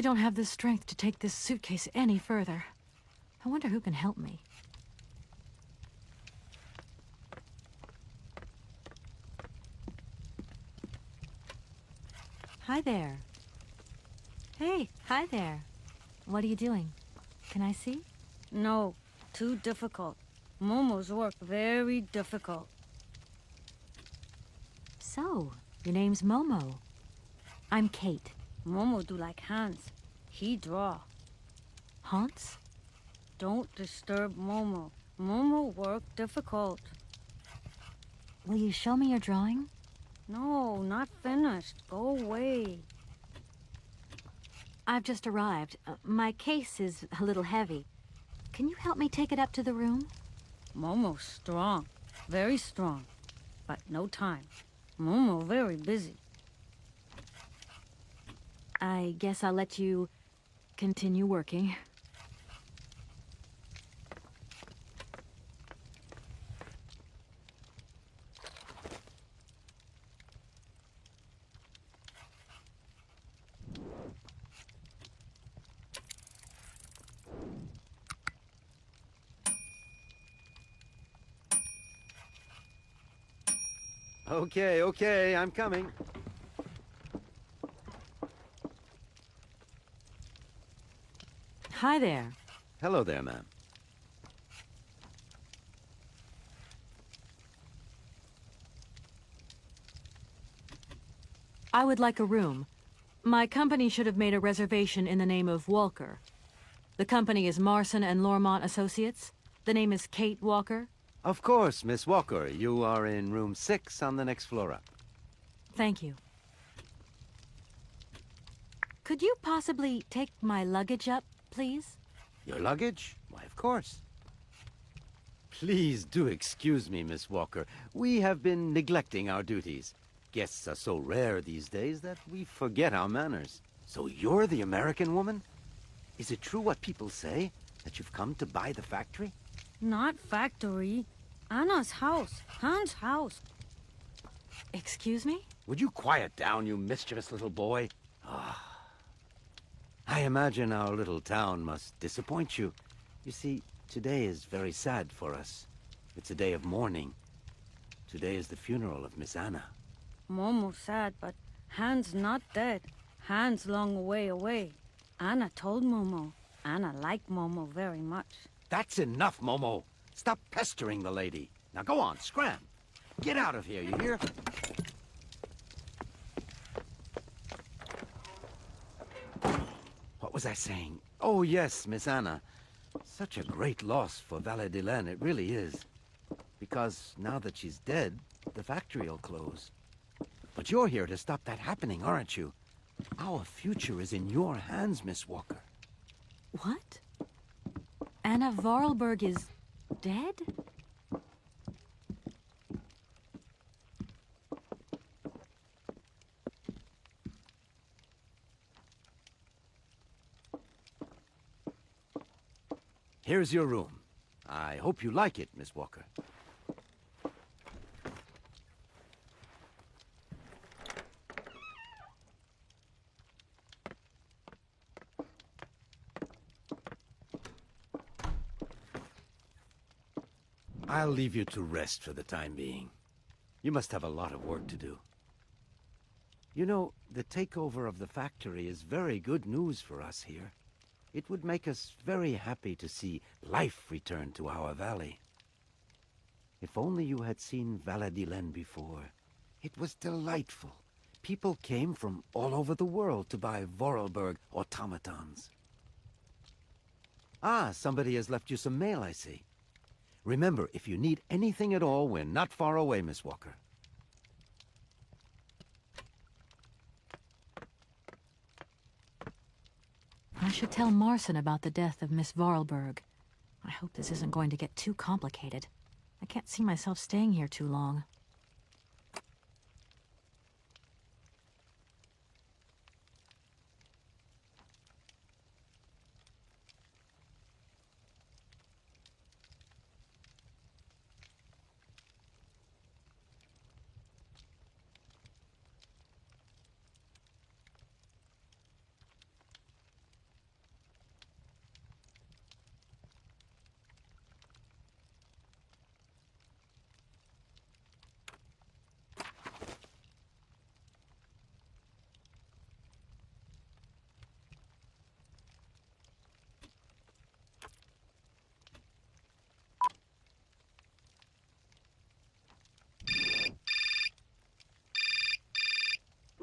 don't have the strength to take this suitcase any further. I wonder who can help me. Hi there. Hey, hi there. What are you doing? Can I see? No, too difficult. Momo's work very difficult. So, your name's Momo. I'm Kate. Momo do like Hans. He draw. Hans? Don't disturb Momo. Momo work difficult. Will you show me your drawing? No, not finished. Go away. I've just arrived. My case is a little heavy. Can you help me take it up to the room? Momo's strong. Very strong. But no time. Momo very busy. I guess I'll let you continue working. Okay, I'm coming. Hi there. Hello there, ma'am. I would like a room. My company should have made a reservation in the name of Walker. The company is Marson and Lormont Associates. The name is Kate Walker. Of course, Miss Walker. You are in room 6 on the next floor up. Thank you. Could you possibly take my luggage up, please? Your luggage? Why, of course. Please do excuse me, Miss Walker. We have been neglecting our duties. Guests are so rare these days that we forget our manners. So you're the American woman? Is it true what people say, that you've come to buy the factory? Not factory. Anna's house. Hans' house. Excuse me? Would you quiet down, you mischievous little boy? I imagine our little town must disappoint you. You see, today is very sad for us. It's a day of mourning. Today is the funeral of Miss Anna. Momo sad, but Hans not dead. Hans long way away. Anna told Momo. Anna liked Momo very much. That's enough, Momo. Stop pestering the lady. Now go on, scram. Get out of here, you hear? What was I saying? Oh, yes, Miss Anna. Such a great loss for Valle-de-Len, it really is. Because now that she's dead, the factory'll close. But you're here to stop that happening, aren't you? Our future is in your hands, Miss Walker. What? Anna Vorarlberg is dead? Here's your room. I hope you like it, Miss Walker. I'll leave you to rest for the time being. You must have a lot of work to do. You know, the takeover of the factory is very good news for us here. It would make us very happy to see life return to our valley. If only you had seen Valle-de-Len before. It was delightful. People came from all over the world to buy Vorarlberg automatons. Ah, somebody has left you some mail, I see. Remember, if you need anything at all, we're not far away, Miss Walker. I should tell Marson about the death of Miss Vorarlberg. I hope this isn't going to get too complicated. I can't see myself staying here too long.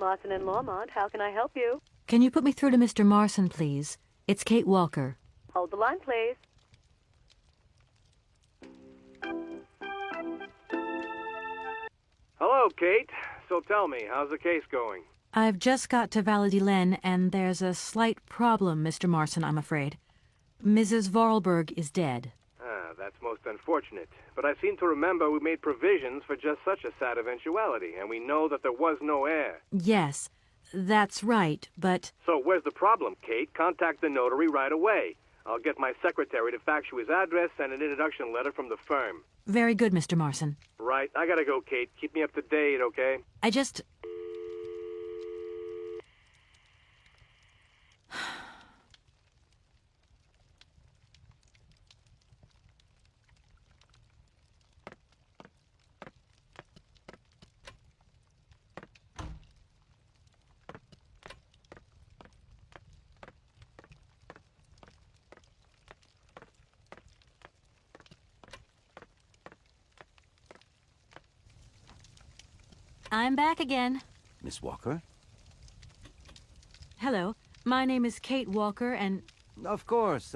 Marson and Lormont, how can I help you? Can you put me through to Mr. Marson, please? It's Kate Walker. Hold the line, please. Hello, Kate. So tell me, how's the case going? I've just got to Valladolid, and there's a slight problem, Mr. Marson, I'm afraid. Mrs. Vorarlberg is dead. Ah, that's most unfortunate. But I seem to remember we made provisions for just such a sad eventuality, and we know that there was no heir. Yes, that's right, but... So where's the problem, Kate? Contact the notary right away. I'll get my secretary to fax you his address and an introduction letter from the firm. Very good, Mr. Marson. Right, I gotta go, Kate. Keep me up to date, okay? I just... I'm back again. Miss Walker? Hello, my name is Kate Walker, and... Of course.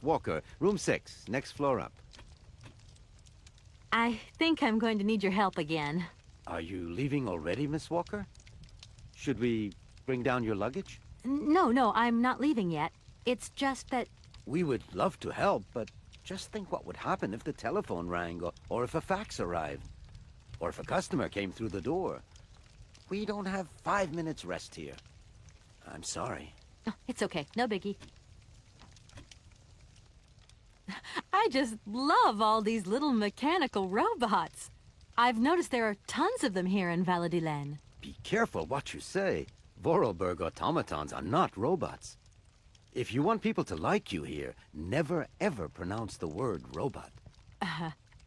Walker, room 6, next floor up. I think I'm going to need your help again. Are you leaving already, Miss Walker? Should we bring down your luggage? No, I'm not leaving yet. It's just that... We would love to help, but just think what would happen if the telephone rang, or if a fax arrived. Or if a customer came through the door. We don't have 5 minutes rest here. I'm sorry. Oh, it's okay, no biggie. I just love all these little mechanical robots. I've noticed there are tons of them here in Valladolid. Be careful what you say. Vorarlberg automatons are not robots. If you want people to like you here, never ever pronounce the word robot.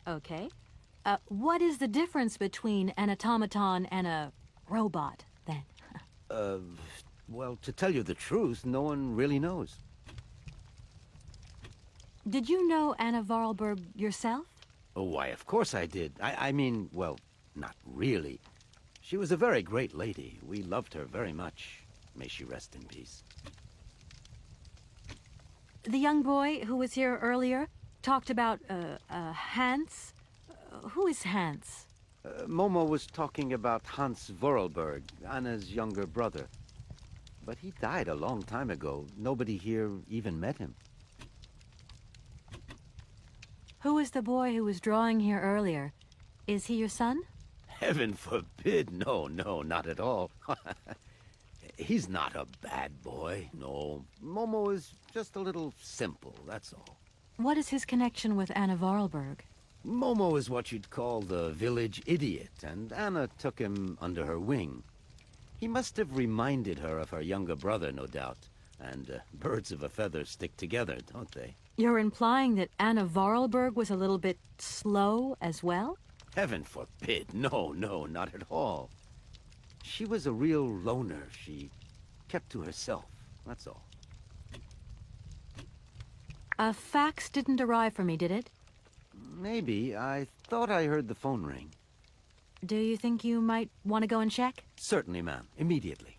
Okay. What is the difference between an automaton and a robot, then? Well, to tell you the truth, no one really knows. Did you know Anna Vorarlberg yourself? Oh, why, of course I did. I mean, well, not really. She was a very great lady. We loved her very much. May she rest in peace. The young boy who was here earlier talked about, Hans? Who is Hans? Momo was talking about Hans Vorarlberg, Anna's younger brother. But he died a long time ago. Nobody here even met him. Who is the boy who was drawing here earlier? Is he your son? Heaven forbid. No, not at all. He's not a bad boy, no. Momo is just a little simple, that's all. What is his connection with Anna Vorarlberg? Momo is what you'd call the village idiot, and Anna took him under her wing. He must have reminded her of her younger brother, no doubt. And birds of a feather stick together, don't they? You're implying that Anna Vorarlberg was a little bit slow as well? Heaven forbid. No, not at all. She was a real loner. She kept to herself, that's all. A fax didn't arrive for me, did it? Maybe. I thought I heard the phone ring. Do you think you might want to go and check? Certainly, ma'am. Immediately.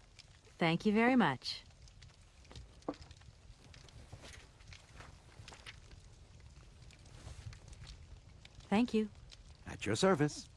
Thank you very much. Thank you. At your service.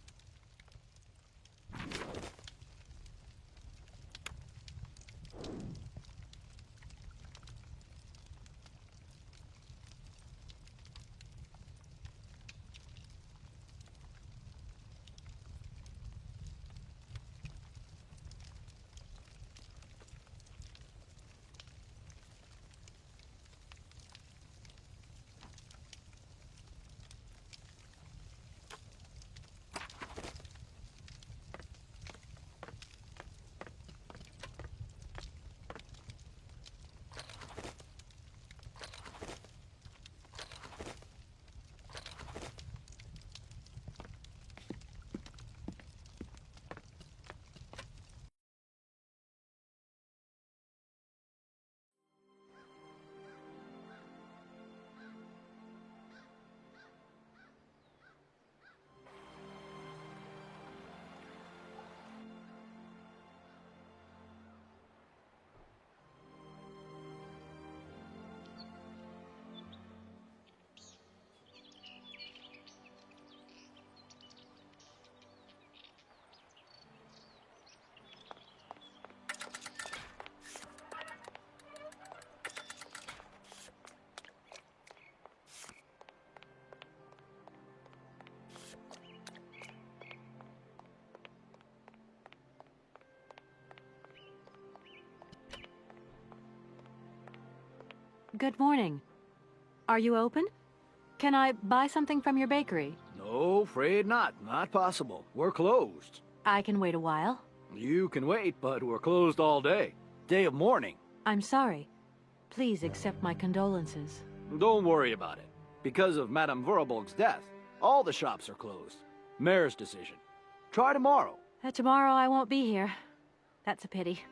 Good morning. Are you open? Can I buy something from your bakery? No, afraid not. Not possible. We're closed. I can wait a while. You can wait, but we're closed all day. Day of mourning. I'm sorry. Please accept my condolences. Don't worry about it. Because of Madame Vorarlberg's death, all the shops are closed. Mayor's decision. Try tomorrow. Tomorrow I won't be here. That's a pity.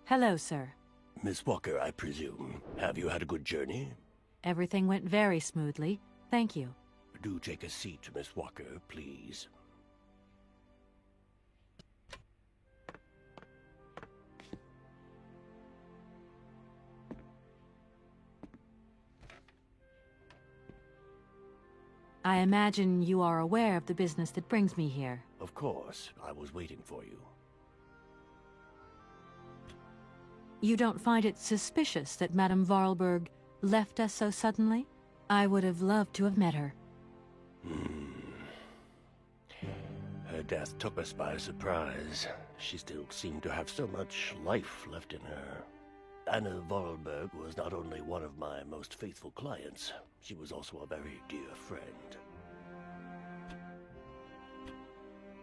Hello, sir. Miss Walker, I presume. Have you had a good journey? Everything went very smoothly. Thank you. Do take a seat, Miss Walker, please. I imagine you are aware of the business that brings me here. Of course. I was waiting for you. You don't find it suspicious that Madame Vorarlberg left us so suddenly? I would have loved to have met her. Her death took us by surprise. She still seemed to have so much life left in her. Anna Vorarlberg was not only one of my most faithful clients, she was also a very dear friend.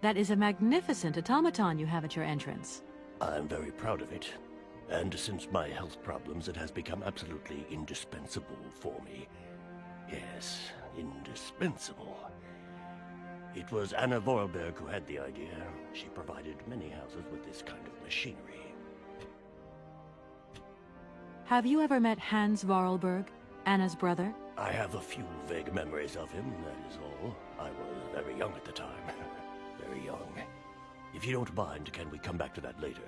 That is a magnificent automaton you have at your entrance. I'm very proud of it. And since my health problems, it has become absolutely indispensable for me. Yes, indispensable. It was Anna Vorarlberg who had the idea. She provided many houses with this kind of machinery. Have you ever met Hans Vorarlberg, Anna's brother? I have a few vague memories of him, that is all. I was very young at the time. Very young. If you don't mind, can we come back to that later?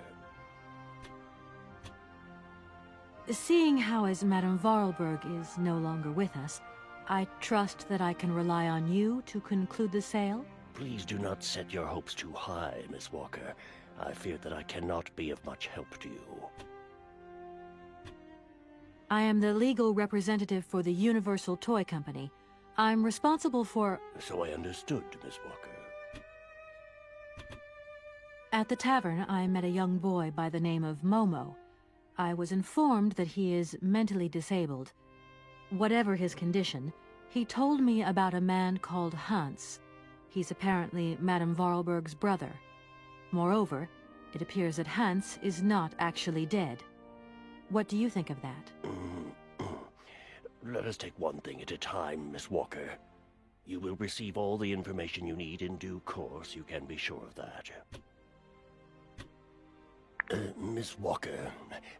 Seeing how as Madame Vorarlberg is no longer with us, I trust that I can rely on you to conclude the sale? Please do not set your hopes too high, Miss Walker. I fear that I cannot be of much help to you. I am the legal representative for the Universal Toy Company. I'm responsible for... So I understood, Miss Walker. At the tavern, I met a young boy by the name of Momo. I was informed that he is mentally disabled. Whatever his condition, he told me about a man called Hans. He's apparently Madame Vorarlberg's brother. Moreover, it appears that Hans is not actually dead. What do you think of that? Let us take one thing at a time, Miss Walker. You will receive all the information you need in due course, you can be sure of that. Miss Walker,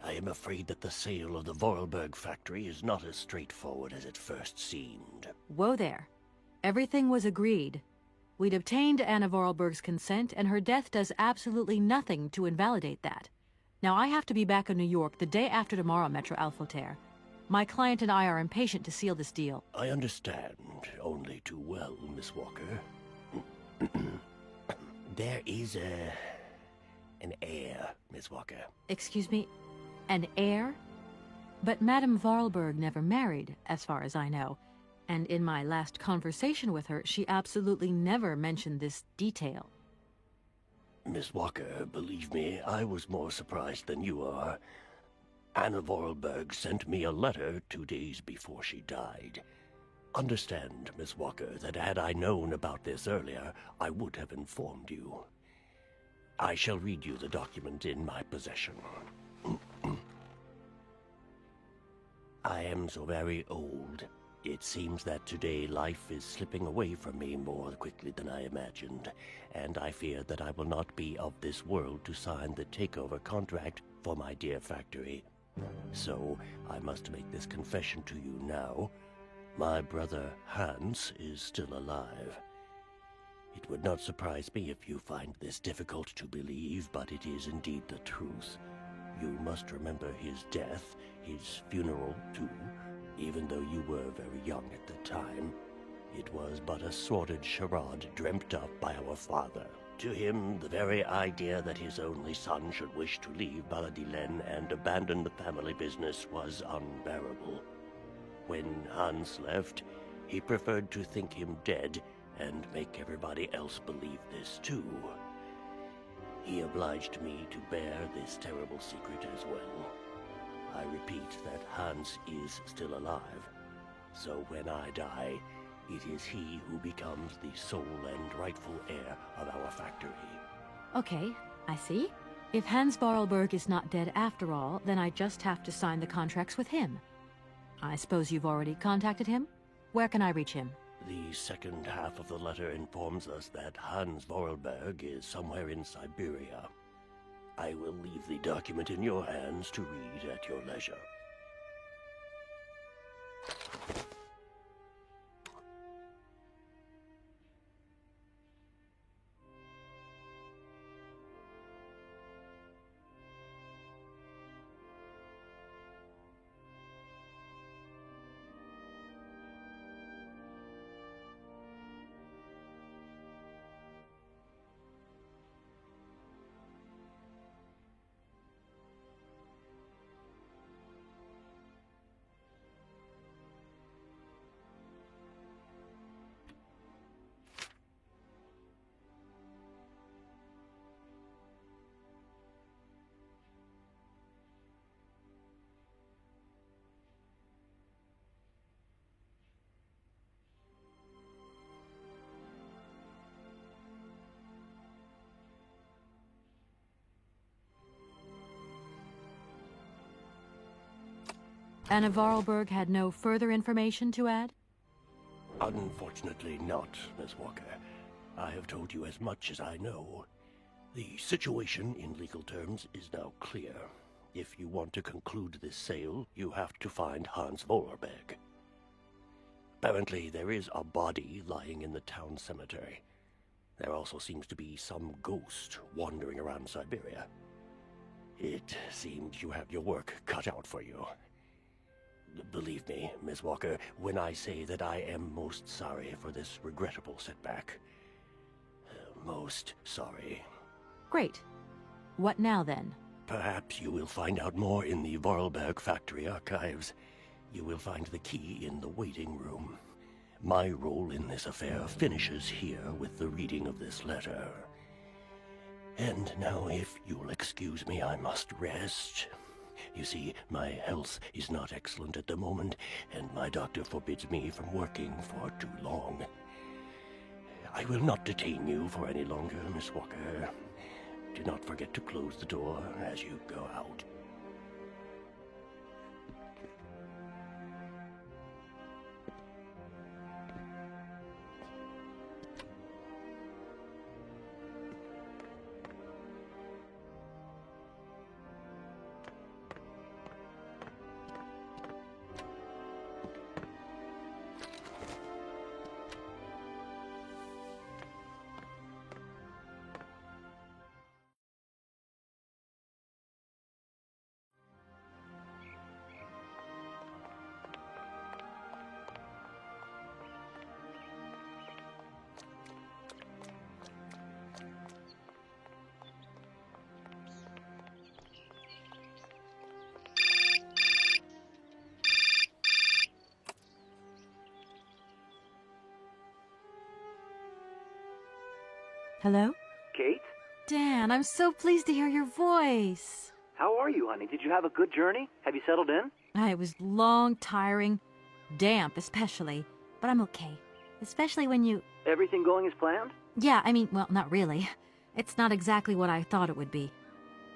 I am afraid that the sale of the Vorarlberg factory is not as straightforward as it first seemed. Whoa there. Everything was agreed. We'd obtained Anna Vorarlberg's consent, and her death does absolutely nothing to invalidate that. Now, I have to be back in New York the day after tomorrow, Maître Alfotaire. My client and I are impatient to seal this deal. I understand only too well, Miss Walker. There is an heir, Miss Walker. Excuse me? An heir? But Madame Vorarlberg never married, as far as I know. And in my last conversation with her, she absolutely never mentioned this detail. Miss Walker, believe me, I was more surprised than you are. Anna Vorarlberg sent me a letter 2 days before she died. Understand, Miss Walker, that had I known about this earlier, I would have informed you. I shall read you the document in my possession. I am so very old. It seems that today life is slipping away from me more quickly than I imagined, and I fear that I will not be of this world to sign the takeover contract for my dear factory. So, I must make this confession to you now. My brother Hans is still alive. It would not surprise me if you find this difficult to believe, but it is indeed the truth. You must remember his death, his funeral too, even though you were very young at the time. It was but a sordid charade dreamt up by our father. To him, the very idea that his only son should wish to leave Baladillen and abandon the family business was unbearable. When Hans left, he preferred to think him dead and make everybody else believe this too. He obliged me to bear this terrible secret as well. I repeat that Hans is still alive, so when I die, it is he who becomes the sole and rightful heir of our factory. Okay, I see. If Hans Vorarlberg is not dead after all, then I just have to sign the contracts with him. I suppose you've already contacted him? Where can I reach him? The second half of the letter informs us that Hans Vorarlberg is somewhere in Syberia. I will leave the document in your hands to read at your leisure. Anna Vorarlberg had no further information to add? Unfortunately not, Miss Walker. I have told you as much as I know. The situation, in legal terms, is now clear. If you want to conclude this sale, you have to find Hans Vorarlberg. Apparently, there is a body lying in the town cemetery. There also seems to be some ghost wandering around Syberia. It seems you have your work cut out for you. Believe me, Miss Walker, when I say that I am most sorry for this regrettable setback. Most sorry. Great. What now, then? Perhaps you will find out more in the Vorarlberg factory archives. You will find the key in the waiting room. My role in this affair finishes here with the reading of this letter. And now, if you'll excuse me, I must rest. You see, my health is not excellent at the moment, and my doctor forbids me from working for too long. I will not detain you for any longer, Miss Walker. Do not forget to close the door as you go out. Hello? Kate? Dan, I'm so pleased to hear your voice. How are you, honey? Did you have a good journey? Have you settled in? It was long, tiring, damp especially, but I'm okay. Especially when you... Everything going as planned? Yeah, I mean, well, not really. It's not exactly what I thought it would be.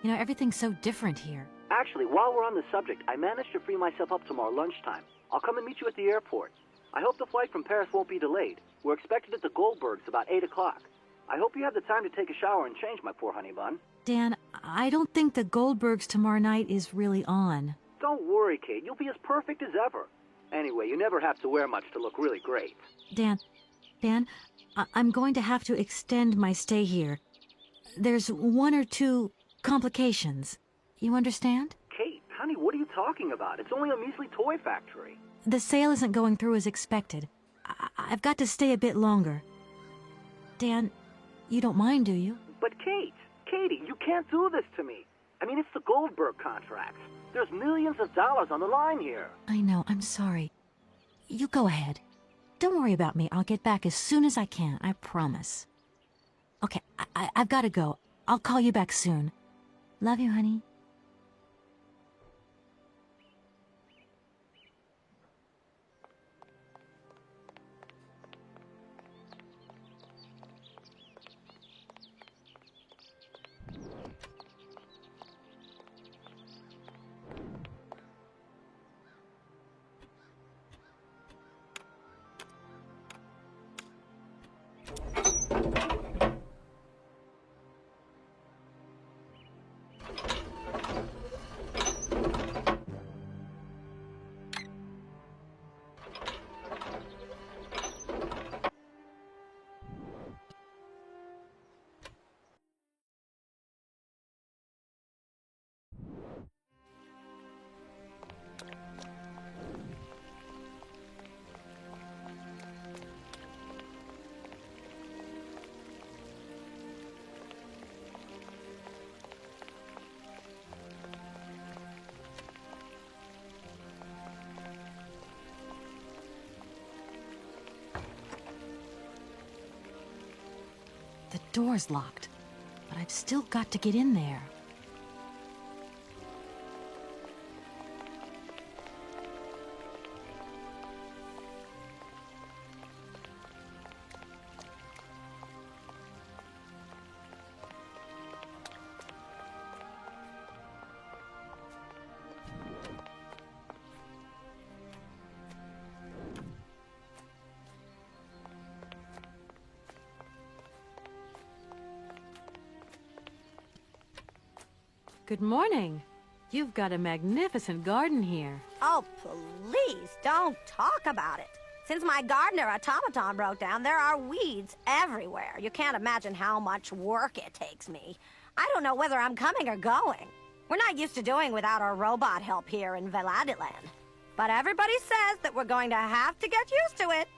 You know, everything's so different here. Actually, while we're on the subject, I managed to free myself up tomorrow lunchtime. I'll come and meet you at the airport. I hope the flight from Paris won't be delayed. We're expected at the Goldbergs about 8 o'clock. I hope you have the time to take a shower and change, my poor honey bun. Dan, I don't think the Goldbergs tomorrow night is really on. Don't worry, Kate. You'll be as perfect as ever. Anyway, you never have to wear much to look really great. Dan, I'm going to have to extend my stay here. There's 1 or 2 complications. You understand? Kate, honey, what are you talking about? It's only a measly toy factory. The sale isn't going through as expected. I've got to stay a bit longer. Dan, you don't mind, do you? But Katie, you can't do this to me. I mean, it's the Goldberg contracts. There's millions of dollars on the line here. I know, I'm sorry. You go ahead. Don't worry about me. I'll get back as soon as I can, I promise. Okay, I've got to go. I'll call you back soon. Love you, honey. The door's locked, but I've still got to get in there. Good morning. You've got a magnificent garden here. Oh, please, don't talk about it. Since my gardener automaton broke down, there are weeds everywhere. You can't imagine how much work it takes me. I don't know whether I'm coming or going. We're not used to doing without our robot help here in Veladiland. But everybody says that we're going to have to get used to it.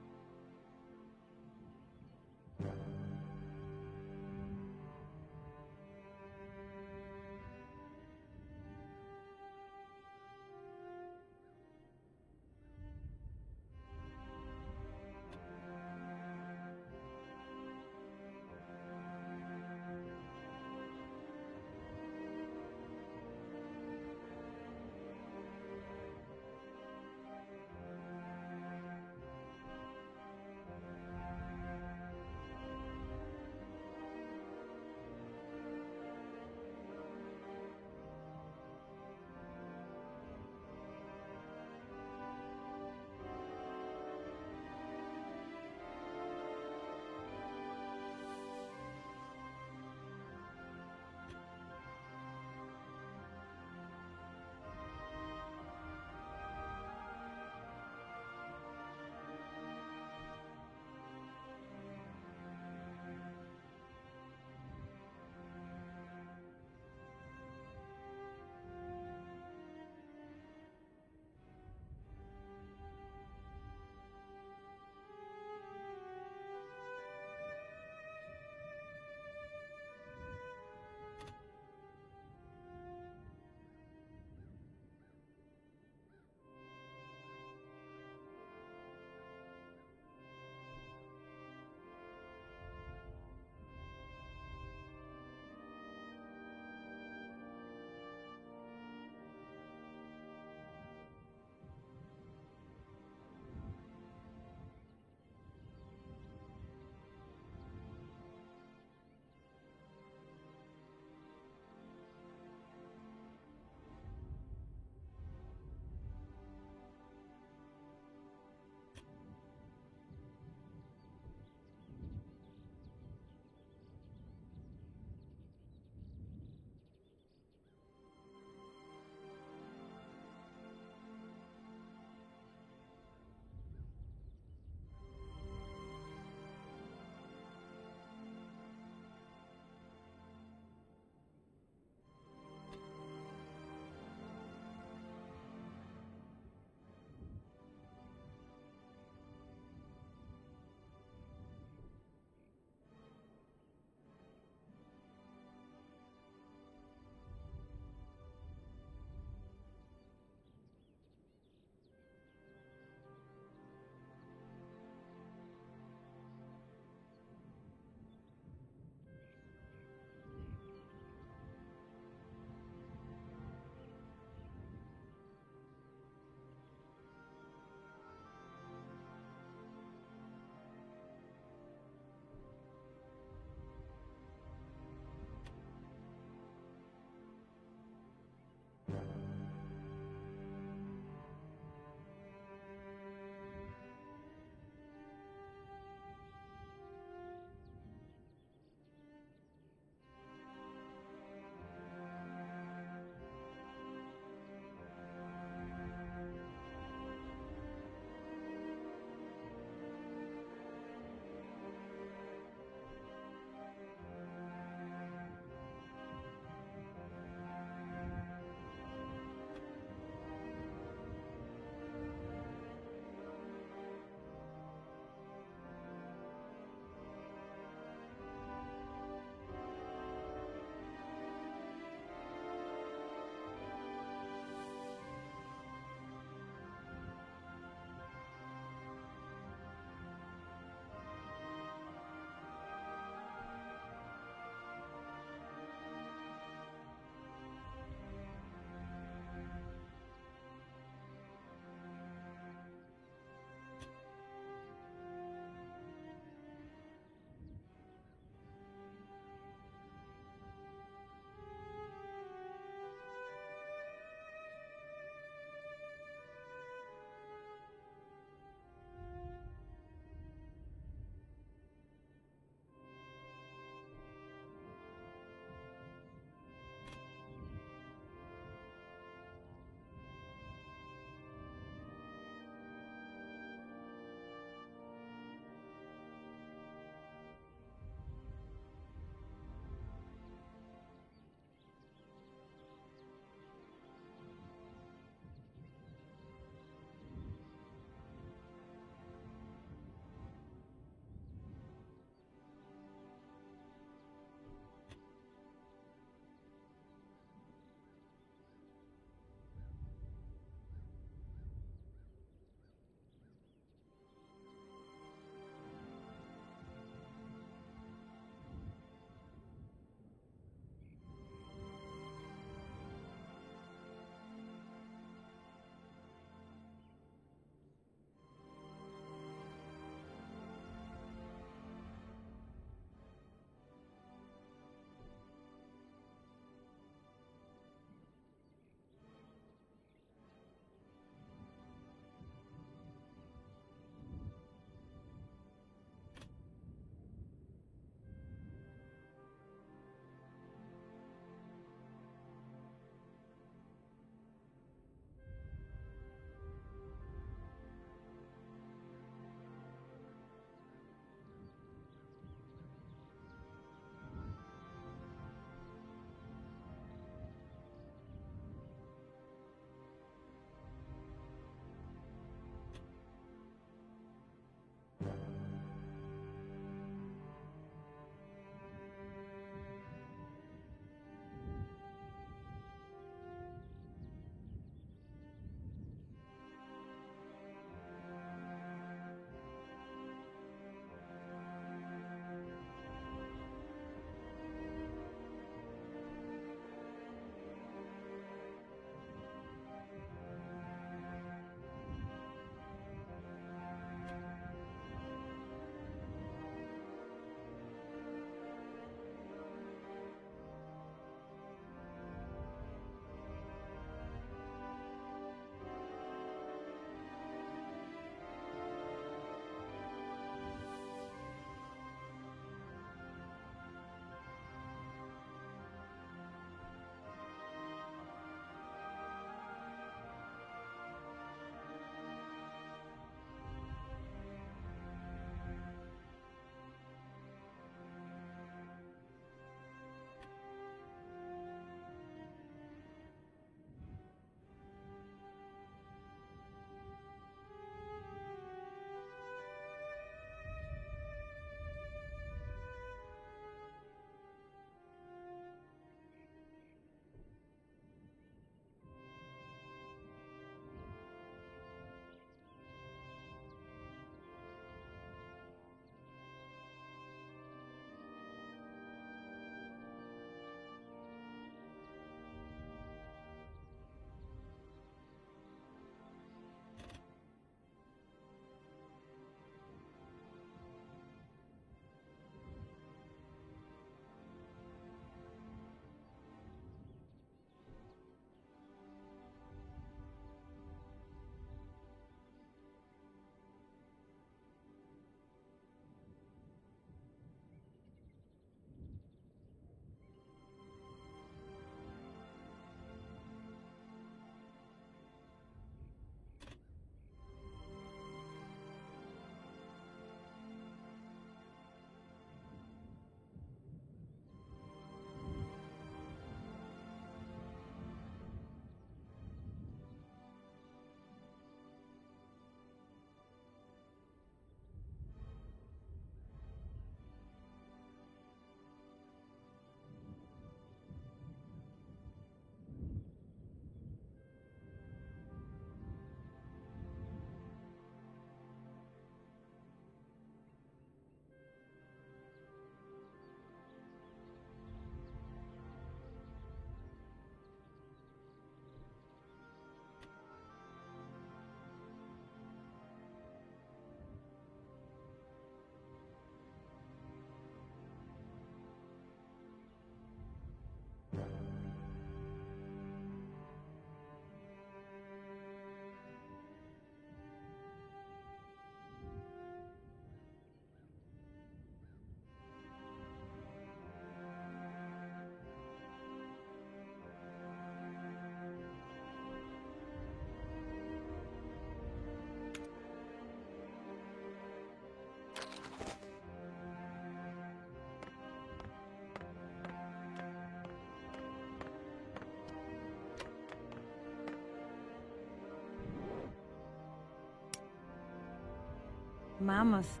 Mammoth.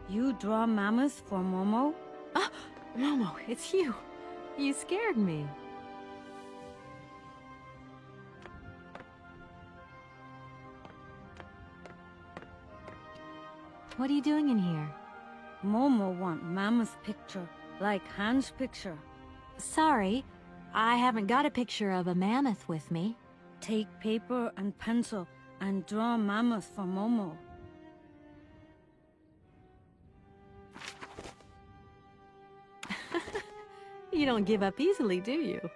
You draw mammoth for Momo? Ah, Momo, it's you. You scared me. What are you doing in here? Momo want mammoth picture, like Hans' picture. Sorry, I haven't got a picture of a mammoth with me. Take paper and pencil and draw mammoth for Momo. You don't give up easily, do you?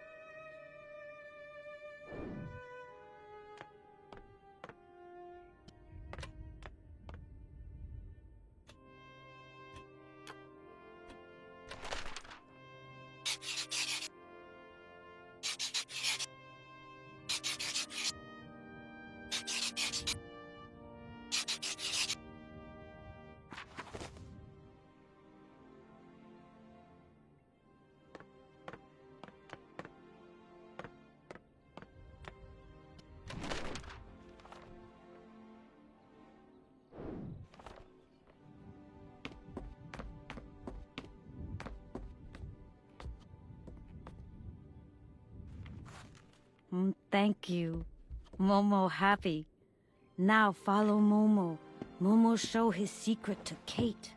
Thank you. Momo happy. Now follow Momo. Momo show his secret to Kate.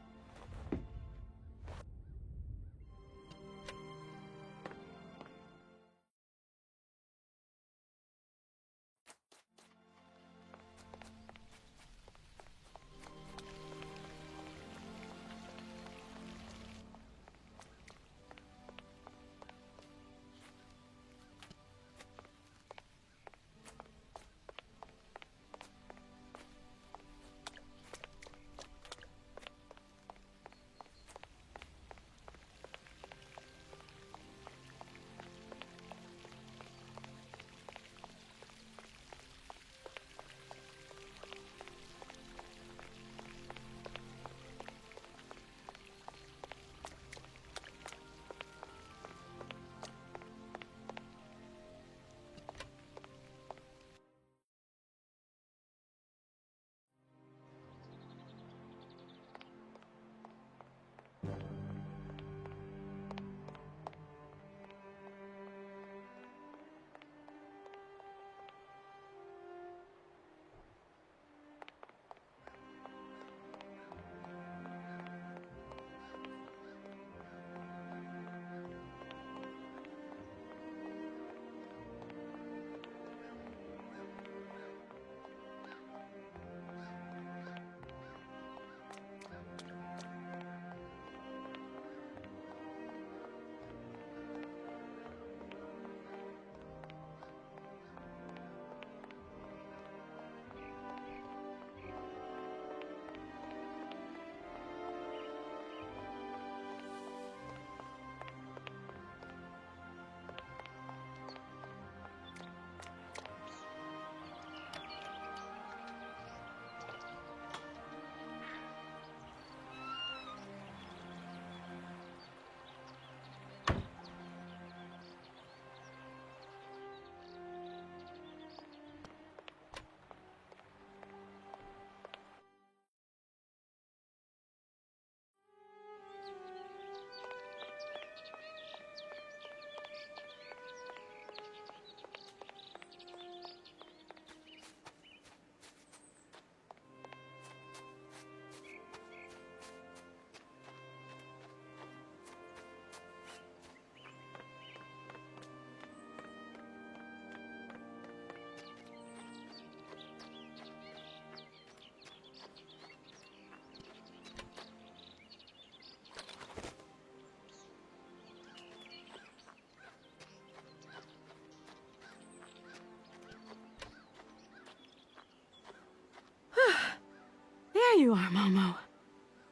There you are, Momo.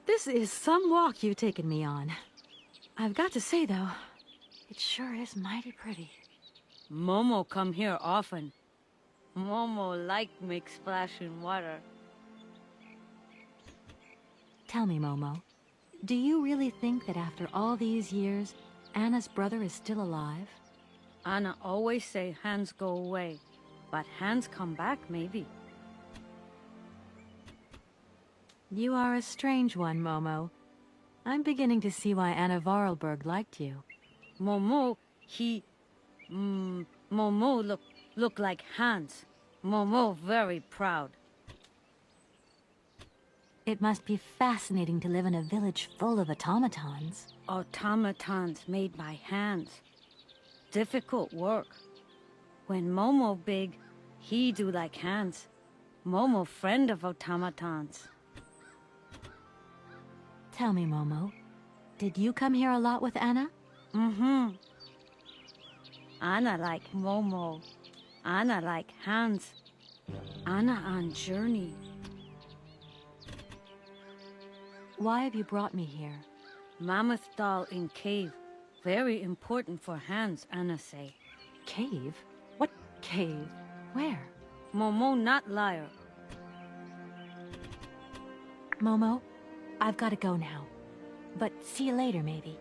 This is some walk you've taken me on. I've got to say, though, it sure is mighty pretty. Momo come here often. Momo like make splash in water. Tell me, Momo, do you really think that after all these years, Anna's brother is still alive? Anna always say Hans go away, but Hans come back maybe. You are a strange one, Momo. I'm beginning to see why Anna Vorarlberg liked you. Momo, Momo look like Hans. Momo very proud. It must be fascinating to live in a village full of automatons. Automatons made by hands. Difficult work. When Momo big, he do like Hans. Momo friend of automatons. Tell me, Momo, did you come here a lot with Anna? Mm-hmm. Anna like Momo. Anna like Hans. Anna on journey. Why have you brought me here? Mammoth doll in cave. Very important for Hans, Anna say. Cave? What cave? Where? Momo not liar. Momo, I've got to go now. But see you later, maybe.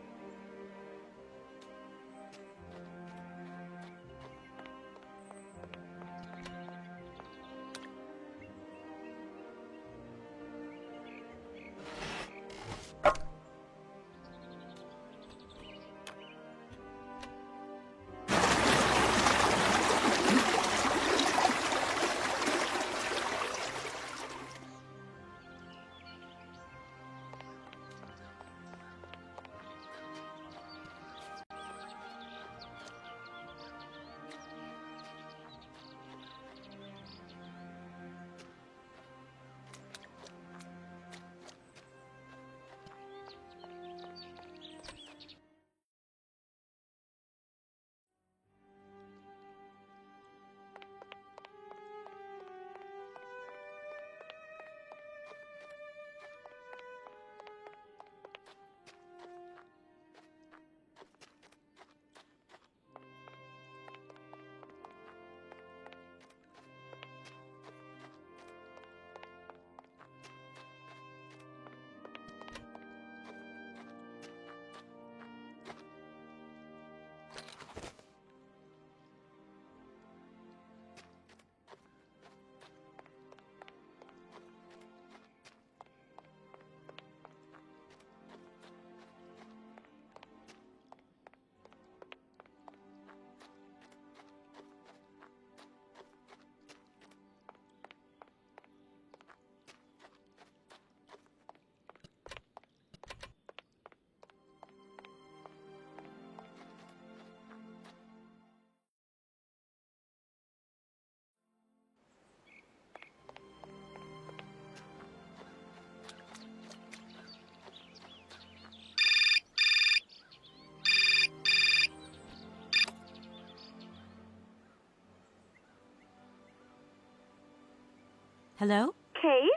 Hello? Kate?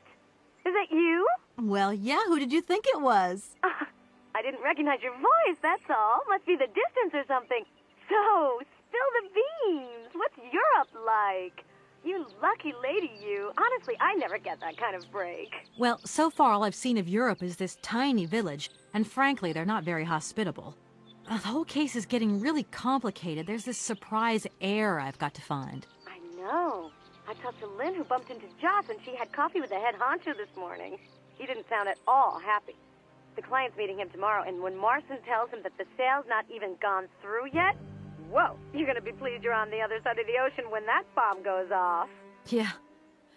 Is that you? Well, yeah, who did you think it was? I didn't recognize your voice, that's all. Must be the distance or something. So, spill the beans. What's Europe like? You lucky lady, you. Honestly, I never get that kind of break. Well, so far all I've seen of Europe is this tiny village, and frankly, they're not very hospitable. The whole case is getting really complicated. There's this surprise heir I've got to find. I know. I talked to Lynn, who bumped into Joss, and she had coffee with the head honcho this morning. He didn't sound at all happy. The client's meeting him tomorrow, and when Marson tells him that the sale's not even gone through yet, whoa, you're gonna be pleased you're on the other side of the ocean when that bomb goes off. Yeah,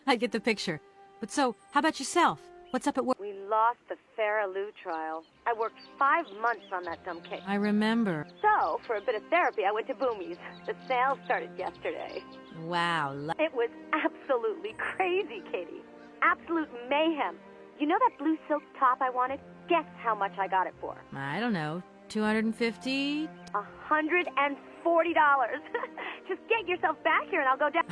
I get the picture. But so, how about yourself? What's up at work? We lost the Farah Lou trial. I worked 5 months on that dumb case. I remember. So, for a bit of therapy, I went to Boomy's. The sale started yesterday. Wow. It was absolutely crazy, Katie. Absolute mayhem. You know that blue silk top I wanted? Guess how much I got it for? I don't know. $250? $140. Just get yourself back here and I'll go down.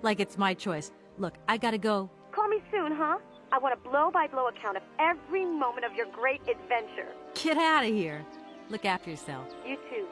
Like it's my choice. Look, I gotta go. Call me soon, huh? I want a blow-by-blow account of every moment of your great adventure. Get out of here. Look after yourself. You too.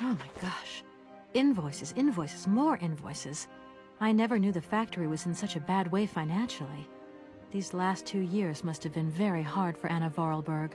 Oh my gosh. Invoices, invoices, more invoices. I never knew the factory was in such a bad way financially. These last 2 years must have been very hard for Anna Vorarlberg.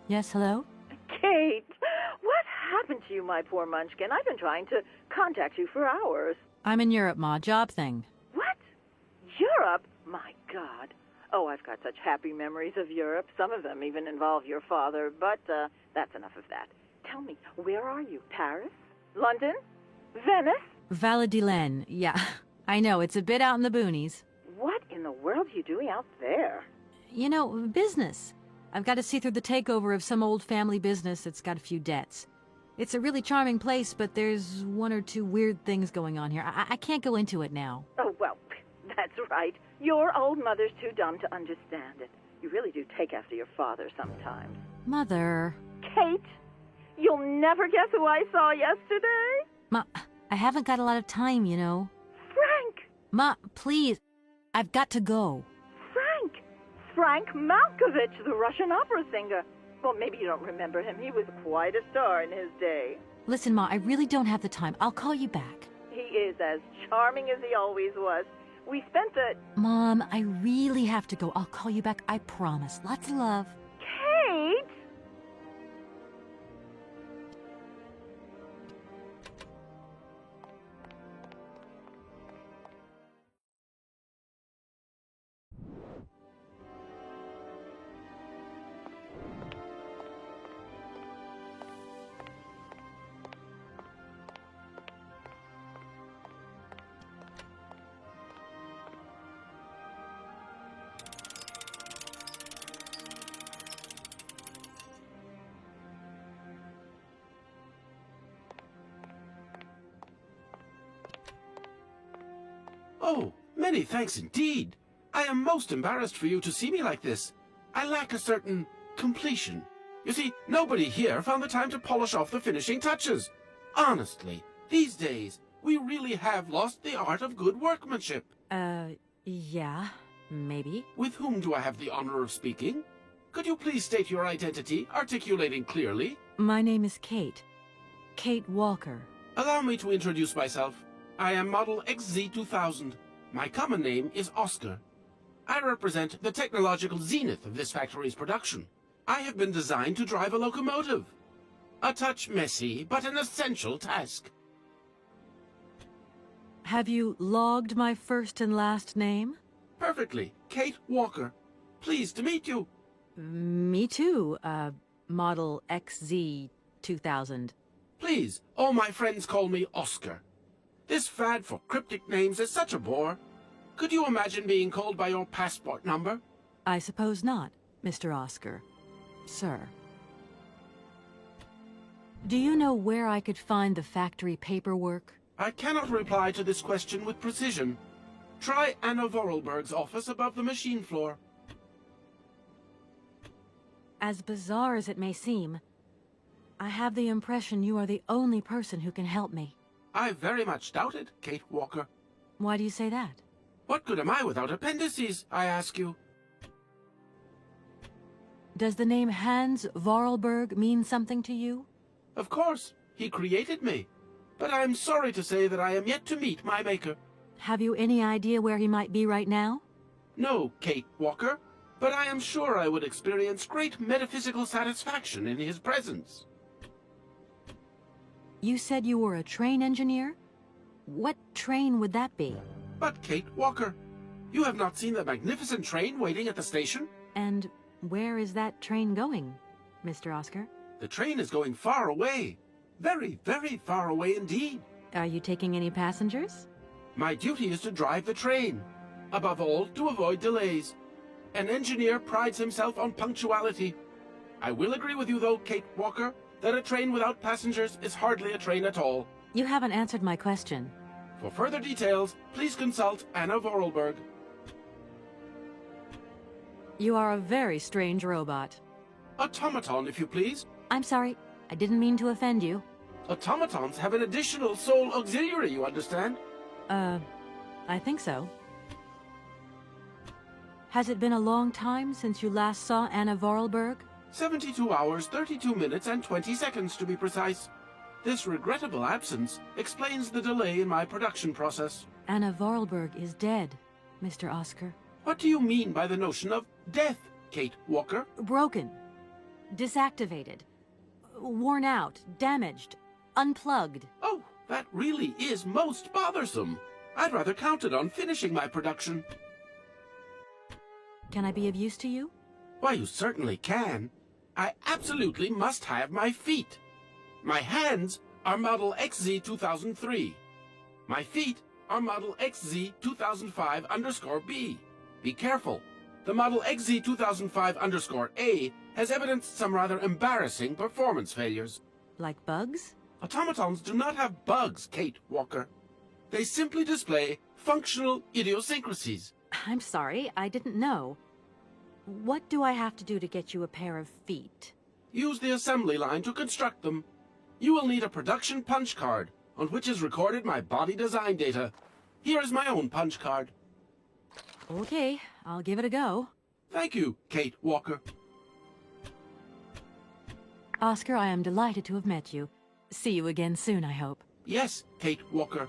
Yes, hello? Kate, what happened to you, my poor munchkin? I've been trying to contact you for hours. I'm in Europe, Ma. Job thing. What? Europe? My God. Oh, I've got such happy memories of Europe. Some of them even involve your father, but that's enough of that. Tell me, where are you? Paris? London? Venice? Valladolid, yeah. I know, it's a bit out in the boonies. What in the world are you doing out there? You know, business. I've got to see through the takeover of some old family business that's got a few debts. It's a really charming place, but there's 1 or 2 weird things going on here. I can't go into it now. Oh, well, that's right. Your old mother's too dumb to understand it. You really do take after your father sometimes. Mother. Kate, you'll never guess who I saw yesterday? Ma, I haven't got a lot of time, you know. Frank! Ma, please. I've got to go. Frank Malkovich, the Russian opera singer. Well, maybe you don't remember him. He was quite a star in his day. Listen, Ma, I really don't have the time. I'll call you back. He is as charming as he always was. We spent the... Mom, I really have to go. I'll call you back, I promise. Lots of love. Kate! Oh, many thanks indeed. I am most embarrassed for you to see me like this. I lack a certain completion. You see, nobody here found the time to polish off the finishing touches. Honestly, these days, we really have lost the art of good workmanship. Yeah, maybe. With whom do I have the honor of speaking? Could you please state your identity, articulating clearly? My name is Kate. Kate Walker. Allow me to introduce myself. I am Model XZ2000. My common name is Oscar. I represent the technological zenith of this factory's production. I have been designed to drive a locomotive. A touch messy, but an essential task. Have you logged my first and last name? Perfectly. Kate Walker. Pleased to meet you. Me too, Model XZ 2000. Please, all my friends call me Oscar. This fad for cryptic names is such a bore. Could you imagine being called by your passport number? I suppose not, Mr. Oscar. Sir. Do you know where I could find the factory paperwork? I cannot reply to this question with precision. Try Anna Vorarlberg's office above the machine floor. As bizarre as it may seem, I have the impression you are the only person who can help me. I very much doubt it, Kate Walker. Why do you say that? What good am I without appendices, I ask you? Does the name Hans Vorarlberg mean something to you? Of course, he created me. But I'm sorry to say that I am yet to meet my maker. Have you any idea where he might be right now? No, Kate Walker, but I am sure I would experience great metaphysical satisfaction in his presence. You said you were a train engineer? What train would that be? But, Kate Walker, you have not seen the magnificent train waiting at the station? And where is that train going, Mr. Oscar? The train is going far away. Very, very far away indeed. Are you taking any passengers? My duty is to drive the train. Above all, to avoid delays. An engineer prides himself on punctuality. I will agree with you, though, Kate Walker, that a train without passengers is hardly a train at all. You haven't answered my question. For further details, please consult Anna Vorarlberg. You are a very strange robot. Automaton, if you please. I'm sorry, I didn't mean to offend you. Automatons have an additional soul auxiliary, you understand? I think so. Has it been a long time since you last saw Anna Vorarlberg? 72 hours, 32 minutes, and 20 seconds to be precise. This regrettable absence explains the delay in my production process. Anna Vorarlberg is dead, Mr. Oscar. What do you mean by the notion of death, Kate Walker? Broken. Disactivated. Worn out. Damaged. Unplugged. Oh, that really is most bothersome. I'd rather counted on finishing my production. Can I be of use to you? Why, you certainly can. I absolutely must have my feet. My hands are Model XZ 2003. My feet are Model XZ 2005_B. Be careful. The Model XZ 2005_A has evidenced some rather embarrassing performance failures. Like bugs? Automatons do not have bugs, Kate Walker. They simply display functional idiosyncrasies. I'm sorry, I didn't know. What do I have to do to get you a pair of feet? Use the assembly line to construct them. You will need a production punch card, on which is recorded my body design data. Here is my own punch card. Okay, I'll give it a go. Thank you, Kate Walker. Oscar, I am delighted to have met you. See you again soon, I hope. Yes, Kate Walker.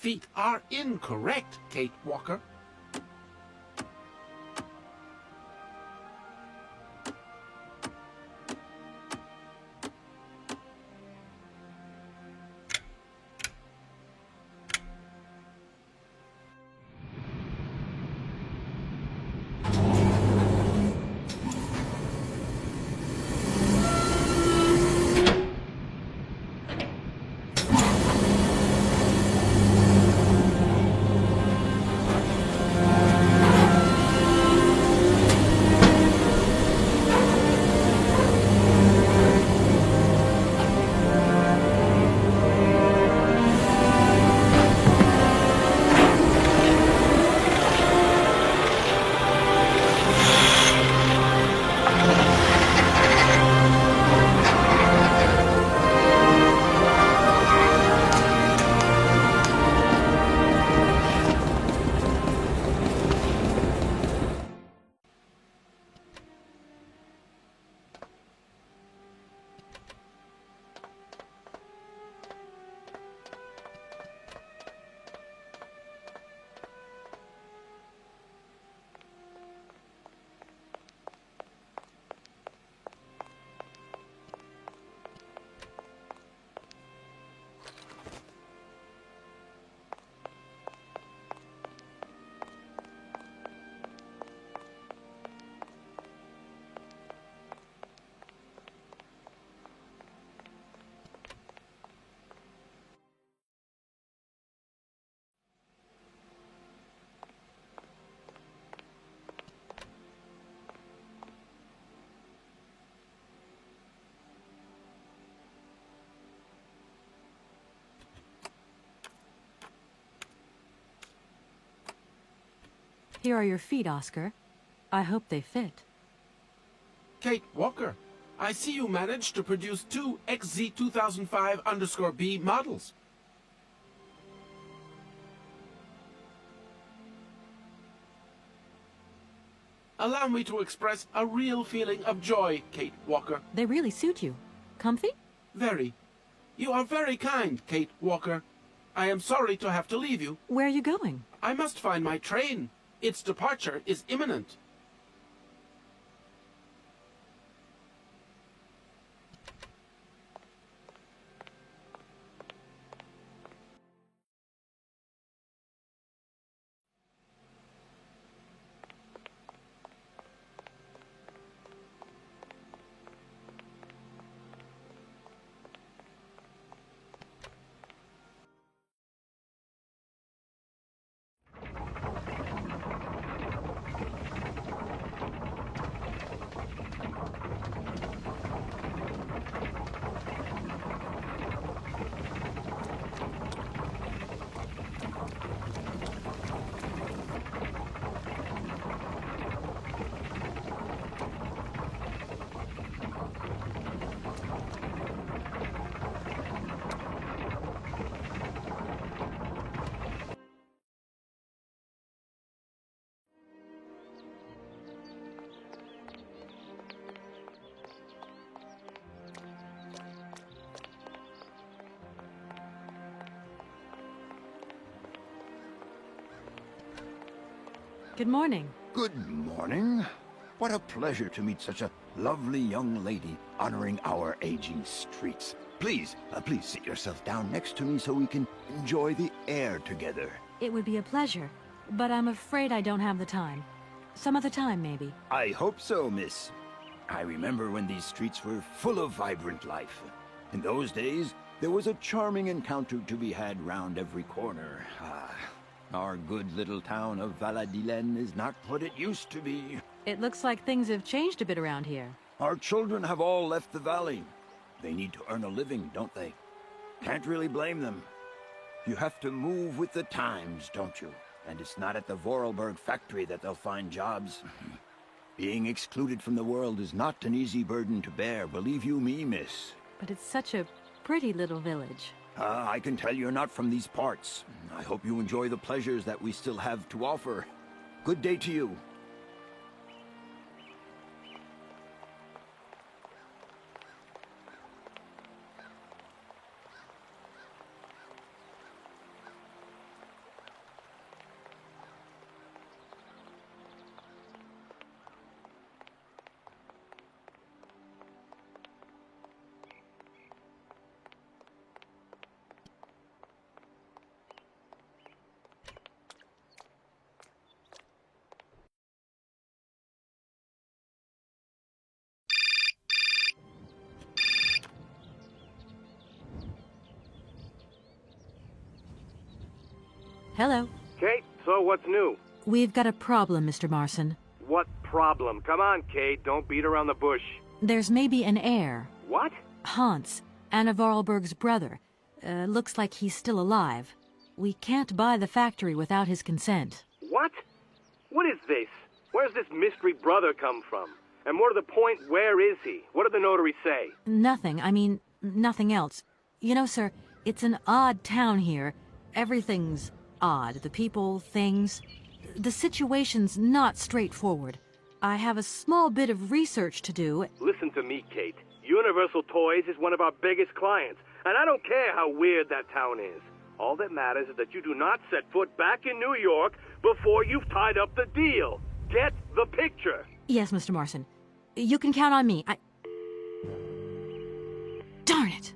feet are incorrect, Kate Walker. Here are your feet, Oscar. I hope they fit. Kate Walker, I see you managed to produce 2 XZ2005_B models. Allow me to express a real feeling of joy, Kate Walker. They really suit you. Comfy? Very. You are very kind, Kate Walker. I am sorry to have to leave you. Where are you going? I must find my train. Its departure is imminent. Good morning. Good morning. What a pleasure to meet such a lovely young lady honoring our aging streets. Please sit yourself down next to me so we can enjoy the air together. It would be a pleasure, but I'm afraid I don't have the time. Some other time, maybe. I hope so, miss. I remember when these streets were full of vibrant life. In those days, there was a charming encounter to be had round every corner. Our good little town of Valladolid is not what it used to be. It looks like things have changed a bit around here. Our children have all left the valley. They need to earn a living, don't they? Can't really blame them. You have to move with the times, don't you? And it's not at the Vorarlberg factory that they'll find jobs. Being excluded from the world is not an easy burden to bear, believe you me, miss. But it's such a pretty little village. I can tell you're not from these parts. I hope you enjoy the pleasures that we still have to offer. Good day to you. Hello. Kate, so what's new? We've got a problem, Mr. Marson. What problem? Come on, Kate, don't beat around the bush. There's maybe an heir. What? Hans, Anna Vorarlberg's brother. Looks like he's still alive. We can't buy the factory without his consent. What? What is this? Where's this mystery brother come from? And more to the point, where is he? What did the notary say? Nothing. I mean, nothing else. You know, sir, it's an odd town here. Everything's odd. The people, things. The situation's not straightforward. I have a small bit of research to do. Listen to me, Kate. Universal Toys is one of our biggest clients, and I don't care how weird that town is. All that matters is that you do not set foot back in New York before you've tied up the deal. Get the picture. Yes, Mr. Marson. You can count on me. Darn it!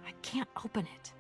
I can't open it.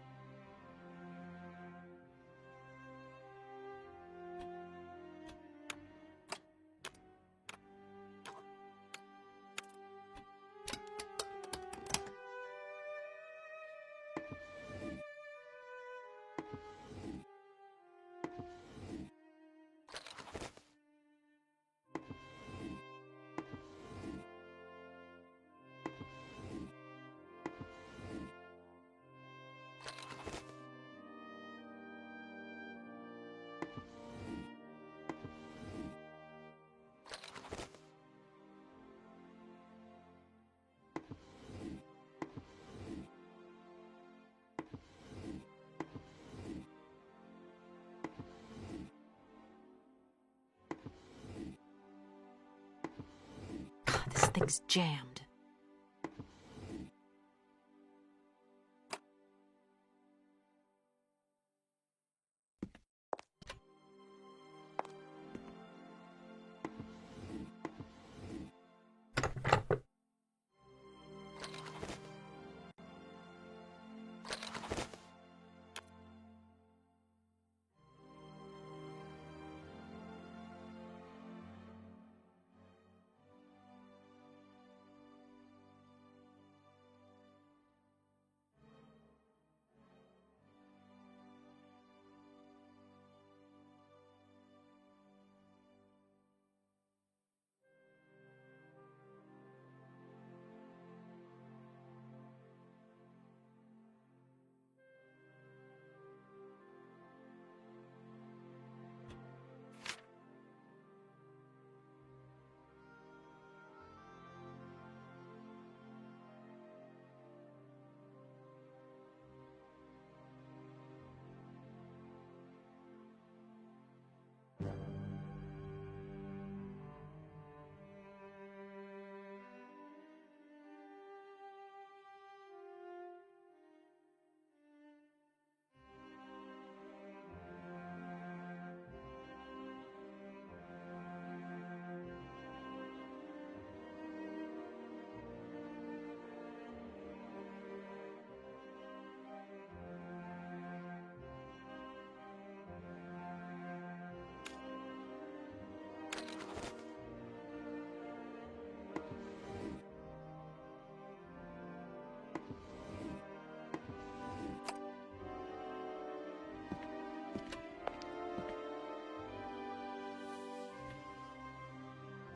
God, this thing's jammed.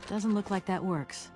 Doesn't look like that works.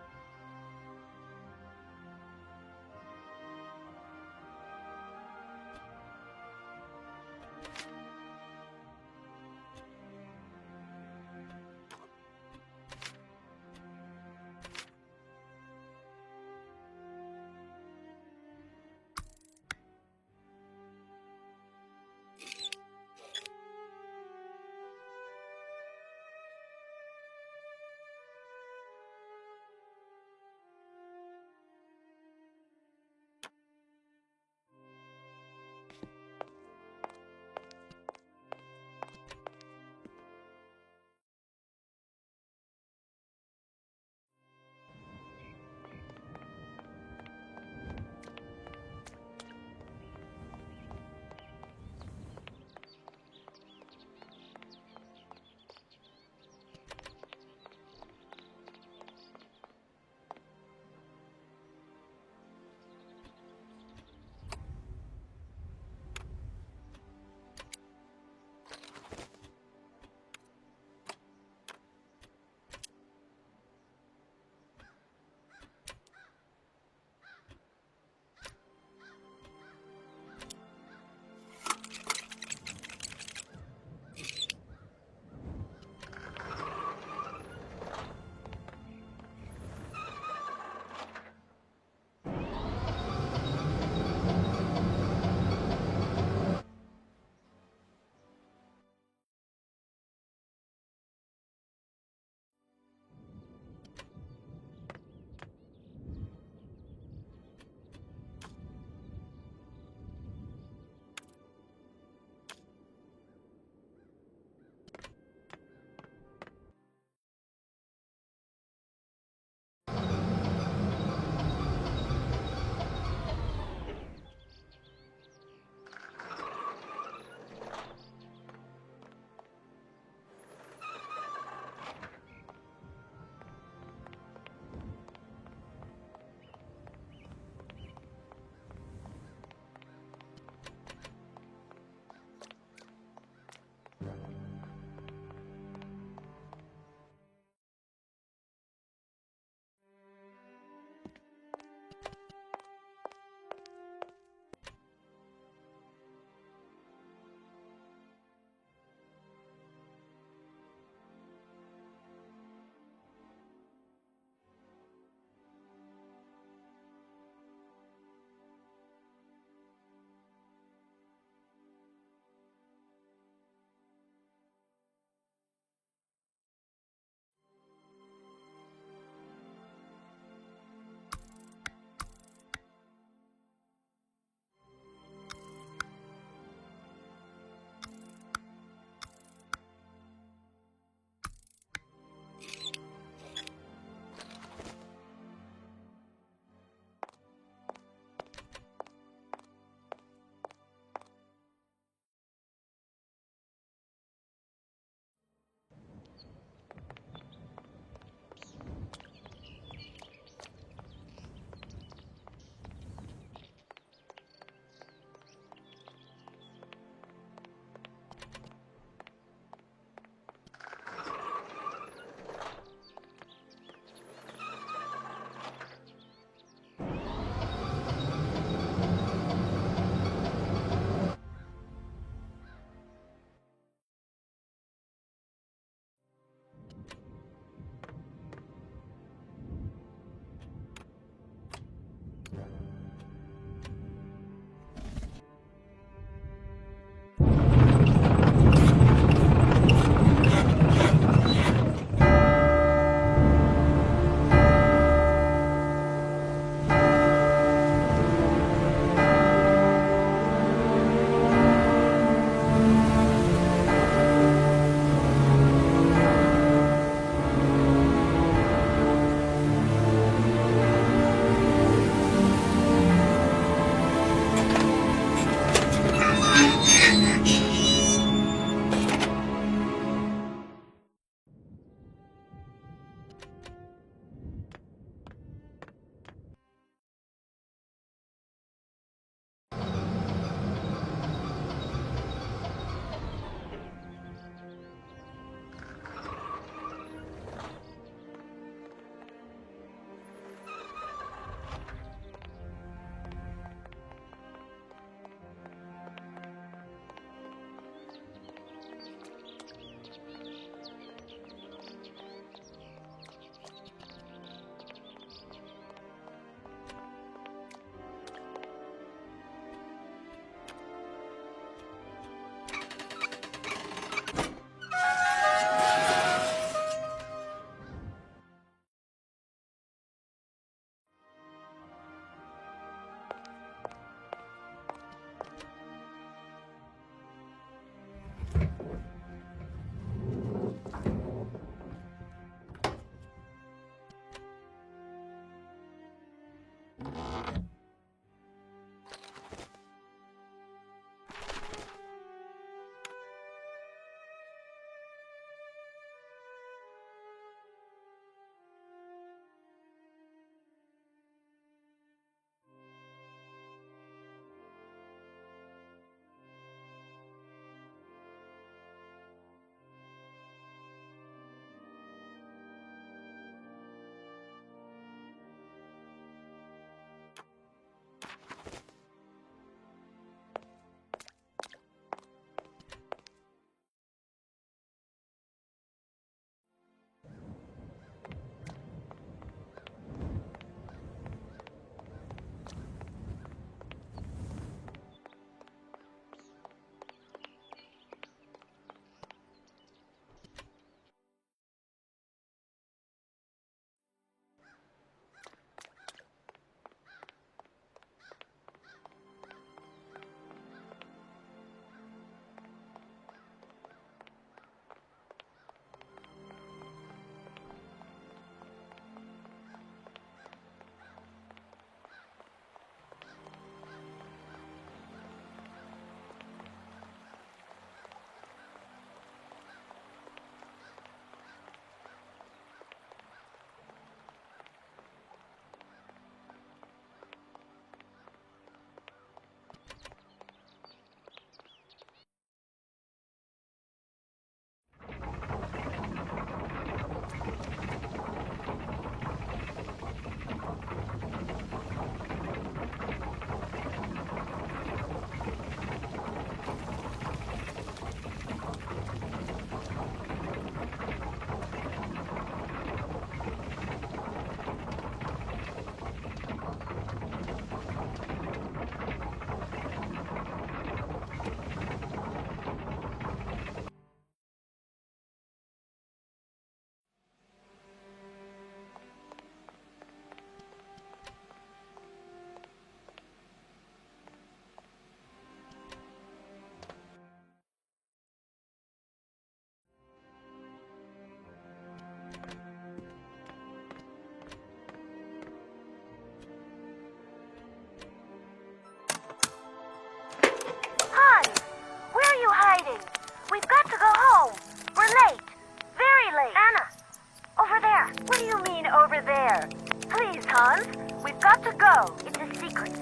over there. What do you mean, over there? Please, Hans. We've got to go. It's a secret.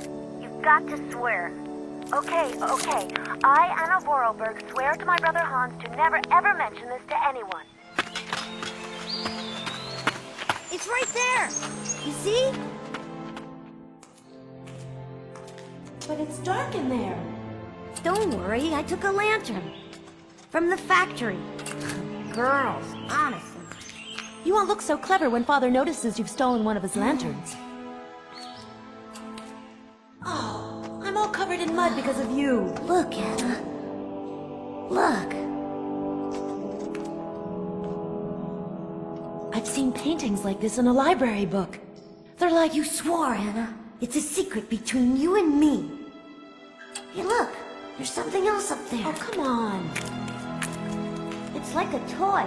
You've got to swear. Okay. I, Anna Vorarlberg, swear to my brother Hans to never ever mention this to anyone. It's right there. You see? But it's dark in there. Don't worry, I took a lantern. From the factory. Girls, honestly. You won't look so clever when Father notices you've stolen one of his lanterns. Oh, I'm all covered in mud because of you. Look, Anna. Look. I've seen paintings like this in a library book. They're like you swore, Anna. It's a secret between you and me. Hey, look. There's something else up there. Oh, come on. It's like a toy.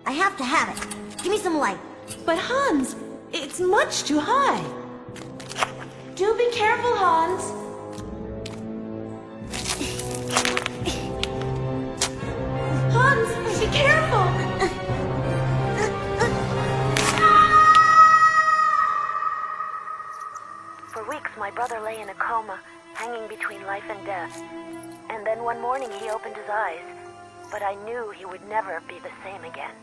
I have to have it. Give me some light. But Hans, it's much too high. Do be careful, Hans. Hans, be careful. For weeks, my brother lay in a coma, hanging between life and death. And then one morning he opened his eyes, but I knew he would never be the same again.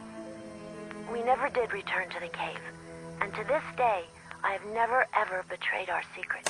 We never did return to the cave, and to this day, I have never ever betrayed our secret.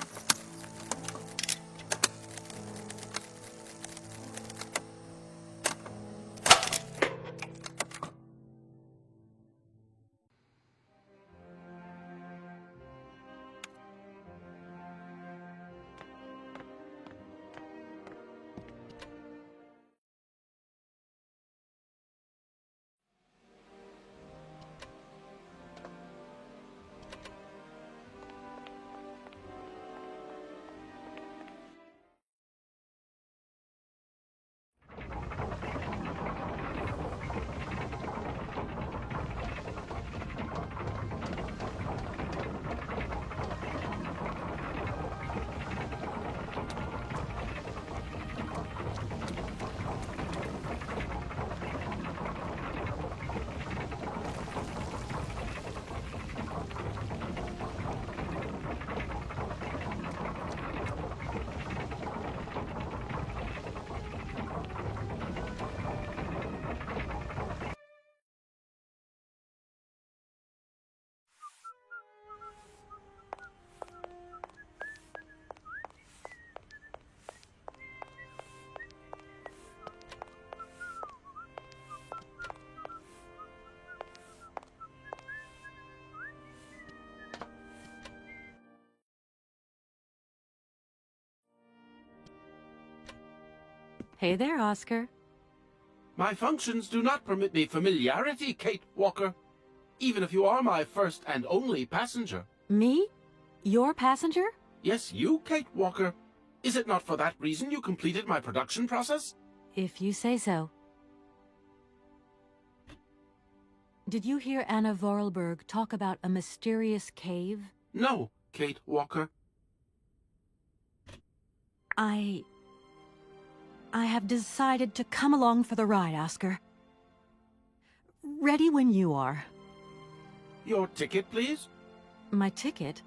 Hey there, Oscar. My functions do not permit me familiarity, Kate Walker. Even if you are my first and only passenger. Me? Your passenger? Yes, you, Kate Walker. Is it not for that reason you completed my production process? If you say so. Did you hear Anna Vorarlberg talk about a mysterious cave? No, Kate Walker. I have decided to come along for the ride, Oscar. Ready when you are. Your ticket, please? My ticket?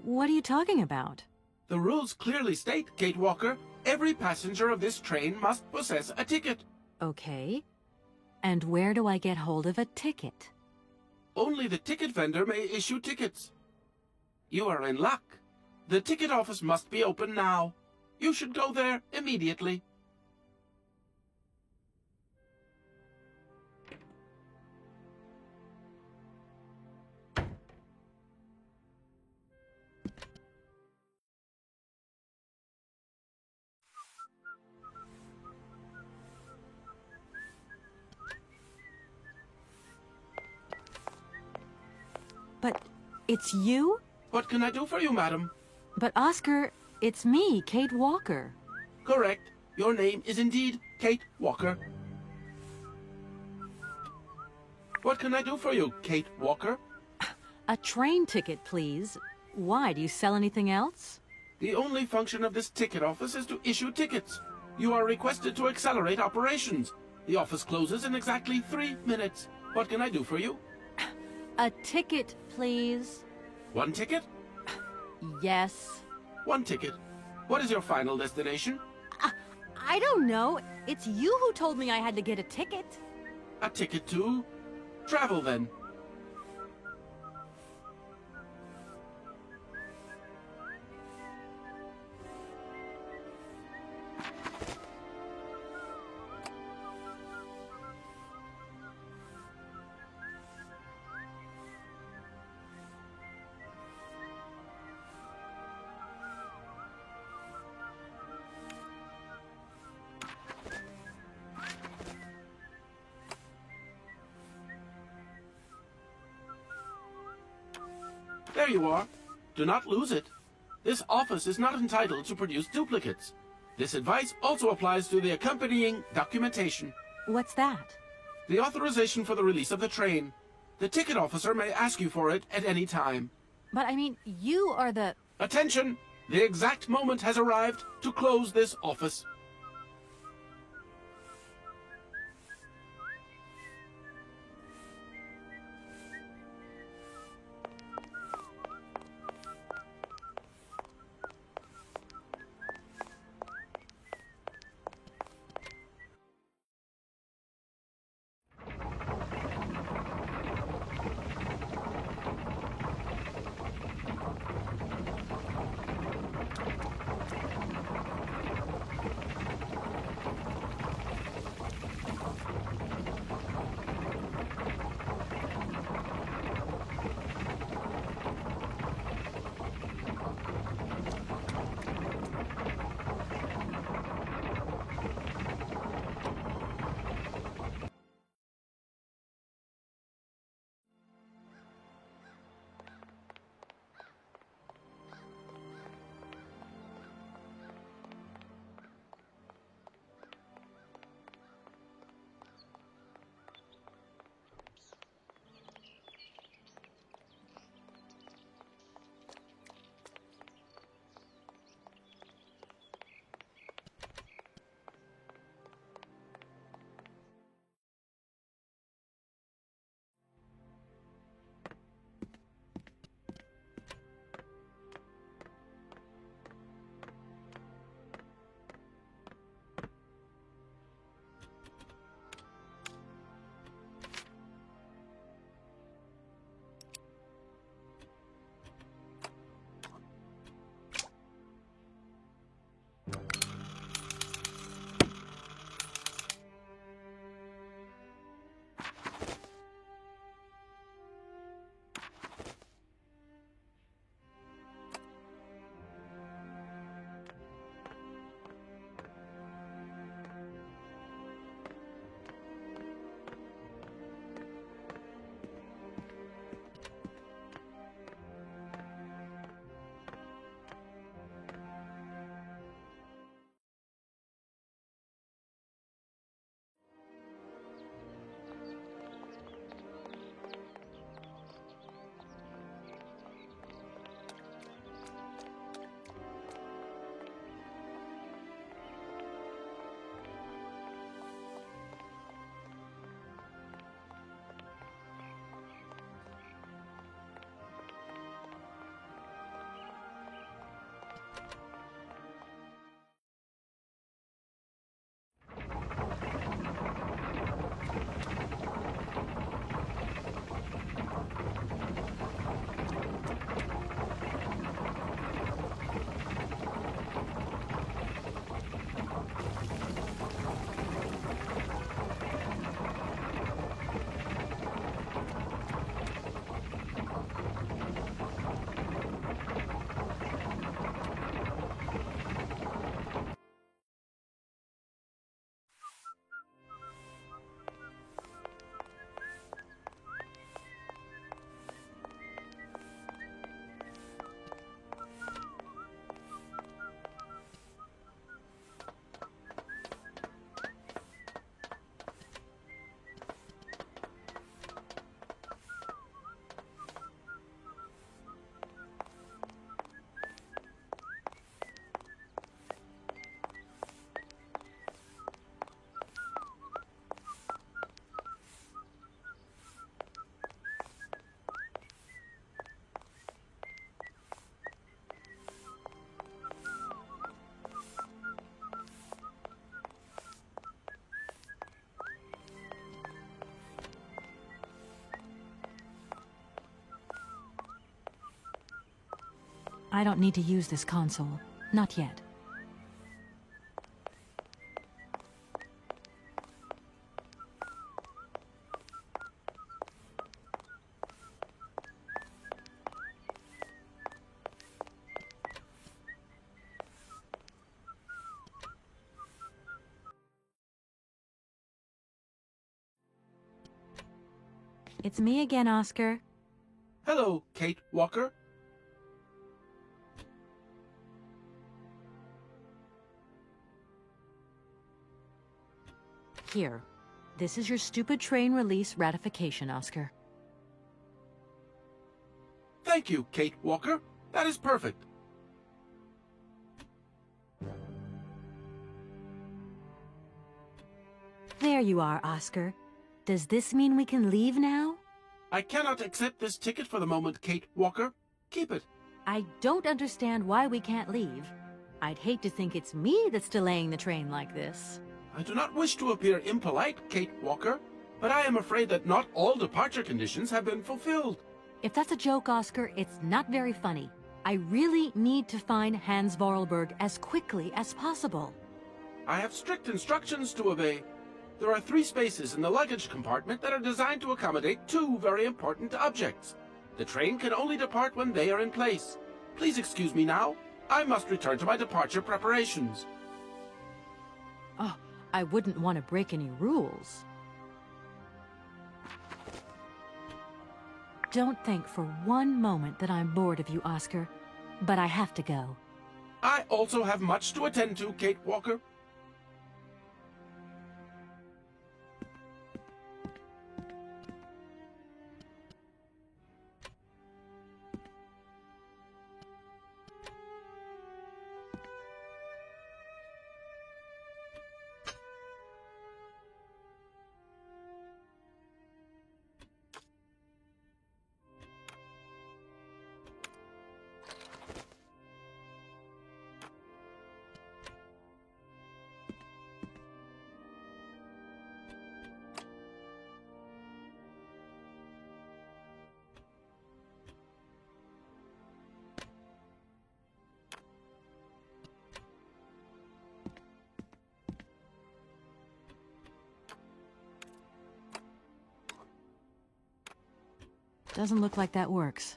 What are you talking about? The rules clearly state, Kate Walker, every passenger of this train must possess a ticket. Okay. And where do I get hold of a ticket? Only the ticket vendor may issue tickets. You are in luck. The ticket office must be open now. You should go there immediately. But it's you? What can I do for you, madam? But Oscar, it's me, Kate Walker. Correct. Your name is indeed Kate Walker. What can I do for you, Kate Walker? A train ticket, please. Why, do you sell anything else? The only function of this ticket office is to issue tickets. You are requested to accelerate operations. The office closes in exactly 3 minutes. What can I do for you? A ticket, please. One ticket? Yes. One ticket. What is your final destination? I don't know. It's you who told me I had to get a ticket. A ticket to travel, then. There you are. Do not lose it. This office is not entitled to produce duplicates. This advice also applies to the accompanying documentation. What's that? The authorization for the release of the train. The ticket officer may ask you for it at any time. But I mean, you are the... Attention! The exact moment has arrived to close this office. I don't need to use this console. Not yet. It's me again, Oscar. Hello, Kate Walker. Here. This is your stupid train release ratification, Oscar. Thank you, Kate Walker. That is perfect. There you are, Oscar. Does this mean we can leave now? I cannot accept this ticket for the moment, Kate Walker. Keep it. I don't understand why we can't leave. I'd hate to think it's me that's delaying the train like this. I do not wish to appear impolite, Kate Walker, but I am afraid that not all departure conditions have been fulfilled. If that's a joke, Oscar, it's not very funny. I really need to find Hans Vorarlberg as quickly as possible. I have strict instructions to obey. There are 3 spaces in the luggage compartment that are designed to accommodate 2 very important objects. The train can only depart when they are in place. Please excuse me now. I must return to my departure preparations. Oh, I wouldn't want to break any rules. Don't think for one moment that I'm bored of you, Oscar, but I have to go. I also have much to attend to, Kate Walker. Doesn't look like that works.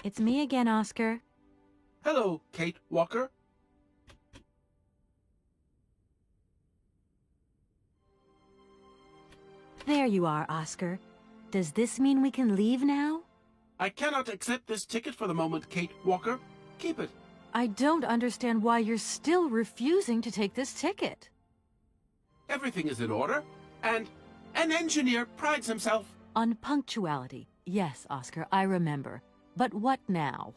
It's me again, Oscar. Hello, Kate Walker. There you are, Oscar. Does this mean we can leave now? I cannot accept this ticket for the moment, Kate Walker. Keep it. I don't understand why you're still refusing to take this ticket. Everything is in order, and an engineer prides himself on punctuality. Yes, Oscar, I remember. But what now?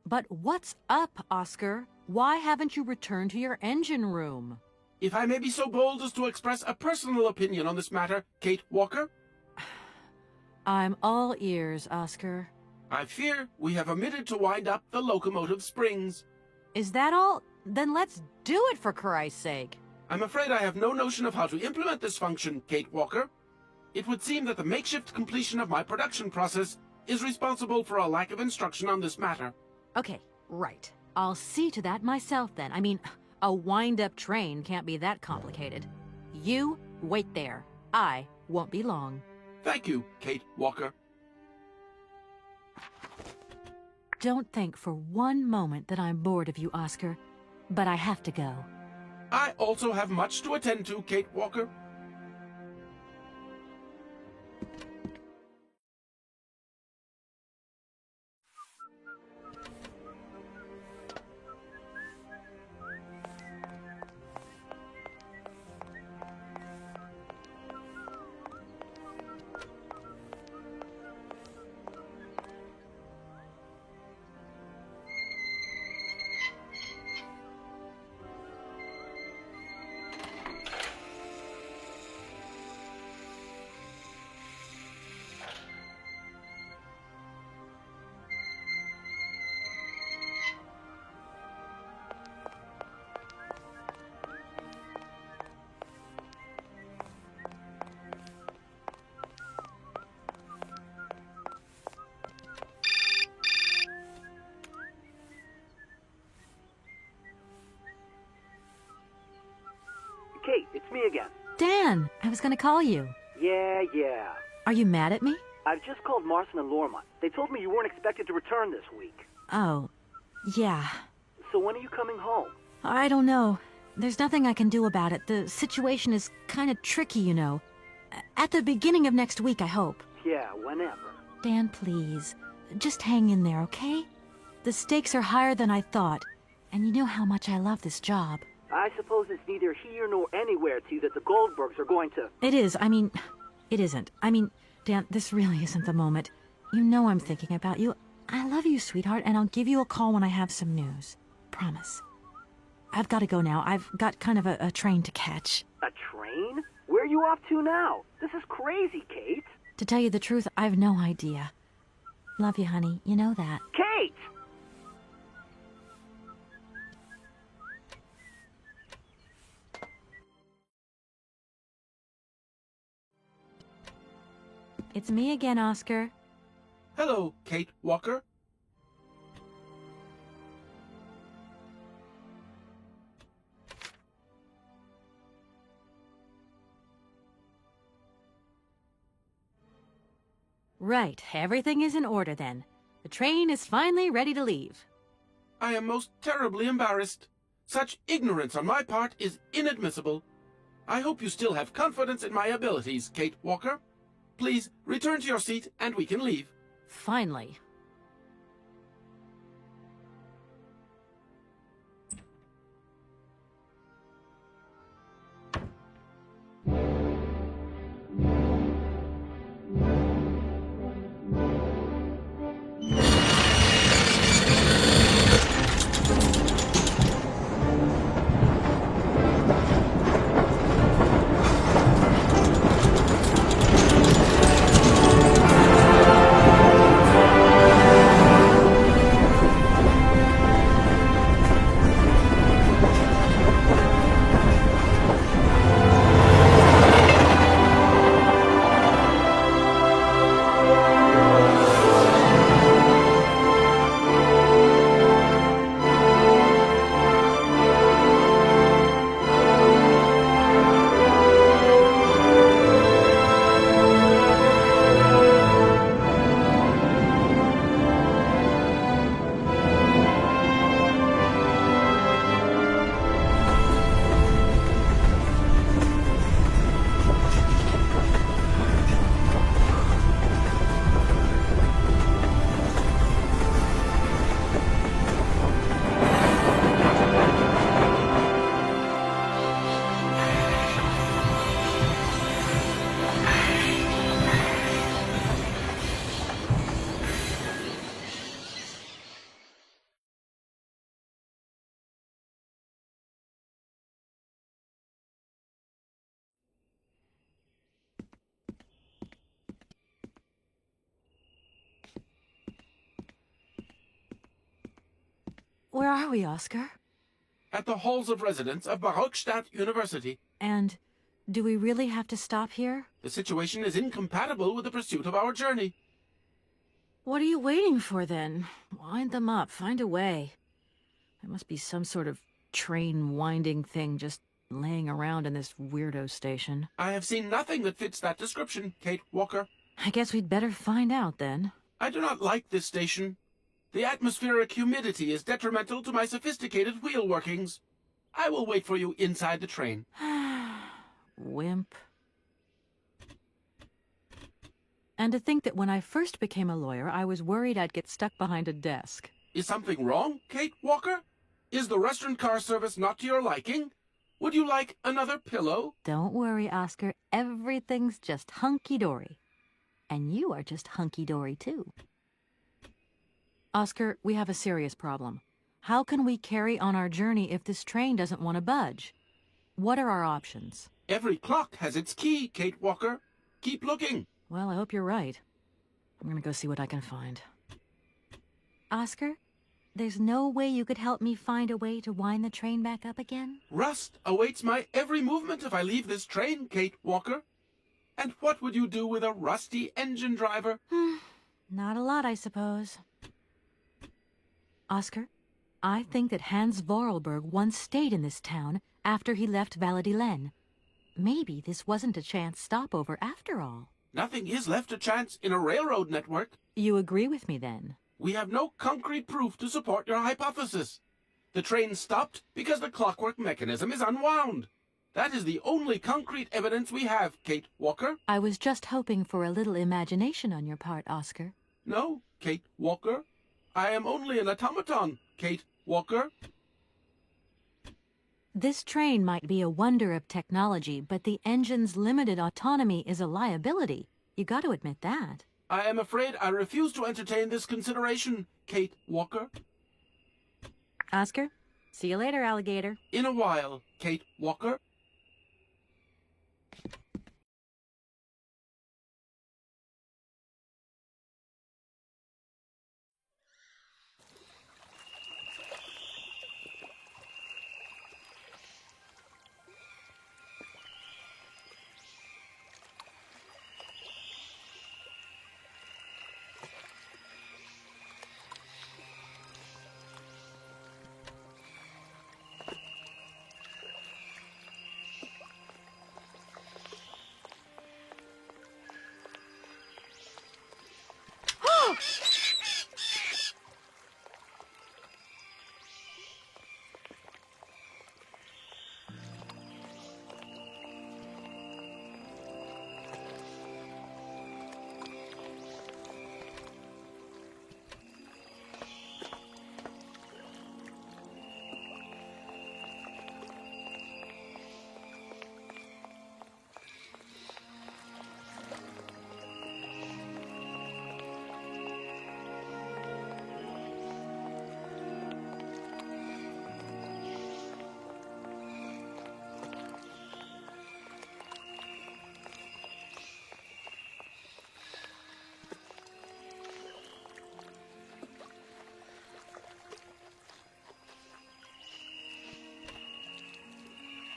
But what's up, Oscar? Why haven't you returned to your engine room? If I may be so bold as to express a personal opinion on this matter, Kate Walker? I'm all ears, Oscar. I fear we have omitted to wind up the locomotive springs. Is that all? Then let's do it, for Christ's sake. I'm afraid I have no notion of how to implement this function, Kate Walker. It would seem that the makeshift completion of my production process is responsible for a lack of instruction on this matter. Okay, right. I'll see to that myself then. I mean, a wind-up train can't be that complicated. You wait there. I won't be long. Thank you, Kate Walker. Don't think for one moment that I'm bored of you, Oscar, but I have to go. I also have much to attend to, Kate Walker. Kate, it's me again. Dan, I was gonna call you. Yeah. Are you mad at me? I've just called Marson and Lormont. They told me you weren't expected to return this week. Oh, yeah. So when are you coming home? I don't know. There's nothing I can do about it. The situation is kind of tricky, you know. At the beginning of next week, I hope. Yeah, whenever. Dan, please. Just hang in there, okay? The stakes are higher than I thought. And you know how much I love this job. I suppose it's neither here nor anywhere to you that the Goldbergs are going to... It is. I mean, it isn't. I mean, Dan, this really isn't the moment. You know I'm thinking about you. I love you, sweetheart, and I'll give you a call when I have some news. Promise. I've got to go now. I've got kind of a train to catch. A train? Where are you off to now? This is crazy, Kate. To tell you the truth, I've no idea. Love you, honey. You know that. Kate! It's me again, Oscar. Hello, Kate Walker. Right, everything is in order then. The train is finally ready to leave. I am most terribly embarrassed. Such ignorance on my part is inadmissible. I hope you still have confidence in my abilities, Kate Walker. Please return to your seat and we can leave. Finally. Where are we, Oscar? At the halls of residence of Barockstadt University. And do we really have to stop here? The situation is incompatible with the pursuit of our journey. What are you waiting for, then? Wind them up. Find a way. There must be some sort of train-winding thing just laying around in this weirdo station. I have seen nothing that fits that description, Kate Walker. I guess we'd better find out, then. I do not like this station. The atmospheric humidity is detrimental to my sophisticated wheel workings. I will wait for you inside the train. Wimp. And to think that when I first became a lawyer, I was worried I'd get stuck behind a desk. Is something wrong, Kate Walker? Is the restaurant car service not to your liking? Would you like another pillow? Don't worry, Oscar. Everything's just hunky-dory. And you are just hunky-dory, too. Oscar, we have a serious problem. How can we carry on our journey if this train doesn't want to budge? What are our options? Every clock has its key, Kate Walker. Keep looking. Well, I hope you're right. I'm gonna go see what I can find. Oscar, there's no way you could help me find a way to wind the train back up again? Rust awaits my every movement if I leave this train, Kate Walker. And what would you do with a rusty engine driver? Not a lot, I suppose. Oscar, I think that Hans Vorarlberg once stayed in this town after he left Valladolid. Maybe this wasn't a chance stopover after all. Nothing is left to chance in a railroad network. You agree with me, then? We have no concrete proof to support your hypothesis. The train stopped because the clockwork mechanism is unwound. That is the only concrete evidence we have, Kate Walker. I was just hoping for a little imagination on your part, Oscar. No, Kate Walker. I am only an automaton, Kate Walker. This train might be a wonder of technology, but the engine's limited autonomy is a liability. You got to admit that. I am afraid I refuse to entertain this consideration, Kate Walker. Oscar, see you later, alligator. In a while, Kate Walker.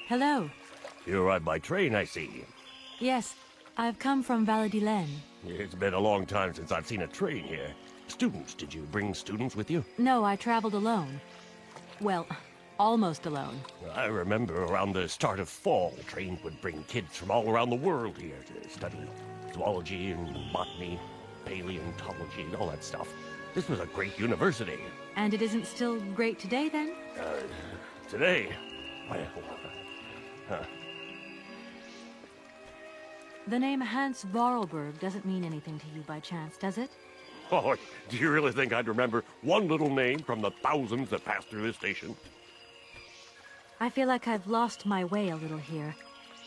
Hello. You arrived by train, I see. Yes, I've come from Valladolid. It's been a long time since I've seen a train here. Students, did you bring students with you? No, I traveled alone. Well, almost alone. I remember around the start of fall, trains would bring kids from all around the world here to study zoology and botany, paleontology, and all that stuff. This was a great university. And it isn't still great today, then? Today? Well, The name Hans Vorarlberg doesn't mean anything to you by chance, does it? Oh, do you really think I'd remember one little name from the thousands that pass through this station? I feel like I've lost my way a little here.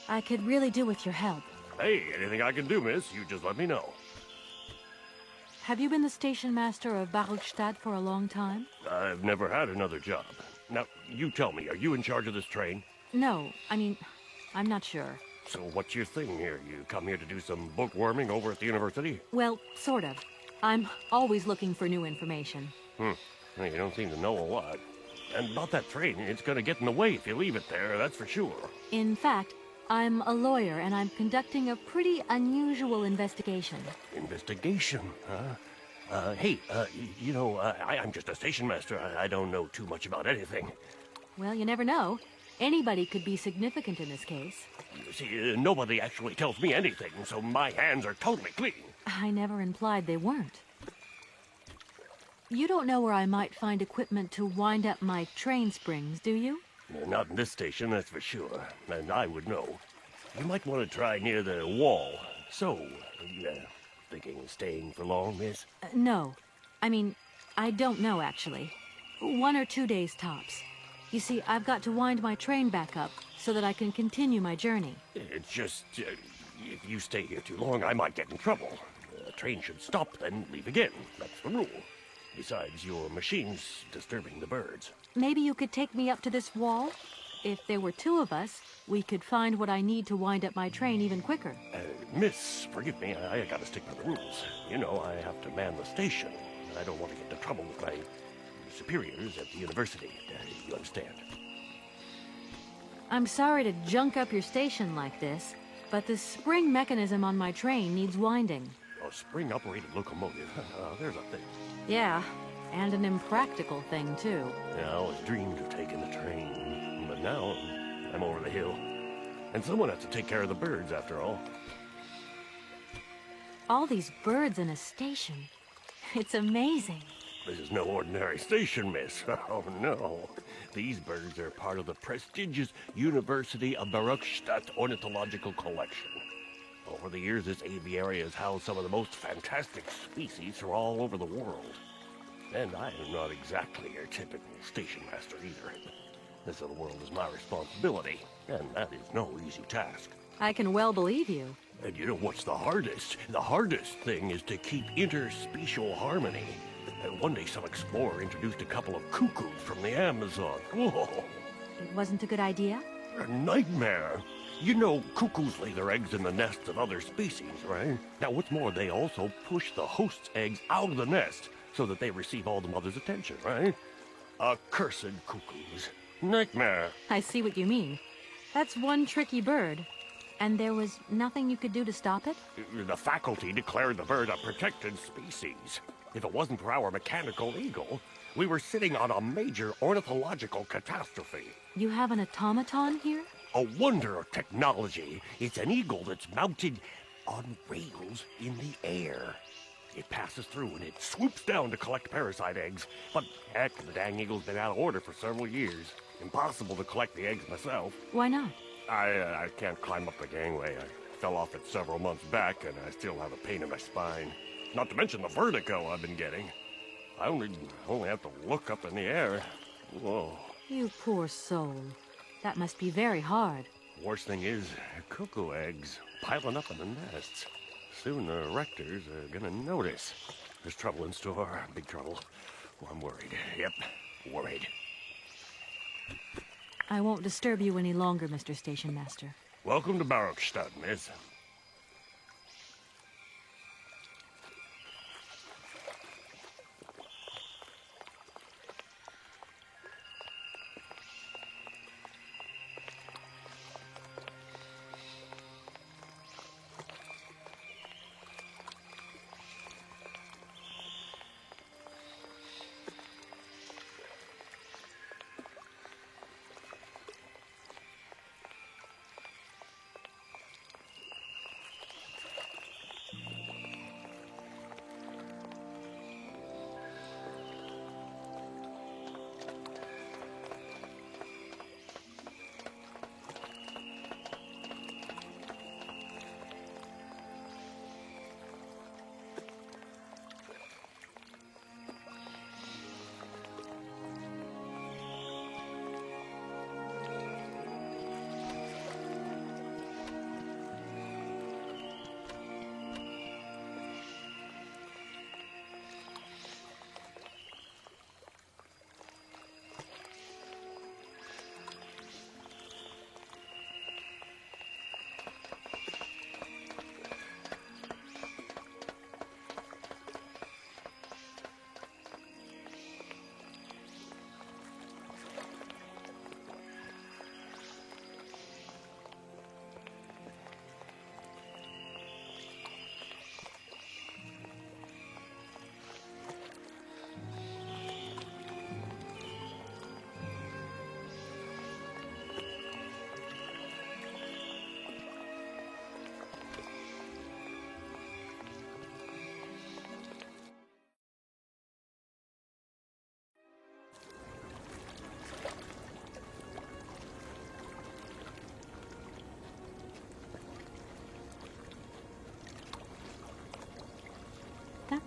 I could really do with your help. Hey, anything I can do, miss, you just let me know. Have you been the station master of Barockstadt for a long time? I've never had another job. Now, you tell me, are you in charge of this train? No, I mean, I'm not sure. So what's your thing here? You come here to do some bookworming over at the university? Well, sort of. I'm always looking for new information. Well, you don't seem to know a lot. And about that train, it's gonna get in the way if you leave it there, that's for sure. In fact, I'm a lawyer and I'm conducting a pretty unusual investigation. Investigation, huh? Hey, I'm just a station master. I don't know too much about anything. Well, you never know. Anybody could be significant in this case. You see, nobody actually tells me anything, so my hands are totally clean. I never implied they weren't. You don't know where I might find equipment to wind up my train springs, do you? Not in this station, that's for sure. And I would know. You might want to try near the wall. So, thinking of staying for long, miss? No. I mean, I don't know, actually. 1 or 2 days tops. You see, I've got to wind my train back up so that I can continue my journey. It's just, if you stay here too long, I might get in trouble. The train should stop, then leave again. That's the rule. Besides, your machine's disturbing the birds. Maybe you could take me up to this wall? If there were 2 of us, we could find what I need to wind up my train even quicker. Miss, forgive me, I gotta stick to the rules. You know, I have to man the station. I don't want to get into trouble with my superiors at the university. You understand? I'm sorry to junk up your station like this, but the spring mechanism on my train needs winding. A spring-operated locomotive. There's a thing. Yeah, and an impractical thing, too. Yeah, I always dreamed of taking the train, but now I'm over the hill. And someone has to take care of the birds, after all. All these birds in a station. It's amazing. This is no ordinary station, miss. Oh, no. These birds are part of the prestigious University of Baruchstadt Ornithological Collection. Over the years, this aviary has housed some of the most fantastic species from all over the world. And I am not exactly your typical station master either. This other world is my responsibility, and that is no easy task. I can well believe you. And you know what's the hardest? The hardest thing is to keep interspecial harmony. And one day some explorer introduced a couple of cuckoos from the Amazon. Whoa! It wasn't a good idea? A nightmare. You know, cuckoos lay their eggs in the nests of other species, right? Now, what's more, they also push the host's eggs out of the nest so that they receive all the mother's attention, right? Accursed cuckoos. Nightmare. I see what you mean. That's one tricky bird. And there was nothing you could do to stop it? The faculty declared the bird a protected species. If it wasn't for our mechanical eagle, we were sitting on a major ornithological catastrophe. You have an automaton here? A wonder of technology. It's an eagle that's mounted on rails in the air. It passes through and it swoops down to collect parasite eggs. But heck, the dang eagle's been out of order for several years. Impossible to collect the eggs myself. Why not? I can't climb up the gangway. I fell off it several months back and I still have a pain in my spine. Not to mention the vertigo I've been getting. I only have to look up in the air. Whoa. You poor soul. That must be very hard. Worst thing is, cuckoo eggs piling up in the nests. Soon the rectors are gonna notice. There's trouble in store, big trouble. Oh, I'm worried. Yep, worried. I won't disturb you any longer, Mr. Station Master. Welcome to Baruchstadt, miss.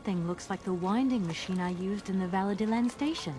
thing looks like the winding machine I used in the Valadiland station.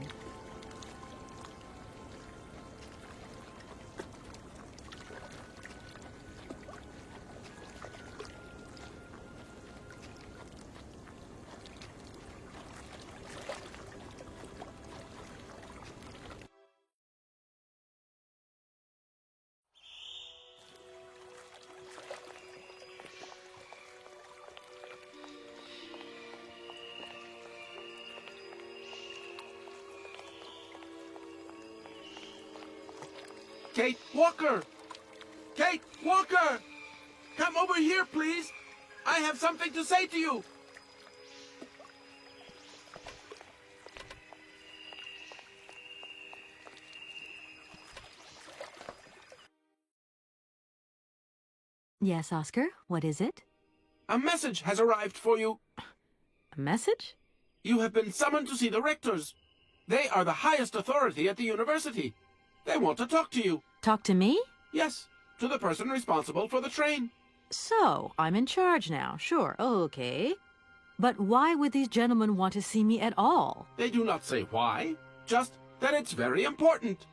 Kate Walker! Kate Walker! Come over here, please! I have something to say to you! Yes, Oscar, what is it? A message has arrived for you. A message? You have been summoned to see the rectors. They are the highest authority at the university. They want to talk to you. Talk to me? Yes, to the person responsible for the train. So, I'm in charge now, sure, okay. But why would these gentlemen want to see me at all? They do not say why, just that it's very important.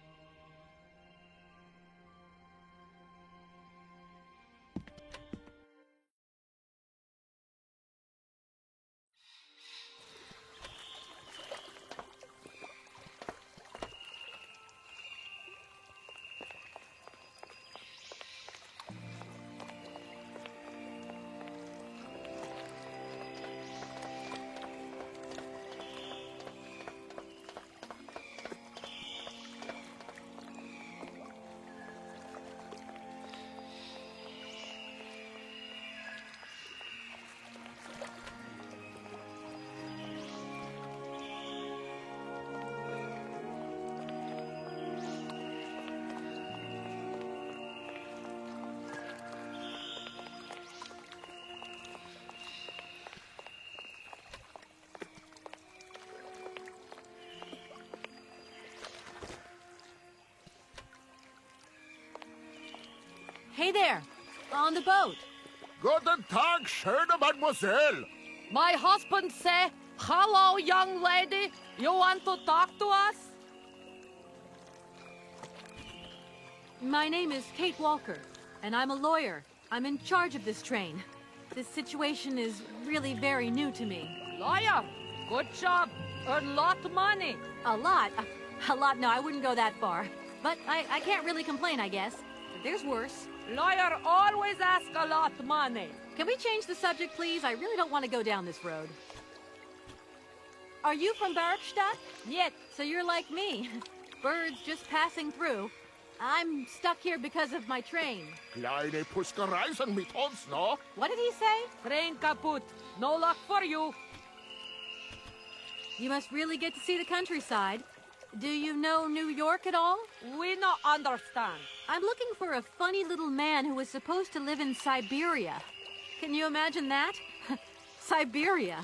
Hey there! On the boat! Guten Tag, schöne Mademoiselle! My husband say, hello, young lady. You want to talk to us? My name is Kate Walker, and I'm a lawyer. I'm in charge of this train. This situation is really very new to me. Lawyer, good job. Earn lot of money. A lot? A lot? No, I wouldn't go that far. But I can't really complain, I guess. There's worse. Lawyer always ask a lot of money. Can we change the subject, please? I really don't want to go down this road. Are you from Bergstadt? Yes. So you're like me. Birds just passing through. I'm stuck here because of my train. Kleine Puskereisen mit uns, no? What did he say? Train kaput. No luck for you. You must really get to see the countryside. Do you know New York at all? We not understand. I'm looking for a funny little man who was supposed to live in Syberia. Can you imagine that? Siberia.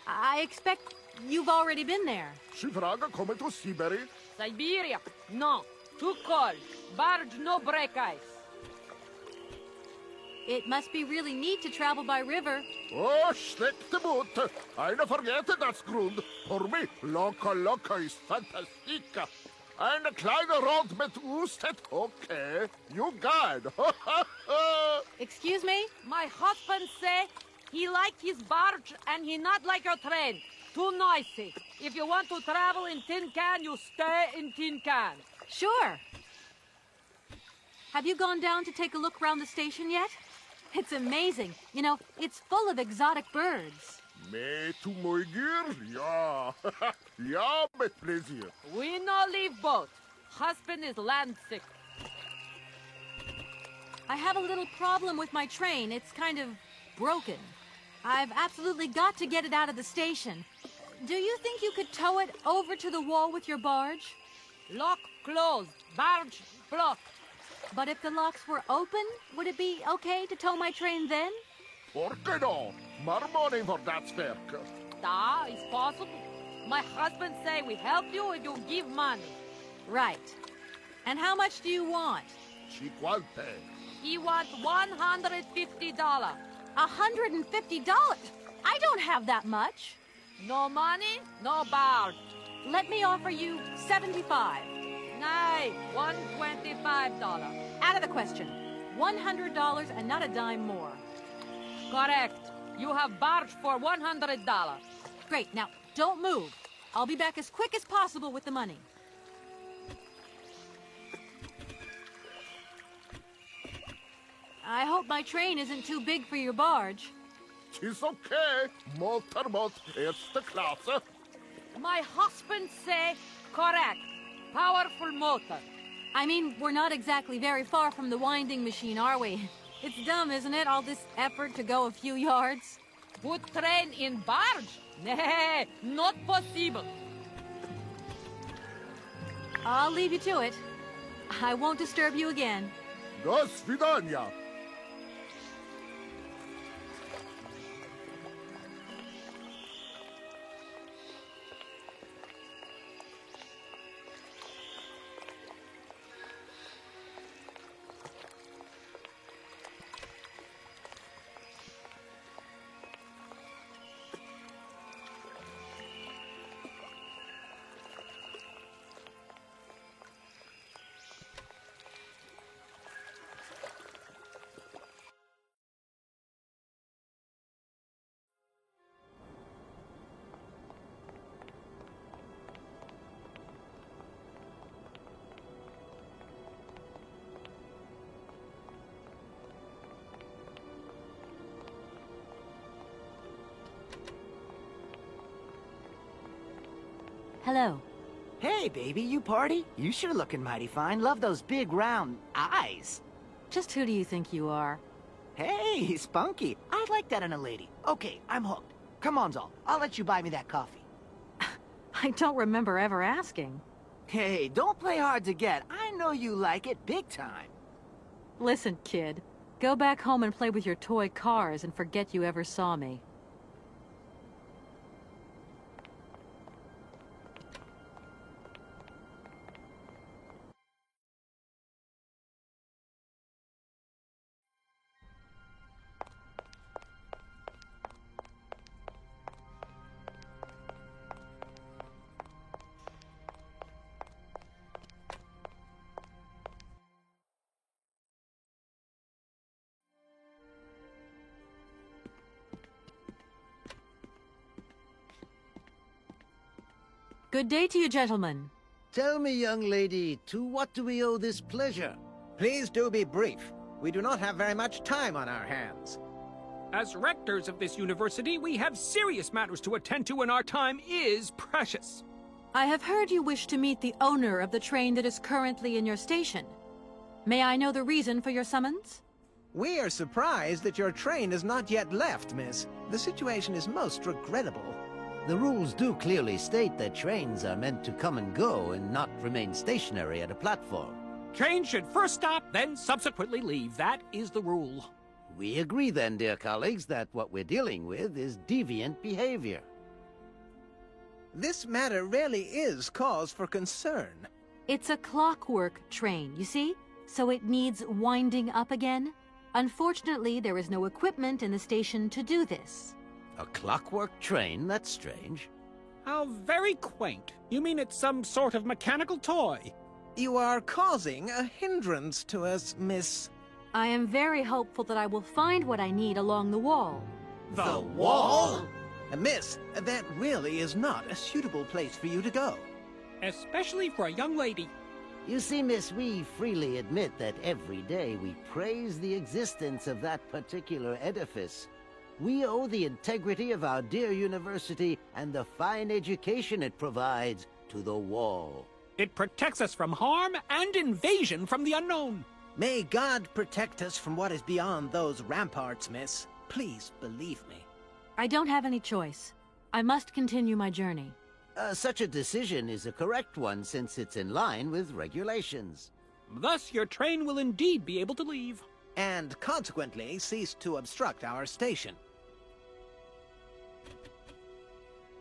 I expect you've already been there. Sie fragen, kommen to Syberia? Siberia? No. Too cold. Barge no break ice. It must be really neat to travel by river. Oh, schlechte Boot. Eine vergette das Grund. For me, locker ist fantastica. Eine kleine Rot mit Usted, okay. You guide. Excuse me? My husband say he like his barge and he not like your train. Too noisy. If you want to travel in tin can, you stay in tin can. Sure. Have you gone down to take a look around the station yet? It's amazing. You know, it's full of exotic birds. Me to my gear? Ja. Ja, mit pleasure. We no leave boat. Husband is land sick. I have a little problem with my train. It's kind of broken. I've absolutely got to get it out of the station. Do you think you could tow it over to the wall with your barge? Lock closed. Barge blocked. But if the locks were open, would it be okay to tow my train then? Porque no? More money for that werk. Da, it's possible. My husband say we help you if you give money. Right. And how much do you want? He wants $150. $150? I I don't have that much. No money, no barge. Let me offer you 75. Nay, $125. Out of the question. $100 and not a dime more. Correct. You have barge for $100. Great. Now, don't move. I'll be back as quick as possible with the money. I hope my train isn't too big for your barge. It's okay. Motorboat, it's the class. My husband say correct. Powerful motor. I mean, we're not exactly very far from the winding machine, are we? It's dumb, isn't it, all this effort to go a few yards? Put train in barge? Nah, not possible. I'll leave you to it. I won't disturb you again. До свидания. Hello. Hey, baby, you party? You sure looking mighty fine. Love those big, round eyes. Just who do you think you are? Hey, spunky. I'd like that in a lady. Okay, I'm hooked. Come on, Zol. I'll let you buy me that coffee. I don't remember ever asking. Hey, don't play hard to get. I know you like it big time. Listen, kid. Go back home and play with your toy cars and forget you ever saw me. Good day to you, gentlemen. Tell me, young lady, to what do we owe this pleasure? Please do be brief. We do not have very much time on our hands. As rectors of this university, we have serious matters to attend to and our time is precious. I have heard you wish to meet the owner of the train that is currently in your station. May I know the reason for your summons? We are surprised that your train has not yet left, miss. The situation is most regrettable. The rules do clearly state that trains are meant to come and go and not remain stationary at a platform. Trains should first stop, then subsequently leave. That is the rule. We agree then, dear colleagues, that what we're dealing with is deviant behavior. This matter really is cause for concern. It's a clockwork train, you see? So it needs winding up again. Unfortunately, there is no equipment in the station to do this. A clockwork train? That's strange. How very quaint. You mean it's some sort of mechanical toy? You are causing a hindrance to us, miss. I am very hopeful that I will find what I need along the wall. The wall? Miss, that really is not a suitable place for you to go. Especially for a young lady. You see, miss, we freely admit that every day we praise the existence of that particular edifice. We owe the integrity of our dear university and the fine education it provides to the wall. It protects us from harm and invasion from the unknown. May God protect us from what is beyond those ramparts, miss. Please believe me. I don't have any choice. I must continue my journey. Such a decision is a correct one since it's in line with regulations. Thus, your train will indeed be able to leave. And consequently cease to obstruct our station.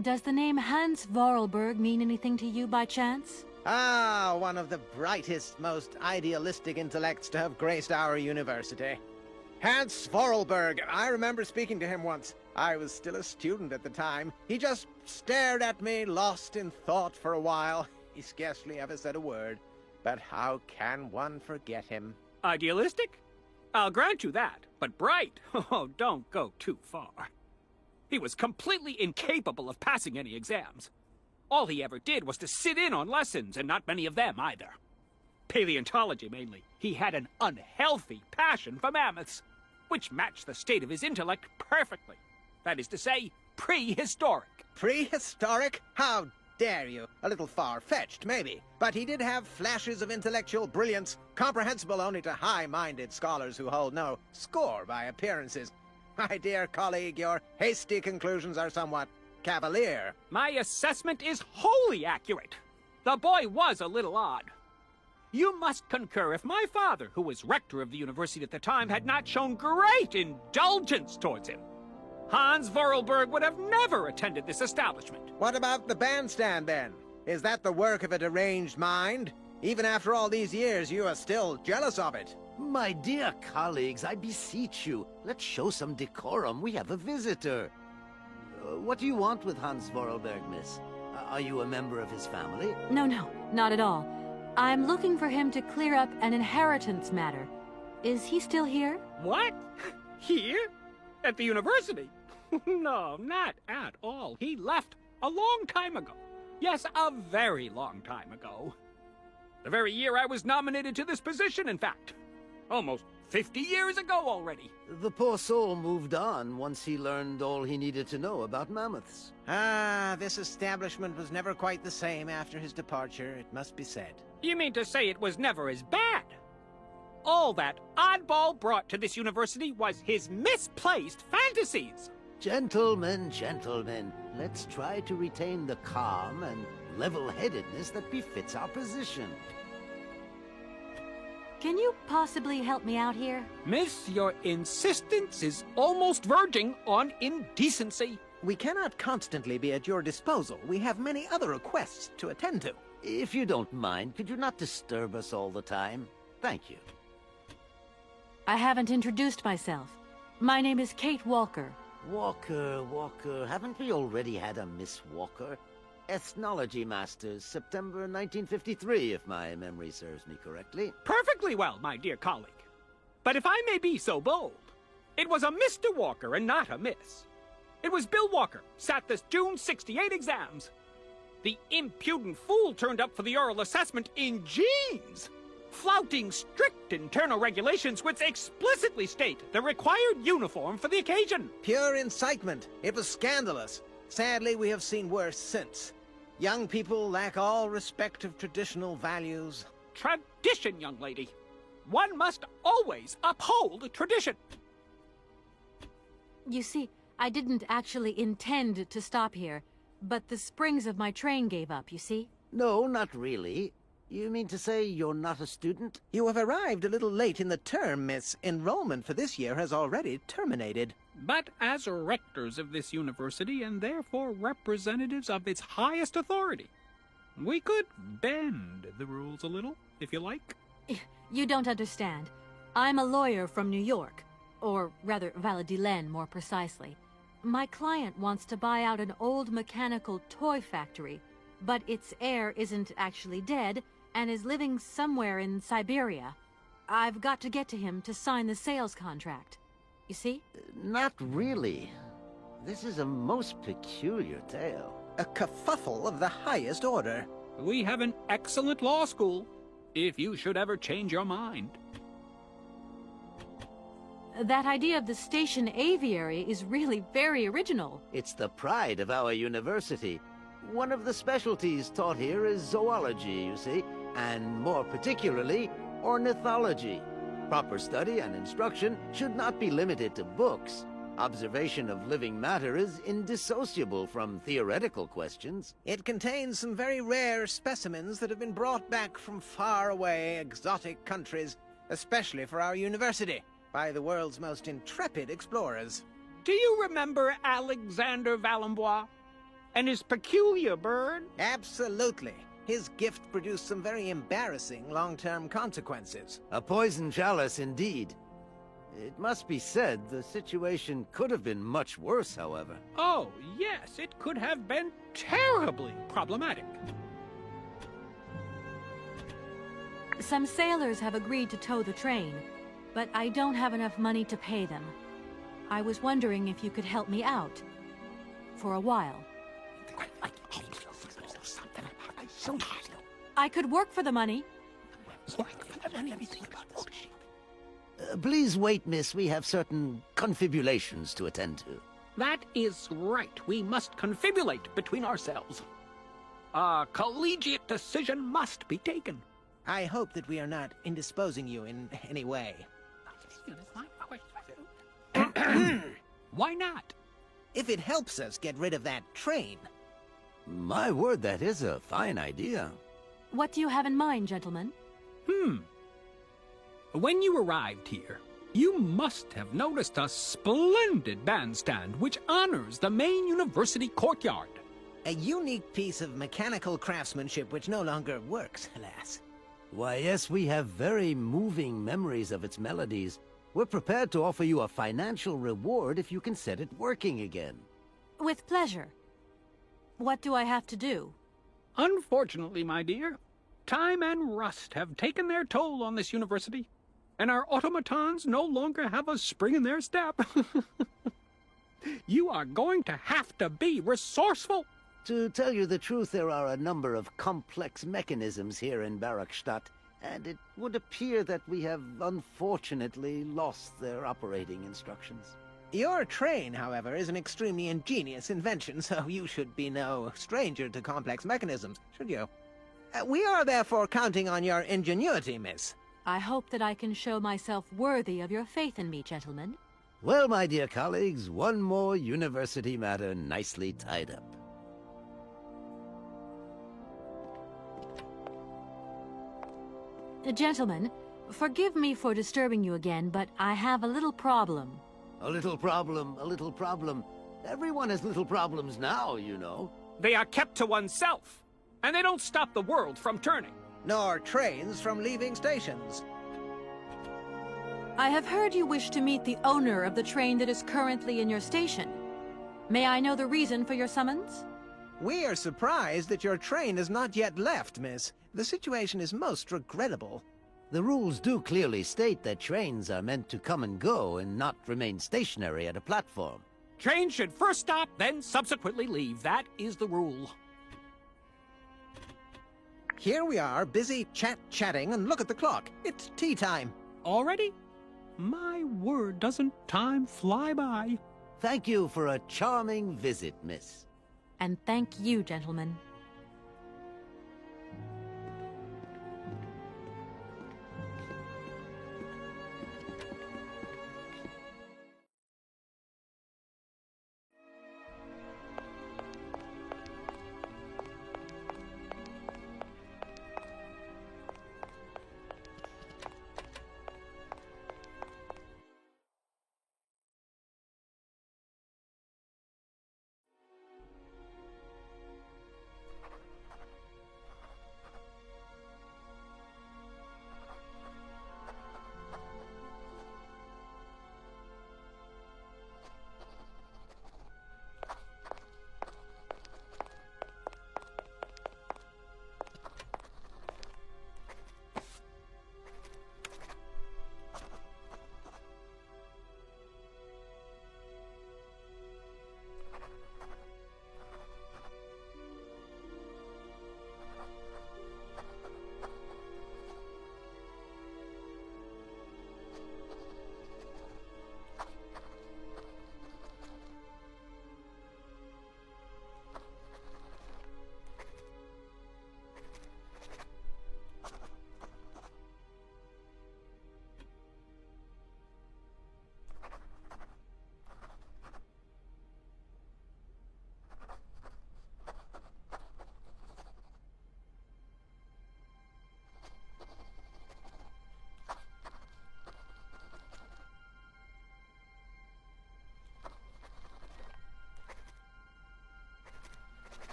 Does the name Hans Vorarlberg mean anything to you by chance? Ah, one of the brightest, most idealistic intellects to have graced our university. Hans Vorarlberg. I remember speaking to him once. I was still a student at the time. He just stared at me, lost in thought for a while. He scarcely ever said a word. But how can one forget him? Idealistic? I'll grant you that. But bright? Oh, don't go too far. He was completely incapable of passing any exams. All he ever did was to sit in on lessons, and not many of them either. Paleontology, mainly. He had an unhealthy passion for mammoths, which matched the state of his intellect perfectly. That is to say, prehistoric. Prehistoric? How dare you? A little far-fetched, maybe. But he did have flashes of intellectual brilliance, comprehensible only to high-minded scholars who hold no score by appearances. My dear colleague, your hasty conclusions are somewhat cavalier. My assessment is wholly accurate. The boy was a little odd. You must concur if my father, who was rector of the university at the time, had not shown great indulgence towards him. Hans Vorarlberg would have never attended this establishment. What about the bandstand, then? Is that the work of a deranged mind? Even after all these years, you are still jealous of it. My dear colleagues, I beseech you, let's show some decorum. We have a visitor. What do you want with Hans Vorarlberg, miss? Are you a member of his family? No, not at all. I'm looking for him to clear up an inheritance matter. Is he still here? What? Here? At the university? No, not at all. He left a long time ago. Yes, a very long time ago. The very year I was nominated to this position, in fact. Almost 50 years ago already. The poor soul moved on once he learned all he needed to know about mammoths. Ah, this establishment was never quite the same after his departure, it must be said. You mean to say it was never as bad? All that oddball brought to this university was his misplaced fantasies. Gentlemen, let's try to retain the calm and level-headedness that befits our position. Can you possibly help me out here? Miss, your insistence is almost verging on indecency. We cannot constantly be at your disposal. We have many other requests to attend to. If you don't mind, could you not disturb us all the time? Thank you. I haven't introduced myself. My name is Kate Walker. Walker, haven't we already had a Miss Walker? Ethnology Masters, September 1953, if my memory serves me correctly. Perfectly well, my dear colleague. But if I may be so bold, it was a Mr. Walker and not a Miss. It was Bill Walker, sat the June 68 exams. The impudent fool turned up for the oral assessment in jeans, flouting strict internal regulations which explicitly state the required uniform for the occasion. Pure incitement. It was scandalous. Sadly, we have seen worse since. Young people lack all respect of traditional values. Tradition, young lady. One must always uphold tradition. You see, I didn't actually intend to stop here, but the springs of my train gave up, you see? No, not really. You mean to say you're not a student? You have arrived a little late in the term, miss. Enrollment for this year has already terminated. But as rectors of this university, and therefore representatives of its highest authority, we could bend the rules a little, if you like. You don't understand. I'm a lawyer from New York. Or rather, Valladolid, more precisely. My client wants to buy out an old mechanical toy factory, but its heir isn't actually dead and is living somewhere in Syberia. I've got to get to him to sign the sales contract. You see? Not really. This is a most peculiar tale. A kerfuffle of the highest order. We have an excellent law school, if you should ever change your mind. That idea of the station aviary is really very original. It's the pride of our university. One of the specialties taught here is zoology, you see, and more particularly, ornithology. Proper study and instruction should not be limited to books. Observation of living matter is indissociable from theoretical questions. It contains some very rare specimens that have been brought back from far away exotic countries, especially for our university, by the world's most intrepid explorers. Do you remember Alexander Valembois and his peculiar bird? Absolutely. His gift produced some very embarrassing long-term consequences. A poison chalice, indeed. It must be said, the situation could have been much worse, however. Oh, yes, it could have been terribly problematic. Some sailors have agreed to tow the train, but I don't have enough money to pay them. I was wondering if you could help me out. For a while. I could work for the money. Please wait, miss. We have certain confibulations to attend to. That is right. We must confibulate between ourselves. A collegiate decision must be taken. I hope that we are not indisposing you in any way. Why not? If it helps us get rid of that train. My word, that is a fine idea. What do you have in mind, gentlemen? When you arrived here, you must have noticed a splendid bandstand which honors the main university courtyard. A unique piece of mechanical craftsmanship which no longer works, alas. Why, yes, we have very moving memories of its melodies. We're prepared to offer you a financial reward if you can set it working again. With pleasure. What do I have to do? Unfortunately, my dear, time and rust have taken their toll on this university, and our automatons no longer have a spring in their step. You are going to have to be resourceful. To tell you the truth, there are a number of complex mechanisms here in Barakstadt, and it would appear that we have unfortunately lost their operating instructions. Your train, however, is an extremely ingenious invention, so you should be no stranger to complex mechanisms, should you? We are therefore counting on your ingenuity, miss. I hope that I can show myself worthy of your faith in me, gentlemen. Well, my dear colleagues, one more university matter nicely tied up. Gentlemen, forgive me for disturbing you again, but I have a little problem. A little problem, a little problem. Everyone has little problems now, you know. They are kept to oneself, and they don't stop the world from turning. Nor trains from leaving stations. I have heard you wish to meet the owner of the train that is currently in your station. May I know the reason for your summons? We are surprised that your train has not yet left, miss. The situation is most regrettable. The rules do clearly state that trains are meant to come and go and not remain stationary at a platform. Trains should first stop, then subsequently leave. That is the rule. Here we are, busy chatting, and look at the clock. It's tea time. Already? My word, doesn't time fly by? Thank you for a charming visit, miss. And thank you, gentlemen.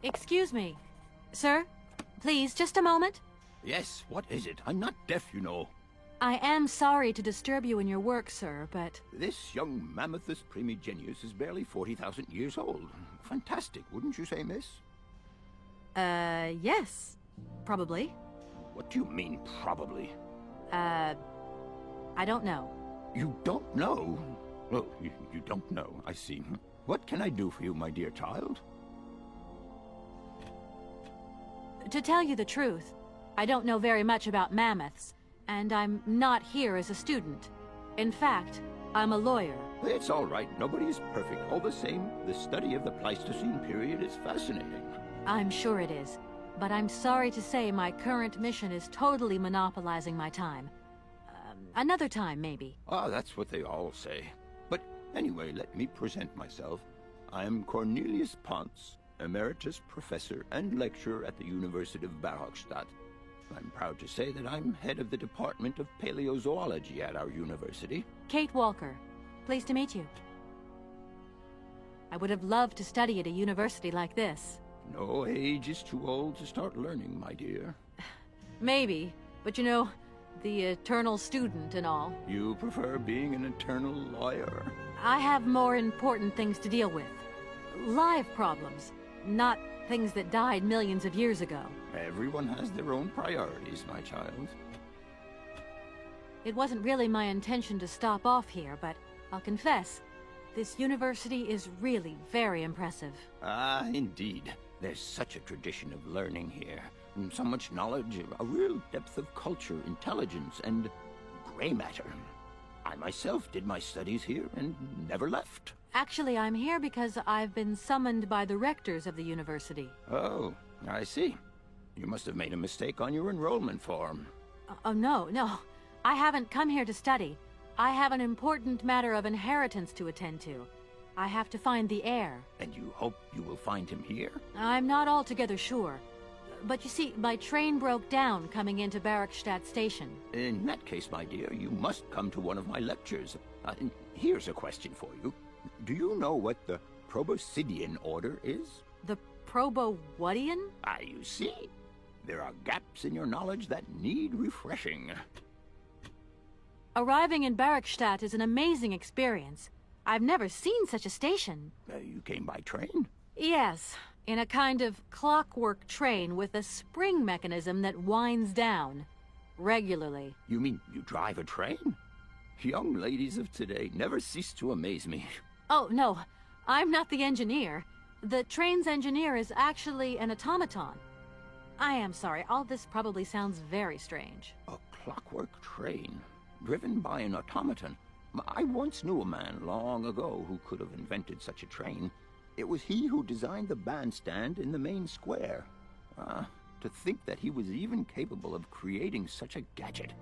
Excuse me. Sir, please, just a moment. Yes, what is it? I'm not deaf, you know. I am sorry to disturb you in your work, sir, but... This young Mammothus primigenius is barely 40,000 years old. Fantastic, wouldn't you say, miss? Yes. Probably. What do you mean, probably? I don't know. You don't know? Oh, you don't know, I see. What can I do for you, my dear child? To tell you the truth, I don't know very much about mammoths, and I'm not here as a student. In fact, I'm a lawyer. It's all right. Nobody is perfect. All the same, the study of the Pleistocene period is fascinating. I'm sure it is, but I'm sorry to say my current mission is totally monopolizing my time. Another time, maybe. Ah, that's what they all say. But anyway, let me present myself. I am Cornelius Ponce, Emeritus Professor and Lecturer at the University of Barhochstadt. I'm proud to say that I'm head of the Department of Paleozoology at our university. Kate Walker. Pleased to meet you. I would have loved to study at a university like this. No age is too old to start learning, my dear. Maybe, but you know, the eternal student and all. You prefer being an eternal lawyer? I have more important things to deal with. Live problems, not things that died millions of years ago. Everyone has their own priorities, my child. It wasn't really my intention to stop off here, but I'll confess, this university is really very impressive. Ah, indeed. There's such a tradition of learning here. And so much knowledge, a real depth of culture, intelligence, and gray matter. I myself did my studies here and never left. Actually, I'm here because I've been summoned by the rectors of the university. Oh, I see. You must have made a mistake on your enrollment form. Oh, no. I haven't come here to study. I have an important matter of inheritance to attend to. I have to find the heir. And you hope you will find him here? I'm not altogether sure. But you see, my train broke down coming into Barhochstadt Station. In that case, my dear, you must come to one of my lectures. Here's a question for you. Do you know what the Proboscidean order is? The Probo-whatian? Ah, you see. There are gaps in your knowledge that need refreshing. Arriving in Barhochstadt is an amazing experience. I've never seen such a station. You came by train? Yes, in a kind of clockwork train with a spring mechanism that winds down regularly. You mean you drive a train? Young ladies of today never cease to amaze me. Oh, no, I'm not the engineer. The train's engineer is actually an automaton. I am sorry, all this probably sounds very strange. A clockwork train, driven by an automaton. I once knew a man long ago who could have invented such a train. It was he who designed the bandstand in the main square. To think that he was even capable of creating such a gadget.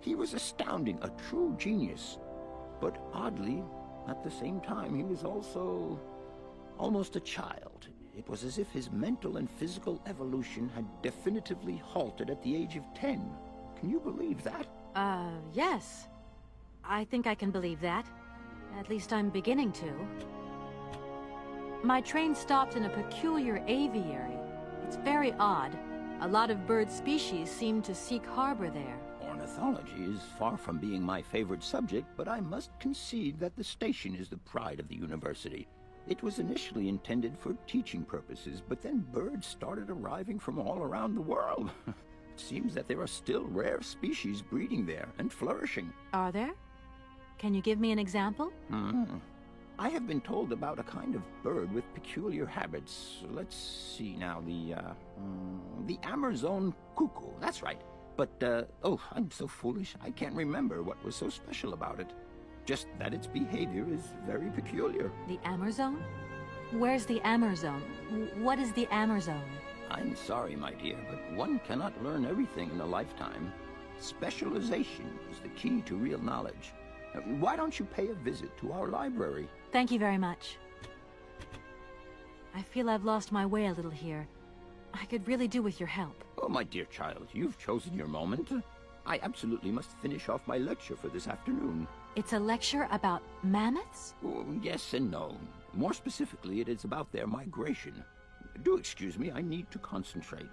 He was astounding, a true genius. But oddly, at the same time, he was also almost a child. It was as if his mental and physical evolution had definitively halted at the age of 10. Can you believe that? Yes. I think I can believe that. At least I'm beginning to. My train stopped in a peculiar aviary. It's very odd. A lot of bird species seem to seek harbor there. Ornithology is far from being my favorite subject, but I must concede that the station is the pride of the university. It was initially intended for teaching purposes, but then birds started arriving from all around the world. It seems that there are still rare species breeding there and flourishing. Are there? Can you give me an example? I have been told about a kind of bird with peculiar habits. Let's see now, the Amazon cuckoo, that's right. But, oh, I'm so foolish, I can't remember what was so special about it. Just that its behavior is very peculiar. The Amazon? Where's the Amazon? What is the Amazon? I'm sorry, my dear, but one cannot learn everything in a lifetime. Specialization is the key to real knowledge. Why don't you pay a visit to our library? Thank you very much. I feel I've lost my way a little here. I could really do with your help. Oh, my dear child, you've chosen your moment. I absolutely must finish off my lecture for this afternoon. It's a lecture about mammoths? Oh, yes and no. More specifically, it is about their migration. Do excuse me, I need to concentrate.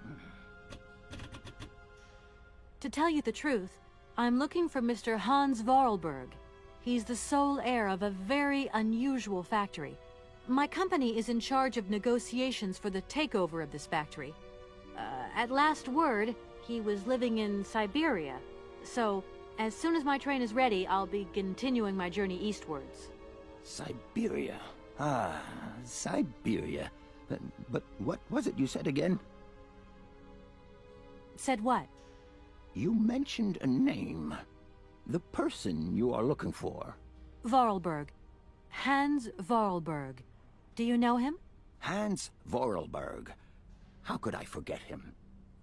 To tell you the truth, I'm looking for Mr. Hans Vorarlberg. He's the sole heir of a very unusual factory. My company is in charge of negotiations for the takeover of this factory. At last word, he was living in Syberia. So, as soon as my train is ready, I'll be continuing my journey eastwards. Syberia. Ah, Syberia. But what was it you said again? Said what? You mentioned a name. The person you are looking for. Vorarlberg. Hans Vorarlberg. Do you know him? Hans Vorarlberg. How could I forget him?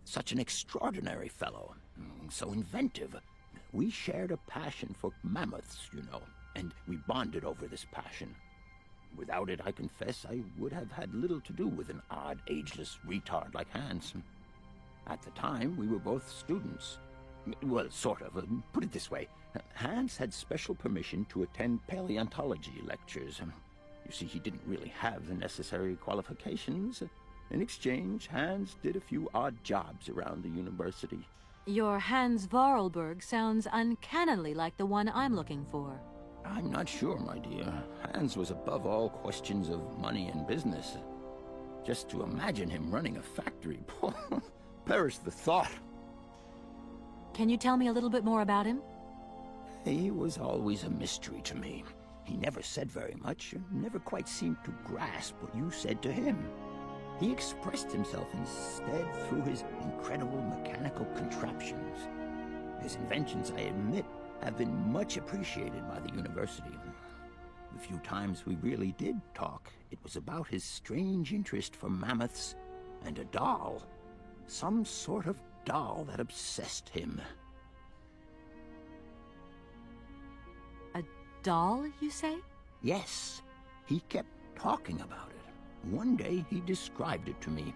Such an extraordinary fellow. So inventive. We shared a passion for mammoths, you know, and we bonded over this passion. Without it, I confess, I would have had little to do with an odd, ageless retard like Hans. At the time, we were both students. Well, sort of. Put it this way. Hans had special permission to attend paleontology lectures. You see, he didn't really have the necessary qualifications. In exchange, Hans did a few odd jobs around the university. Your Hans Vorarlberg sounds uncannily like the one I'm looking for. I'm not sure, my dear. Hans was above all questions of money and business. Just to imagine him running a factory, perish the thought. Can you tell me a little bit more about him? He was always a mystery to me. He never said very much, and never quite seemed to grasp what you said to him. He expressed himself instead through his incredible mechanical contraptions. His inventions, I admit, have been much appreciated by the university. The few times we really did talk, it was about his strange interest for mammoths and a doll. Some sort of doll that obsessed him. A doll, you say? Yes. He kept talking about it. One day he described it to me.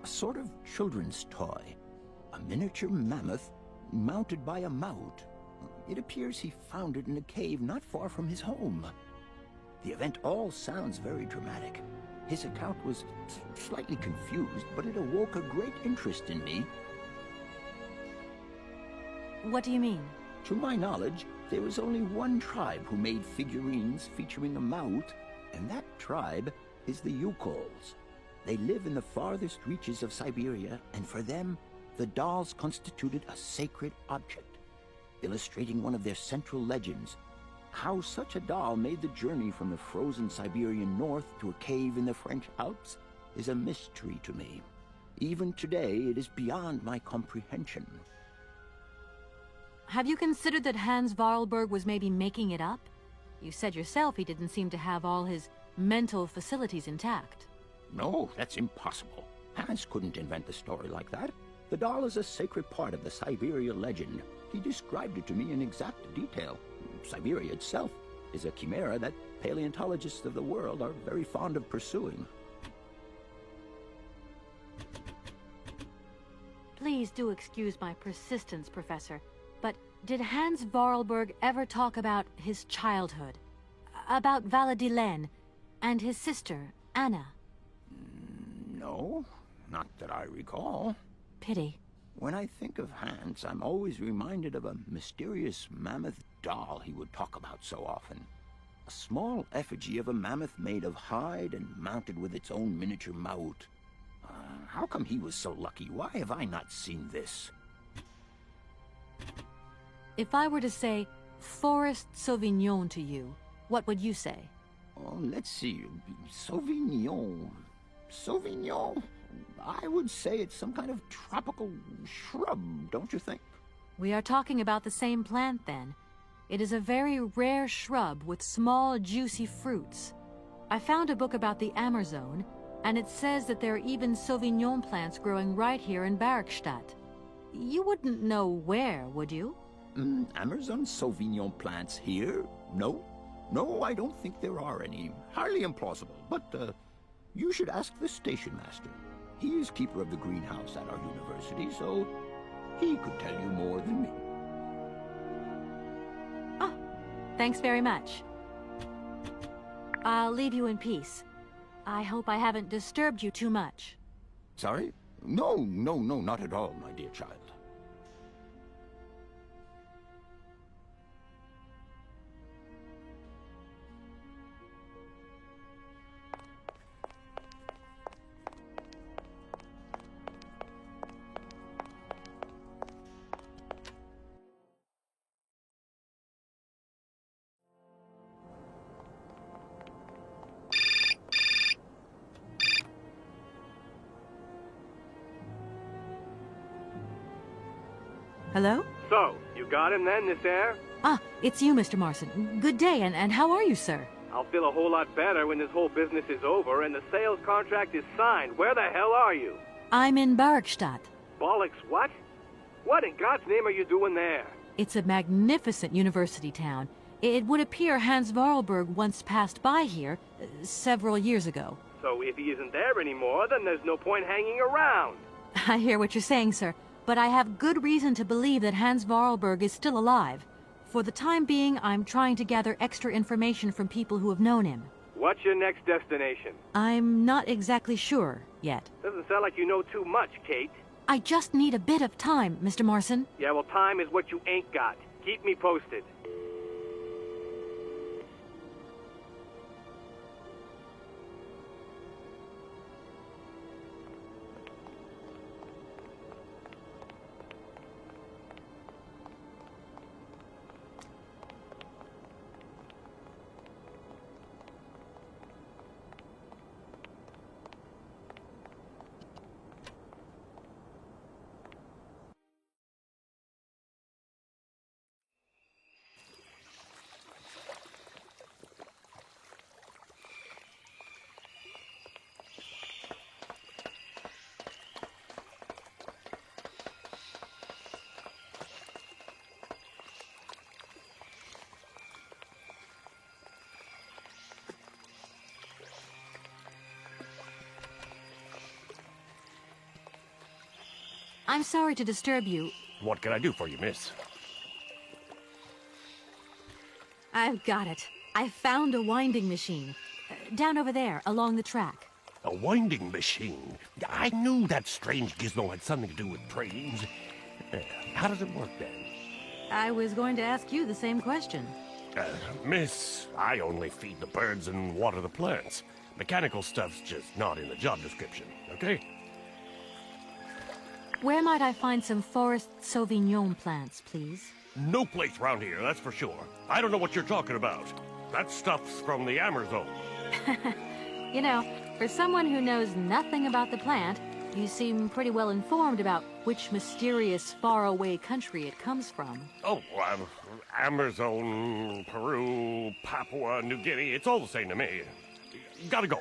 A sort of children's toy. A miniature mammoth mounted by a mount. It appears he found it in a cave not far from his home. The event all sounds very dramatic. His account was slightly confused, but it awoke a great interest in me. What do you mean? To my knowledge, there was only one tribe who made figurines featuring a mount, and that tribe is the Yukols. They live in the farthest reaches of Syberia, and for them, the dolls constituted a sacred object, illustrating one of their central legends. How such a doll made the journey from the frozen Siberian north to a cave in the French Alps is a mystery to me. Even today, it is beyond my comprehension. Have you considered that Hans Vorarlberg was maybe making it up? You said yourself he didn't seem to have all his mental facilities intact. No, that's impossible. Hans couldn't invent a story like that. The doll is a sacred part of the Syberia legend. He described it to me in exact detail. Syberia itself is a chimera that paleontologists of the world are very fond of pursuing. Please do excuse my persistence, Professor, but did Hans Vorarlberg ever talk about his childhood? About Valadilene and his sister, Anna? No, not that I recall. Pity. When I think of Hans, I'm always reminded of a mysterious mammoth doll he would talk about so often. A small effigy of a mammoth made of hide and mounted with its own miniature mount. How come he was so lucky? Why have I not seen this? If I were to say Forest Sauvignon to you, what would you say? Oh, let's see. Sauvignon. Sauvignon? I would say it's some kind of tropical shrub, don't you think? We are talking about the same plant, then. It is a very rare shrub with small, juicy fruits. I found a book about the Amazon, and it says that there are even Sauvignon plants growing right here in Barrackstadt. You wouldn't know where, would you? Amazon Sauvignon plants here? No. No, I don't think there are any. Highly implausible. But, you should ask the station master. He is keeper of the greenhouse at our university, so he could tell you more than me. Oh, thanks very much. I'll leave you in peace. I hope I haven't disturbed you too much. Sorry? No, not at all, my dear child. Hello? So, you got him then, this air? Ah, it's you, Mr. Marson. Good day, and how are you, sir? I'll feel a whole lot better when this whole business is over and the sales contract is signed. Where the hell are you? I'm in Barrickstadt. Bollocks, what? What in God's name are you doing there? It's a magnificent university town. It would appear Hans Vorarlberg once passed by here several years ago. So if he isn't there anymore, then there's no point hanging around. I hear what you're saying, sir, but I have good reason to believe that Hans Vorarlberg is still alive. For the time being, I'm trying to gather extra information from people who have known him. What's your next destination? I'm not exactly sure yet. Doesn't sound like you know too much, Kate. I just need a bit of time, Mr. Marson. Yeah, well, time is what you ain't got. Keep me posted. I'm sorry to disturb you. What can I do for you, miss? I've got it. I found a winding machine. Down over there, along the track. A winding machine? I knew that strange gizmo had something to do with trains. How does it work, then? I was going to ask you the same question. Miss, I only feed the birds and water the plants. Mechanical stuff's just not in the job description, okay? Where might I find some Forest Sauvignon plants, please? No place round here, that's for sure. I don't know what you're talking about. That stuff's from the Amazon. You know, for someone who knows nothing about the plant, you seem pretty well informed about which mysterious faraway country it comes from. Oh, Amazon, Peru, Papua New Guinea, it's all the same to me. Gotta go.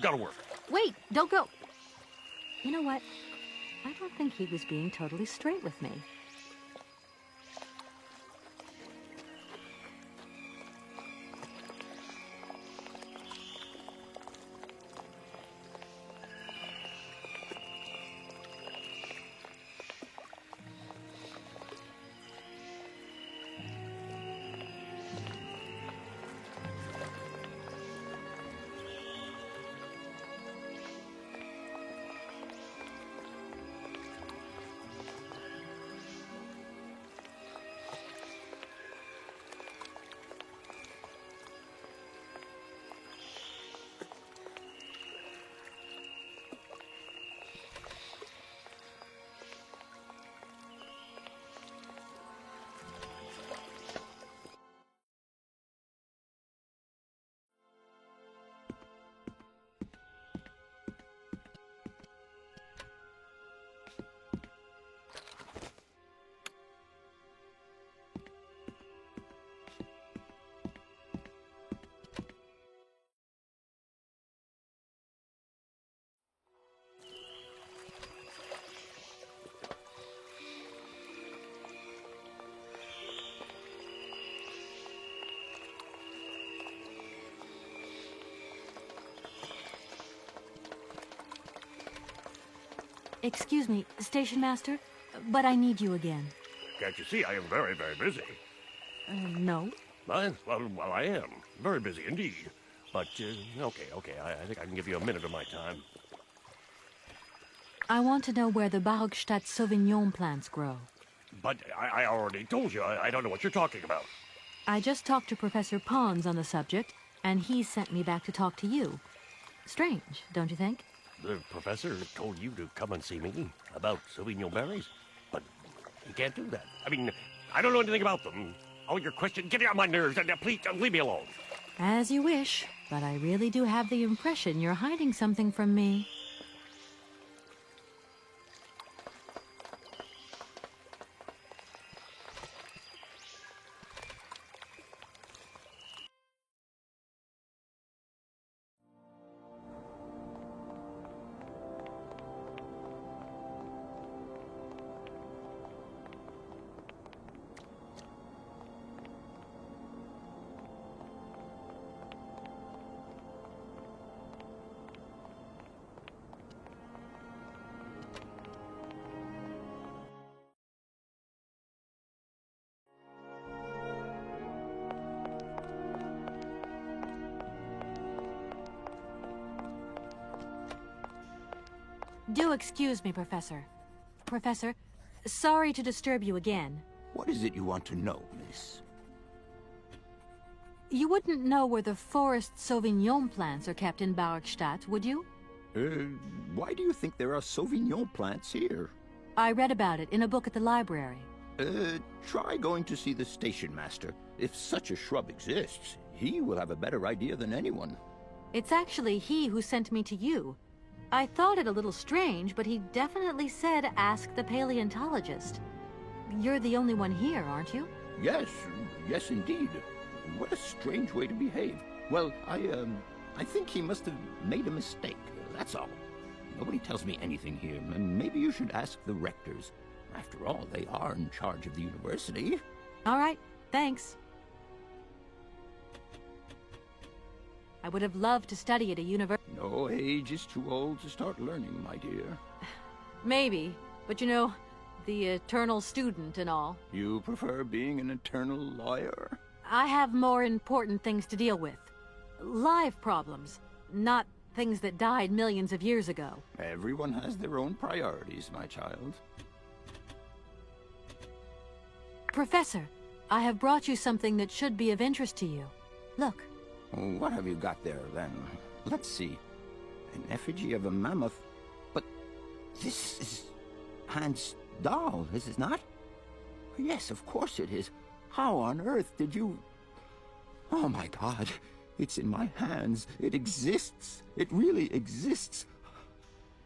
Gotta work. Wait, don't go. You know what? I don't think he was being totally straight with me. Excuse me, Station Master, but I need you again. Can't you see I am very, very busy? No. Well, I am. Very busy indeed. But, okay, I think I can give you a minute of my time. I want to know where the Barogstadt Sauvignon plants grow. But I already told you, I don't know what you're talking about. I just talked to Professor Pons on the subject, and he sent me back to talk to you. Strange, don't you think? The professor told you to come and see me about Sauvignon berries, but you can't do that. I mean, I don't know anything about them. All your questions get on my nerves, and please leave me alone. As you wish, but I really do have the impression you're hiding something from me. Do excuse me, Professor. Professor, sorry to disturb you again. What is it you want to know, miss? You wouldn't know where the forest Sauvignon plants are kept in Barogstadt, would you? Why do you think there are Sauvignon plants here? I read about it in a book at the library. Try going to see the station master. If such a shrub exists, he will have a better idea than anyone. It's actually he who sent me to you. I thought it a little strange, but he definitely said ask the paleontologist. You're the only one here, aren't you? Yes indeed. What a strange way to behave. Well, I think he must have made a mistake, that's all. Nobody tells me anything here, and maybe you should ask the rectors. After all, they are in charge of the university. All right, thanks. I would have loved to study at a university. No age is too old to start learning, my dear. Maybe, but you know, the eternal student and all. You prefer being an eternal lawyer? I have more important things to deal with. Live problems, not things that died millions of years ago. Everyone has their own priorities, my child. Professor, I have brought you something that should be of interest to you. Look. What have you got there, then? Let's see. An effigy of a mammoth. But this is Hans' doll, is it not? Yes, of course it is. How on earth did you... Oh, my God. It's in my hands. It exists. It really exists.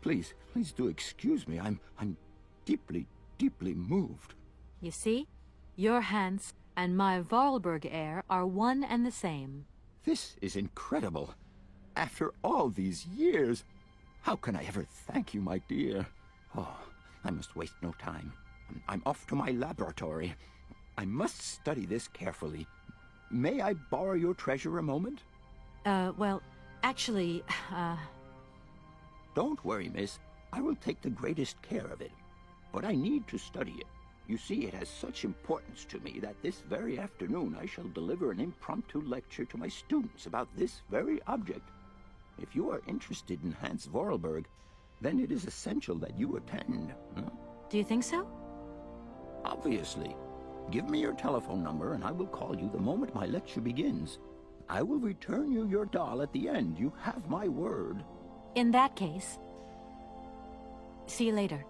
Please do excuse me. I'm deeply, deeply moved. You see? Your Hans and my Vorarlberg heir are one and the same. This is incredible. After all these years, how can I ever thank you, my dear? Oh, I must waste no time. I'm off to my laboratory. I must study this carefully. May I borrow your treasure a moment? Well, actually, Don't worry, miss. I will take the greatest care of it. But I need to study it. You see, it has such importance to me that this very afternoon I shall deliver an impromptu lecture to my students about this very object. If you are interested in Hans Vorarlberg, then it is essential that you attend. Do you think so? Obviously. Give me your telephone number and I will call you the moment my lecture begins. I will return you your doll at the end. You have my word. In that case, see you later.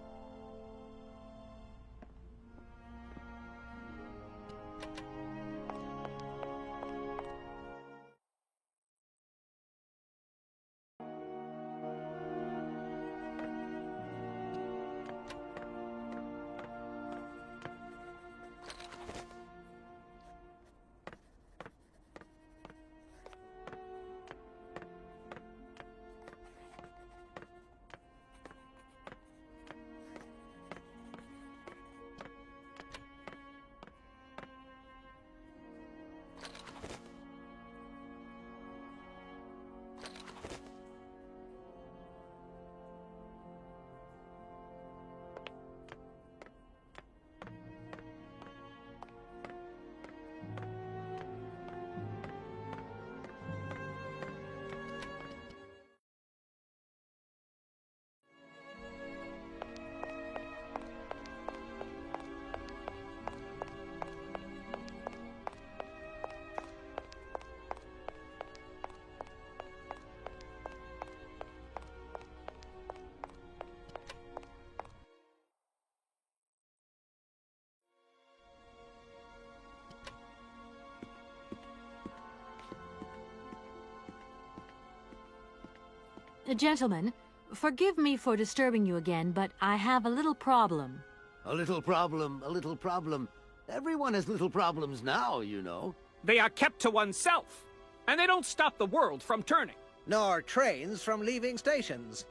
Gentlemen, forgive me for disturbing you again, but I have a little problem. A little problem, a little problem. Everyone has little problems now, you know. They are kept to oneself, and they don't stop the world from turning. Nor trains from leaving stations.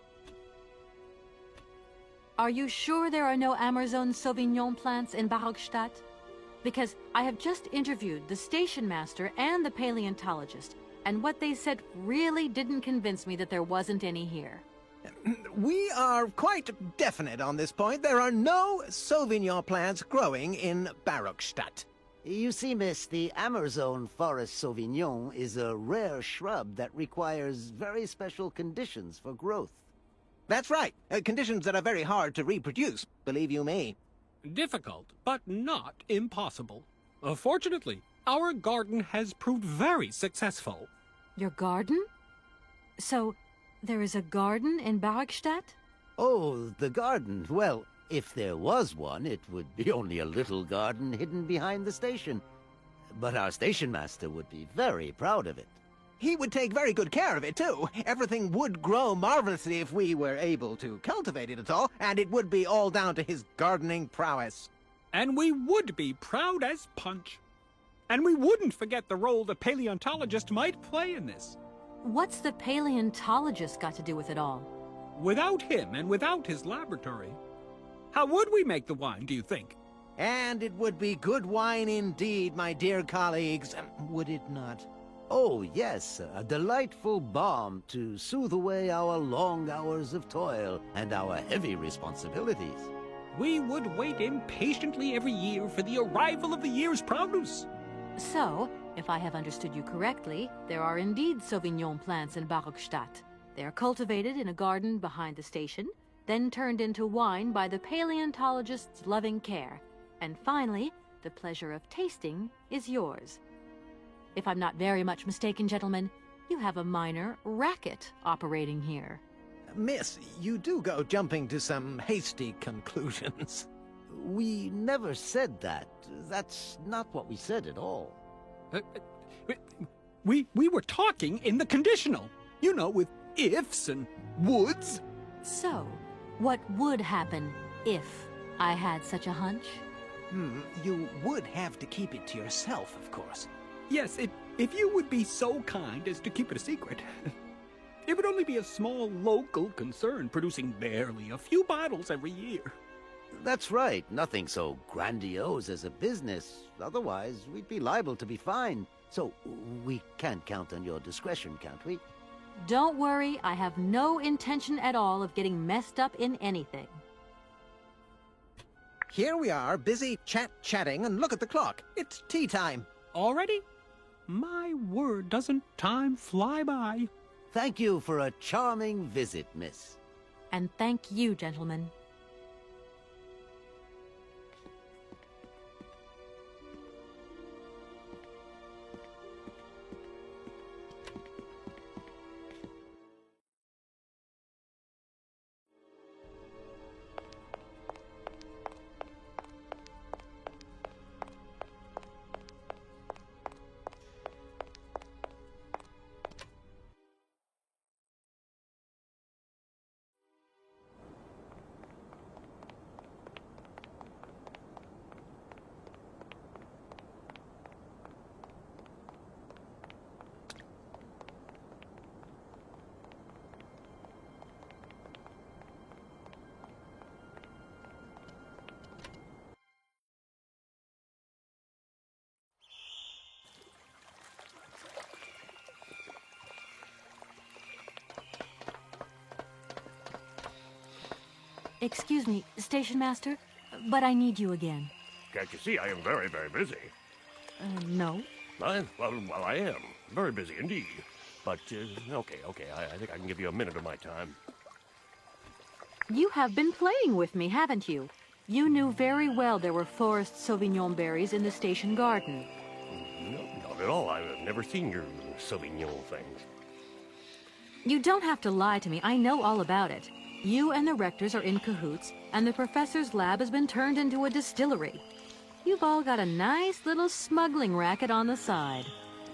Are you sure there are no Amazon Sauvignon plants in Barockstadt? Because I have just interviewed the station master and the paleontologist, and what they said really didn't convince me that there wasn't any here. We are quite definite on this point. There are no Sauvignon plants growing in Barockstadt. You see, miss, the Amazon Forest Sauvignon is a rare shrub that requires very special conditions for growth. That's right. Conditions that are very hard to reproduce, believe you me. Difficult, but not impossible. Fortunately, our garden has proved very successful. Your garden? So, there is a garden in Barockstadt? Oh, the garden. Well, if there was one, it would be only a little garden hidden behind the station. But our station master would be very proud of it. He would take very good care of it, too. Everything would grow marvelously if we were able to cultivate it at all, and it would be all down to his gardening prowess. And we would be proud as punch. And we wouldn't forget the role the paleontologist might play in this. What's the paleontologist got to do with it all? Without him and without his laboratory, how would we make the wine, do you think? And it would be good wine indeed, my dear colleagues, would it not? Oh, yes, a delightful balm to soothe away our long hours of toil and our heavy responsibilities. We would wait impatiently every year for the arrival of the year's produce. So, if I have understood you correctly, there are indeed Sauvignon plants in Barockstadt. They are cultivated in a garden behind the station, then turned into wine by the paleontologist's loving care. And finally, the pleasure of tasting is yours. If I'm not very much mistaken, gentlemen, you have a minor racket operating here. Miss, you do go jumping to some hasty conclusions. We never said that. That's not what we said at all. We were talking in the conditional. You know, with ifs and woulds. So, what would happen if I had such a hunch? You would have to keep it to yourself, of course. Yes, if you would be so kind as to keep it a secret. It would only be a small local concern, producing barely a few bottles every year. That's right. Nothing so grandiose as a business. Otherwise, we'd be liable to be fined. So, we can't count on your discretion, can't we? Don't worry, I have no intention at all of getting messed up in anything. Here we are, busy chatting, and look at the clock. It's tea time. Already? My word, doesn't time fly by? Thank you for a charming visit, miss. And thank you, gentlemen. Excuse me, Station Master, but I need you again. Can't you see I am very, very busy? No. Well, I am. Very busy indeed. But, okay, I think I can give you a minute of my time. You have been playing with me, haven't you? You knew very well there were forest Sauvignon berries in the station garden. No, not at all. I've never seen your Sauvignon things. You don't have to lie to me. I know all about it. You and the rectors are in cahoots, and the professor's lab has been turned into a distillery. You've all got a nice little smuggling racket on the side.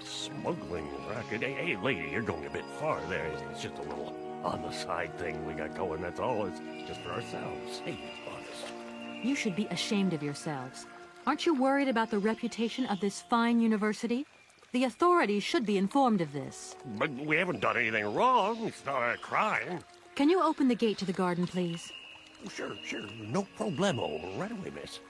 Smuggling racket? Hey, lady, you're going a bit far there. It's just a little On the side thing we got going, that's all. It's just for ourselves. Hey, honest. You should be ashamed of yourselves. Aren't you worried about the reputation of this fine university? The authorities should be informed of this. But we haven't done anything wrong. It's not a crime. Can you open the gate to the garden, please? Sure. No problemo. Right away, miss.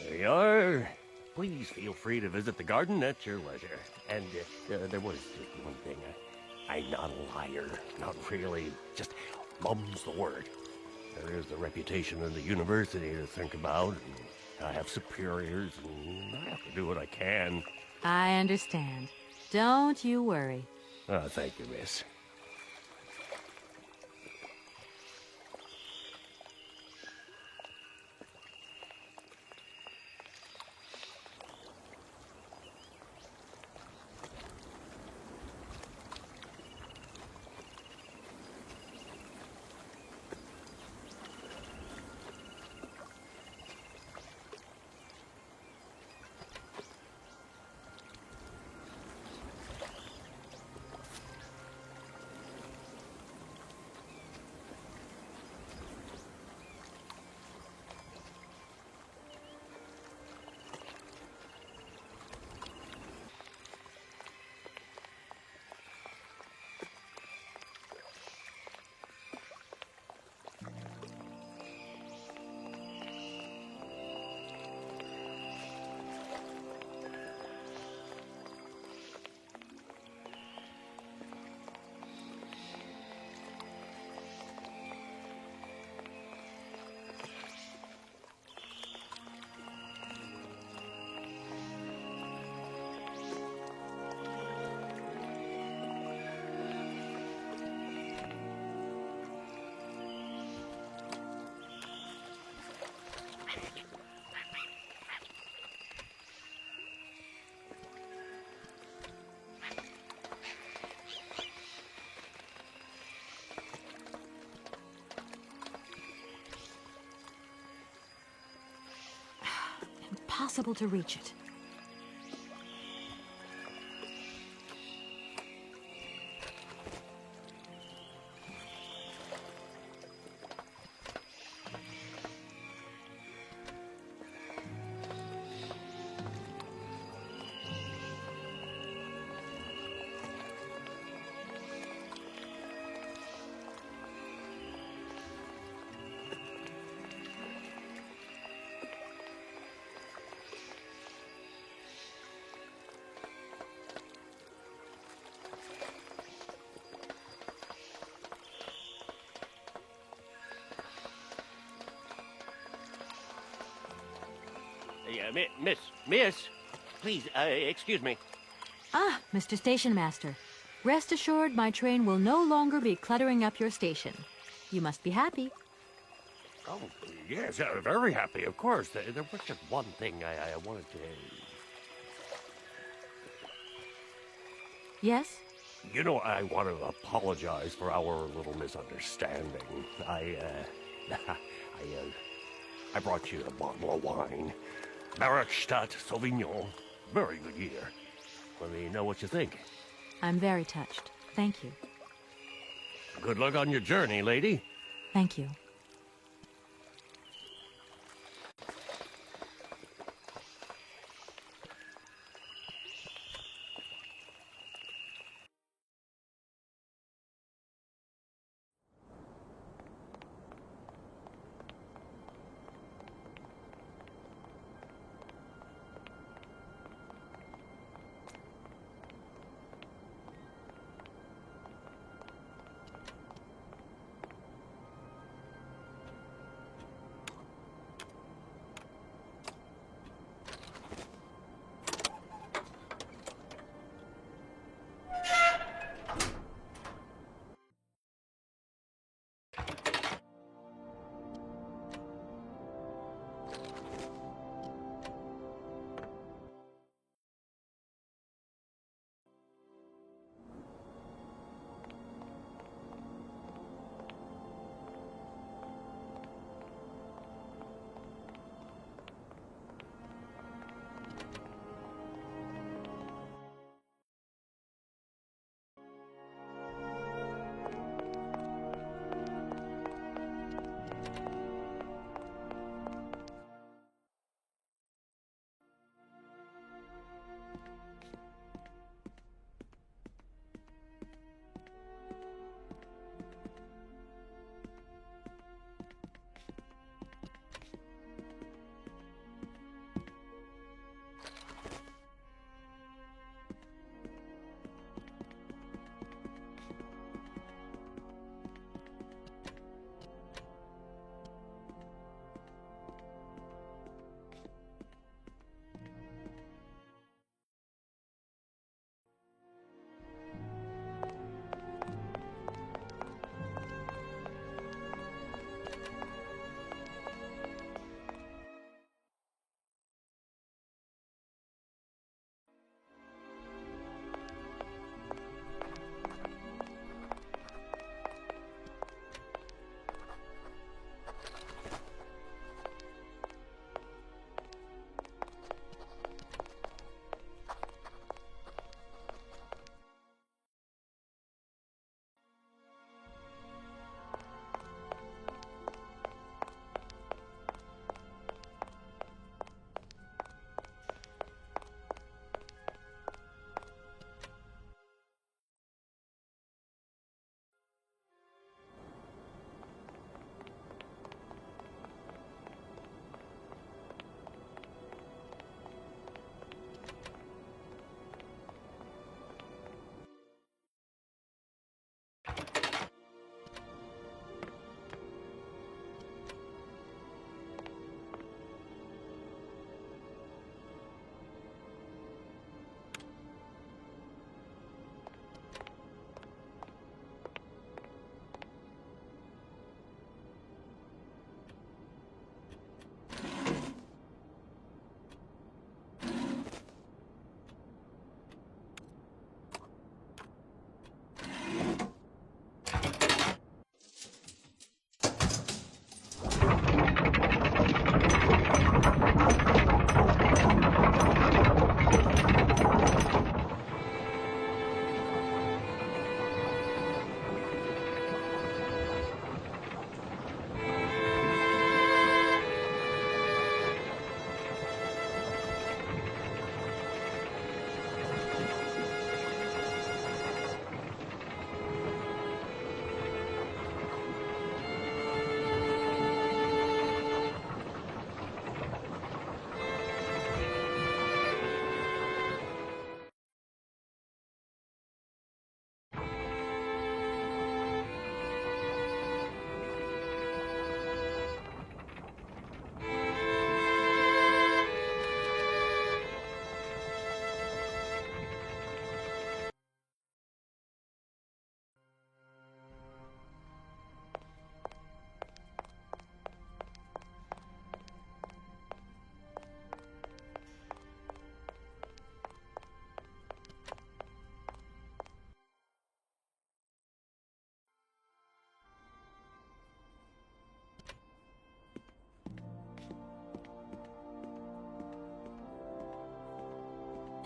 There you are. Please feel free to visit the garden at your leisure. And there was just one thing. I'm not a liar. Not really. Just mum's the word. There is the reputation of the university to think about. And I have superiors, and I have to do what I can. I understand. Don't you worry. Thank you, miss. Impossible to reach it. Miss, please, excuse me. Ah, Mr. Station Master. Rest assured my train will no longer be cluttering up your station. You must be happy. Oh, yes, very happy, of course. There was just one thing I wanted to... Yes? You know, I want to apologize for our little misunderstanding. I brought you a bottle of wine. Markstadt Sauvignon. Very good year. Let me know what you think. I'm very touched. Thank you. Good luck on your journey, lady. Thank you.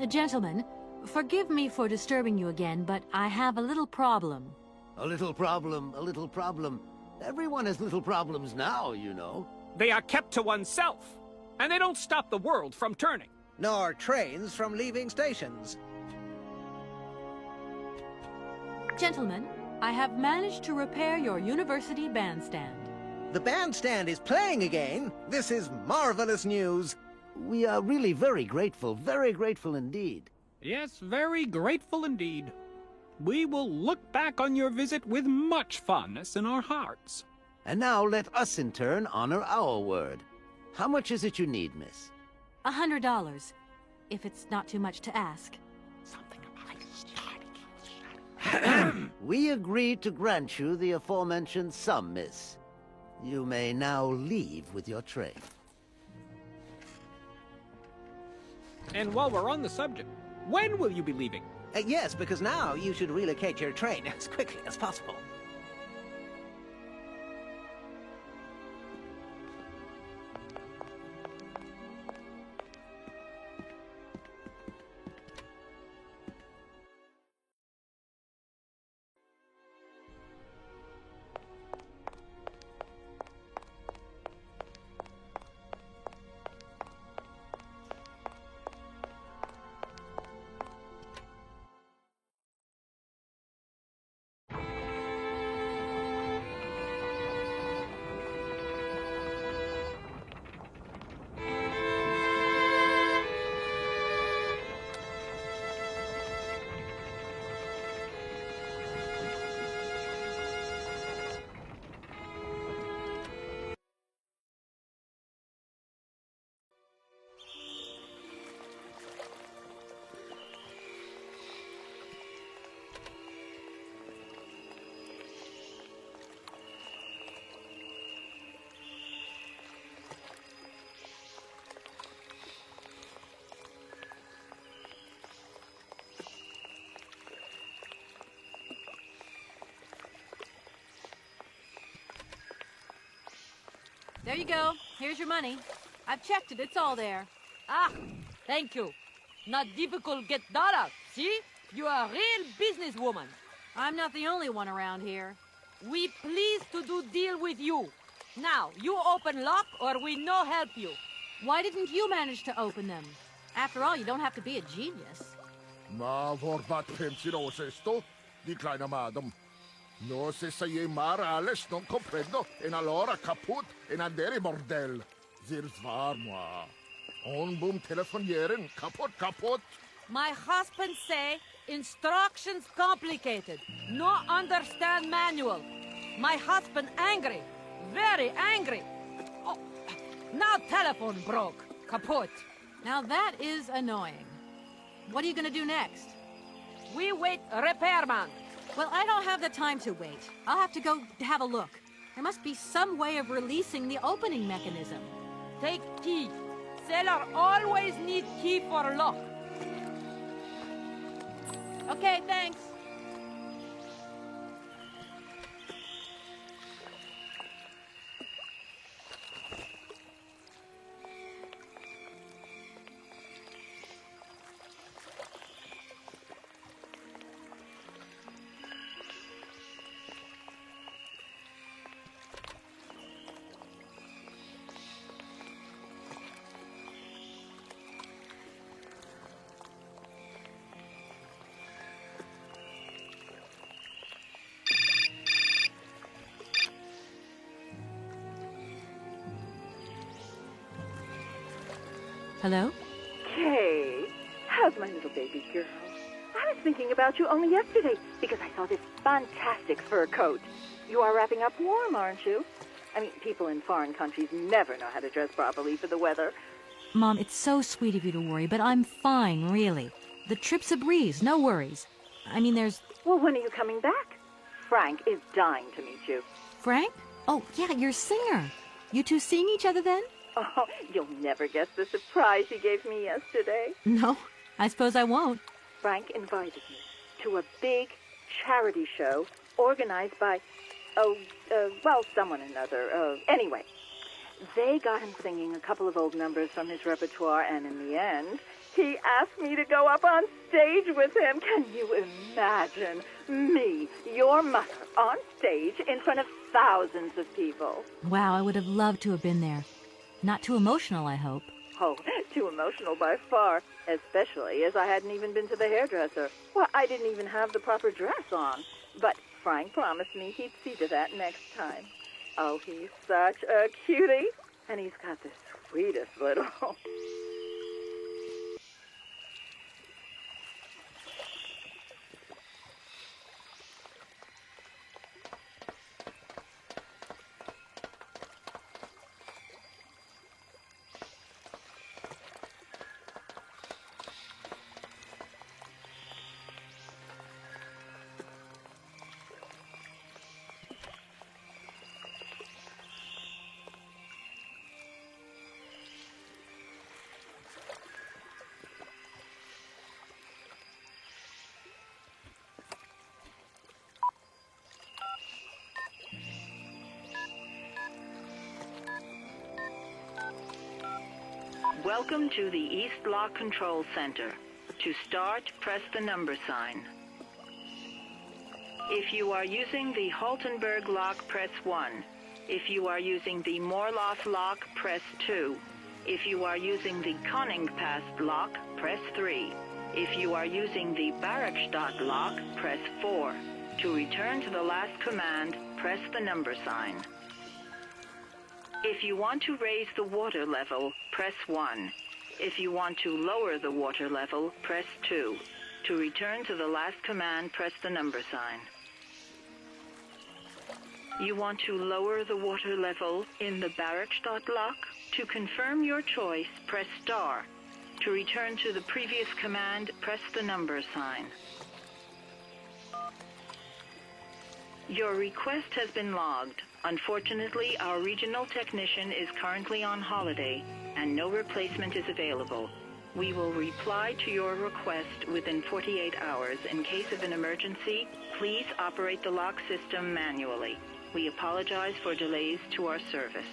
Gentlemen, forgive me for disturbing you again, but I have a little problem. A little problem, a little problem. Everyone has little problems now, you know. They are kept to oneself, and they don't stop the world from turning. Nor trains from leaving stations. Gentlemen, I have managed to repair your university bandstand. The bandstand is playing again. This is marvelous news. We are really very grateful indeed. Yes, very grateful indeed. We will look back on your visit with much fondness in our hearts. And now let us in turn honor our word. How much is it you need, miss? $100, if it's not too much to ask. We agree to grant you the aforementioned sum, miss. You may now leave with your train. And while we're on the subject, when will you be leaving? Yes, because now you should relocate your train as quickly as possible. There you go. Here's your money. I've checked it. It's all there. Ah, thank you. Not difficult get dollar. See? You are a real businesswoman. I'm not the only one around here. We pleased to do deal with you. Now, you open lock or we no help you. Why didn't you manage to open them? After all, you don't have to be a genius. Ma vorbat pensiero esto? Di kleine madam. No se sei Ales non comprendo, en allora kaput en andere bordel. Zir zwaar moi. On boom telefonieren, kaput. My husband say instructions complicated. No understand manual. My husband angry. Very angry. Oh, now telephone broke. Kaput. Now that is annoying. What are you gonna do next? We wait repairman. Well, I don't have the time to wait. I'll have to go have a look. There must be some way of releasing the opening mechanism. Take key. Sailor always need key for lock. Okay, thanks. Hello? Kay, how's my little baby girl? I was thinking about you only yesterday because I saw this fantastic fur coat. You are wrapping up warm, aren't you? I mean, people in foreign countries never know how to dress properly for the weather. Mom, it's so sweet of you to worry, but I'm fine, really. The trip's a breeze, no worries. I mean, there's... Well, when are you coming back? Frank is dying to meet you. Frank? Oh, yeah, your singer. You two seeing each other then? Oh, you'll never guess the surprise he gave me yesterday. No, I suppose I won't. Frank invited me to a big charity show organized by, well, someone or another. Anyway, They got him singing a couple of old numbers from his repertoire, and in the end, he asked me to go up on stage with him. Can you imagine me, your mother, on stage in front of thousands of people? Wow, I would have loved to have been there. Not too emotional, I hope. Oh, too emotional by far, especially as I hadn't even been to the hairdresser. Well, I didn't even have the proper dress on. But Frank promised me he'd see to that next time. Oh, he's such a cutie, and he's got the sweetest little... Welcome to the East Lock Control Center. To start, press the number sign. If you are using the Haltenberg lock, press 1. If you are using the Morloff lock, press 2. If you are using the Koningpast lock, press 3. If you are using the Barakstadt lock, press 4. To return to the last command, press the number sign. If you want to raise the water level, press 1. If you want to lower the water level, press 2. To return to the last command, press the number sign. You want to lower the water level in the Barakstadt lock? To confirm your choice, press star. To return to the previous command, press the number sign. Your request has been logged. Unfortunately, our regional technician is currently on holiday, and no replacement is available. We will reply to your request within 48 hours. In case of an emergency, please operate the lock system manually. We apologize for delays to our service.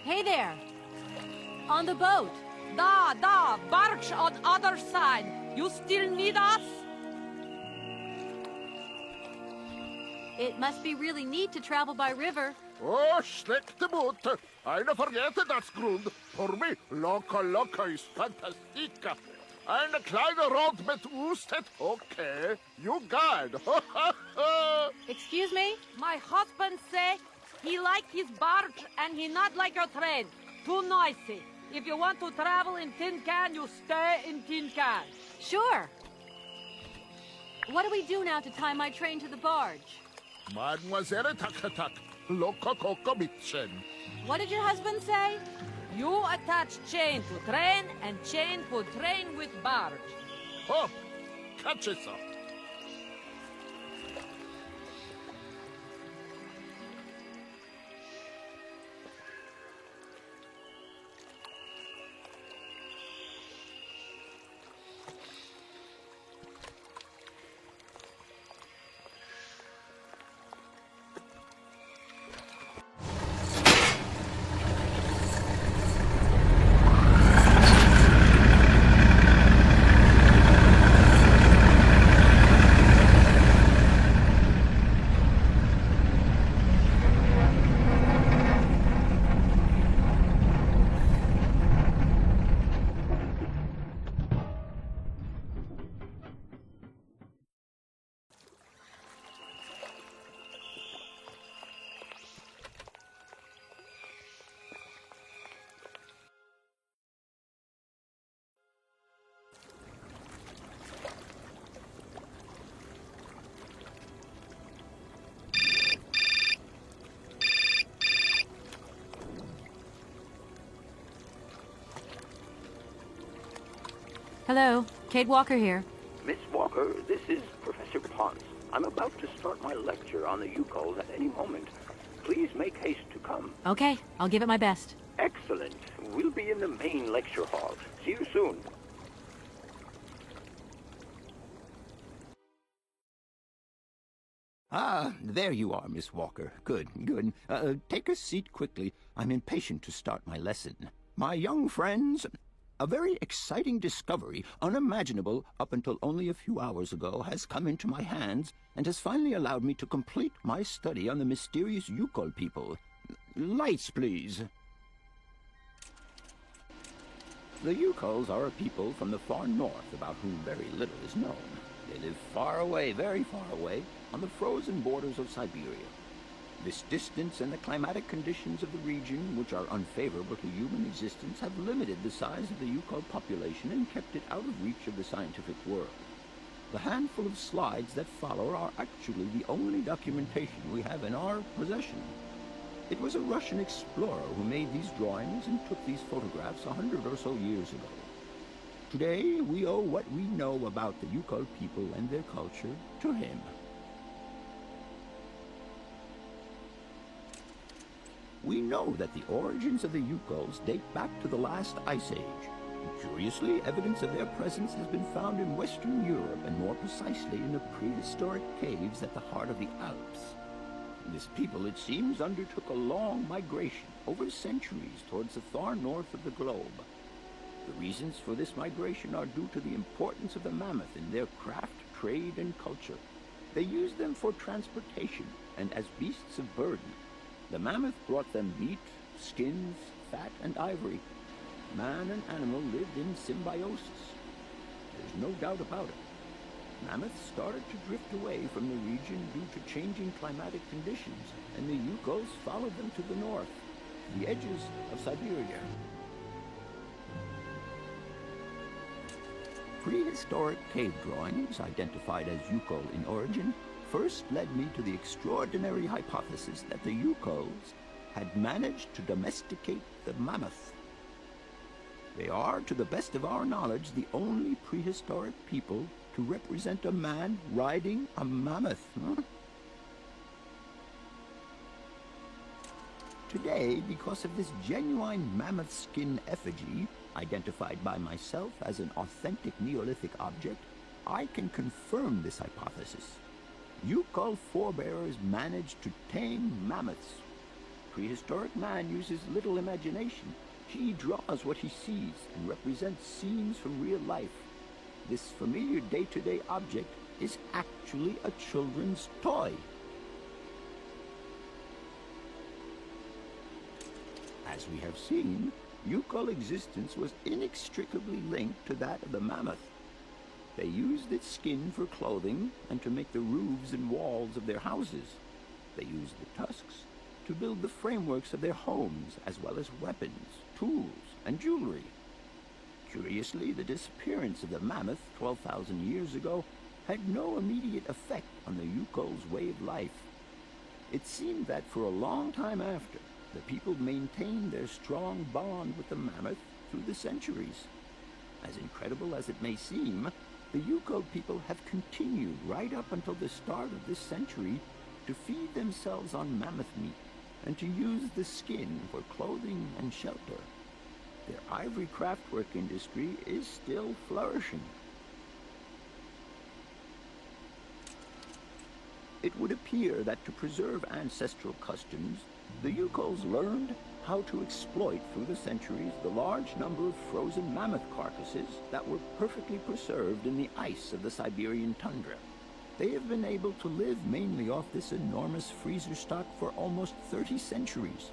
Hey there! On the boat! Da, barge on other side. You still need us? It must be really neat to travel by river. Oh, schlecht de boot. Eine vergeten das Grund. For me, loca is fantastica. Eine kleine Rot mit Ustet, okay. You guide. Excuse me? My husband say he like his barge and he not like your train. Too noisy. If you want to travel in Tin Can, you stay in Tin Can. Sure. What do we do now to tie my train to the barge? Mademoiselle Tak-Tak, loco coco mitchen. What did your husband say? You attach chain to train and chain put train with barge. Oh, catch it up. Hello, Kate Walker here. Miss Walker, this is Professor Ponce. I'm about to start my lecture on the Yukols at any moment. Please make haste to come. Okay, I'll give it my best. Excellent. We'll be in the main lecture hall. See you soon. Ah, there you are, Miss Walker. Good, good. Take a seat quickly. I'm impatient to start my lesson. My young friends, a very exciting discovery, unimaginable up until only a few hours ago, has come into my hands and has finally allowed me to complete my study on the mysterious Yukol people. Lights, please. The Yukols are a people from the far north about whom very little is known. They live far away, very far away, on the frozen borders of Syberia. This distance and the climatic conditions of the region, which are unfavorable to human existence, have limited the size of the Yukol population and kept it out of reach of the scientific world. The handful of slides that follow are actually the only documentation we have in our possession. It was a Russian explorer who made these drawings and took these photographs 100 or so years ago. Today, we owe what we know about the Yukol people and their culture to him. We know that the origins of the Yukols date back to the last Ice Age. Curiously, evidence of their presence has been found in Western Europe, and more precisely in the prehistoric caves at the heart of the Alps. This people, it seems, undertook a long migration over centuries towards the far north of the globe. The reasons for this migration are due to the importance of the mammoth in their craft, trade, and culture. They used them for transportation and as beasts of burden. The mammoth brought them meat, skins, fat, and ivory. Man and animal lived in symbiosis. There's no doubt about it. Mammoths started to drift away from the region due to changing climatic conditions, and the Yukols followed them to the north, the edges of Syberia. Prehistoric cave drawings, identified as Yukol in origin, first led me to the extraordinary hypothesis that the Yukols had managed to domesticate the mammoth. They are, to the best of our knowledge, the only prehistoric people to represent a man riding a mammoth. Today, because of this genuine mammoth skin effigy, identified by myself as an authentic Neolithic object, I can confirm this hypothesis. Yukol forebears managed to tame mammoths. Prehistoric man uses little imagination. He draws what he sees and represents scenes from real life. This familiar day-to-day object is actually a children's toy. As we have seen, Yukol existence was inextricably linked to that of the mammoth. They used its skin for clothing and to make the roofs and walls of their houses. They used the tusks to build the frameworks of their homes, as well as weapons, tools, and jewelry. Curiously, the disappearance of the mammoth 12,000 years ago had no immediate effect on the Yukol's way of life. It seemed that for a long time after, the people maintained their strong bond with the mammoth through the centuries. As incredible as it may seem, the Yukol people have continued right up until the start of this century to feed themselves on mammoth meat and to use the skin for clothing and shelter. Their ivory craftwork industry is still flourishing. It would appear that to preserve ancestral customs, the Yukols learned how to exploit through the centuries the large number of frozen mammoth carcasses that were perfectly preserved in the ice of the Siberian tundra. They have been able to live mainly off this enormous freezer stock for almost 30 centuries.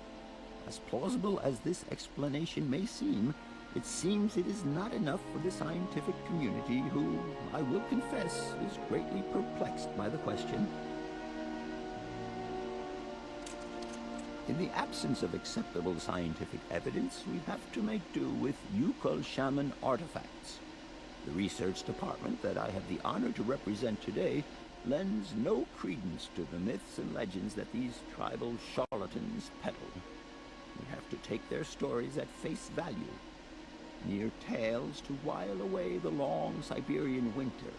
As plausible as this explanation may seem, it seems it is not enough for the scientific community who, I will confess, is greatly perplexed by the question. In the absence of acceptable scientific evidence, we have to make do with Yukol shaman artifacts. The research department that I have the honor to represent today lends no credence to the myths and legends that these tribal charlatans peddle. We have to take their stories at face value, mere tales to while away the long Siberian winter.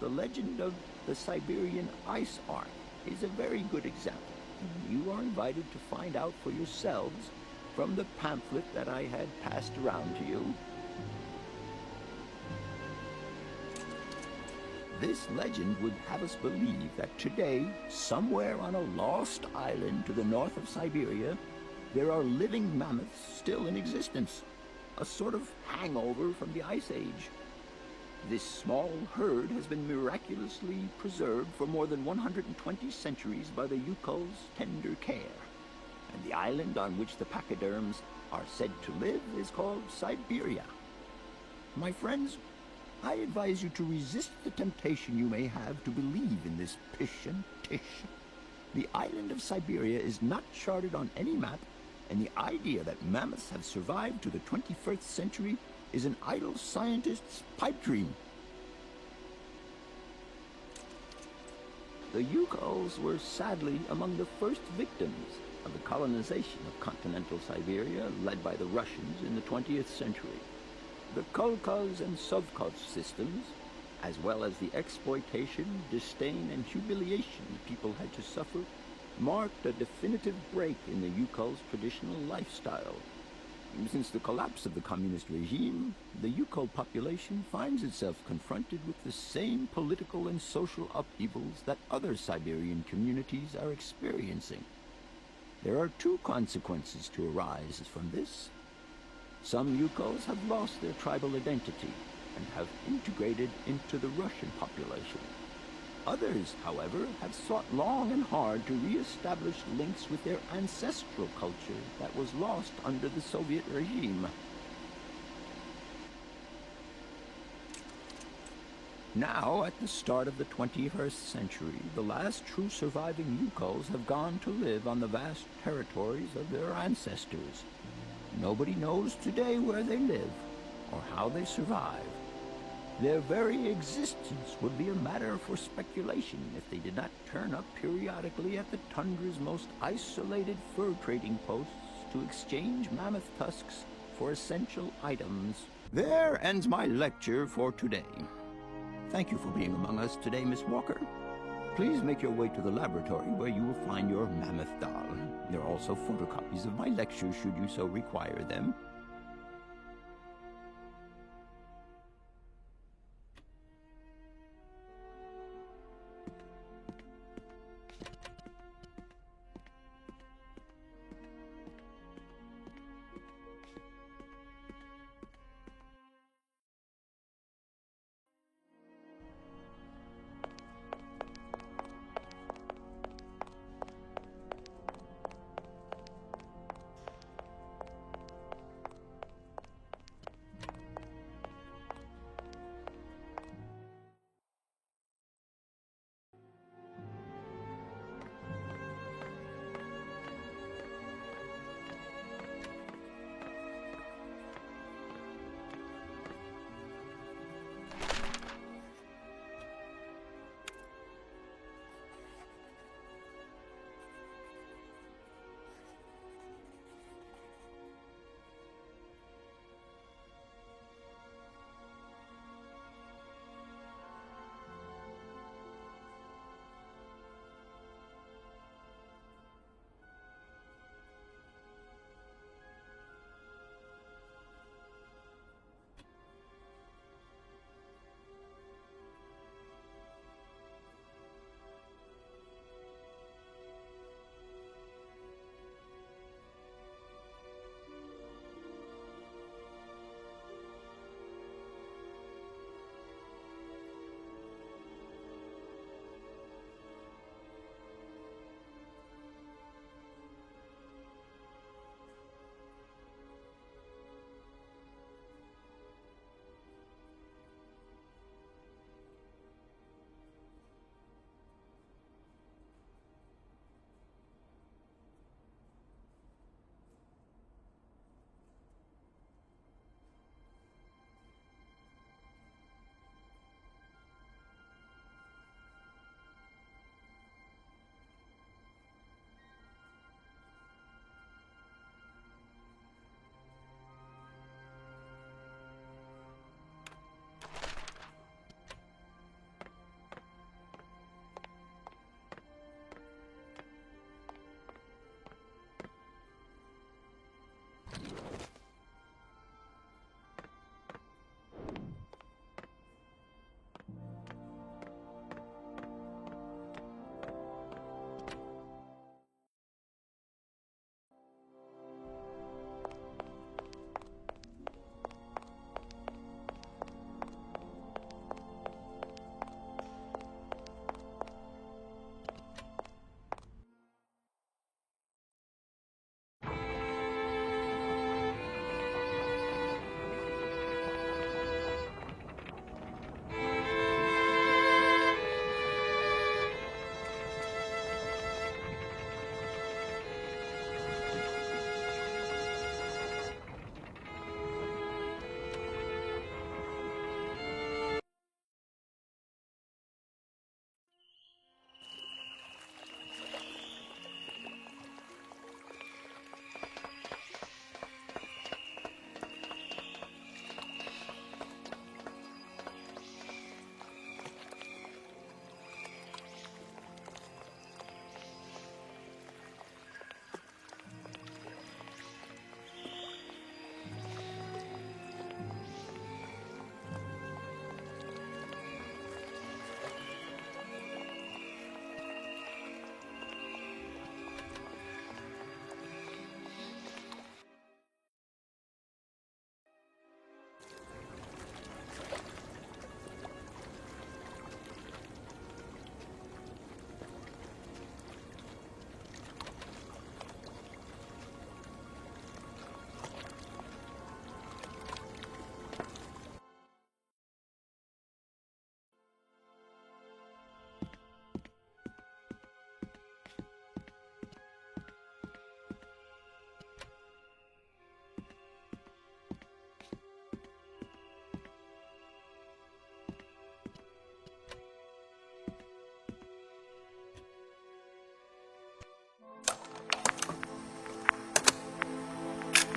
The legend of the Siberian Ice Ark is a very good example. You are invited to find out for yourselves from the pamphlet that I had passed around to you. This legend would have us believe that today, somewhere on a lost island to the north of Siberia, there are living mammoths still in existence, a sort of hangover from the Ice Age. This small herd has been miraculously preserved for more than 120 centuries by the Yukol's tender care, and the island on which the pachyderms are said to live is called Syberia. My friends, I advise you to resist the temptation you may have to believe in this pish and tish. The island of Syberia is not charted on any map, and the idea that mammoths have survived to the 21st century is an idle scientist's pipe dream. The Yukols were sadly among the first victims of the colonization of continental Siberia led by the Russians in the 20th century. The Kolkhoz and Sovkhoz systems, as well as the exploitation, disdain, and humiliation the people had to suffer, marked a definitive break in the Yukol's traditional lifestyle. Since the collapse of the communist regime, the Yukol population finds itself confronted with the same political and social upheavals that other Siberian communities are experiencing. There are two consequences to arise from this. Some Yukols have lost their tribal identity and have integrated into the Russian population. Others, however, have sought long and hard to re-establish links with their ancestral culture that was lost under the Soviet regime. Now, at the start of the 21st century, the last true surviving Yukols have gone to live on the vast territories of their ancestors. Nobody knows today where they live or how they survive. Their very existence would be a matter for speculation if they did not turn up periodically at the tundra's most isolated fur trading posts to exchange mammoth tusks for essential items. There ends my lecture for today. Thank you for being among us today, Miss Walker. Please make your way to the laboratory where you will find your mammoth doll. There are also photocopies of my lectures should you so require them.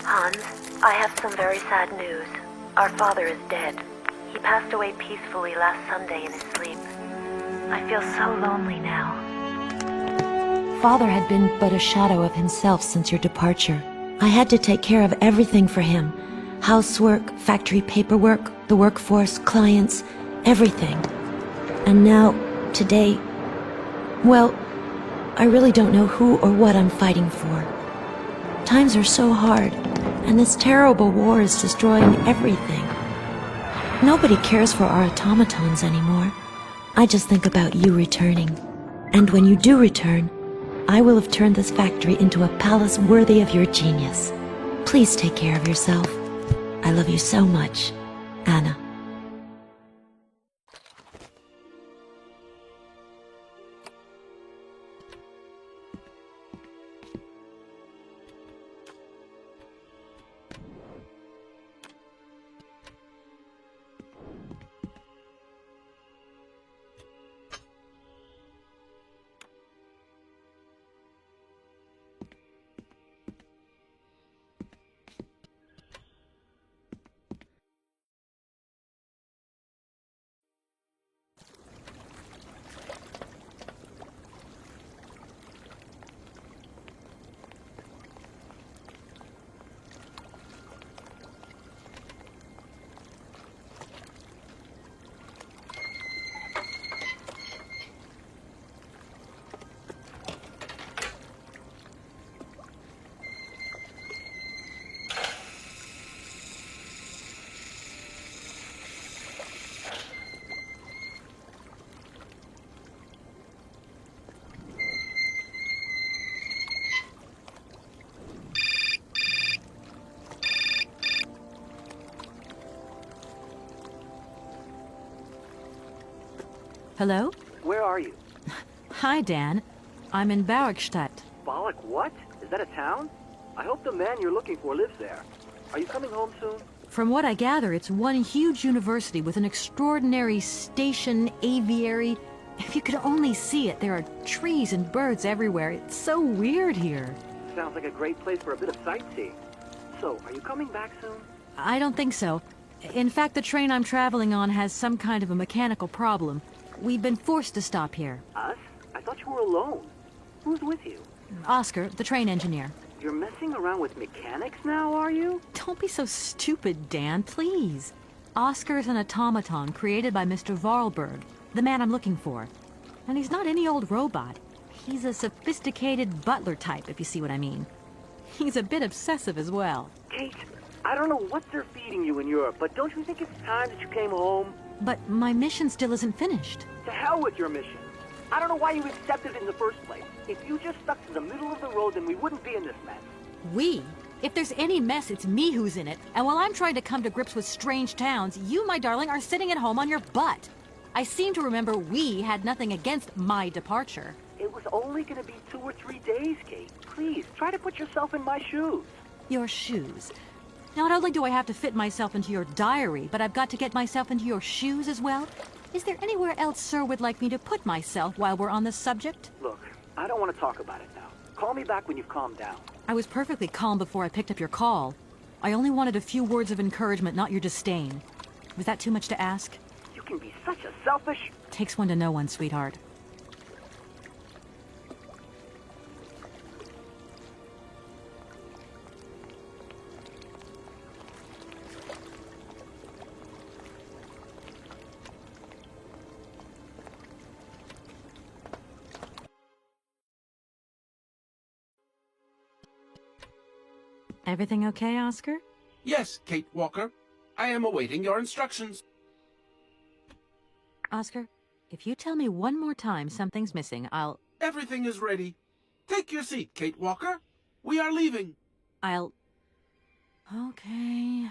Hans, I have some very sad news. Our father is dead. He passed away peacefully last Sunday in his sleep. I feel so lonely now. Father had been but a shadow of himself since your departure. I had to take care of everything for him. Housework, factory paperwork, the workforce, clients, everything. And now, today, well, I really don't know who or what I'm fighting for. Times are so hard, and this terrible war is destroying everything. Nobody cares for our automatons anymore. I just think about you returning. And when you do return, I will have turned this factory into a palace worthy of your genius. Please take care of yourself. I love you so much, Anna. Hello? Where are you? Hi, Dan. I'm in Barrickstadt. Bollock, what? Is that a town? I hope the man you're looking for lives there. Are you coming home soon? From what I gather, it's one huge university with an extraordinary station, aviary. If you could only see it, there are trees and birds everywhere. It's so weird here. Sounds like a great place for a bit of sightseeing. So, are you coming back soon? I don't think so. In fact, the train I'm traveling on has some kind of a mechanical problem. We've been forced to stop here. Us? I thought you were alone. Who's with you? Oscar, the train engineer. You're messing around with mechanics now, are you? Don't be so stupid, Dan, please. Oscar's an automaton created by Mr. Vorarlberg, the man I'm looking for. And he's not any old robot. He's a sophisticated butler type, if you see what I mean. He's a bit obsessive as well. Kate, I don't know what they're feeding you in Europe, but don't you think it's time that you came home? But my mission still isn't finished. To hell with your mission. I don't know why you accepted it in the first place. If you just stuck to the middle of the road, then we wouldn't be in this mess. We? If there's any mess, it's me who's in it. And while I'm trying to come to grips with strange towns, you, my darling, are sitting at home on your butt. I seem to remember we had nothing against my departure. It was only going to be 2 or 3 days, Kate. Please, try to put yourself in my shoes. Your shoes. Not only do I have to fit myself into your diary, but I've got to get myself into your shoes as well? Is there anywhere else Sir would like me to put myself while we're on this subject? Look, I don't want to talk about it now. Call me back when you've calmed down. I was perfectly calm before I picked up your call. I only wanted a few words of encouragement, not your disdain. Was that too much to ask? You can be such a selfish... Takes one to know one, sweetheart. Everything okay, Oscar? Yes, Kate Walker. I am awaiting your instructions. Oscar, if you tell me one more time something's missing, I'll... Everything is ready. Take your seat, Kate Walker. We are leaving. I'll... Okay...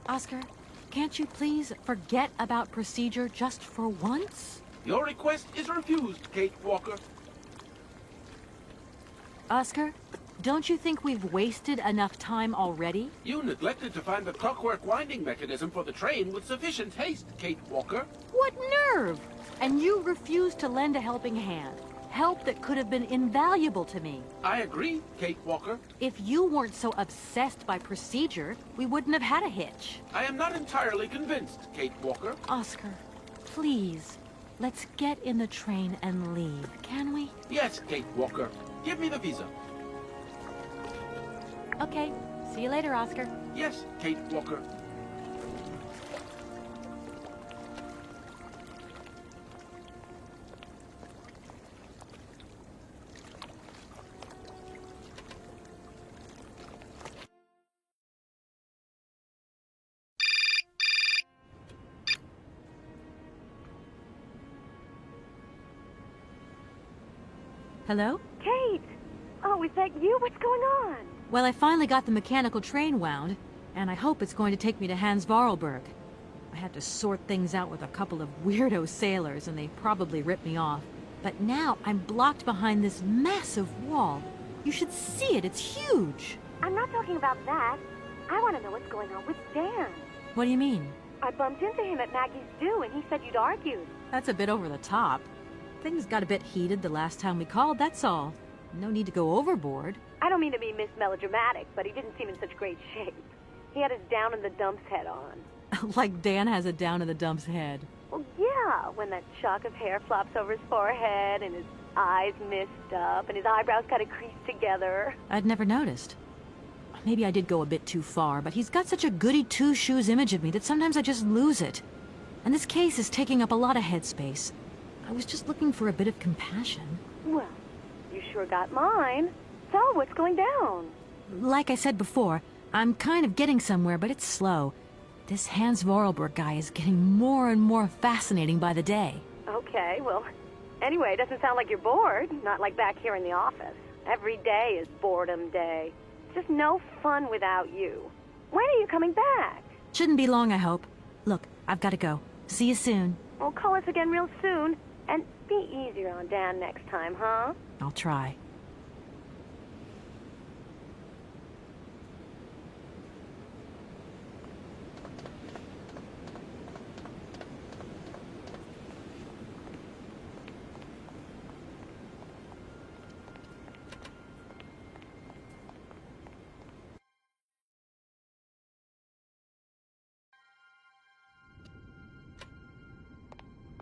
Oscar, can't you please forget about procedure just for once? Your request is refused, Kate Walker. Oscar, don't you think we've wasted enough time already? You neglected to find the clockwork winding mechanism for the train with sufficient haste, Kate Walker. What nerve! And you refused to lend a helping hand. Help that could have been invaluable to me. I agree, Kate Walker. If you weren't so obsessed by procedure, we wouldn't have had a hitch. I am not entirely convinced, Kate Walker. Oscar, please, let's get in the train and leave, can we? Yes, Kate Walker. Give me the visa. Okay. See you later, Oscar. Yes, Kate Walker. Hello? Kate! Oh, is that you? What's going on? Well, I finally got the mechanical train wound, and I hope it's going to take me to Hans Vorarlberg. I had to sort things out with a couple of weirdo sailors, and they probably ripped me off. But now I'm blocked behind this massive wall. You should see it. It's huge. I'm not talking about that. I want to know what's going on with Dan. What do you mean? I bumped into him at Maggie's do, and he said you'd argued. That's a bit over the top. Things got a bit heated the last time we called, that's all. No need to go overboard. I don't mean to be melodramatic, but he didn't seem in such great shape. He had his down-in-the-dumps head on. Like Dan has a down-in-the-dumps head. Well, yeah, when that shock of hair flops over his forehead and his eyes mist up and his eyebrows kind of creased together. I'd never noticed. Maybe I did go a bit too far, but he's got such a goody two-shoes image of me that sometimes I just lose it. And this case is taking up a lot of headspace. I was just looking for a bit of compassion. Well, you sure got mine. So, what's going down? Like I said before, I'm kind of getting somewhere, but it's slow. This Hans Vorarlberg guy is getting more and more fascinating by the day. Okay, well, anyway, it doesn't sound like you're bored. Not like back here in the office. Every day is boredom day. It's just no fun without you. When are you coming back? Shouldn't be long, I hope. Look, I've got to go. See you soon. Well, call us again real soon. And be easier on Dan next time, huh? I'll try.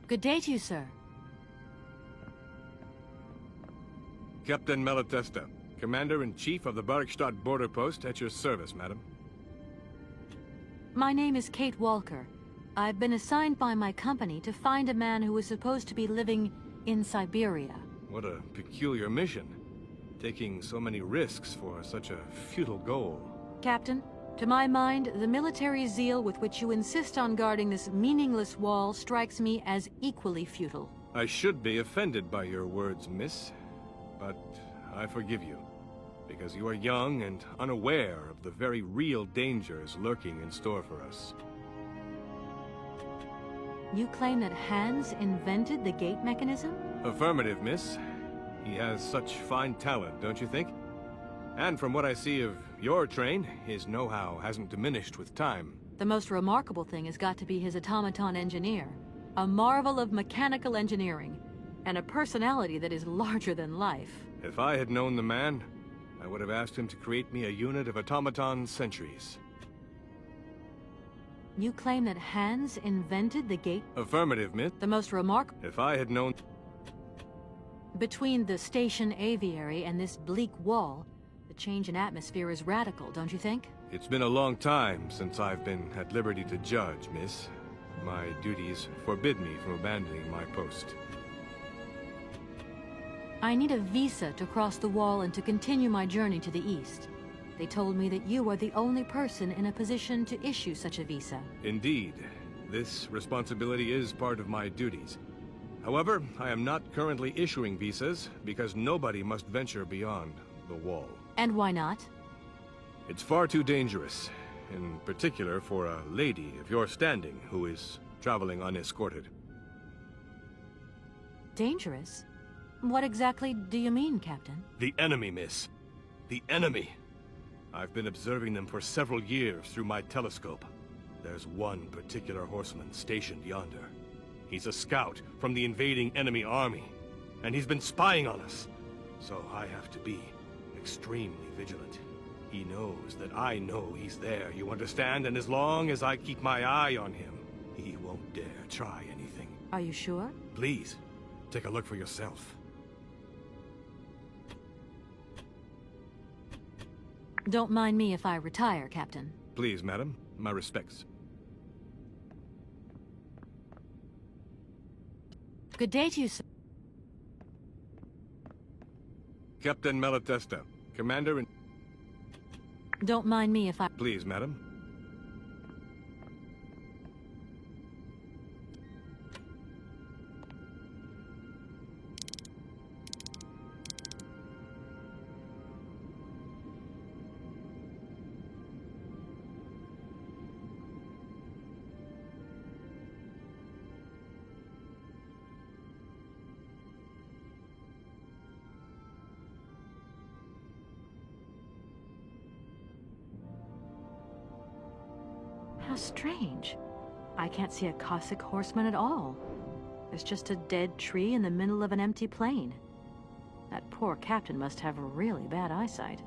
Good day to you, sir. Captain Malatesta, Commander-in-Chief of the Barkstadt Border Post, at your service, madam. My name is Kate Walker. I've been assigned by my company to find a man who was supposed to be living in Syberia. What a peculiar mission. Taking so many risks for such a futile goal. Captain, to my mind, the military zeal with which you insist on guarding this meaningless wall strikes me as equally futile. I should be offended by your words, miss, but I forgive you, because you are young and unaware of the very real dangers lurking in store for us. You claim that Hans invented the gate mechanism? Affirmative, miss. He has such fine talent, don't you think? And from what I see of your train, his know-how hasn't diminished with time. The most remarkable thing has got to be his automaton engineer. A marvel of mechanical engineering, and a personality that is larger than life. If I had known the man, I would have asked him to create me a unit of automaton sentries. You claim that Hans invented the gate? Affirmative, miss. The most remarkable... If I had known... Between the station aviary and this bleak wall, the change in atmosphere is radical, don't you think? It's been a long time since I've been at liberty to judge, miss. My duties forbid me from abandoning my post. I need a visa to cross the wall and to continue my journey to the east. They told me that you are the only person in a position to issue such a visa. Indeed. This responsibility is part of my duties. However, I am not currently issuing visas because nobody must venture beyond the wall. And why not? It's far too dangerous, in particular for a lady of your standing who is traveling unescorted. Dangerous? What exactly do you mean, Captain? The enemy, miss. The enemy. I've been observing them for several years through my telescope. There's one particular horseman stationed yonder. He's a scout from the invading enemy army, and he's been spying on us. So I have to be extremely vigilant. He knows that I know he's there, you understand? And as long as I keep my eye on him, he won't dare try anything. Are you sure? Please, take a look for yourself. Don't mind me if I retire, Captain. Please, madam. My respects. Good day to you, sir. Captain Malatesta, Commander-in... Don't mind me if I... Please, madam. How strange. I can't see a Cossack horseman at all. There's just a dead tree in the middle of an empty plain. That poor captain must have really bad eyesight.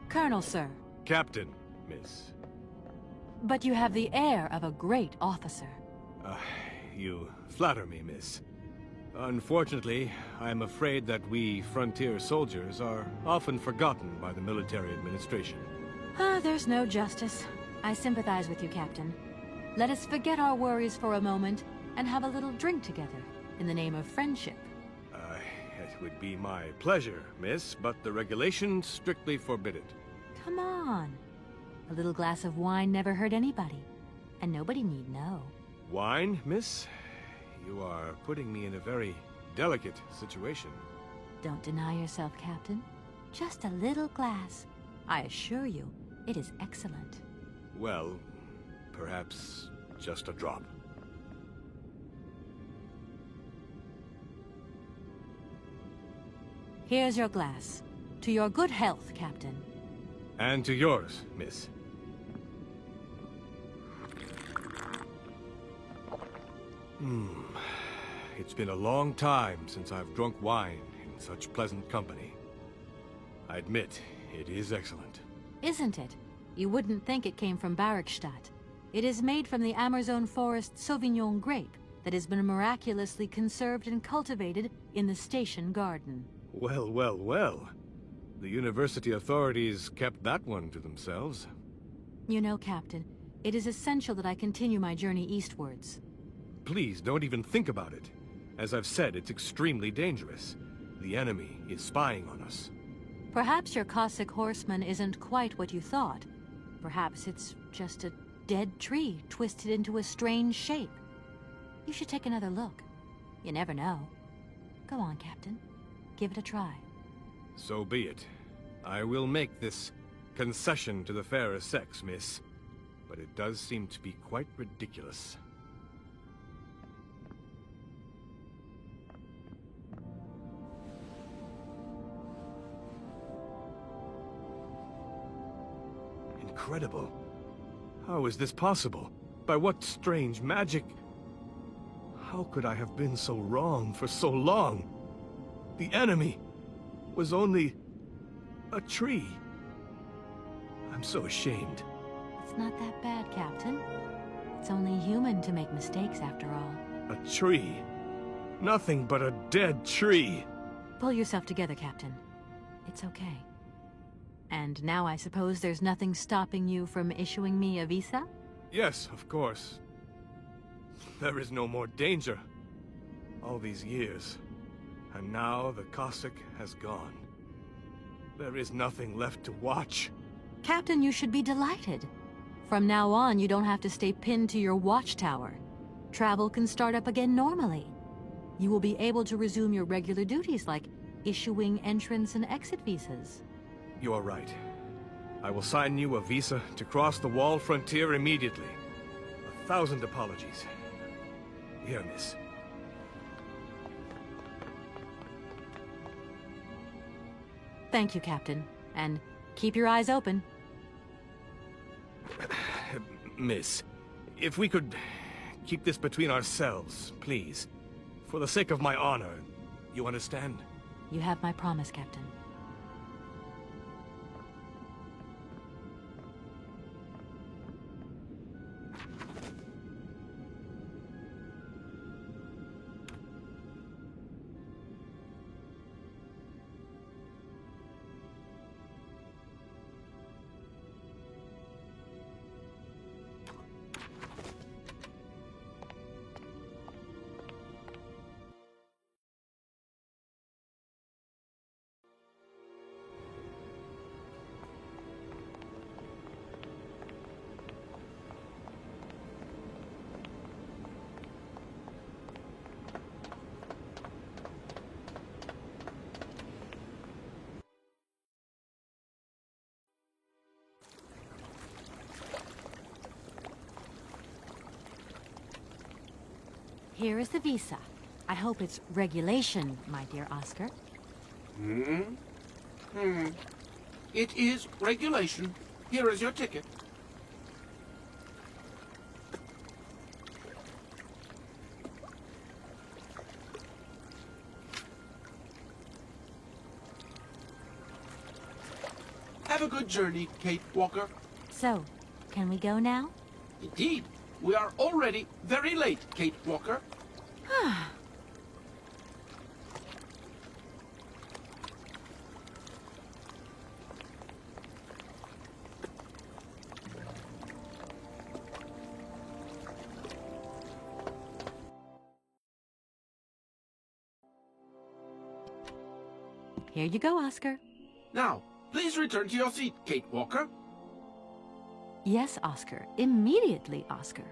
Colonel, sir. Captain, miss. But you have the air of a great officer. You flatter me, miss. Unfortunately, I am afraid that we frontier soldiers are often forgotten by the military administration. Ah, there's no justice. I sympathize with you, Captain. Let us forget our worries for a moment and have a little drink together in the name of friendship. It would be my pleasure, miss, but the regulations strictly forbid it. Come on. A little glass of wine never hurt anybody, and nobody need know. Wine, miss? You are putting me in a very delicate situation. Don't deny yourself, Captain. Just a little glass. I assure you, it is excellent. Well, perhaps just a drop. Here's your glass. To your good health, Captain. And to yours, miss. It's been a long time since I've drunk wine in such pleasant company. I admit, it is excellent. Isn't it? You wouldn't think it came from Barrickstadt. It is made from the Amazon forest Sauvignon grape that has been miraculously conserved and cultivated in the station garden. Well, well, well. The university authorities kept that one to themselves. You know, Captain, it is essential that I continue my journey eastwards. Please, don't even think about it. As I've said, it's extremely dangerous. The enemy is spying on us. Perhaps your Cossack horseman isn't quite what you thought. Perhaps it's just a dead tree twisted into a strange shape. You should take another look. You never know. Go on, Captain. Give it a try. So be it. I will make this concession to the fairer sex, miss. But it does seem to be quite ridiculous. Incredible. How is this possible? By what strange magic? How could I have been so wrong for so long? The enemy was only a tree. I'm so ashamed. It's not that bad, Captain. It's only human to make mistakes after all. A tree. Nothing but a dead tree. Pull yourself together, Captain. It's okay. And now I suppose there's nothing stopping you from issuing me a visa? Yes, of course. There is no more danger. All these years. And now the Cossack has gone. There is nothing left to watch. Captain, you should be delighted. From now on, you don't have to stay pinned to your watchtower. Travel can start up again normally. You will be able to resume your regular duties like issuing entrance and exit visas. You are right. I will sign you a visa to cross the wall frontier immediately. 1,000 apologies. Here, miss. Thank you, Captain. And keep your eyes open. Miss, if we could keep this between ourselves, please. For the sake of my honor, you understand? You have my promise, Captain. Here is the visa. I hope it's regulation, my dear Oscar. It is regulation. Here is your ticket. Have a good journey, Kate Walker. So, can we go now? Indeed. We are already very late, Kate Walker. Here you go, Oscar. Now, please return to your seat, Kate Walker. Yes, Oscar. Immediately, Oscar.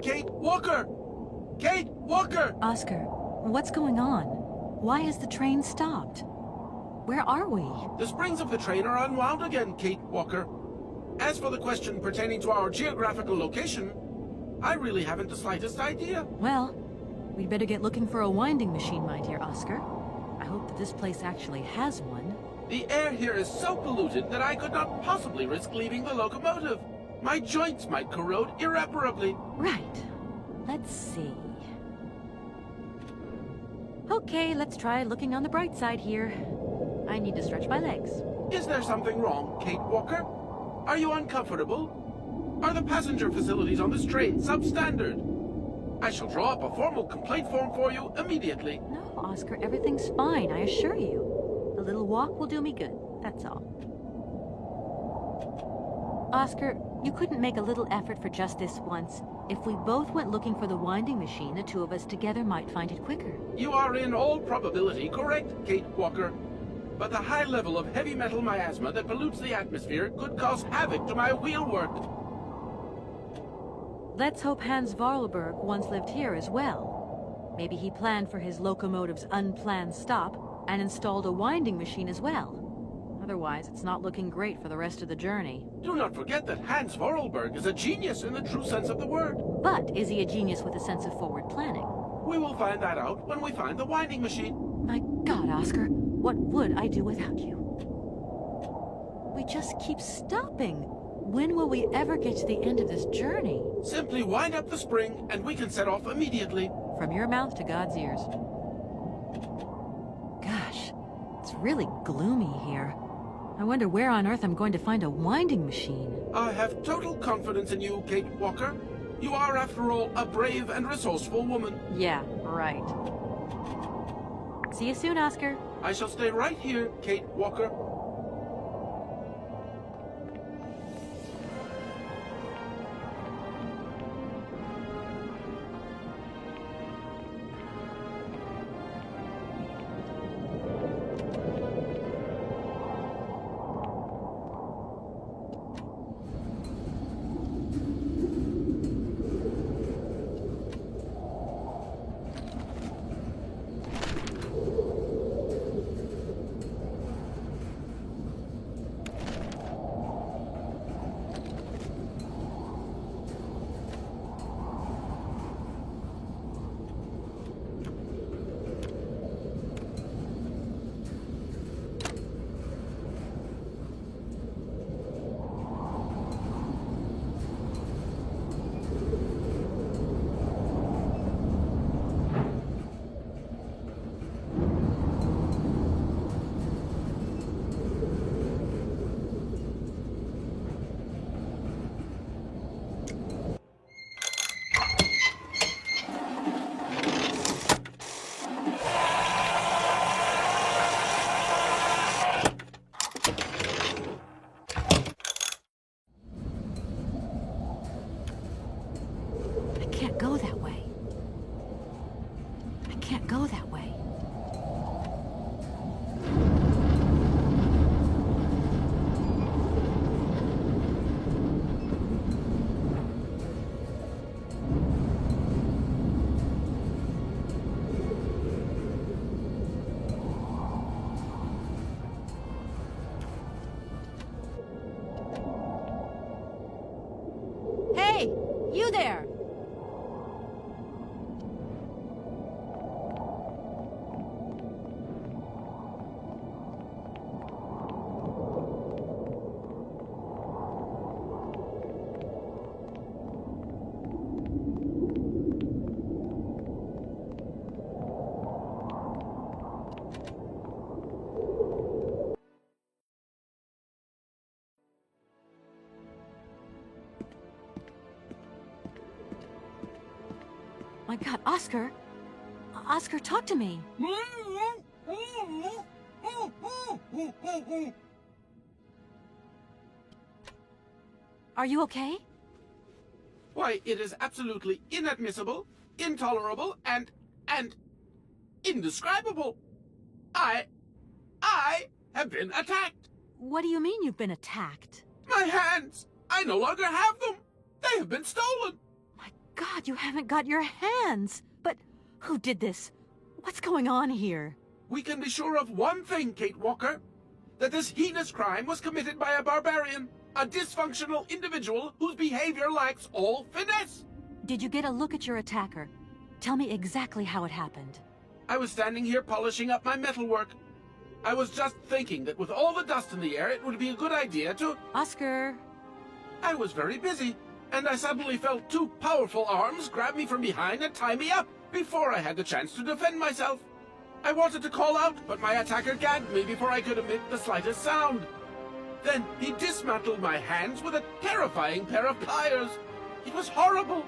Kate Walker! Kate Walker! Oscar, what's going on? Why has the train stopped? Where are we? The springs of the train are unwound again, Kate Walker. As for the question pertaining to our geographical location, I really haven't the slightest idea. Well, we'd better get looking for a winding machine, my dear Oscar. I hope that this place actually has one. The air here is so polluted that I could not possibly risk leaving the locomotive. My joints might corrode irreparably. Right. Let's see. Okay, let's try looking on the bright side here. I need to stretch my legs. Is there something wrong, Kate Walker? Are you uncomfortable? Are the passenger facilities on this train substandard? I shall draw up a formal complaint form for you immediately. No, Oscar, everything's fine, I assure you. A little walk will do me good, that's all. Oscar, you couldn't make a little effort for just this once. If we both went looking for the winding machine, the two of us together might find it quicker. You are in all probability correct, Kate Walker. But the high level of heavy metal miasma that pollutes the atmosphere could cause havoc to my wheelwork. Let's hope Hans Vorarlberg once lived here as well. Maybe he planned for his locomotive's unplanned stop and installed a winding machine as well. Otherwise, it's not looking great for the rest of the journey. Do not forget that Hans Vorarlberg is a genius in the true sense of the word. But is he a genius with a sense of forward planning? We will find that out when we find the winding machine. My God, Oscar, what would I do without you? We just keep stopping. When will we ever get to the end of this journey? Simply wind up the spring and we can set off immediately. From your mouth to God's ears. Gosh, it's really gloomy here. I wonder where on earth I'm going to find a winding machine. I have total confidence in you, Kate Walker. You are, after all, a brave and resourceful woman. Yeah, right. See you soon, Oscar. I shall stay right here, Kate Walker. You there! My God, Oscar! Oscar, talk to me! Are you okay? Why, it is absolutely inadmissible, intolerable, and indescribable. I have been attacked. What do you mean you've been attacked? My hands! I no longer have them! They have been stolen! God, you haven't got your hands! But who did this? What's going on here? We can be sure of one thing, Kate Walker. That this heinous crime was committed by a barbarian. A dysfunctional individual whose behavior lacks all finesse. Did you get a look at your attacker? Tell me exactly how it happened. I was standing here polishing up my metalwork. I was just thinking that with all the dust in the air, it would be a good idea to... Oscar! I was very busy, and I suddenly felt two powerful arms grab me from behind and tie me up before I had the chance to defend myself. I wanted to call out, but my attacker gagged me before I could emit the slightest sound. Then he dismantled my hands with a terrifying pair of pliers. It was horrible.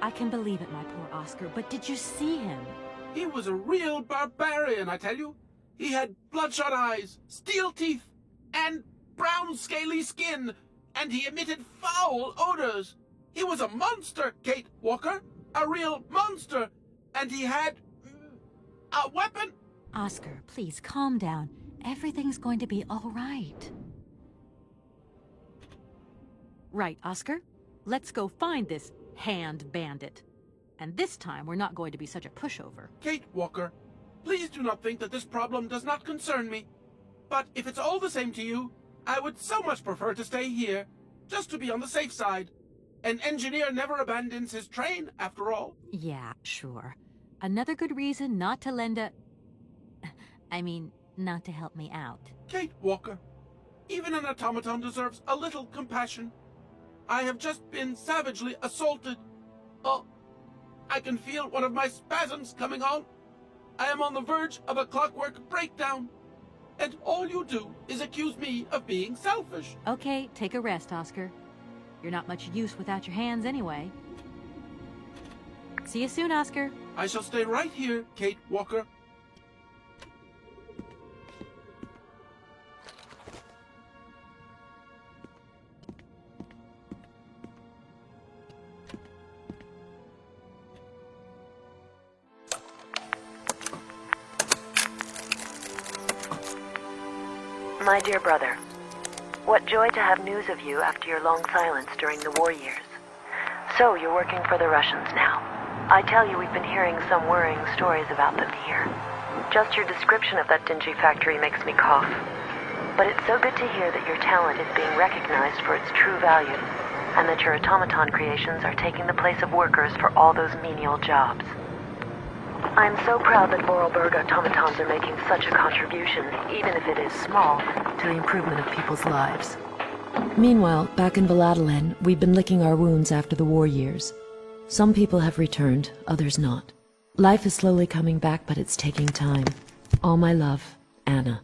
I can believe it, my poor Oscar, but did you see him? He was a real barbarian, I tell you. He had bloodshot eyes, steel teeth, and brown scaly skin, and he emitted foul odors. He was a monster, Kate Walker, a real monster, and he had a weapon. Oscar, please calm down. Everything's going to be all right. Right, Oscar. Let's go find this hand bandit. And this time, we're not going to be such a pushover. Kate Walker, please do not think that this problem does not concern me. But if it's all the same to you, I would so much prefer to stay here, just to be on the safe side. An engineer never abandons his train, after all. Yeah, sure. Another good reason not to lend a... not to help me out. Kate Walker, even an automaton deserves a little compassion. I have just been savagely assaulted. Oh, I can feel one of my spasms coming on. I am on the verge of a clockwork breakdown. And all you do is accuse me of being selfish. Okay, take a rest, Oscar. You're not much use without your hands anyway. See you soon, Oscar. I shall stay right here, Kate Walker. My dear brother, what joy to have news of you after your long silence during the war years. So, you're working for the Russians now. I tell you, we've been hearing some worrying stories about them here. Just your description of that dingy factory makes me cough. But it's so good to hear that your talent is being recognized for its true value, and that your automaton creations are taking the place of workers for all those menial jobs. I'm so proud that Vorarlberg automatons are making such a contribution, even if it is small, to the improvement of people's lives. Meanwhile, back in Valladolid, we've been licking our wounds after the war years. Some people have returned, others not. Life is slowly coming back, but it's taking time. All my love, Anna.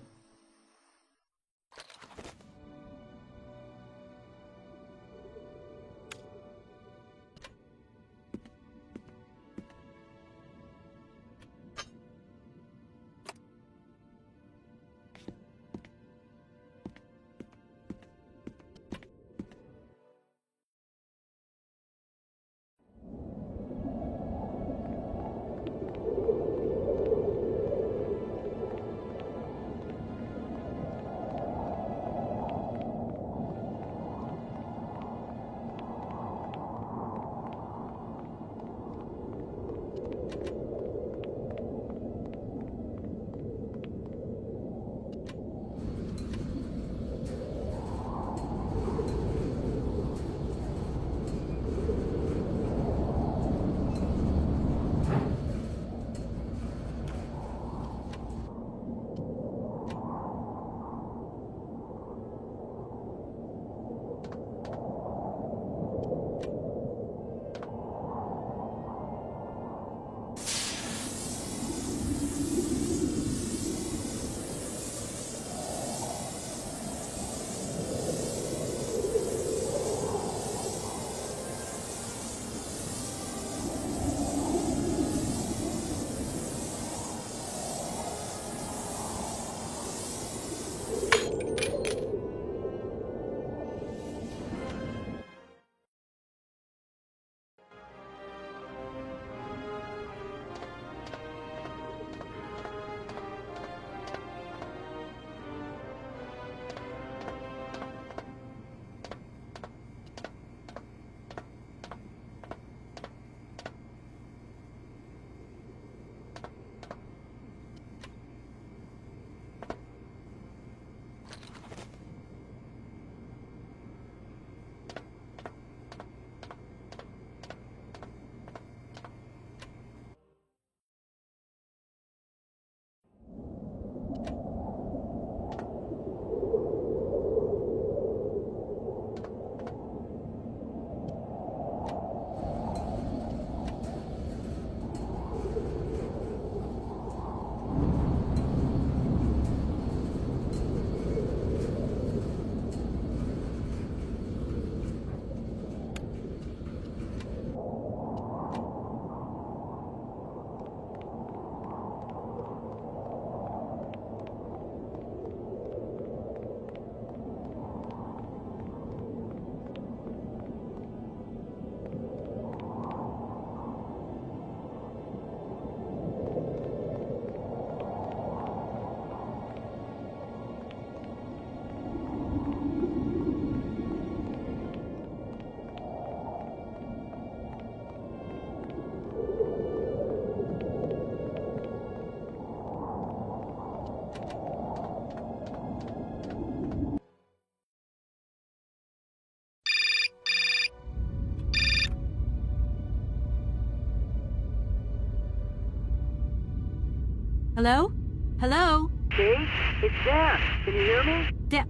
Hello? Hello? Kate? It's Dan. Can you hear me?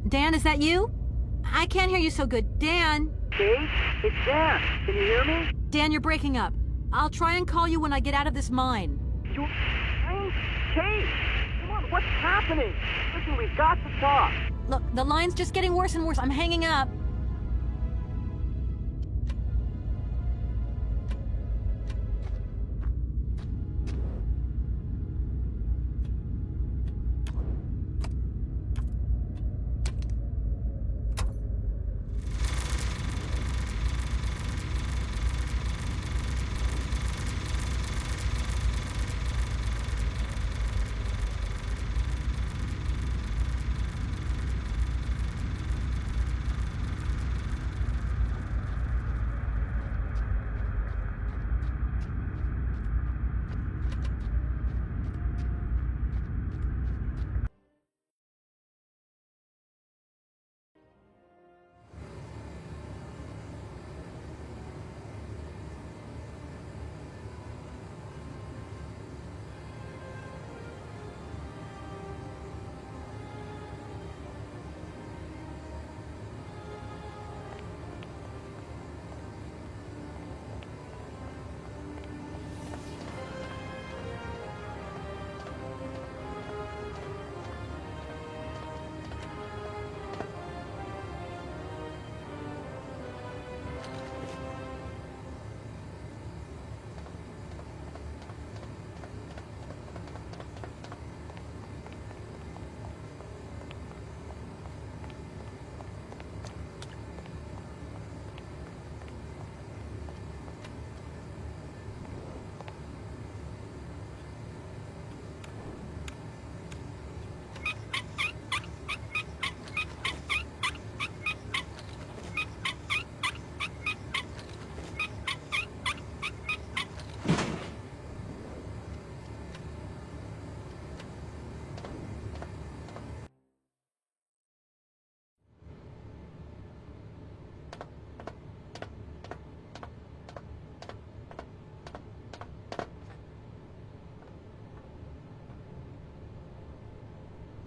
Dan, is that you? I can't hear you so good. Dan? Kate? It's Dan. Can you hear me? Dan, you're breaking up. I'll try and call you when I get out of this mine. Kate! Come on, what's happening? Listen, we've got to talk. Look, the line's just getting worse and worse. I'm hanging up.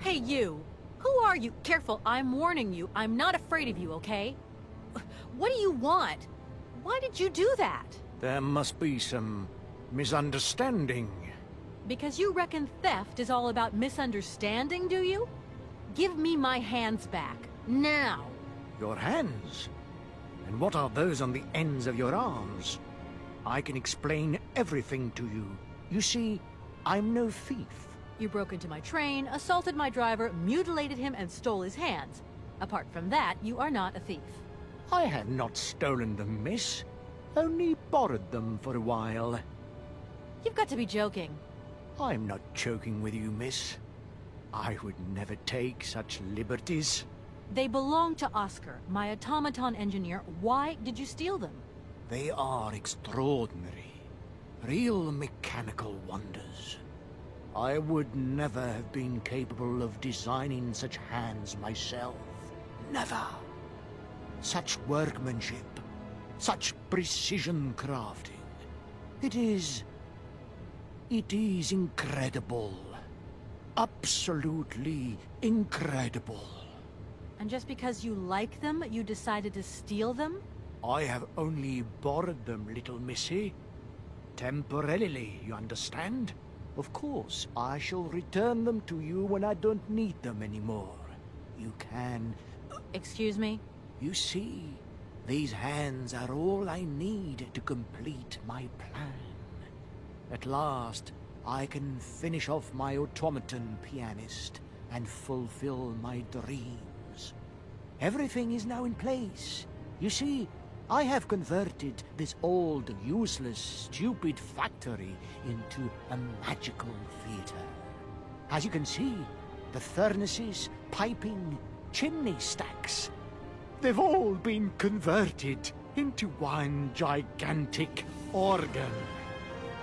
Hey, you! Who are you? Careful, I'm warning you. I'm not afraid of you, okay? What do you want? Why did you do that? There must be some misunderstanding. Because you reckon theft is all about misunderstanding, do you? Give me my hands back. Now! Your hands? And what are those on the ends of your arms? I can explain everything to you. You see, I'm no thief. You broke into my train, assaulted my driver, mutilated him, and stole his hands. Apart from that, you are not a thief. I have not stolen them, miss. Only borrowed them for a while. You've got to be joking. I'm not joking with you, miss. I would never take such liberties. They belong to Oscar, my automaton engineer. Why did you steal them? They are extraordinary. Real mechanical wonders. I would never have been capable of designing such hands myself. Never. Such workmanship. Such precision crafting. It is incredible. Absolutely incredible. And just because you like them, you decided to steal them? I have only borrowed them, little missy. Temporarily, you understand? Of course, I shall return them to you when I don't need them anymore. You can... Excuse me? You see, these hands are all I need to complete my plan. At last, I can finish off my automaton pianist and fulfill my dreams. Everything is now in place. You see, I have converted this old, useless, stupid factory into a magical theater. As you can see, the furnaces, piping, chimney stacks, they've all been converted into one gigantic organ.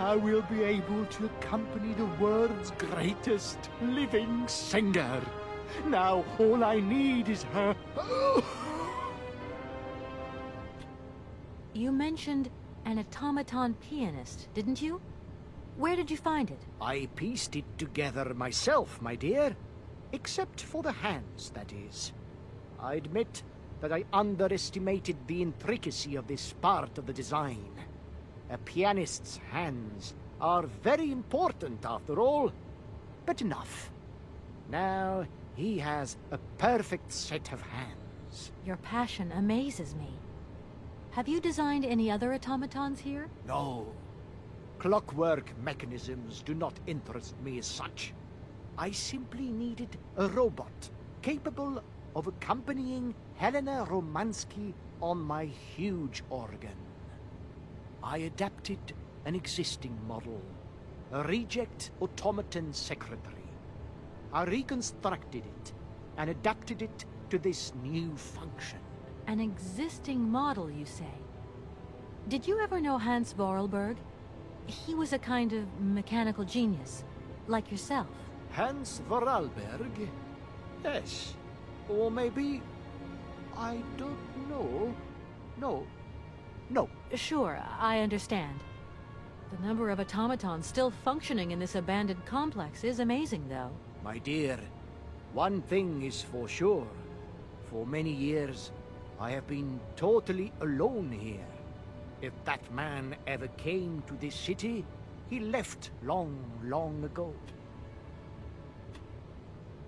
I will be able to accompany the world's greatest living singer. Now all I need is her... You mentioned an automaton pianist, didn't you? Where did you find it? I pieced it together myself, my dear. Except for the hands, that is. I admit that I underestimated the intricacy of this part of the design. A pianist's hands are very important, after all. But enough. Now he has a perfect set of hands. Your passion amazes me. Have you designed any other automatons here? No. Clockwork mechanisms do not interest me as such. I simply needed a robot capable of accompanying Helena Romansky on my huge organ. I adapted an existing model, a reject automaton secretary. I reconstructed it and adapted it to this new function. An existing model, you say? Did you ever know Hans Vorarlberg? He was a kind of mechanical genius, like yourself. Hans Vorarlberg? Yes. Or maybe... I don't know. No. Sure, I understand. The number of automatons still functioning in this abandoned complex is amazing, though. My dear, one thing is for sure. For many years, I have been totally alone here. If that man ever came to this city, he left long, long ago.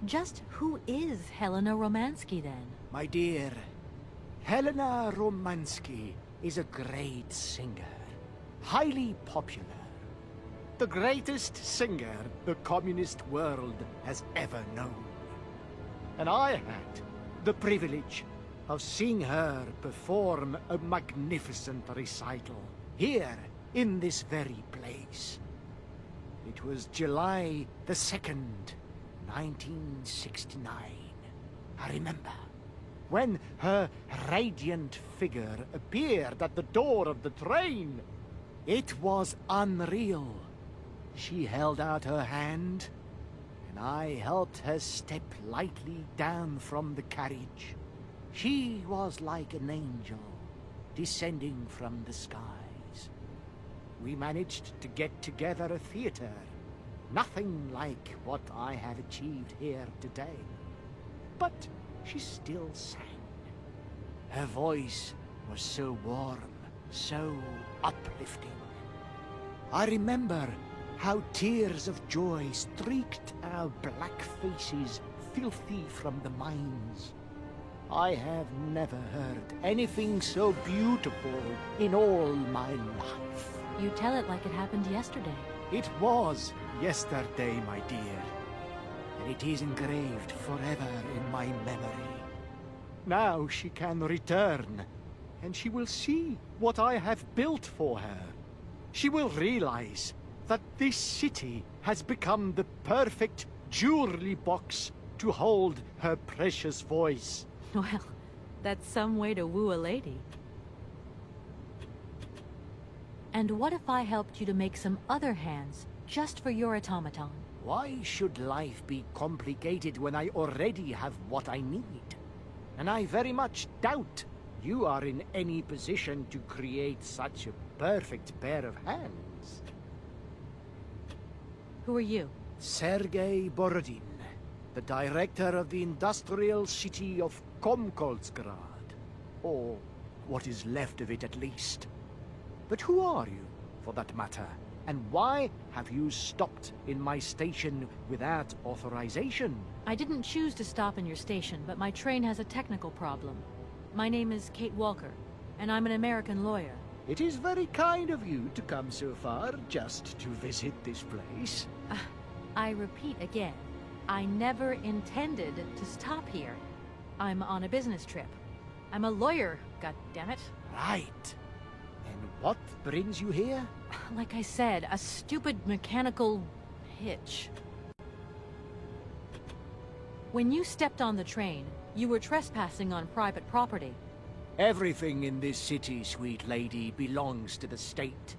Just who is Helena Romansky, then? My dear, Helena Romansky is a great singer. Highly popular. The greatest singer the communist world has ever known. And I had the privilege of seeing her perform a magnificent recital here in this very place. It was July the 2nd, 1969. I remember when her radiant figure appeared at the door of the train. It was unreal. She held out her hand, and I helped her step lightly down from the carriage. She was like an angel, descending from the skies. We managed to get together a theater, nothing like what I have achieved here today. But she still sang. Her voice was so warm, so uplifting. I remember how tears of joy streaked our black faces, filthy from the mines. I have never heard anything so beautiful in all my life. You tell it like it happened yesterday. It was yesterday, my dear, and it is engraved forever in my memory. Now she can return, and she will see what I have built for her. She will realize that this city has become the perfect jewelry box to hold her precious voice. Well, that's some way to woo a lady. And what if I helped you to make some other hands, just for your automaton? Why should life be complicated when I already have what I need? And I very much doubt you are in any position to create such a perfect pair of hands. Who are you? Sergei Borodin, the director of the industrial city of Komkolzgrad. Or what is left of it, at least. But who are you, for that matter? And why have you stopped in my station without authorization? I didn't choose to stop in your station, but my train has a technical problem. My name is Kate Walker, and I'm an American lawyer. It is very kind of you to come so far just to visit this place. I repeat again, I never intended to stop here. I'm on a business trip. I'm a lawyer, goddammit. Right. And what brings you here? Like I said, a stupid mechanical hitch. When you stepped on the train, you were trespassing on private property. Everything in this city, sweet lady, belongs to the state.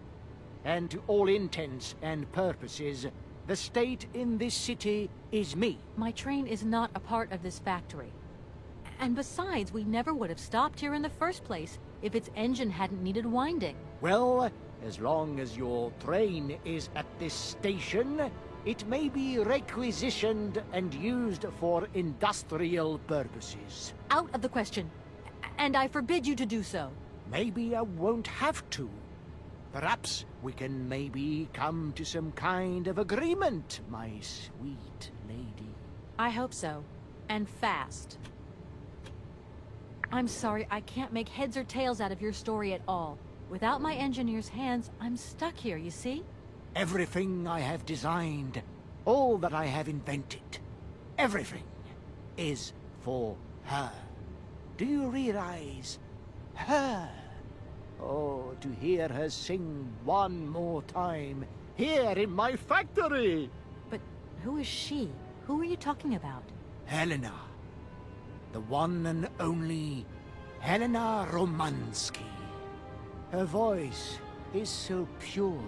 And to all intents and purposes, the state in this city is me. My train is not a part of this factory. And besides, we never would have stopped here in the first place if its engine hadn't needed winding. Well, As long as your train is at this station, it may be requisitioned and used for industrial purposes. Out of the question. And I forbid you to do so. Maybe I won't have to. Perhaps we can maybe come to some kind of agreement, my sweet lady. I hope so. And fast. I'm sorry, I can't make heads or tails out of your story at all. Without my engineer's hands, I'm stuck here, you see? Everything I have designed, all that I have invented, everything is for her. Do you realize? Her. Oh, to hear her sing one more time, here in my factory! But who is she? Who are you talking about? Helena. The one and only Helena Romansky. Her voice is so pure,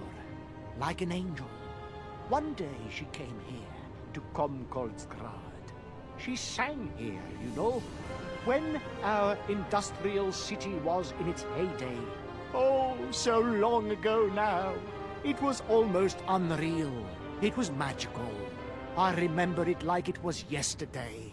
like an angel. One day she came here to Komkolsgrad. She sang here, you know, when our industrial city was in its heyday. Oh, so long ago now. It was almost unreal. It was magical. I remember it like it was yesterday.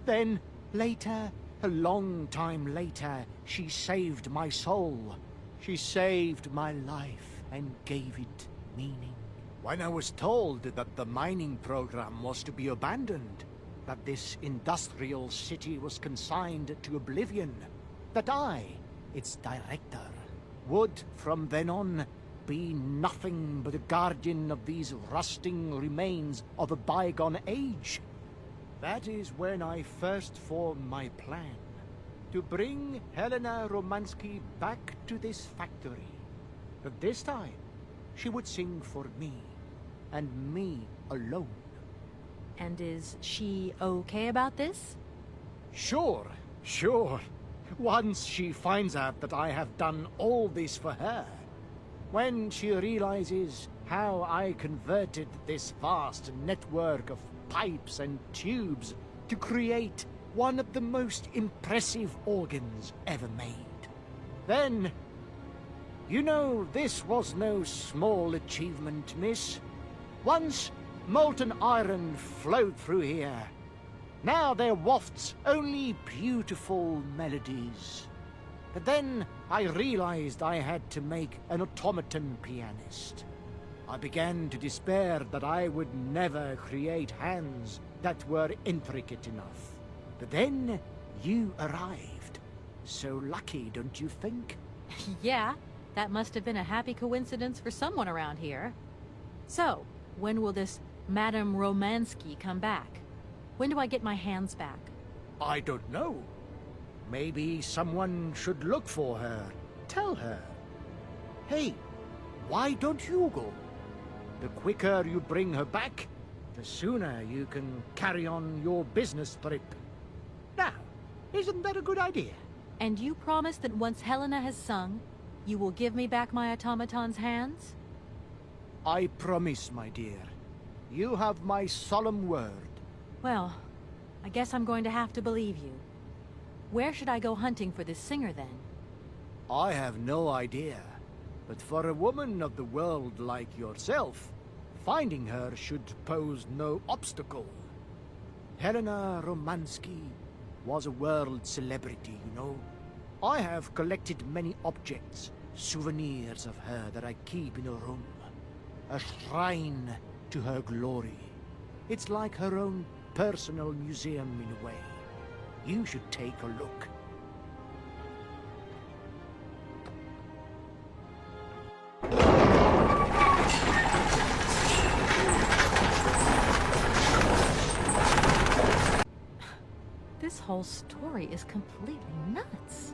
Then, later, a long time later, she saved my soul. She saved my life and gave it meaning. When I was told that the mining program was to be abandoned, that this industrial city was consigned to oblivion, that I, its director, would from then on be nothing but a guardian of these rusting remains of a bygone age. That is when I first formed my plan, to bring Helena Romansky back to this factory. But this time, she would sing for me, and me alone. And is she okay about this? Sure, sure. Once she finds out that I have done all this for her, when she realizes how I converted this vast network of pipes and tubes to create one of the most impressive organs ever made, then, you know, this was no small achievement, miss. Once molten iron flowed through here. Now there wafts only beautiful melodies. But then I realized I had to make an automaton pianist. I began to despair that I would never create hands that were intricate enough. But then you arrived. So lucky, don't you think? Yeah, that must have been a happy coincidence for someone around here. So, when will this Madame Romansky come back? When do I get my hands back? I don't know. Maybe someone should look for her. Tell her. Hey, why don't you go? The quicker you bring her back, the sooner you can carry on your business trip. Now, isn't that a good idea? And you promise that once Helena has sung, you will give me back my automaton's hands? I promise, my dear. You have my solemn word. Well, I guess I'm going to have to believe you. Where should I go hunting for this singer, then? I have no idea. But for a woman of the world like yourself, finding her should pose no obstacle. Helena Romansky was a world celebrity, you know. I have collected many objects, souvenirs of her that I keep in a room. A shrine to her glory. It's like her own personal museum in a way. You should take a look. This whole story is completely nuts.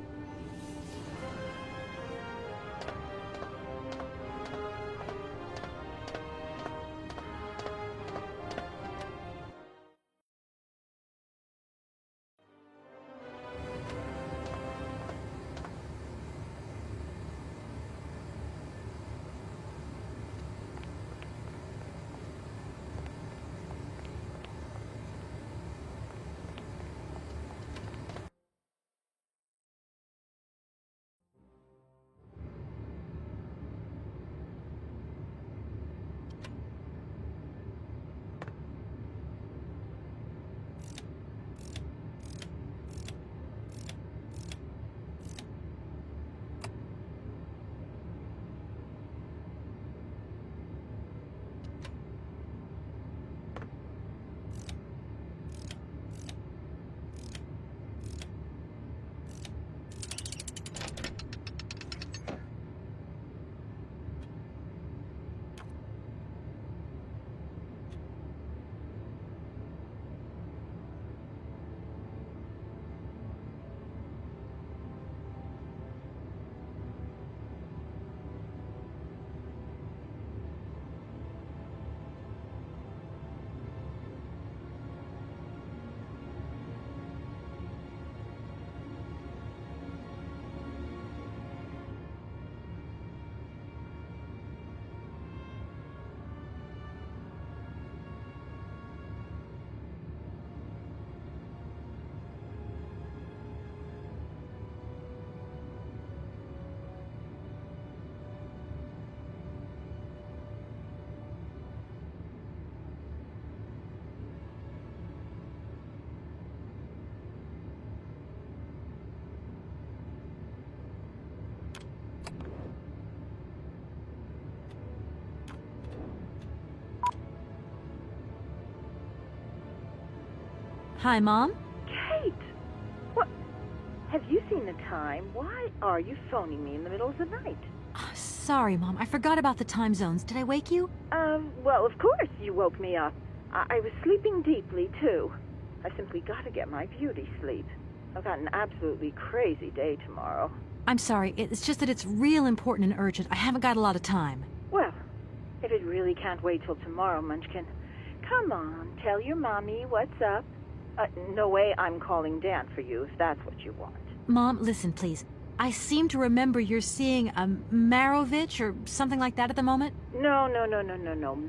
Hi, Mom? Kate! What? Have you seen the time? Why are you phoning me in the middle of the night? Sorry, Mom. I forgot about the time zones. Did I wake you? Well, of course you woke me up. I was sleeping deeply, too. I simply got to get my beauty sleep. I've got an absolutely crazy day tomorrow. I'm sorry. It's just that it's real important and urgent. I haven't got a lot of time. Well, if it really can't wait till tomorrow, Munchkin, come on, tell your mommy what's up. No way I'm calling Dan for you, if that's what you want. Mom, listen, please. I seem to remember you're seeing a Marovich or something like that at the moment. No.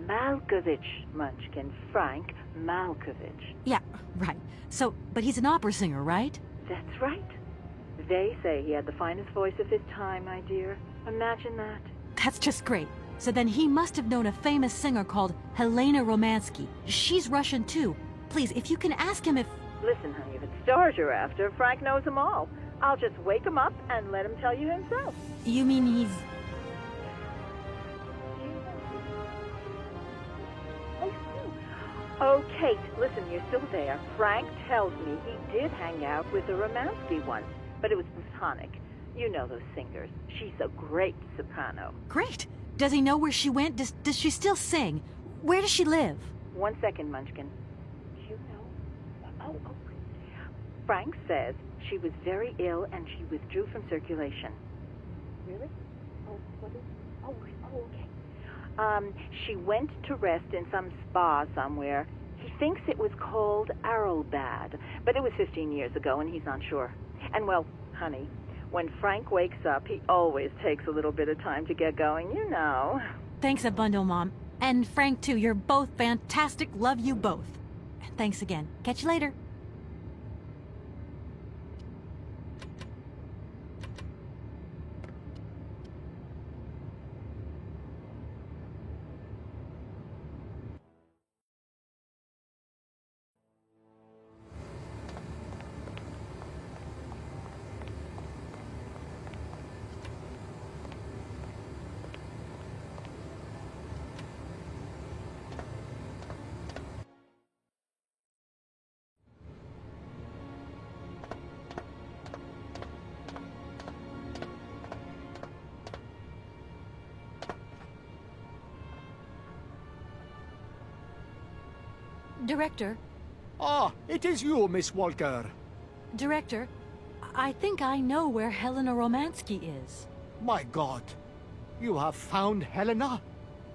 Malkovich, Munchkin. Frank Malkovich. Yeah, right. So, but he's an opera singer, right? That's right. They say he had the finest voice of his time, my dear. Imagine that. That's just great. So then he must have known a famous singer called Helena Romansky. She's Russian, too. Please, if you can ask him if... Listen, honey, if it's stars you're after, Frank knows them all. I'll just wake him up and let him tell you himself. You mean he's... Oh, Kate, listen, you're still there. Frank tells me he did hang out with the Romansky once, but it was platonic. You know those singers. She's a great soprano. Great. Does he know where she went? Does she still sing? Where does she live? 1 second, Munchkin. You know... Oh. Frank says she was very ill and she withdrew from circulation. Really? Oh, what is... Oh, okay. She went to rest in some spa somewhere. He thinks it was called Arrowbad, but it was 15 years ago and he's not sure. And well, honey, when Frank wakes up, he always takes a little bit of time to get going, you know. Thanks a bundle, Mom. And Frank, too. You're both fantastic. Love you both. Thanks again. Catch you later. Director? Ah, it is you, Miss Walker. Director, I think I know where Helena Romansky is. My God, you have found Helena?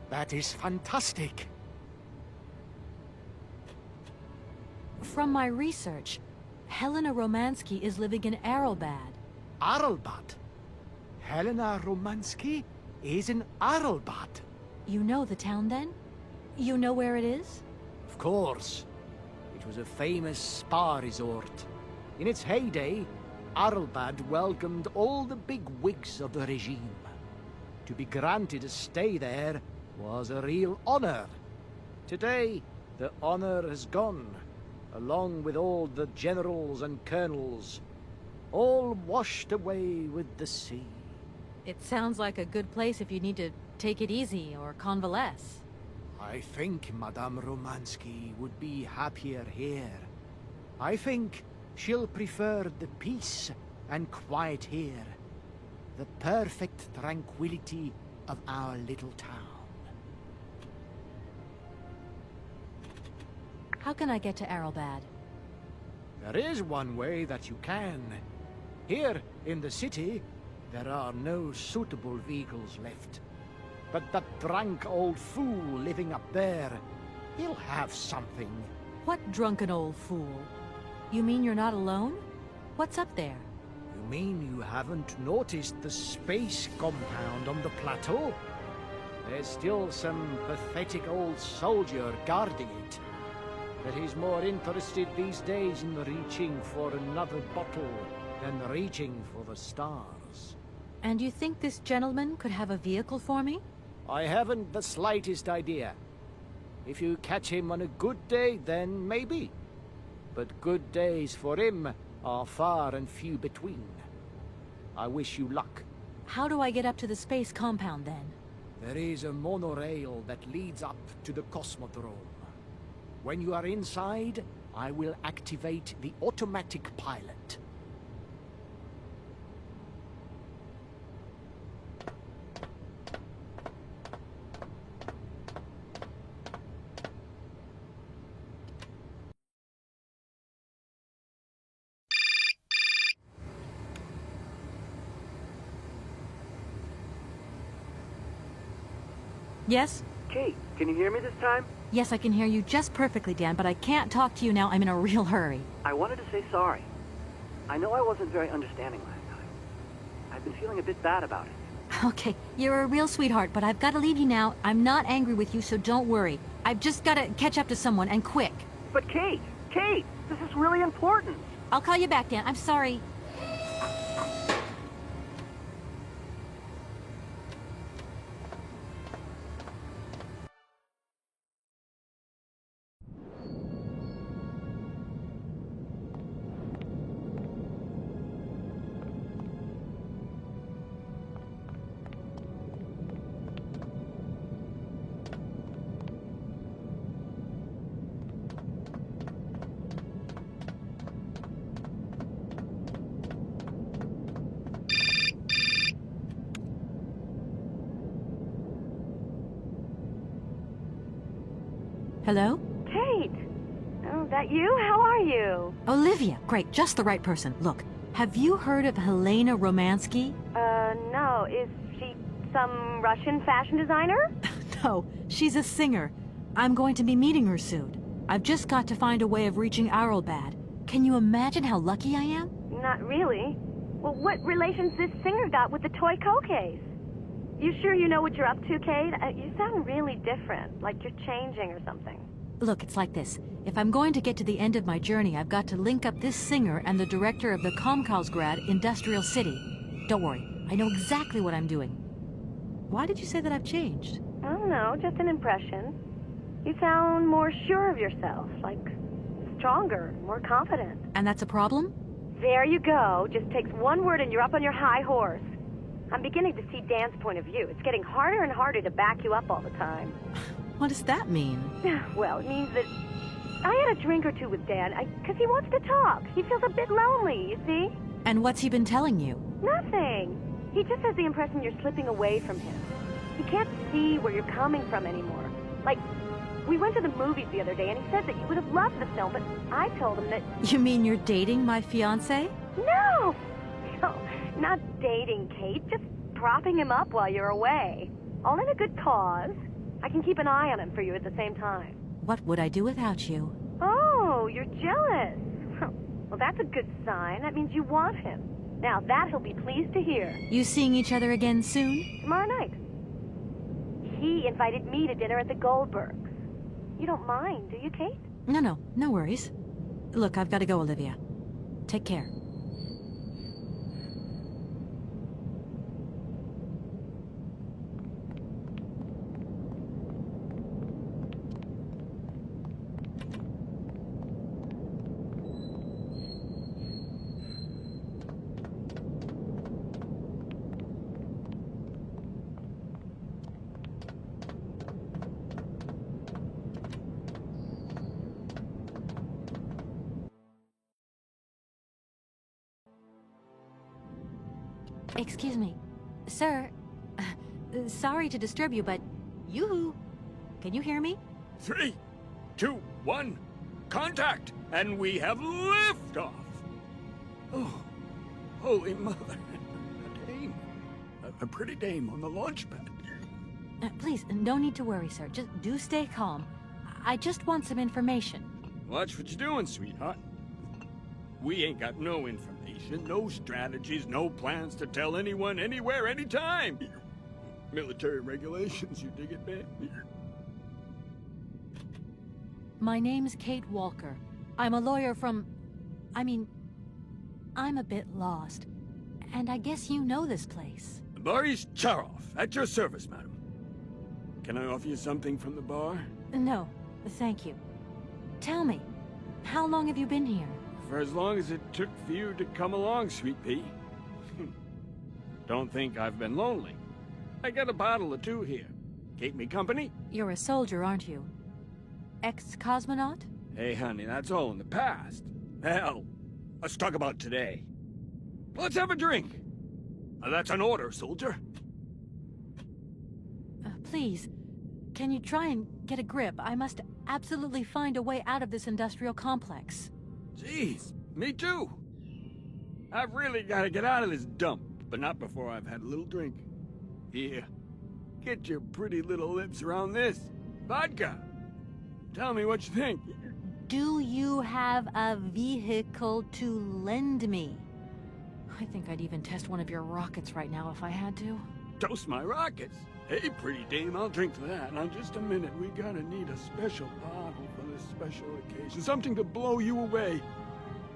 That is fantastic. From my research, Helena Romansky is living in Arrowbad. Arrowbad? Helena Romansky is in Arrowbad. You know the town, then? You know where it is? Of course. It was a famous spa resort. In its heyday, Arrowbad welcomed all the big wigs of the regime. To be granted a stay there was a real honor. Today, the honor has gone, along with all the generals and colonels, all washed away with the sea. It sounds like a good place if you need to take it easy or convalesce. I think Madame Romansky would be happier here. I think she'll prefer the peace and quiet here. The perfect tranquility of our little town. How can I get to Arrowbad? There is one way that you can. Here in the city, there are no suitable vehicles left. But that drunk old fool living up there, he'll have something. What drunken old fool? You mean you're not alone? What's up there? You mean you haven't noticed the space compound on the plateau? There's still some pathetic old soldier guarding it. But he's more interested these days in reaching for another bottle than reaching for the stars. And you think this gentleman could have a vehicle for me? I haven't the slightest idea. If you catch him on a good day, then maybe. But good days for him are far and few between. I wish you luck. How do I get up to the space compound, then? There is a monorail that leads up to the Cosmodrome. When you are inside, I will activate the automatic pilot. Yes? Kate, can you hear me this time? Yes, I can hear you just perfectly, Dan, but I can't talk to you now. I'm in a real hurry. I wanted to say sorry. I know I wasn't very understanding last time. I've been feeling a bit bad about it. Okay, you're a real sweetheart, but I've got to leave you now. I'm not angry with you, so don't worry. I've just got to catch up to someone, and quick. But Kate, this is really important. I'll call you back, Dan. I'm sorry. Hello? Kate! Oh, that you? How are you? Olivia. Great, just the right person. Look, have you heard of Helena Romansky? No. Is she some Russian fashion designer? No, she's a singer. I'm going to be meeting her soon. I've just got to find a way of reaching Arlbad. Can you imagine how lucky I am? Not really. Well, what relation's this singer got with the toy case? You sure you know what you're up to, Kate? You sound really different, like you're changing or something. Look, it's like this. If I'm going to get to the end of my journey, I've got to link up this singer and the director of the Komkausgrad Industrial City. Don't worry, I know exactly what I'm doing. Why did you say that I've changed? I don't know, just an impression. You sound more sure of yourself, like stronger, more confident. And that's a problem? There you go. Just takes one word and you're up on your high horse. I'm beginning to see Dan's point of view. It's getting harder and harder to back you up all the time. What does that mean? Well, it means that I had a drink or two with Dan, because he wants to talk. He feels a bit lonely, you see? And what's he been telling you? Nothing. He just has the impression you're slipping away from him. He can't see where you're coming from anymore. Like, we went to the movies the other day, and he said that you would have loved the film, but I told him that... You mean you're dating my fiancé? No! No, not dating, Kate. Just propping him up while you're away. All in a good cause. I can keep an eye on him for you at the same time. What would I do without you? Oh, you're jealous. Well, that's a good sign. That means you want him. Now, that he'll be pleased to hear. You seeing each other again soon? Tomorrow night. He invited me to dinner at the Goldbergs. You don't mind, do you, Kate? No worries. Look, I've got to go, Olivia. Take care. Excuse me. Sir, sorry to disturb you, but yoo-hoo. Can you hear me? 3, 2, 1, contact! And we have liftoff! Oh, holy mother. A dame. A pretty dame on the launch pad. Please, no need to worry, sir. Just do stay calm. I just want some information. Watch what you're doing, sweetheart. We ain't got no information, no strategies, no plans to tell anyone, anywhere, anytime. Military regulations, you dig it, man? My name's Kate Walker. I'm a lawyer from... I'm a bit lost. And I guess you know this place. Boris Charov, at your service, madam. Can I offer you something from the bar? No, thank you. Tell me, how long have you been here? For as long as it took for you to come along, sweet pea. Don't think I've been lonely. I got a bottle or two here. Keep me company? You're a soldier, aren't you? Ex-cosmonaut? Hey, honey, that's all in the past. Hell, let's talk about today. Let's have a drink. That's an order, soldier. Please, can you try and get a grip? I must absolutely find a way out of this industrial complex. Jeez, me too. I've really got to get out of this dump, but not before I've had a little drink. Here, get your pretty little lips around this. Vodka. Tell me what you think. Do you have a vehicle to lend me? I think I'd even test one of your rockets right now if I had to. Toast my rockets. Hey, pretty dame, I'll drink to that. Now, just a minute. We gotta need a special bottle for this special occasion. Something to blow you away.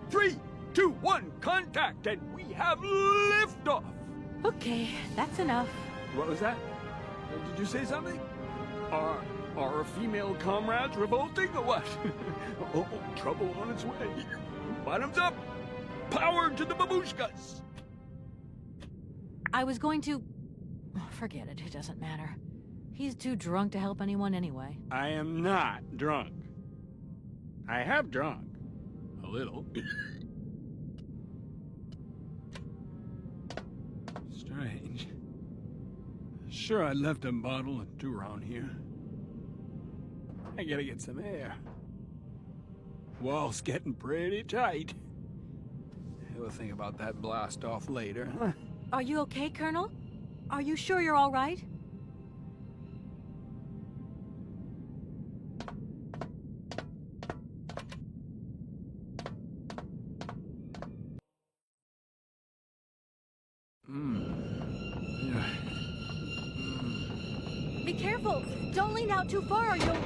3, 2, 1, contact, and we have liftoff. Okay, that's enough. What was that? Did you say something? Are our female comrades revolting or what? Oh, trouble on its way. Bottoms up. Power to the babushkas. I was going to... Forget it, it doesn't matter. He's too drunk to help anyone anyway. I am not drunk. I have drunk. A little. Strange. Sure, I left a bottle or two around here. I gotta get some air. Wall's getting pretty tight. We'll think about that blast off later, huh? Are you okay, Colonel? Are you sure you're all right? Be careful! Don't lean out too far or you'll...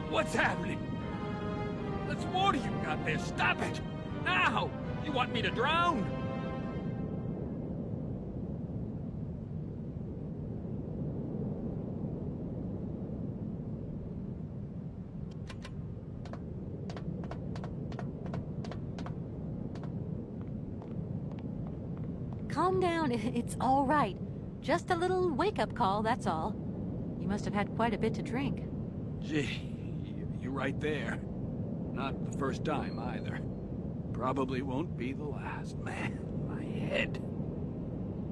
What's happening? That's water you got there. Stop it! Now! You want me to drown? Calm down, it's all right. Just a little wake-up call, that's all. You must have had quite a bit to drink. Gee, you're right there. Not the first time, either. Probably won't be the last. Man, my head.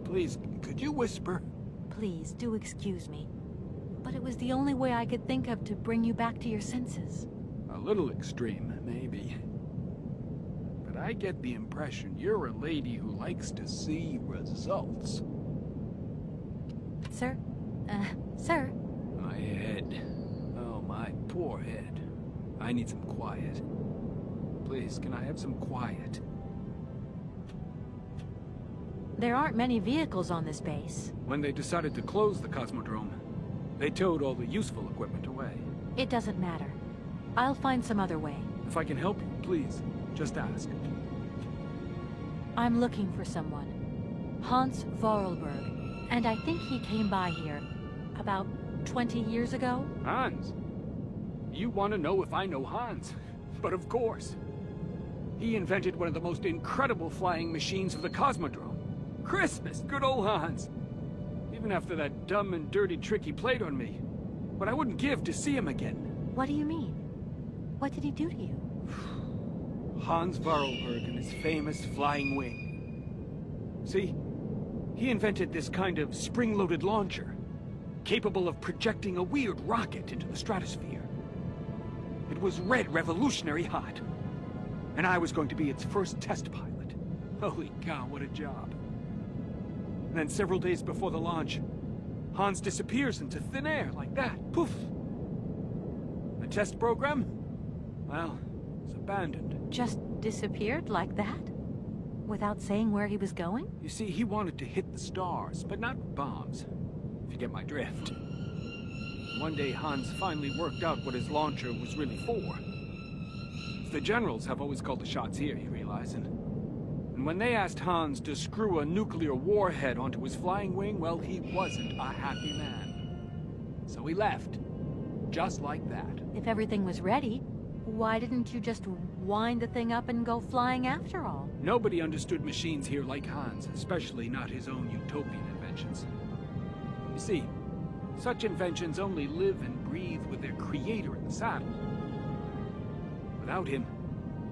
Please, could you whisper? Please, do excuse me. But it was the only way I could think of to bring you back to your senses. A little extreme, maybe. But I get the impression you're a lady who likes to see results. Sir? Sir? My head. Oh, my poor head. I need some quiet. Please, can I have some quiet? There aren't many vehicles on this base. When they decided to close the Cosmodrome, they towed all the useful equipment away. It doesn't matter. I'll find some other way. If I can help you, please, just ask. I'm looking for someone. Hans Vorarlberg. And I think he came by here about 20 years ago. Hans? You want to know if I know Hans? But of course. He invented one of the most incredible flying machines of the Cosmodrome. Christmas, good old Hans. Even after that dumb and dirty trick he played on me. But I wouldn't give to see him again. What do you mean? What did he do to you? Hans Vorarlberg and his famous flying wing. See, he invented this kind of spring-loaded launcher, capable of projecting a weird rocket into the stratosphere. It was red revolutionary hot, and I was going to be its first test pilot. Holy cow, what a job. And then several days before the launch, Hans disappears into thin air like that. Poof! The test program? Well, it's abandoned. Just disappeared like that? Without saying where he was going? You see, he wanted to hit the stars, but not with bombs, if you get my drift. One day, Hans finally worked out what his launcher was really for. The generals have always called the shots here, you realize, and when they asked Hans to screw a nuclear warhead onto his flying wing, well, he wasn't a happy man. So he left. Just like that. If everything was ready, why didn't you just wind the thing up and go flying after all? Nobody understood machines here like Hans, especially not his own utopian inventions. You see, such inventions only live and breathe with their creator in the saddle. Without him,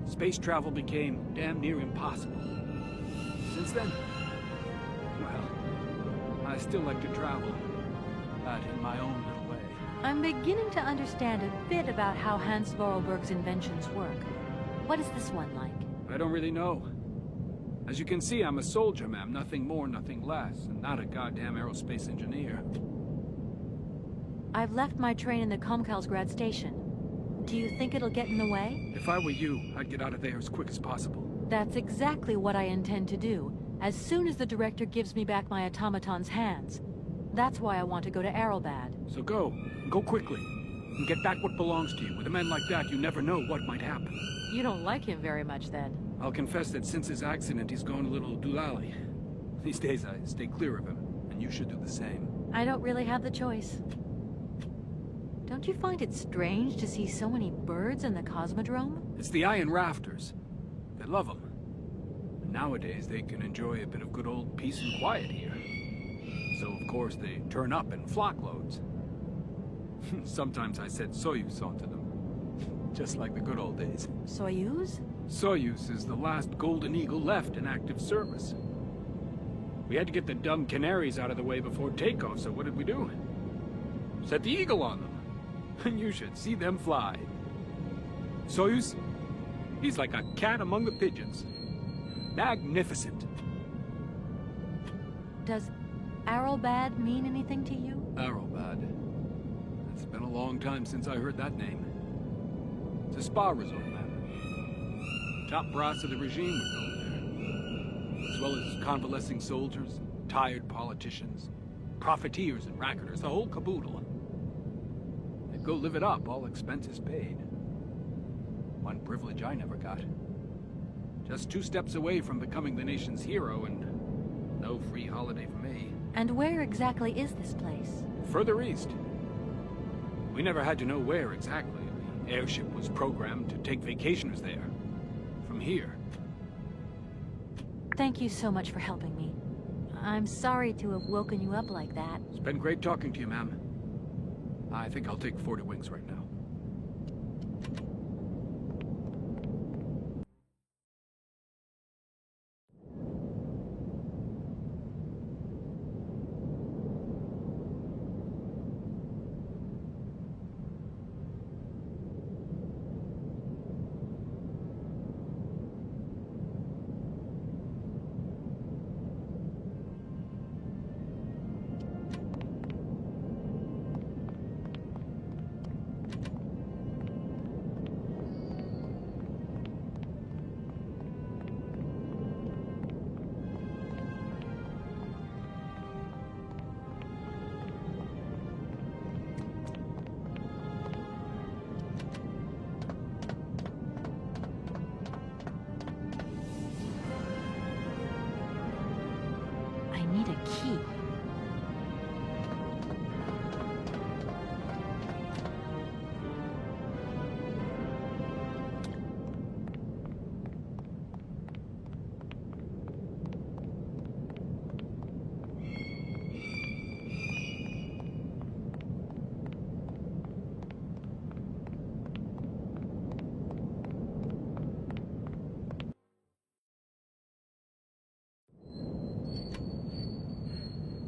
space travel became damn near impossible. Since then, well, I still like to travel, but in my own little way. I'm beginning to understand a bit about how Hans Vorarlberg's inventions work. What is this one like? I don't really know. As you can see, I'm a soldier, ma'am. Nothing more, nothing less, and not a goddamn aerospace engineer. I've left my train in the Comkalsgrad station. Do you think it'll get in the way? If I were you, I'd get out of there as quick as possible. That's exactly what I intend to do, as soon as the director gives me back my automaton's hands. That's why I want to go to Arelbad. So go. Go quickly. And get back what belongs to you. With a man like that, you never know what might happen. You don't like him very much, then? I'll confess that since his accident, he's gone a little doolally. These days, I stay clear of him, and you should do the same. I don't really have the choice. Don't you find it strange to see so many birds in the Cosmodrome? It's the iron rafters. They love them. And nowadays, they can enjoy a bit of good old peace and quiet here. So, of course, they turn up in flockloads. Sometimes I set Soyuz onto them. Just like the good old days. Soyuz? Soyuz is the last Golden Eagle left in active service. We had to get the dumb canaries out of the way before takeoff, so what did we do? Set the Eagle on them. And you should see them fly. Soyuz, he's like a cat among the pigeons. Magnificent. Does Arelbad mean anything to you? Arelbad. It's been a long time since I heard that name. It's a spa resort, man. Top brass of the regime would go there. As well as convalescing soldiers, tired politicians, profiteers and racketers, the whole caboodle. They'd go live it up, all expenses paid. One privilege I never got. Just 2 steps away from becoming the nation's hero, and no free holiday for me. And where exactly is this place? Further east. We never had to know where exactly. The airship was programmed to take vacationers there. From here. Thank you so much for helping me. I'm sorry to have woken you up like that. It's been great talking to you, ma'am. I think I'll take 40 wings right now.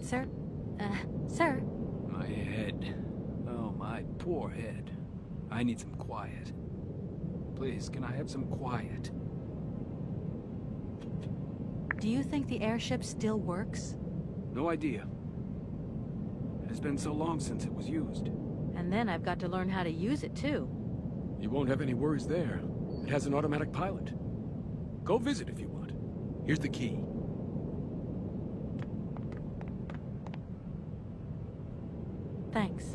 Sir? Sir? My head. Oh, my poor head. I need some quiet. Please, can I have some quiet? Do you think the airship still works? No idea. It has been so long since it was used. And then I've got to learn how to use it, too. You won't have any worries there. It has an automatic pilot. Go visit if you want. Here's the key. Thanks.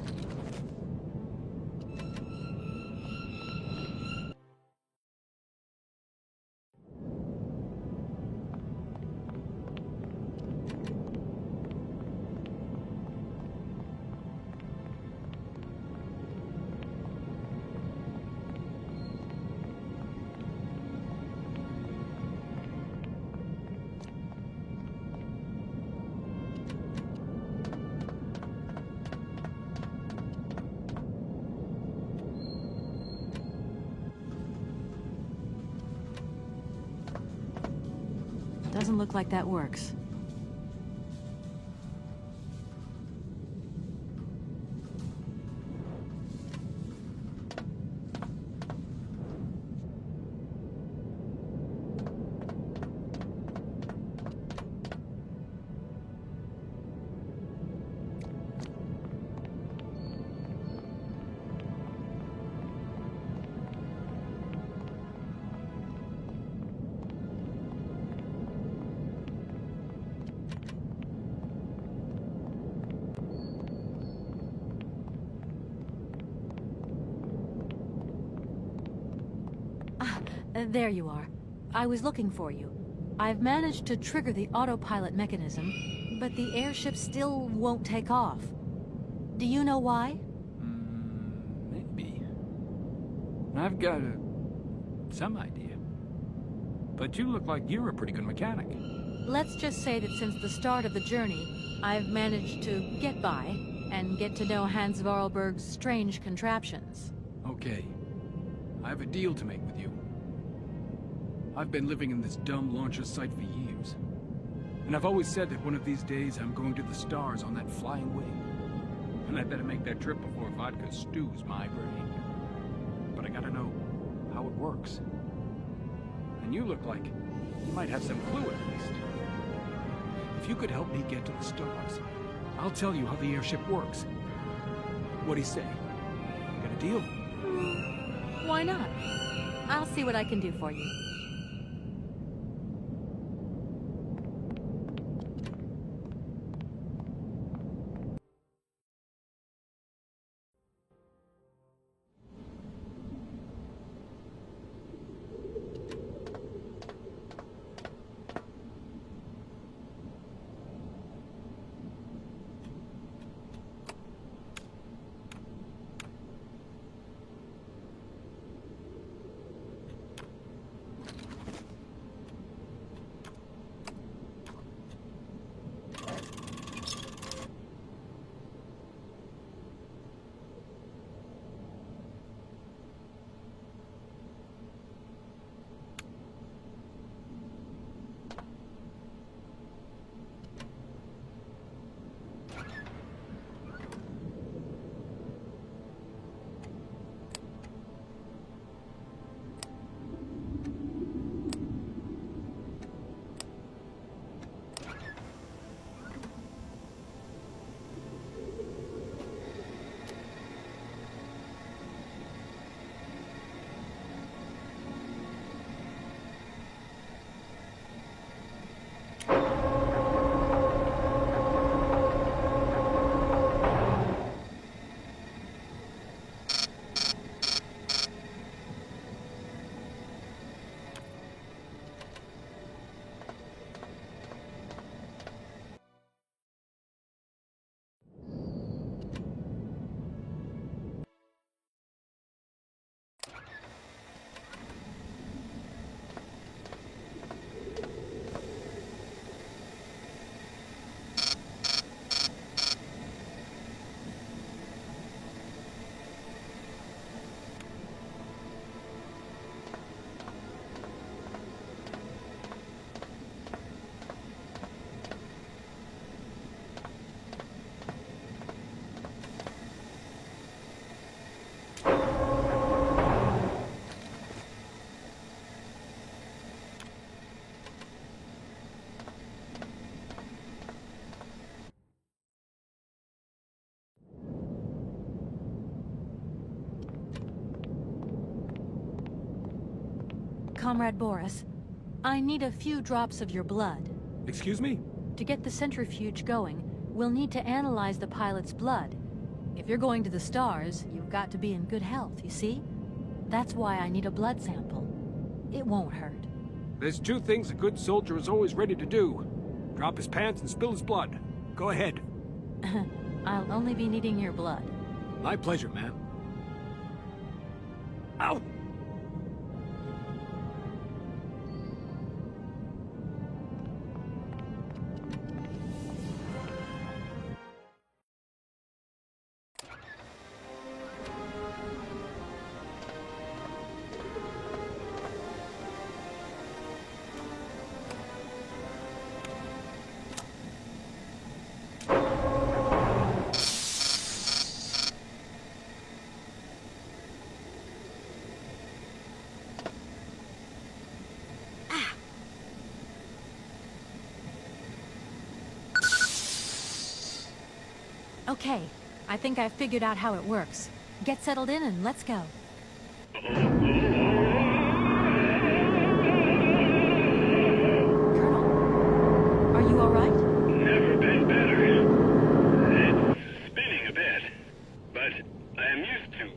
Doesn't look like that works. There you are. I was looking for you. I've managed to trigger the autopilot mechanism, but the airship still won't take off. Do you know why? Maybe. I've got some idea. But you look like you're a pretty good mechanic. Let's just say that since the start of the journey, I've managed to get by and get to know Hans Vorarlberg's strange contraptions. Okay. I have a deal to make with you. I've been living in this dumb launcher site for years. And I've always said that one of these days I'm going to the stars on that flying wing. And I better make that trip before vodka stews my brain. But I gotta know how it works. And you look like you might have some clue at least. If you could help me get to the stars, I'll tell you how the airship works. What do you say? Got a deal? Why not? I'll see what I can do for you. Comrade Boris. I need a few drops of your blood. Excuse me? To get the centrifuge going, we'll need to analyze the pilot's blood. If you're going to the stars, you've got to be in good health, you see? That's why I need a blood sample. It won't hurt. There's two things a good soldier is always ready to do. Drop his pants and spill his blood. Go ahead. I'll only be needing your blood. My pleasure, ma'am. Ow! Okay, I think I've figured out how it works. Get settled in and let's go. Colonel? Are you all right? Never been better. It's spinning a bit, but I am used to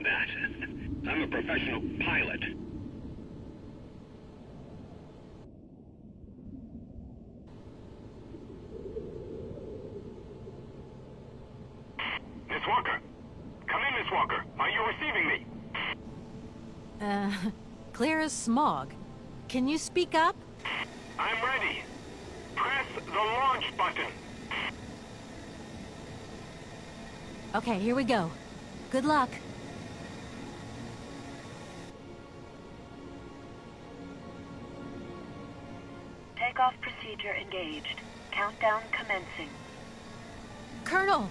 that. I'm a professional pilot. Miss Walker! Come in, Miss Walker. Are you receiving me? Clear as smog. Can you speak up? I'm ready. Press the launch button. Okay, here we go. Good luck. Takeoff procedure engaged. Countdown commencing. Colonel,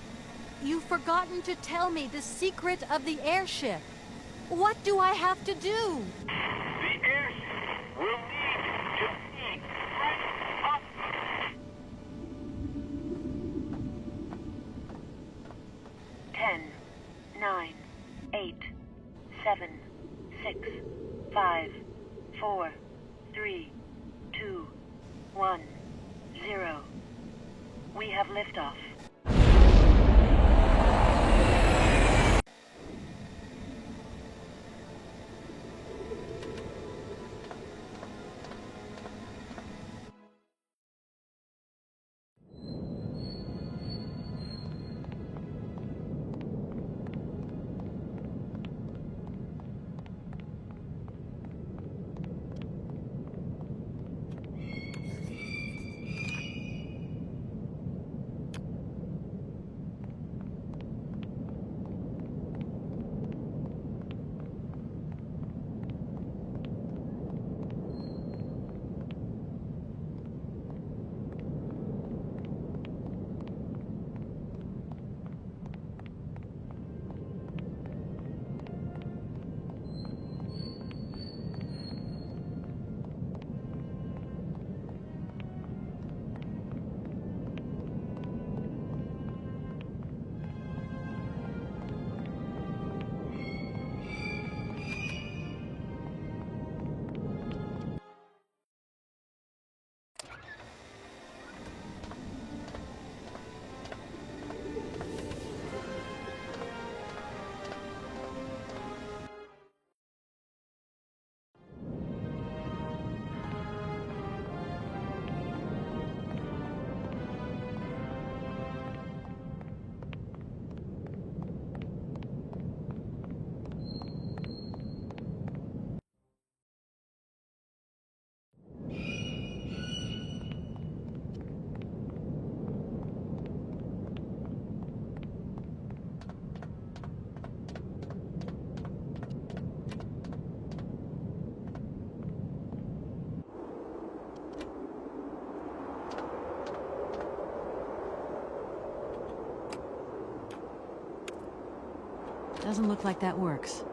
you've forgotten to tell me the secret of the airship. What do I have to do? The airship will need to be right up. 10, 9, 8, 7, 6, 5, 4, 3, 2, 1, 0. We have liftoff. Doesn't look like that works.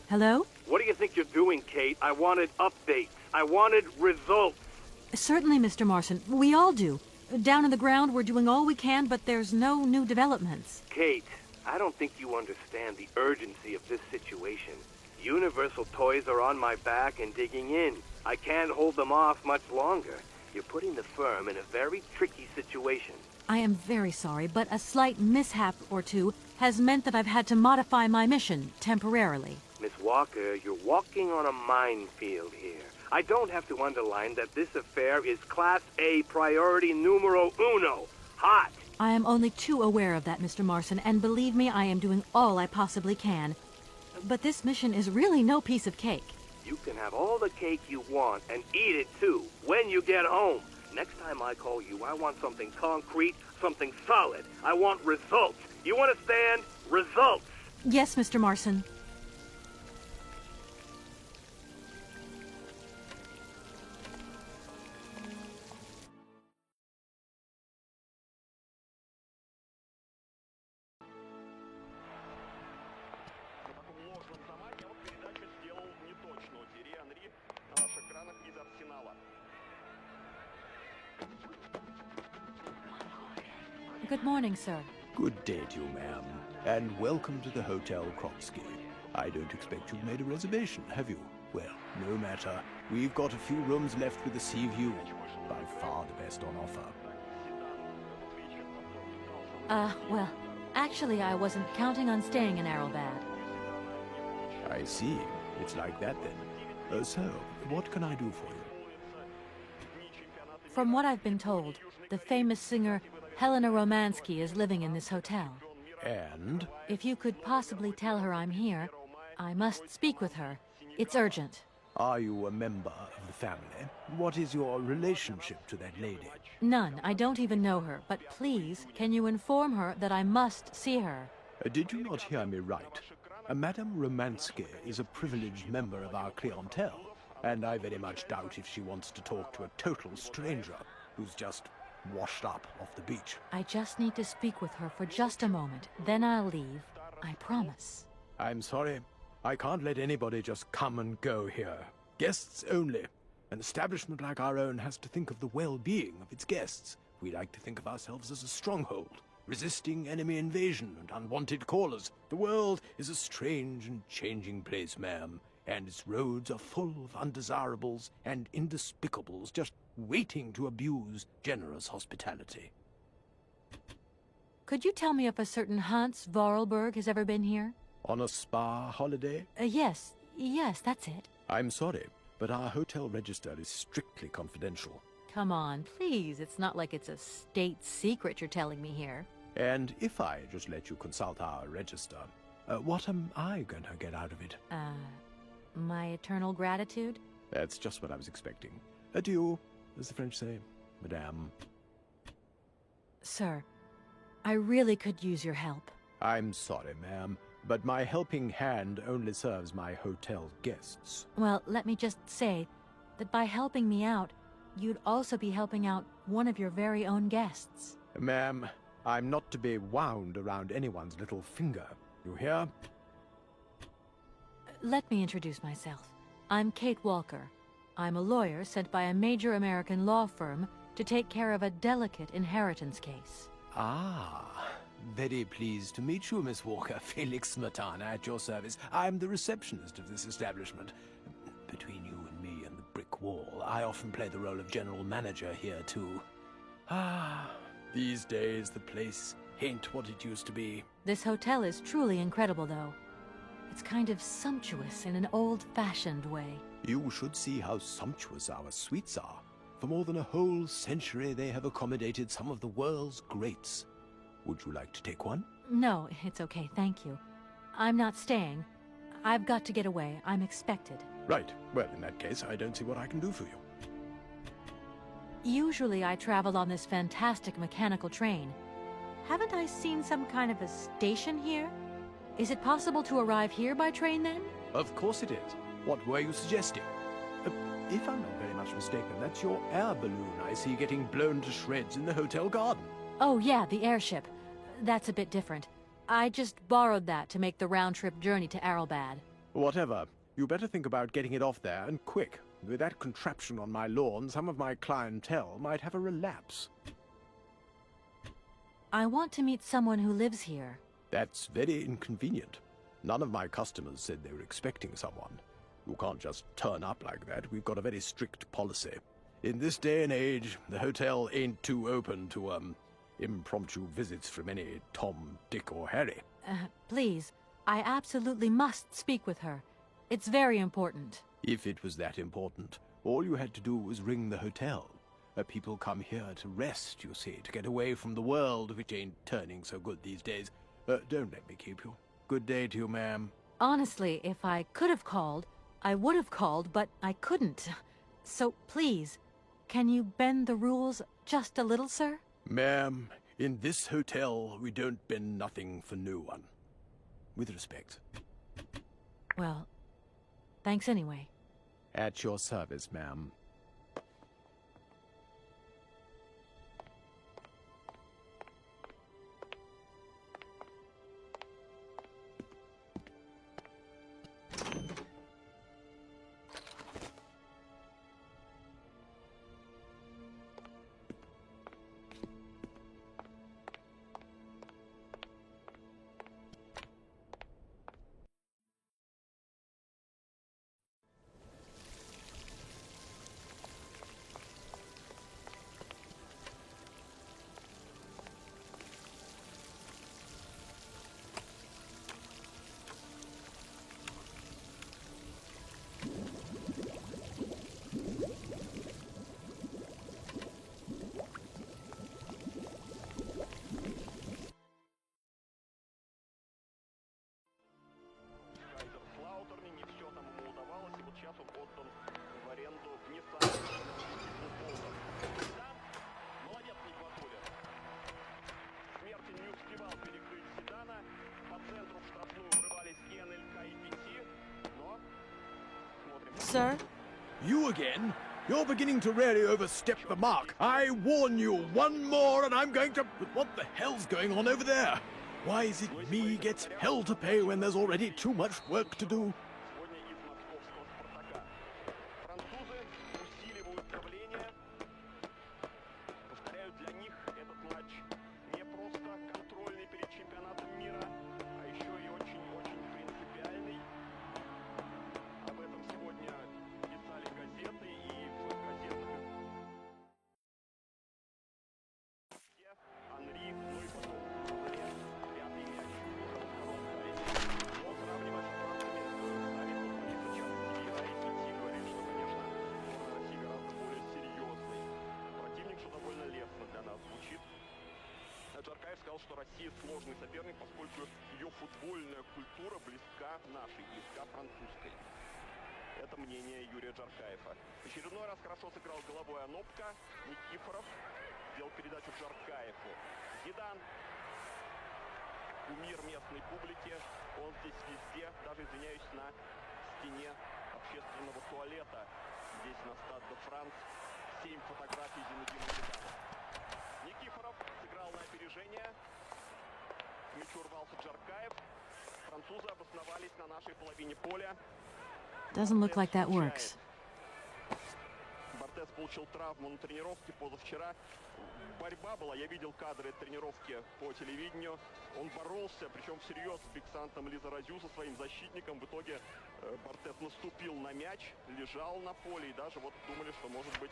Hello? What do you think you're doing, Kate? I wanted updates. I wanted results. Certainly, Mr. Marson. We all do. Down on the ground, we're doing all we can, but there's no new developments. Kate, I don't think you understand the urgency of this situation. Universal Toys are on my back and digging in. I can't hold them off much longer. You're putting the firm in a very tricky situation. I am very sorry, but a slight mishap or two has meant that I've had to modify my mission temporarily. Miss Walker, you're walking on a minefield here. I don't have to underline that this affair is Class A priority numero uno. Hot! I am only too aware of that, Mr. Marson, and believe me, I am doing all I possibly can. But this mission is really no piece of cake. You can have all the cake you want and eat it too, when you get home. Next time I call you, I want something concrete, something solid. I want results. You understand? Results! Yes, Mr. Marson. Good morning, sir. Good day to you, ma'am, and welcome to the Hotel Krotsky. I don't expect you've made a reservation, have you? Well, no matter. We've got a few rooms left with a sea view. By far the best on offer. Well, actually, I wasn't counting on staying in Arrowbad. I see. It's like that then. So, what can I do for you? From what I've been told, the famous singer Helena Romansky is living in this hotel. And? If you could possibly tell her I'm here, I must speak with her. It's urgent. Are you a member of the family? What is your relationship to that lady? None. I don't even know her. But please, can you inform her that I must see her? Did you not hear me right? Madame Romansky is a privileged member of our clientele, and I very much doubt if she wants to talk to a total stranger who's just washed up off the beach. I just need to speak with her for just a moment. Then I'll leave. I promise. I'm sorry. I can't let anybody just come and go here. Guests only. An establishment like our own has to think of the well-being of its guests. We like to think of ourselves as a stronghold, resisting enemy invasion and unwanted callers. The world is a strange and changing place, ma'am, and its roads are full of undesirables and indespicables just waiting to abuse generous hospitality. Could you tell me if a certain Hans Vorarlberg has ever been here? On a spa holiday? Yes, that's it. I'm sorry, but our hotel register is strictly confidential. Come on, please. It's not like it's a state secret you're telling me here. And if I just let you consult our register, what am I going to get out of it? My eternal gratitude? That's just what I was expecting. Adieu, as the French say, madame. Sir, I really could use your help. I'm sorry, ma'am, but my helping hand only serves my hotel guests. Well, let me just say that by helping me out, you'd also be helping out one of your very own guests. Ma'am, I'm not to be wound around anyone's little finger. You hear? Let me introduce myself. I'm Kate Walker. I'm a lawyer sent by a major American law firm to take care of a delicate inheritance case. Ah, very pleased to meet you, Miss Walker. Felix Smetana at your service. I'm the receptionist of this establishment. Between you and me and the brick wall, I often play the role of general manager here, too. Ah, these days the place ain't what it used to be. This hotel is truly incredible, though. It's kind of sumptuous in an old-fashioned way. You should see how sumptuous our suites are. For more than a whole century, they have accommodated some of the world's greats. Would you like to take one? No, it's okay, thank you. I'm not staying. I've got to get away. I'm expected. Right. Well, in that case, I don't see what I can do for you. Usually I travel on this fantastic mechanical train. Haven't I seen some kind of a station here? Is it possible to arrive here by train, then? Of course it is. What were you suggesting? If I'm not very much mistaken, that's your air balloon I see getting blown to shreds in the hotel garden. Oh, yeah, the airship. That's a bit different. I just borrowed that to make the round-trip journey to Arrowbad. Whatever. You better think about getting it off there, and quick. With that contraption on my lawn, some of my clientele might have a relapse. I want to meet someone who lives here. That's very inconvenient. None of my customers said they were expecting someone. You can't just turn up like that. We've got a very strict policy. In this day and age, the hotel ain't too open to, impromptu visits from any Tom, Dick, or Harry. Please, I absolutely must speak with her. It's very important. If it was that important, all you had to do was ring the hotel. People come here to rest, you see, to get away from the world, which ain't turning so good these days. Don't let me keep you. Good day to you, ma'am. Honestly, if I could have called, I would have called, but I couldn't. So please, can you bend the rules just a little, sir? Ma'am, in this hotel, we don't bend nothing for no one. With respect. Well, thanks anyway. At your service, ma'am. Sir? You again? You're beginning to really overstep the mark. I warn you, one more and I'm going to... But what the hell's going on over there? Why is it me gets hell to pay when there's already too much work to do? Сказал, что Россия сложный соперник, поскольку ее футбольная культура близка нашей, близка французской. Это мнение Юрия Джаркаева. В очередной раз хорошо сыграл головой Анопка. Никифоров сделал передачу Джаркаеву. Зидан. Кумир местной публики. Он здесь везде, даже, извиняюсь, на стене общественного туалета. Здесь на Стад де Франс 7 фотографий Зинедина Зидана. Никифоров сыграл на опережение. К мячу рвался Джаркаев. Французы обосновались на нашей половине поля. Doesn't look like that works. Бортес получил травму на тренировке позавчера. Борьба была, я видел кадры тренировки по телевидению. Он боролся, причем всерьез, с биксантом Лиза Разю, со своим защитником. В итоге Бортес наступил на мяч, лежал на поле. И даже вот думали, что может быть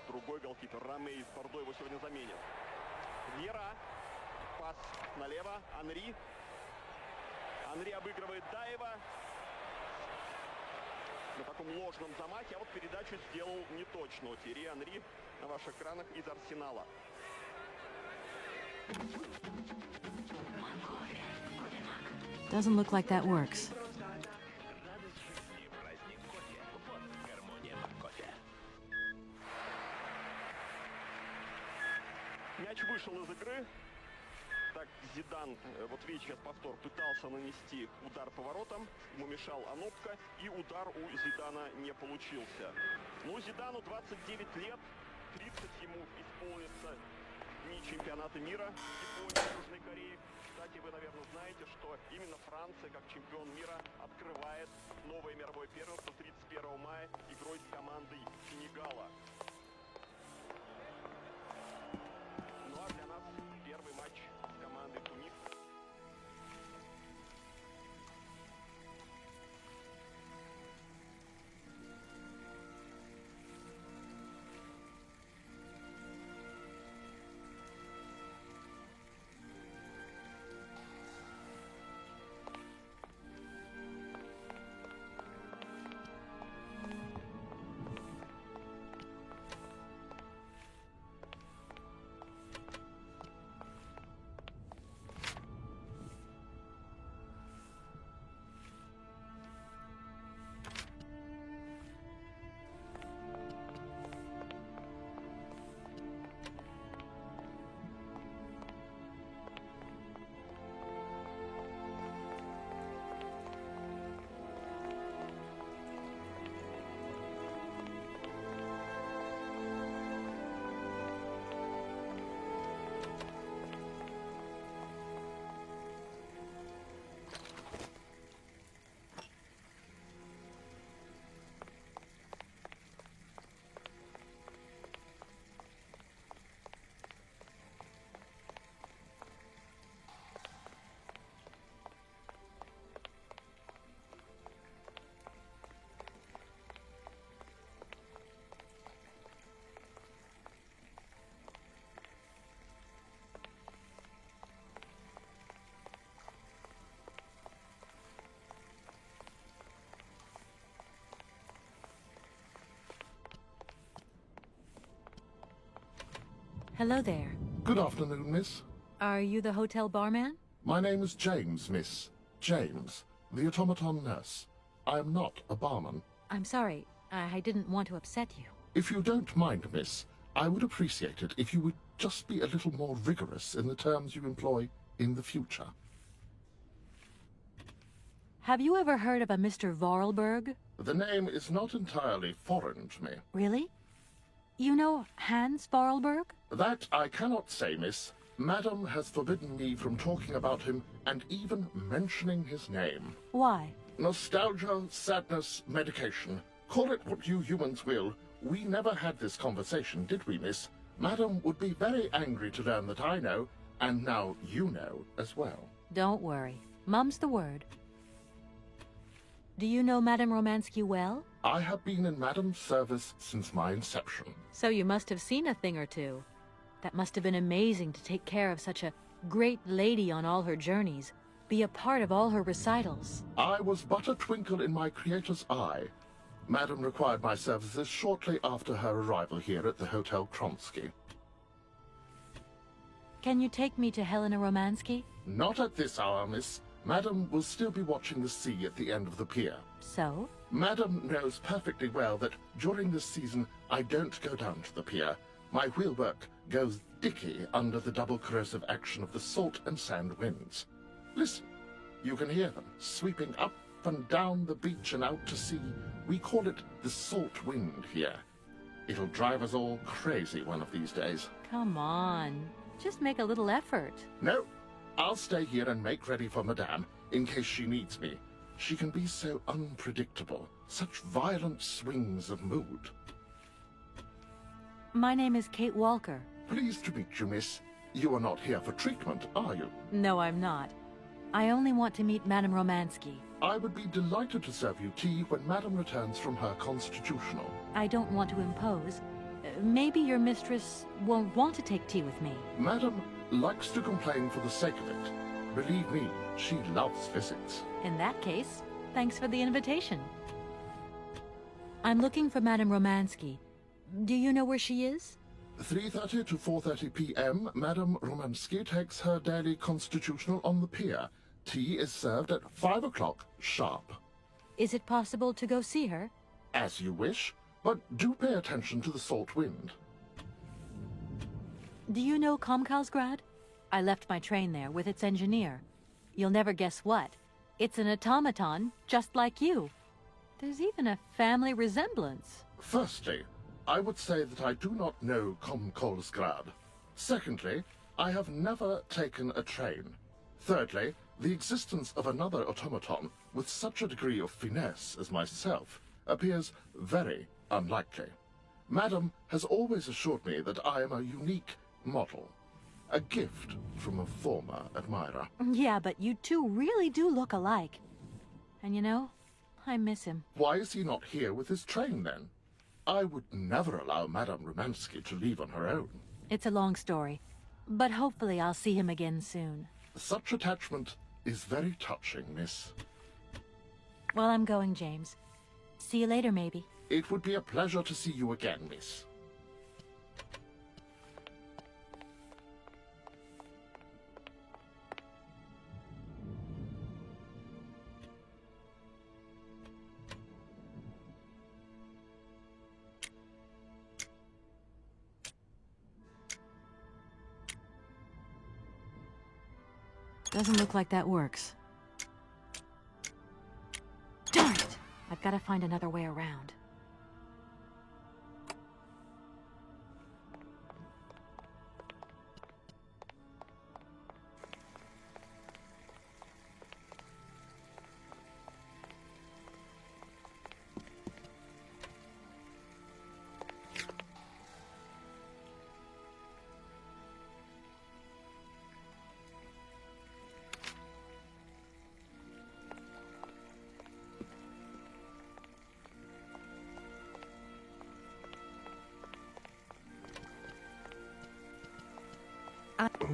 другой голкипер Раме из Бордо его сегодня заменит. Вера. Пас налево. Анри. Анри обыгрывает Даева. На таком ложном замахе, а вот передачу сделал неточно. Тири Анри на ваших экранах из Арсенала. Doesn't look like that works. Мяч вышел из игры. Так, Зидан, вот видите, сейчас повтор, пытался нанести удар по воротам, ему мешал Анопка, и удар у Зидана не получился. Ну, Зидану 29 лет, 30 ему исполнится дни чемпионата мира Японии, Южной Кореи. Кстати, вы, наверное, знаете, что именно Франция, как чемпион мира, открывает новое мировое первенство 31 мая игрой с командой Сенегала. Ну а для нас первый матч с командой Тунис. Hello there. Good afternoon, miss. Are you the hotel barman? My name is James, miss. James, the automaton nurse. I am not a barman. I'm sorry. I didn't want to upset you. If you don't mind, miss, I would appreciate it if you would just be a little more rigorous in the terms you employ in the future. Have you ever heard of a Mr. Vorarlberg? The name is not entirely foreign to me. Really? You know Hans Vorarlberg? That I cannot say, miss. Madam has forbidden me from talking about him and even mentioning his name. Why? Nostalgia, sadness, medication. Call it what you humans will. We never had this conversation, did we, miss? Madam would be very angry to learn that I know, and now you know as well. Don't worry. Mum's the word. Do you know Madame Romansky well? I have been in Madam's service since my inception. So you must have seen a thing or two. That must have been amazing to take care of such a great lady on all her journeys, be a part of all her recitals. I was but a twinkle in my creator's eye. Madam required my services shortly after her arrival here at the Hotel Kronsky. Can you take me to Helena Romansky? Not at this hour, miss. Madam will still be watching the sea at the end of the pier. So? Madam knows perfectly well that during this season I don't go down to the pier. My wheelwork goes dicky under the double corrosive action of the salt and sand winds. Listen, you can hear them sweeping up and down the beach and out to sea. We call it the salt wind here. It'll drive us all crazy one of these days. Come on. Just make a little effort. No, I'll stay here and make ready for Madame in case she needs me. She can be so unpredictable, such violent swings of mood. My name is Kate Walker. Pleased to meet you, miss. You are not here for treatment, are you? No, I'm not. I only want to meet Madame Romansky. I would be delighted to serve you tea when Madame returns from her constitutional. I don't want to impose. Maybe your mistress won't want to take tea with me. Madame likes to complain for the sake of it. Believe me, she loves visits. In that case, thanks for the invitation. I'm looking for Madame Romansky. Do you know where she is? 3:30 to 4:30 p.m., Madame Romansky takes her daily constitutional on the pier. Tea is served at 5 o'clock sharp. Is it possible to go see her? As you wish, but do pay attention to the salt wind. Do you know Komkalsgrad? I left my train there with its engineer. You'll never guess what. It's an automaton, just like you. There's even a family resemblance. Firstly, I would say that I do not know Komkolsgrad. Secondly, I have never taken a train. Thirdly, the existence of another automaton with such a degree of finesse as myself appears very unlikely. Madam has always assured me that I am a unique model. A gift from a former admirer. Yeah, but you two really do look alike. And you know, I miss him. Why is he not here with his train, then? I would never allow Madame Romansky to leave on her own. It's a long story, but hopefully I'll see him again soon. Such attachment is very touching, miss. Well, I'm going, James. See you later, maybe. It would be a pleasure to see you again, miss. Doesn't look like that works. Darn it! I've got to find another way around.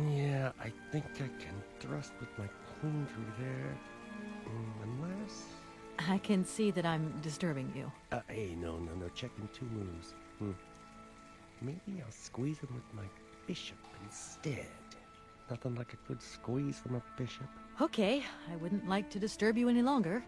Yeah, I think I can thrust with my queen through there. Unless... I can see that I'm disturbing you. Hey, no, checking two moves. Maybe I'll squeeze him with my bishop instead. Nothing like a good squeeze from a bishop. Okay, I wouldn't like to disturb you any longer.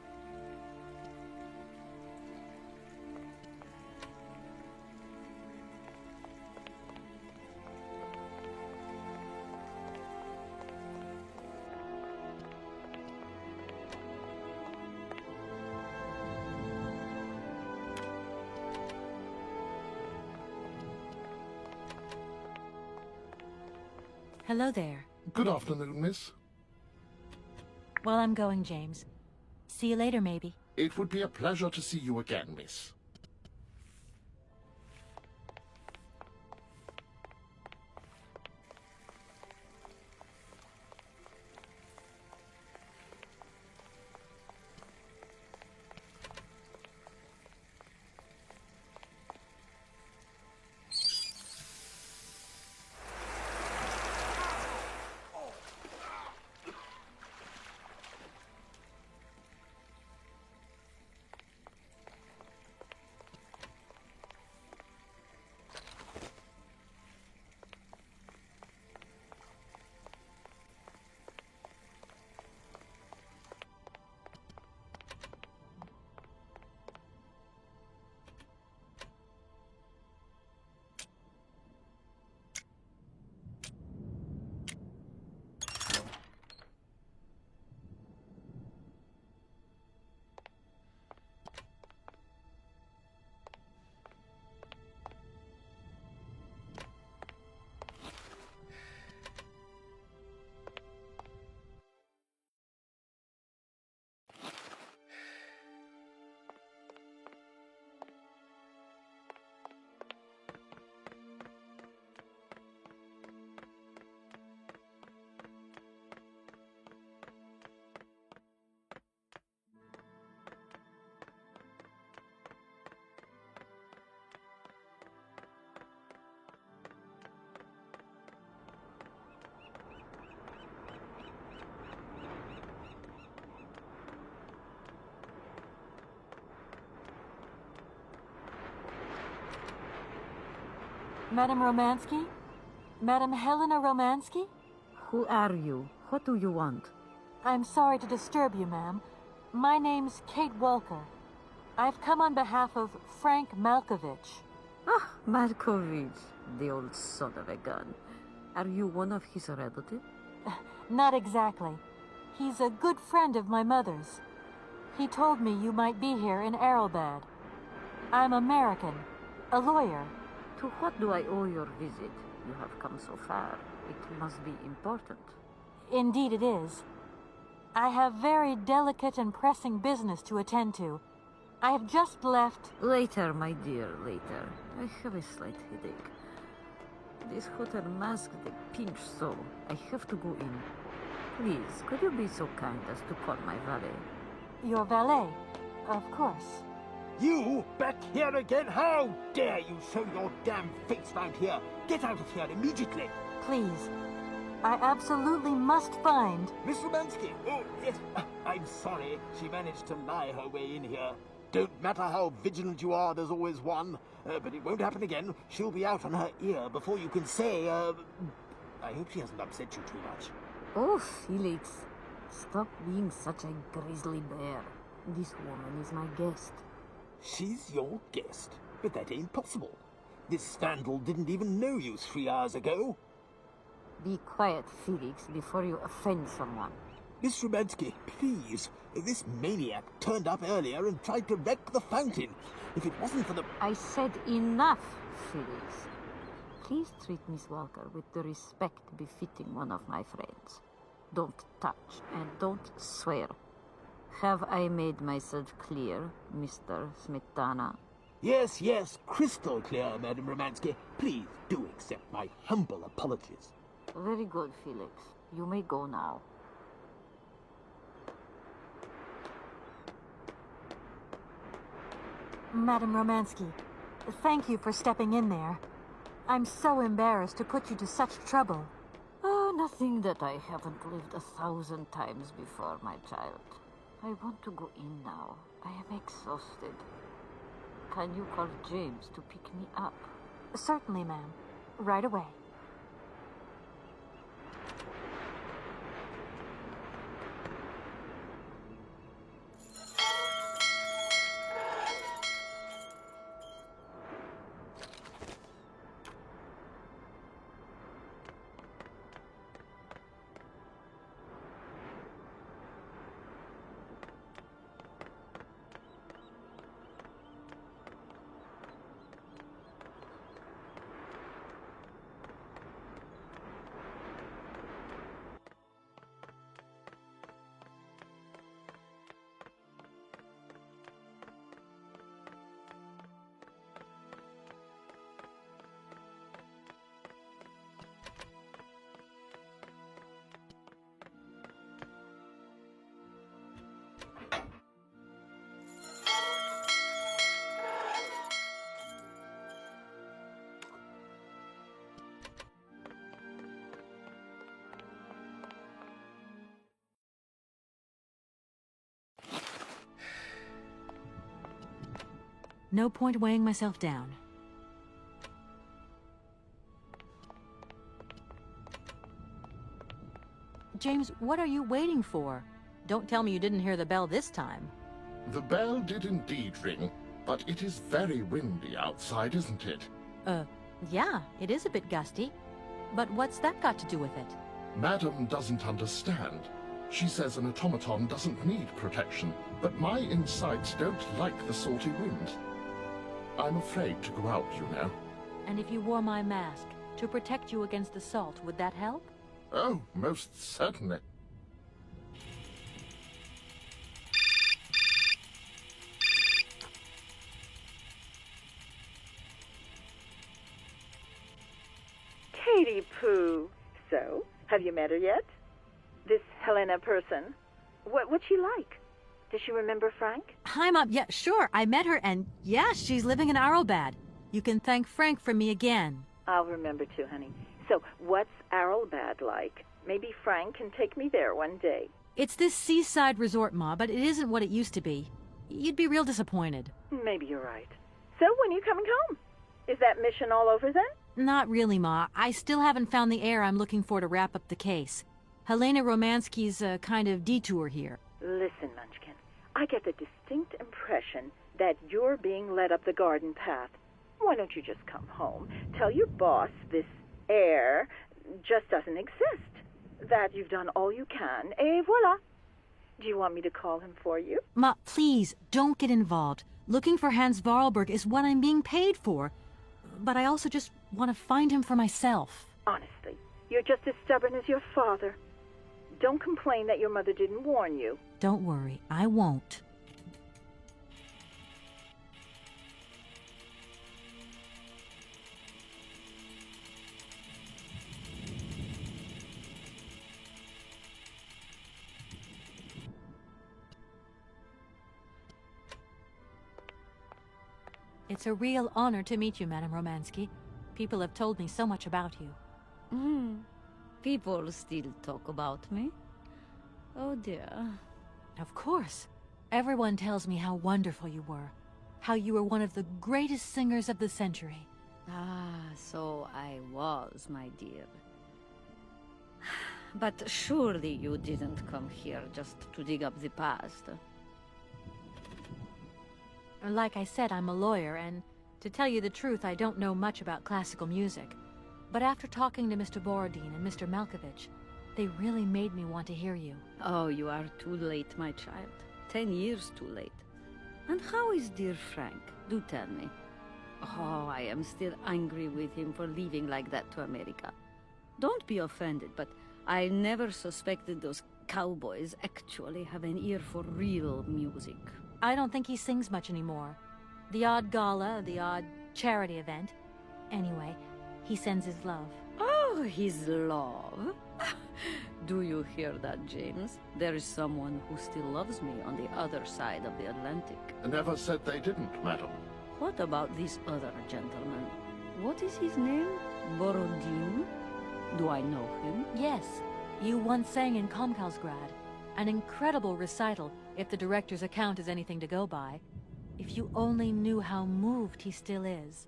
Hello there. Good afternoon, miss. Well, I'm going, James. See you later, maybe. It would be a pleasure to see you again, miss. Madame Romansky? Madame Helena Romansky? Who are you? What do you want? I'm sorry to disturb you, ma'am. My name's Kate Walker. I've come on behalf of Frank Malkovich. Ah, Malkovich, the old son of a gun. Are you one of his relatives? Not exactly. He's a good friend of my mother's. He told me you might be here in Arrowbad. I'm American, a lawyer. To what do I owe your visit? You have come so far. It must be important. Indeed it is. I have very delicate and pressing business to attend to. I have just left... Later, my dear, later. I have a slight headache. This hotel mask, they pinch so. I have to go in. Please, could you be so kind as to call my valet? Your valet? Of course. You back here again? How dare you show your damn face round here? Get out of here immediately. Please. I absolutely must find... Miss Romansky! Oh, yes. I'm sorry. She managed to lie her way in here. Don't matter how vigilant you are, there's always one. But it won't happen again. She'll be out on her ear before you can say, I hope she hasn't upset you too much. Oh, Felix. Stop being such a grizzly bear. This woman is my guest. She's your guest? But that ain't possible. This vandal didn't even know you 3 hours ago. Be quiet, Felix, before you offend someone. Miss Romansky, please. This maniac turned up earlier and tried to wreck the fountain. If it wasn't for the... I said enough, Felix. Please treat Miss Walker with the respect befitting one of my friends. Don't touch and don't swear. Have I made myself clear, Mr. Smetana? Yes, yes, crystal clear, Madam Romansky. Please do accept my humble apologies. Very good, Felix. You may go now. Madam Romansky, thank you for stepping in there. I'm so embarrassed to put you to such trouble. Oh, nothing that I haven't lived 1,000 times before, my child. I want to go in now. I am exhausted. Can you call James to pick me up? Certainly, ma'am. Right away. No point weighing myself down. James, what are you waiting for? Don't tell me you didn't hear the bell this time. The bell did indeed ring, but it is very windy outside, isn't it? Yeah, it is a bit gusty. But what's that got to do with it? Madam doesn't understand. She says an automaton doesn't need protection, but my insides don't like the salty wind. I'm afraid to go out, you know. And if you wore my mask to protect you against the salt, would that help? Oh, most certainly. Katie Pooh. So, have you met her yet? This Helena person? What's she like? Does she remember Frank? Hi, Mom. Yeah, sure. I met her, and yeah, she's living in Arlbad. You can thank Frank for me again. I'll remember too, honey. So, what's Arlbad like? Maybe Frank can take me there one day. It's this seaside resort, Ma, but it isn't what it used to be. You'd be real disappointed. Maybe you're right. So, when are you coming home? Is that mission all over then? Not really, Ma. I still haven't found the heir I'm looking for to wrap up the case. Helena Romansky's a kind of detour here. Listen, Munchkin. I get the distinct impression that you're being led up the garden path. Why don't you just come home, tell your boss this heir just doesn't exist, that you've done all you can, et voila. Do you want me to call him for you? Ma, please, don't get involved. Looking for Hans Vorarlberg is what I'm being paid for. But I also just want to find him for myself. Honestly, you're just as stubborn as your father. Don't complain that your mother didn't warn you. Don't worry, I won't. It's a real honor to meet you, Madame Romansky. People have told me so much about you. People still talk about me? Oh dear. Of course. Everyone tells me how wonderful you were. How you were one of the greatest singers of the century. Ah, so I was, my dear. But surely you didn't come here just to dig up the past. Like I said, I'm a lawyer, and to tell you the truth, I don't know much about classical music. But after talking to Mr. Borodin and Mr. Malkovich, they really made me want to hear you. Oh, you are too late, my child. 10 years too late. And how is dear Frank? Do tell me. Oh, I am still angry with him for leaving like that to America. Don't be offended, but I never suspected those cowboys actually have an ear for real music. I don't think he sings much anymore. The odd gala, the odd charity event. Anyway, he sends his love. Oh, his love? Do you hear that, James? There is someone who still loves me on the other side of the Atlantic. I never said they didn't, madam. What about this other gentleman? What is his name? Borodin? Do I know him? Yes. You once sang in Komkalsgrad. An incredible recital, if the director's account is anything to go by. If you only knew how moved he still is.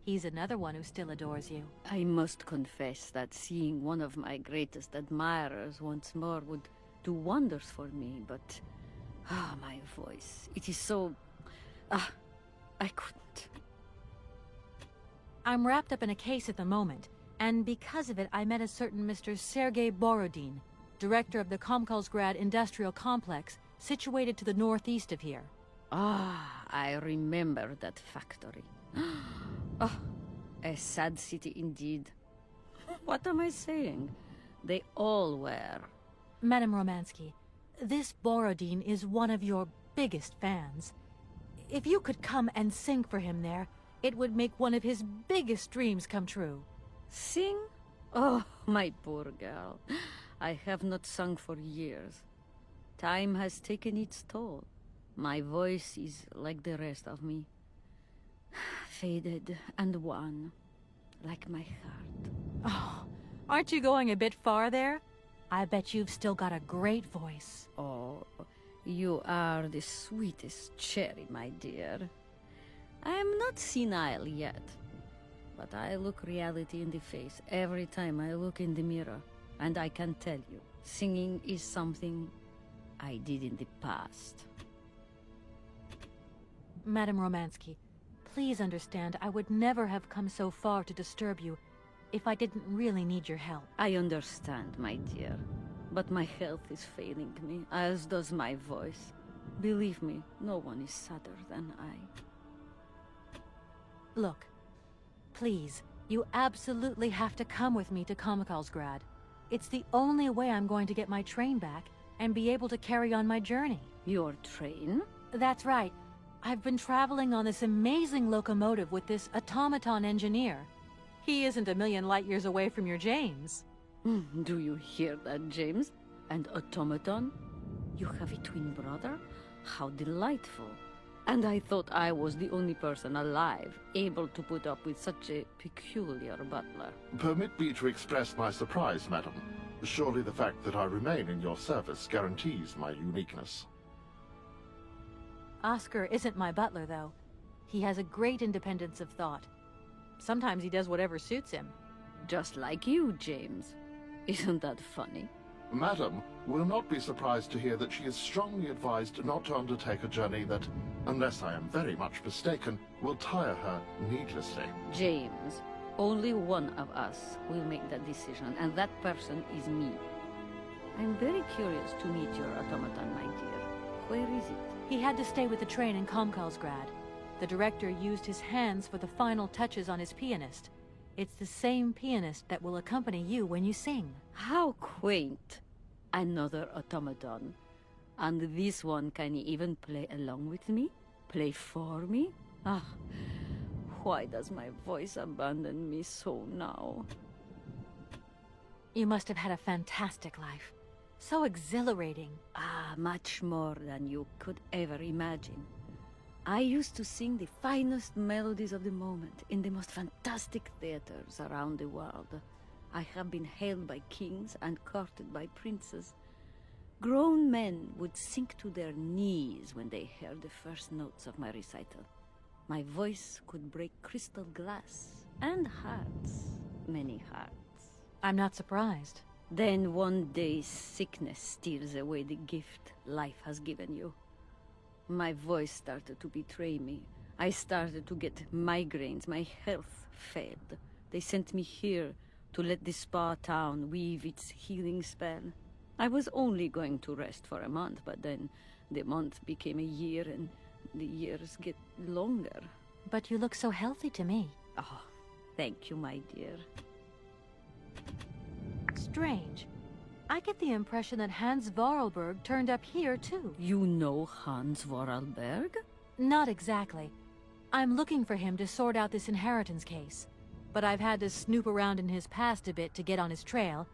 He's another one who still adores you. I must confess that seeing one of my greatest admirers once more would do wonders for me, but... my voice. It is so... I couldn't. I'm wrapped up in a case at the moment, and because of it I met a certain Mr. Sergei Borodin, director of the Komkalsgrad Industrial Complex, situated to the northeast of here. I remember that factory. Oh, a sad city indeed. What am I saying? They all were. Madame Romansky, this Borodin is one of your biggest fans. If you could come and sing for him there, it would make one of his biggest dreams come true. Sing? Oh, my poor girl. I have not sung for years. Time has taken its toll. My voice is like the rest of me. Faded and wan, like my heart. Oh, aren't you going a bit far there? I bet you've still got a great voice. Oh, you are the sweetest cherry, my dear. I am not senile yet, but I look reality in the face every time I look in the mirror, and I can tell you, singing is something I did in the past. Madame Romansky, please understand I would never have come so far to disturb you if I didn't really need your help. I understand, my dear, but my health is failing me, as does my voice. Believe me, no one is sadder than I. Look, please, you absolutely have to come with me to Komkalsgrad. It's the only way I'm going to get my train back and be able to carry on my journey. Your train? That's right. I've been traveling on this amazing locomotive with this automaton engineer. He isn't a million light years away from your James. Do you hear that, James? And automaton? You have a twin brother? How delightful. And I thought I was the only person alive able to put up with such a peculiar butler. Permit me to express my surprise, madam. Surely the fact that I remain in your service guarantees my uniqueness. Oscar isn't my butler, though. He has a great independence of thought. Sometimes he does whatever suits him. Just like you, James. Isn't that funny? Madam will not be surprised to hear that she is strongly advised not to undertake a journey that, unless I am very much mistaken, will tire her needlessly. James, only one of us will make that decision, and that person is me. I'm very curious to meet your automaton, my dear. Where is it? He had to stay with the train in Komkalsgrad. The director used his hands for the final touches on his pianist. It's the same pianist that will accompany you when you sing. How quaint. Another automaton. And this one can even play along with me? Play for me? Ah, why does my voice abandon me so now? You must have had a fantastic life. So exhilarating. Ah, much more than you could ever imagine. I used to sing the finest melodies of the moment in the most fantastic theaters around the world. I have been hailed by kings and courted by princes. Grown men would sink to their knees when they heard the first notes of my recital. My voice could break crystal glass and hearts, many hearts. I'm not surprised. Then one day sickness steals away the gift life has given you. My voice started to betray me. I started to get migraines. My health failed. They sent me here to let the spa town weave its healing spell. I was only going to rest for a month, but then the month became a year and the years get longer. But you look so healthy to me. Oh, thank you, my dear. Strange. I get the impression that Hans Vorarlberg turned up here, too. You know Hans Vorarlberg? Not exactly. I'm looking for him to sort out this inheritance case. But I've had to snoop around in his past a bit to get on his trail,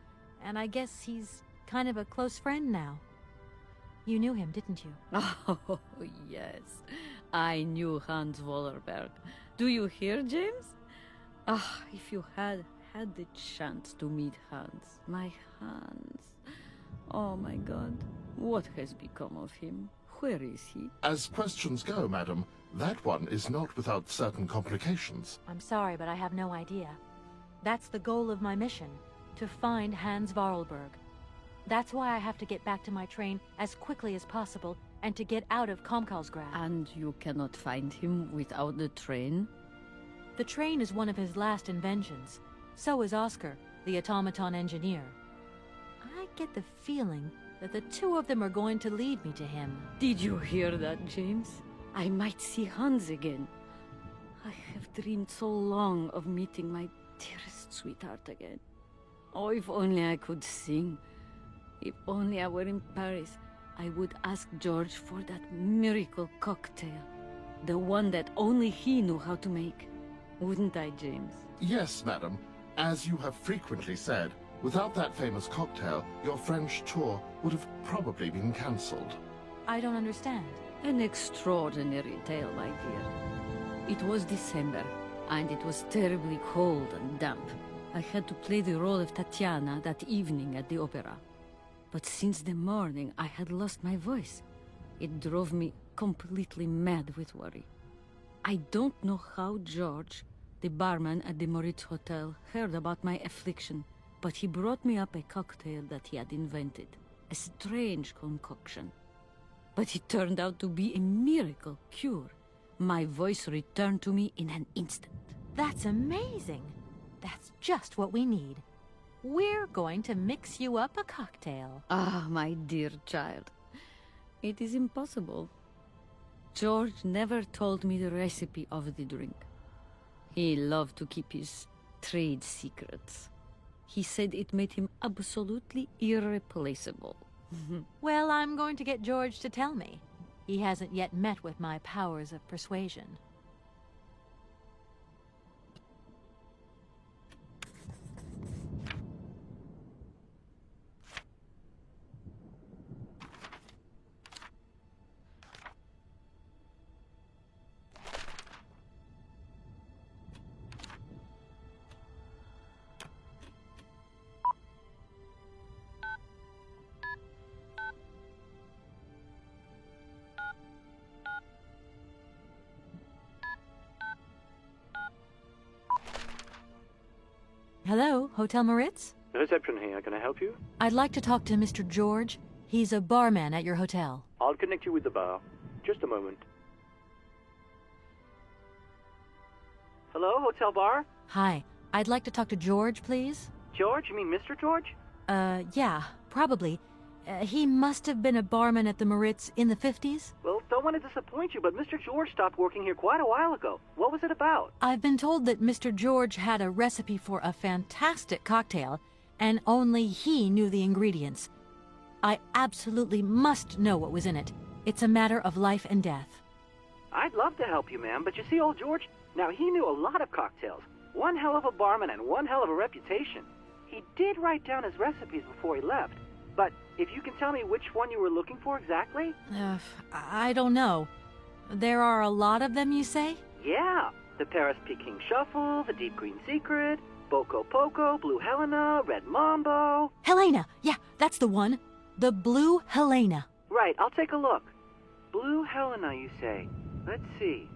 and I guess he's kind of a close friend now. You knew him, didn't you? Oh, yes. I knew Hans Vorarlberg. Do you hear, James? Ah, if you had the chance to meet Hans. My Hans. Oh my God. What has become of him? Where is he? As questions go, madam, that one is not without certain complications. I'm sorry, but I have no idea. That's the goal of my mission, to find Hans Vorarlberg. That's why I have to get back to my train as quickly as possible and to get out of Komkalsgrad. And you cannot find him without the train? The train is one of his last inventions. So is Oscar, the automaton engineer. I get the feeling that the two of them are going to lead me to him. Did you hear that, James? I might see Hans again. I have dreamed so long of meeting my dearest sweetheart again. Oh, if only I could sing. If only I were in Paris, I would ask George for that miracle cocktail. The one that only he knew how to make. Wouldn't I, James? Yes, madam. As you have frequently said, without that famous cocktail, your French tour would have probably been cancelled. I don't understand. An extraordinary tale, my dear. It was December, and it was terribly cold and damp. I had to play the role of Tatiana that evening at the opera. But since the morning, I had lost my voice. It drove me completely mad with worry. I don't know how George, the barman at the Moritz Hotel, heard about my affliction, but he brought me up a cocktail that he had invented. A strange concoction. But it turned out to be a miracle cure. My voice returned to me in an instant. That's amazing. That's just what we need. We're going to mix you up a cocktail. Ah, my dear child. It is impossible. George never told me the recipe of the drink. He loved to keep his trade secrets. He said it made him absolutely irreplaceable. Well, I'm going to get George to tell me. He hasn't yet met with my powers of persuasion. Hello, Hotel Moritz? Reception here. Can I help you? I'd like to talk to Mr. George. He's a barman at your hotel. I'll connect you with the bar. Just a moment. Hello, Hotel Bar? Hi. I'd like to talk to George, please. George? You mean Mr. George? Yeah, probably. He must have been a barman at the Maritz in the 50s? Well, don't want to disappoint you, but Mr. George stopped working here quite a while ago. What was it about? I've been told that Mr. George had a recipe for a fantastic cocktail, and only he knew the ingredients. I absolutely must know what was in it. It's a matter of life and death. I'd love to help you, ma'am, but you see, old George, now he knew a lot of cocktails. One hell of a barman and one hell of a reputation. He did write down his recipes before he left. But if you can tell me which one you were looking for exactly? I don't know. There are a lot of them, you say? Yeah. The Paris Peking Shuffle, the Deep Green Secret, Boko Poco, Blue Helena, Red Mambo. Helena! Yeah, that's the one. The Blue Helena. Right, I'll take a look. Blue Helena, you say? Let's see.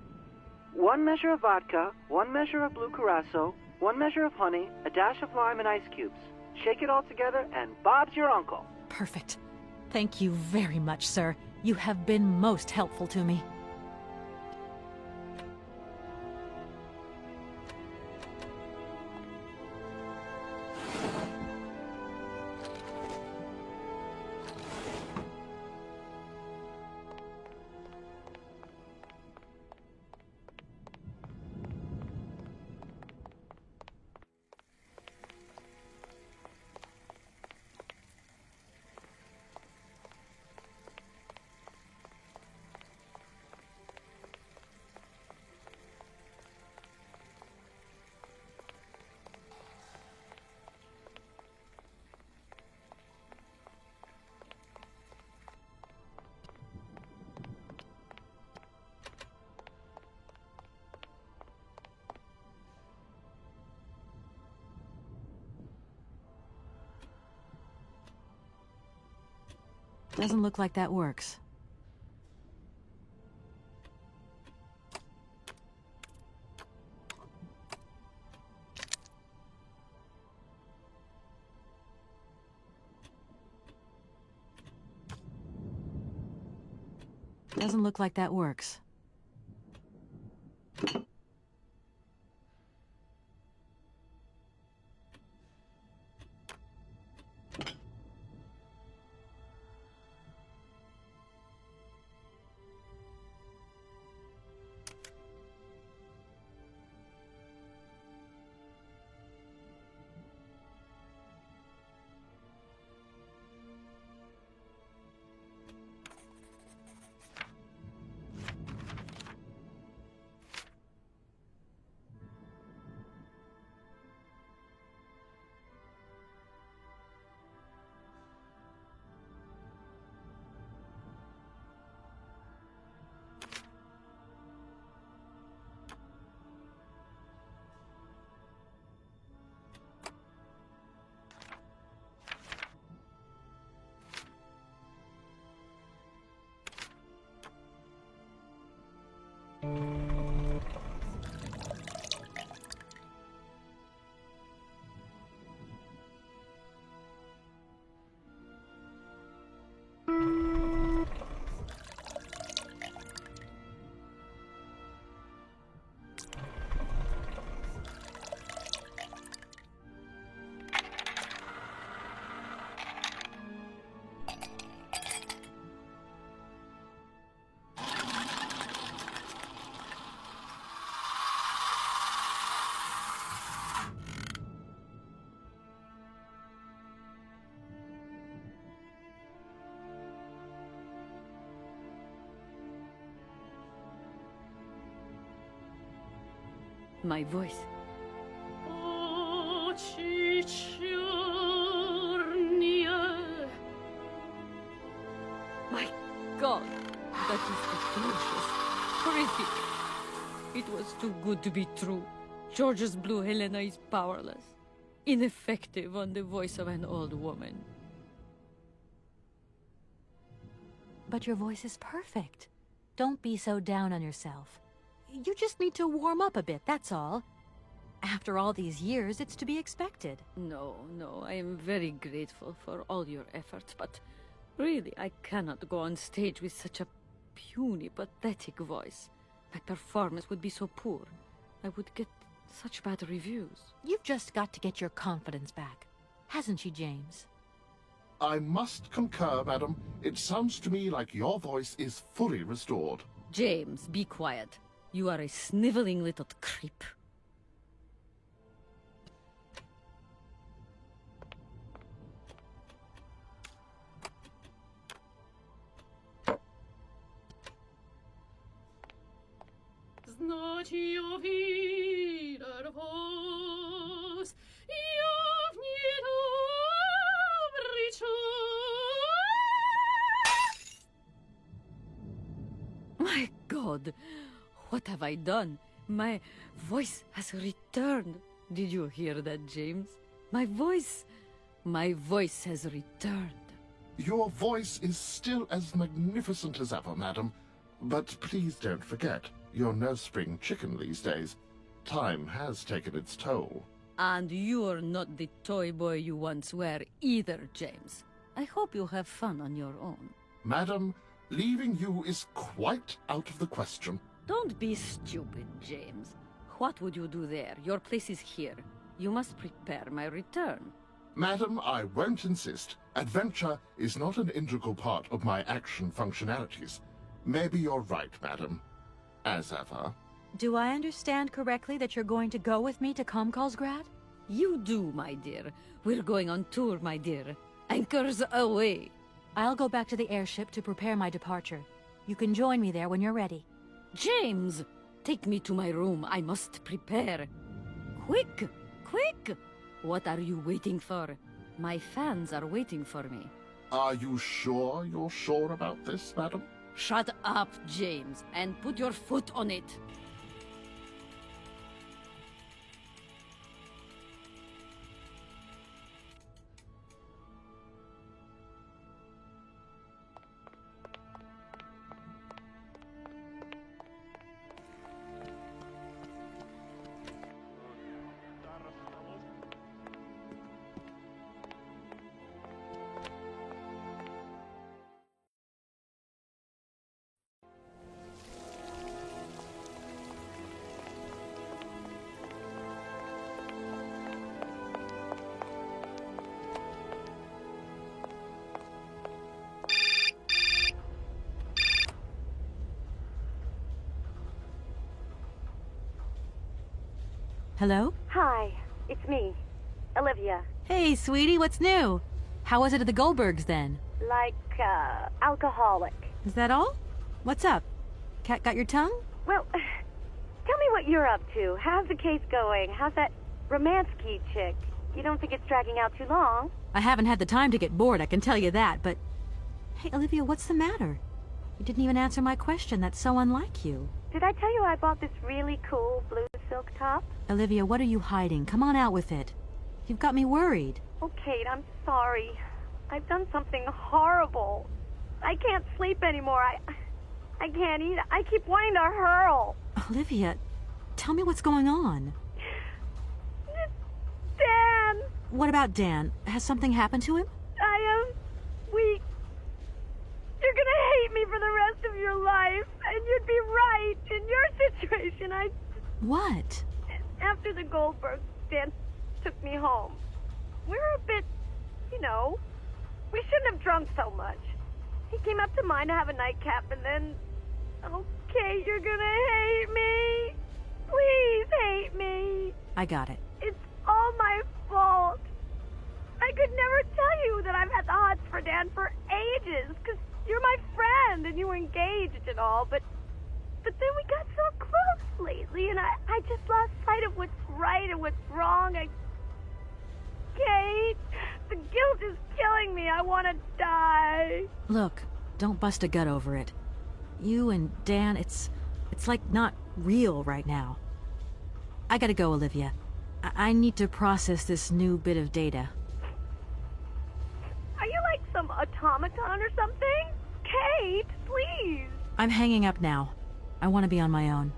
1 measure of vodka, 1 measure of blue curacao, 1 measure of honey, a dash of lime and ice cubes. Shake it all together, and Bob's your uncle. Perfect. Thank you very much, sir. You have been most helpful to me. Doesn't look like that works. Doesn't look like that works. My voice. My God, that is atrocious, horrific. It was too good to be true. George's Blue Helena is powerless, ineffective on the voice of an old woman. But your voice is perfect. Don't be so down on yourself. You just need to warm up a bit, that's all. After all these years, it's to be expected. No, I am very grateful for all your efforts, but really, I cannot go on stage with such a puny, pathetic voice. My performance would be so poor. I would get such bad reviews. You've just got to get your confidence back. Hasn't she, James? I must concur, madam. It sounds to me like your voice is fully restored. James, be quiet. You are a sniveling little creep. My God, what have I done? My voice has returned. Did you hear that, James? My voice has returned. Your voice is still as magnificent as ever, madam. But please don't forget, you're no spring chicken these days. Time has taken its toll. And you're not the toy boy you once were either, James. I hope you have fun on your own. Madam, leaving you is quite out of the question. Don't be stupid, James. What would you do there? Your place is here. You must prepare my return. Madam, I won't insist. Adventure is not an integral part of my action functionalities. Maybe you're right, madam. As ever. Do I understand correctly that you're going to go with me to Comcalsgrad? You do, my dear. We're going on tour, my dear. Anchors away. I'll go back to the airship to prepare my departure. You can join me there when you're ready. James! Take me to my room. I must prepare. Quick! Quick! What are you waiting for? My fans are waiting for me. Are you sure you're sure about this, madam? Shut up, James, and put your foot on it. Hello? Hi, it's me, Olivia. Hey, sweetie, what's new? How was it at the Goldbergs, then? Like, alcoholic. Is that all? What's up? Cat got your tongue? Well, tell me what you're up to. How's the case going? How's that Romansky chick? You don't think it's dragging out too long? I haven't had the time to get bored, I can tell you that, but... Hey, Olivia, what's the matter? You didn't even answer my question. That's so unlike you. Did I tell you I bought this really cool blue silk top? Olivia, what are you hiding? Come on out with it. You've got me worried. Oh, Kate, I'm sorry. I've done something horrible. I can't sleep anymore. I can't eat. I keep wanting to hurl. Olivia, tell me what's going on. Dan! What about Dan? Has something happened to him? I am weak. You're gonna hate me for the rest of your life, and you'd be right. In your situation, What? After the Goldbergs, Dan took me home. We were a bit, we shouldn't have drunk so much. He came up to mine to have a nightcap, and then... Okay, you're gonna hate me. Please hate me. I got it. It's all my fault. I could never tell you that I've had the hots for Dan for ages, because you're my friend, and you were engaged and all, but then we got so close lately, and I just lost sight of what's right and what's wrong. Kate, the guilt is killing me. I want to die. Look, don't bust a gut over it. You and Dan, it's like not real right now. I gotta go, Olivia. I need to process this new bit of data. Are you like some automaton or something? Kate, please. I'm hanging up now. I want to be on my own.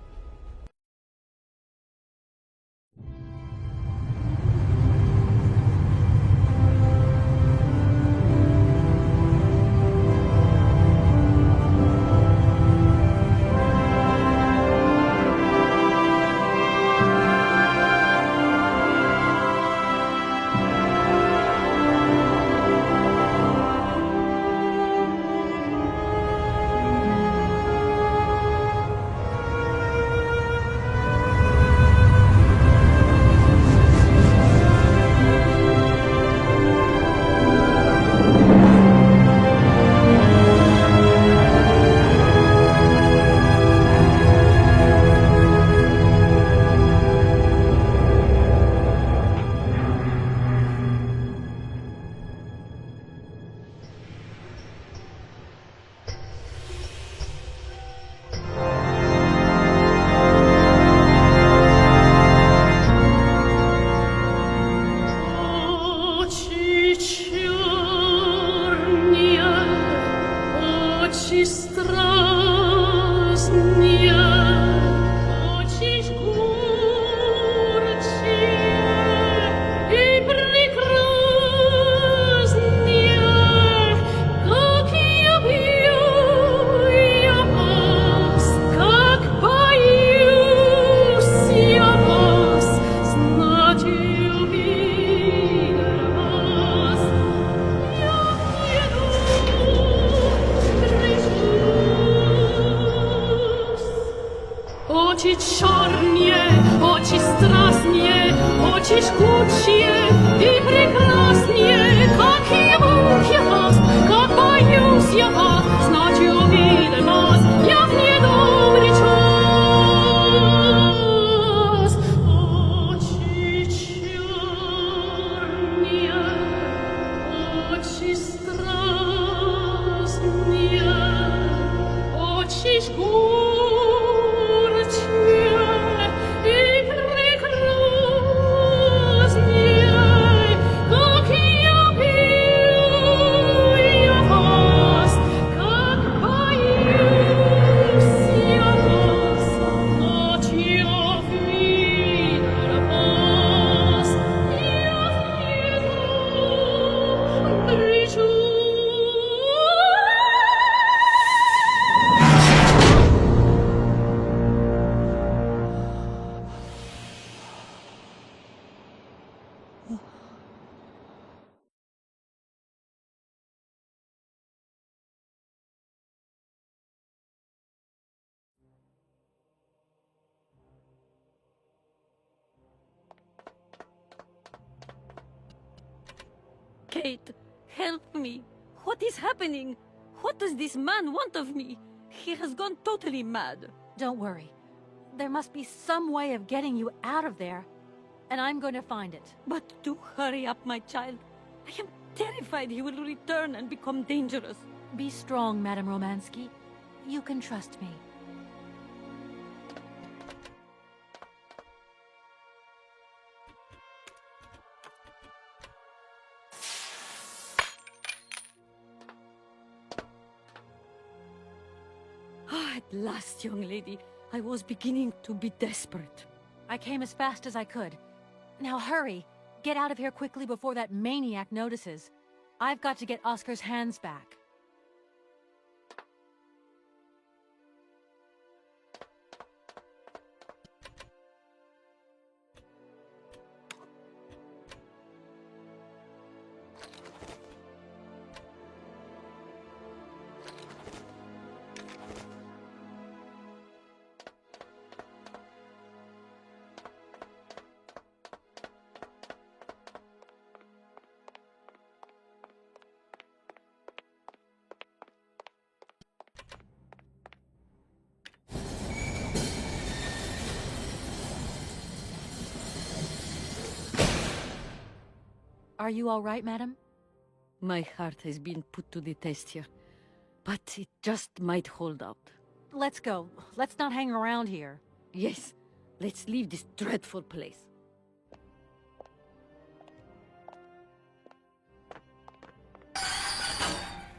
Kate, help me. What is happening? What does this man want of me? He has gone totally mad. Don't worry. There must be some way of getting you out of there, and I'm going to find it. But do hurry up, my child. I am terrified he will return and become dangerous. Be strong, Madame Romansky. You can trust me. At last, young lady. I was beginning to be desperate. I came as fast as I could. Now hurry. Get out of here quickly before that maniac notices. I've got to get Oscar's hands back. Are you all right, madam? My heart has been put to the test here, but it just might hold out. Let's go. Let's not hang around here. Yes, let's leave this dreadful place.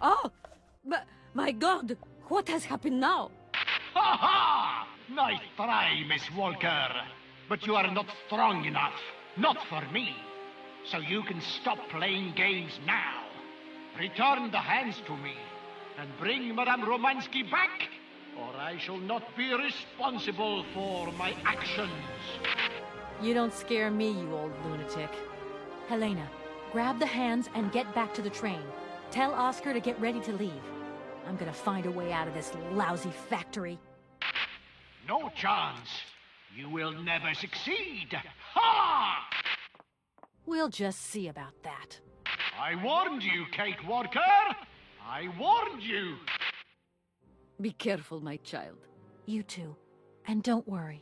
Oh! My God! What has happened now? Ha ha! Nice try, Miss Walker. But you are not strong enough. Not for me. So you can stop playing games now. Return the hands to me, and bring Madame Romansky back, or I shall not be responsible for my actions. You don't scare me, you old lunatic. Helena, grab the hands and get back to the train. Tell Oscar to get ready to leave. I'm gonna find a way out of this lousy factory. No chance. You will never succeed. Ha! We'll just see about that. I warned you, Kate Walker! I warned you! Be careful, my child. You too. And don't worry.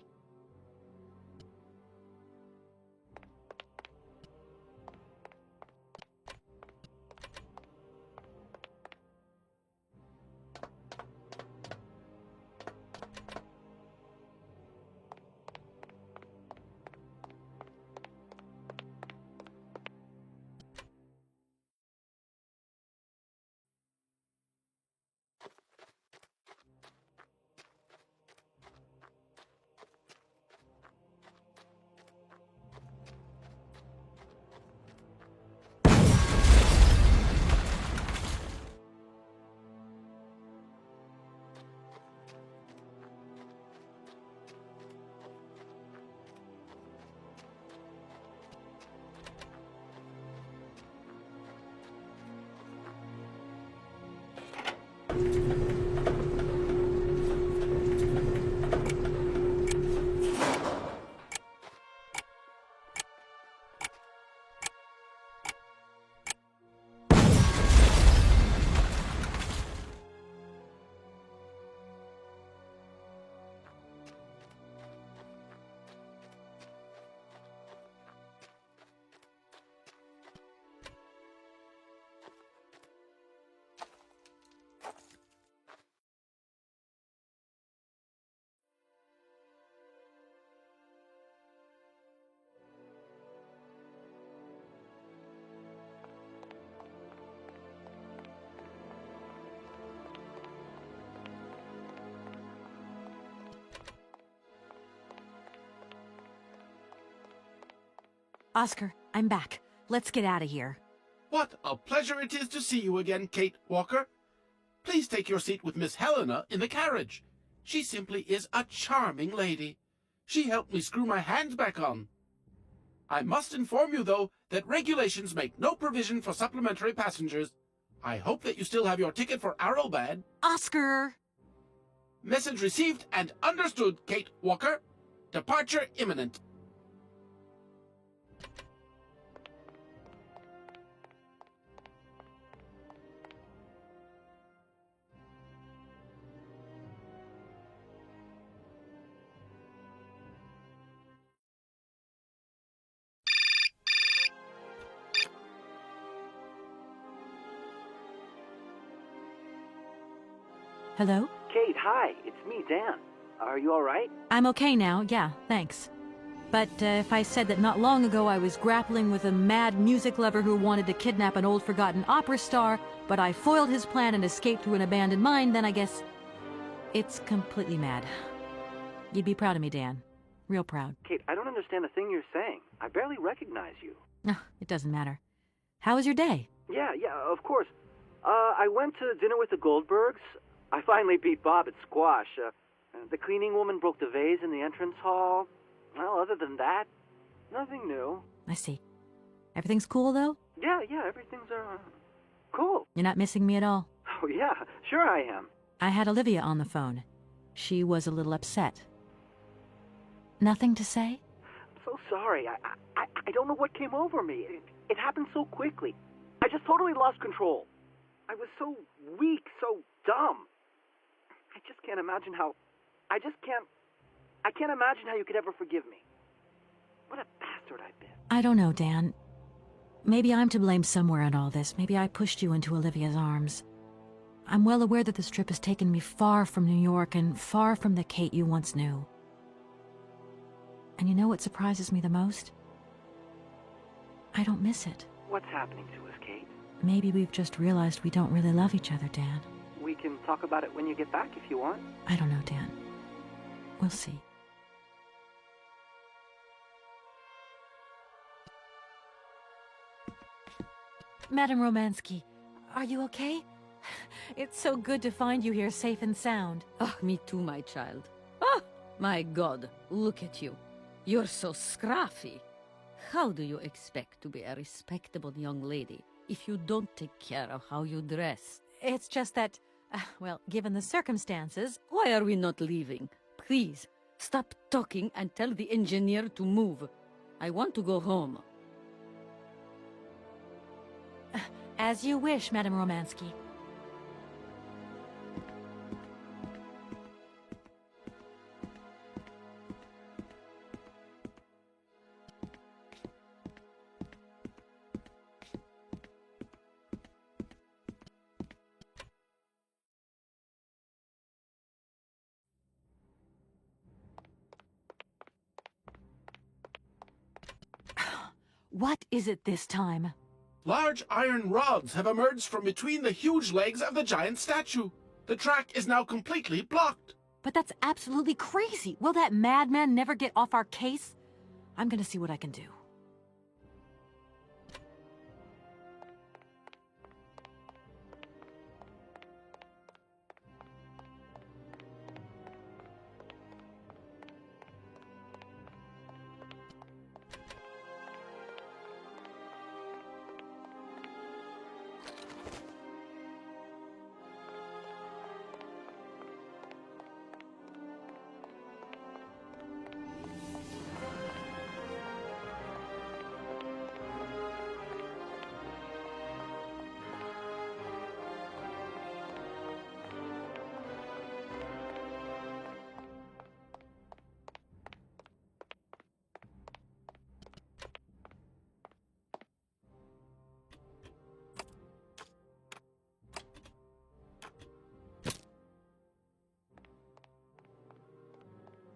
Oscar, I'm back. Let's get out of here. What a pleasure it is to see you again, Kate Walker. Please take your seat with Miss Helena in the carriage. She simply is a charming lady. She helped me screw my hands back on. I must inform you, though, that regulations make no provision for supplementary passengers. I hope that you still have your ticket for Arrowbad. Oscar! Message received and understood, Kate Walker. Departure imminent. Hello? Kate, hi. It's me, Dan. Are you all right? I'm okay now, yeah, thanks. But if I said that not long ago I was grappling with a mad music lover who wanted to kidnap an old forgotten opera star, but I foiled his plan and escaped through an abandoned mine, then I guess it's completely mad. You'd be proud of me, Dan. Real proud. Kate, I don't understand a thing you're saying. I barely recognize you. No, it doesn't matter. How was your day? Yeah, of course. I went to dinner with the Goldbergs. I finally beat Bob at squash. The cleaning woman broke the vase in the entrance hall. Well, other than that, nothing new. I see. Everything's cool, though? Yeah, everything's, cool. You're not missing me at all? Oh, yeah, sure I am. I had Olivia on the phone. She was a little upset. Nothing to say? I'm so sorry. I don't know what came over me. It happened so quickly. I just totally lost control. I was so weak, so dumb. I just can't imagine how... I can't imagine how you could ever forgive me. What a bastard I've been. I don't know, Dan. Maybe I'm to blame somewhere in all this. Maybe I pushed you into Olivia's arms. I'm well aware that this trip has taken me far from New York and far from the Kate you once knew. And you know what surprises me the most? I don't miss it. What's happening to us, Kate? Maybe we've just realized we don't really love each other, Dan. We can talk about it when you get back if you want. I don't know, Dan. We'll see. Madame Romansky, are you okay? It's so good to find you here safe and sound. Ah, me too, my child. Ah, my God, look at you. You're so scruffy. How do you expect to be a respectable young lady if you don't take care of how you dress? It's just that, well, given the circumstances... Why are we not leaving? Please, stop talking and tell the engineer to move. I want to go home. As you wish, Madame Romansky. What is it this time? Large iron rods have emerged from between the huge legs of the giant statue. The track is now completely blocked. But that's absolutely crazy. Will that madman never get off our case? I'm gonna see what I can do.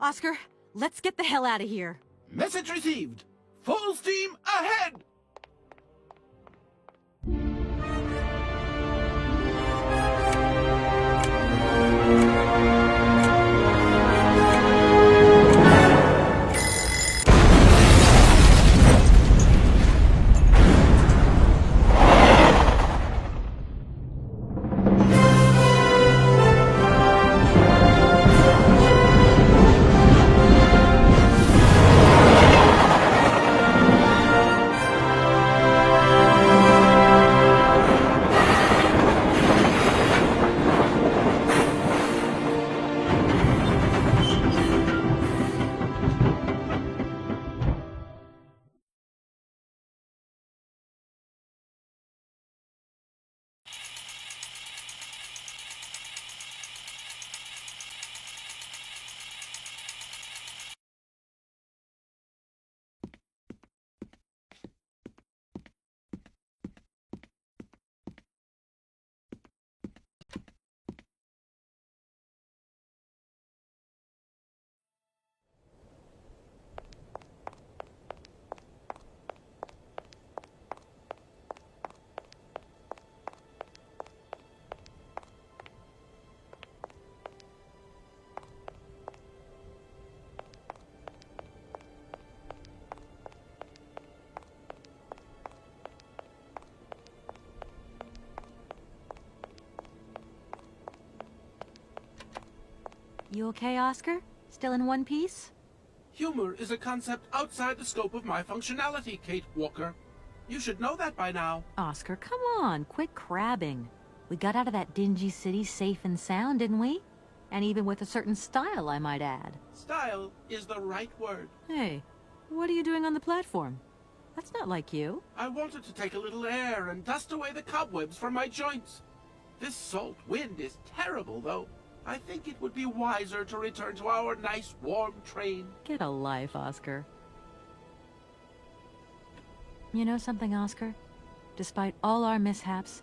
Oscar, let's get the hell out of here. Message received. Full steam ahead! You okay, Oscar? Still in one piece? Humor is a concept outside the scope of my functionality, Kate Walker. You should know that by now. Oscar, come on, quit crabbing. We got out of that dingy city safe and sound, didn't we? And even with a certain style, I might add. Style is the right word. Hey, what are you doing on the platform? That's not like you. I wanted to take a little air and dust away the cobwebs from my joints. This salt wind is terrible, though. I think it would be wiser to return to our nice, warm train. Get a life, Oscar. You know something, Oscar? Despite all our mishaps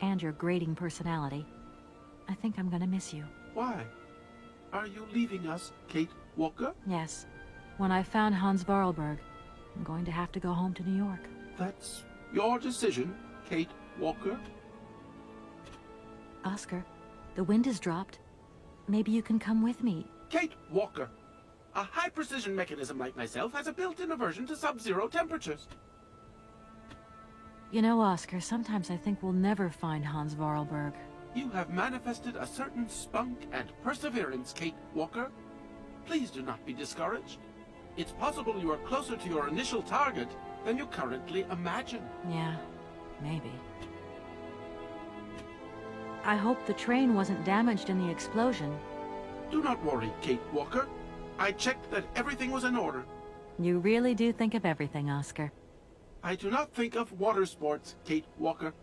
and your grating personality, I think I'm gonna miss you. Why? Are you leaving us, Kate Walker? Yes. When I found Hans Vorarlberg, I'm going to have to go home to New York. That's your decision, Kate Walker? Oscar, the wind has dropped. Maybe you can come with me. Kate Walker. A high-precision mechanism like myself has a built-in aversion to sub-zero temperatures. You know, Oscar, sometimes I think we'll never find Hans Vorarlberg. You have manifested a certain spunk and perseverance, Kate Walker. Please do not be discouraged. It's possible you are closer to your initial target than you currently imagine. Yeah, maybe. I hope the train wasn't damaged in the explosion. Do not worry, Kate Walker. I checked that everything was in order. You really do think of everything, Oscar. I do not think of water sports, Kate Walker.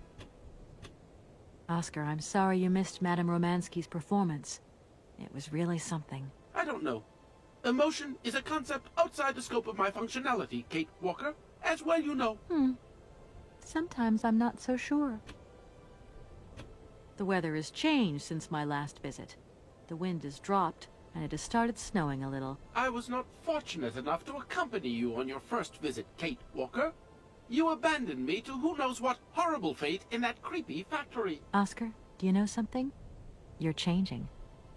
Oscar, I'm sorry you missed Madame Romansky's performance. It was really something. I don't know. Emotion is a concept outside the scope of my functionality, Kate Walker, as well you know. Sometimes I'm not so sure. The weather has changed since my last visit. The wind has dropped, and it has started snowing a little. I was not fortunate enough to accompany you on your first visit, Kate Walker. You abandoned me to who knows what horrible fate in that creepy factory. Oscar, do you know something? You're changing.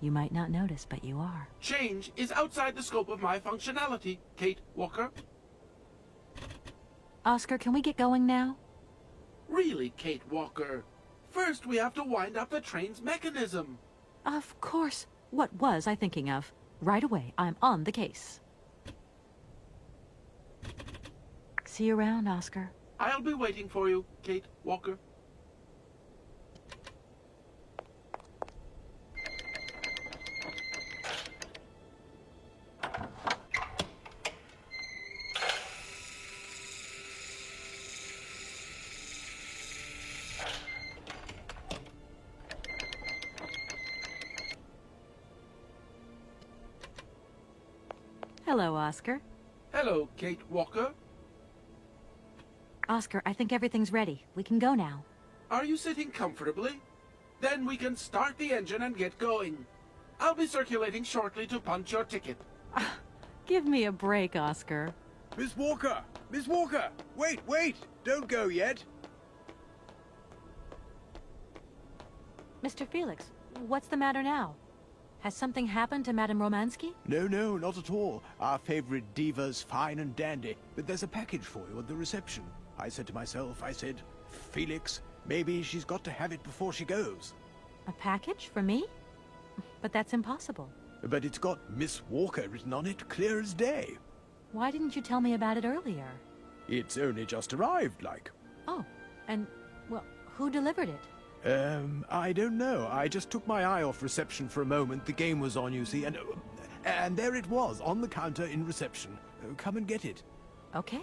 You might not notice, but you are. Change is outside the scope of my functionality, Kate Walker. Oscar, can we get going now? Really, Kate Walker. First, we have to wind up the train's mechanism. Of course. What was I thinking of? Right away. I'm on the case. See you around, Oscar. I'll be waiting for you, Kate Walker. Hello, Oscar. Hello, Kate Walker. Oscar, I think everything's ready. We can go now. Are you sitting comfortably? Then we can start the engine and get going. I'll be circulating shortly to punch your ticket. Give me a break, Oscar. Miss Walker! Miss Walker! Wait, wait! Don't go yet! Mr. Felix, what's the matter now? Has something happened to Madame Romansky? No, not at all. Our favorite diva's fine and dandy. But there's a package for you at the reception. I said to myself, Felix, maybe she's got to have it before she goes. A package for me? But that's impossible. But it's got Miss Walker written on it, clear as day. Why didn't you tell me about it earlier? It's only just arrived, like. Oh, and, well, who delivered it? I don't know. I just took my eye off reception for a moment. The game was on, you see, and there it was, on the counter in reception. Come and get it. Okay.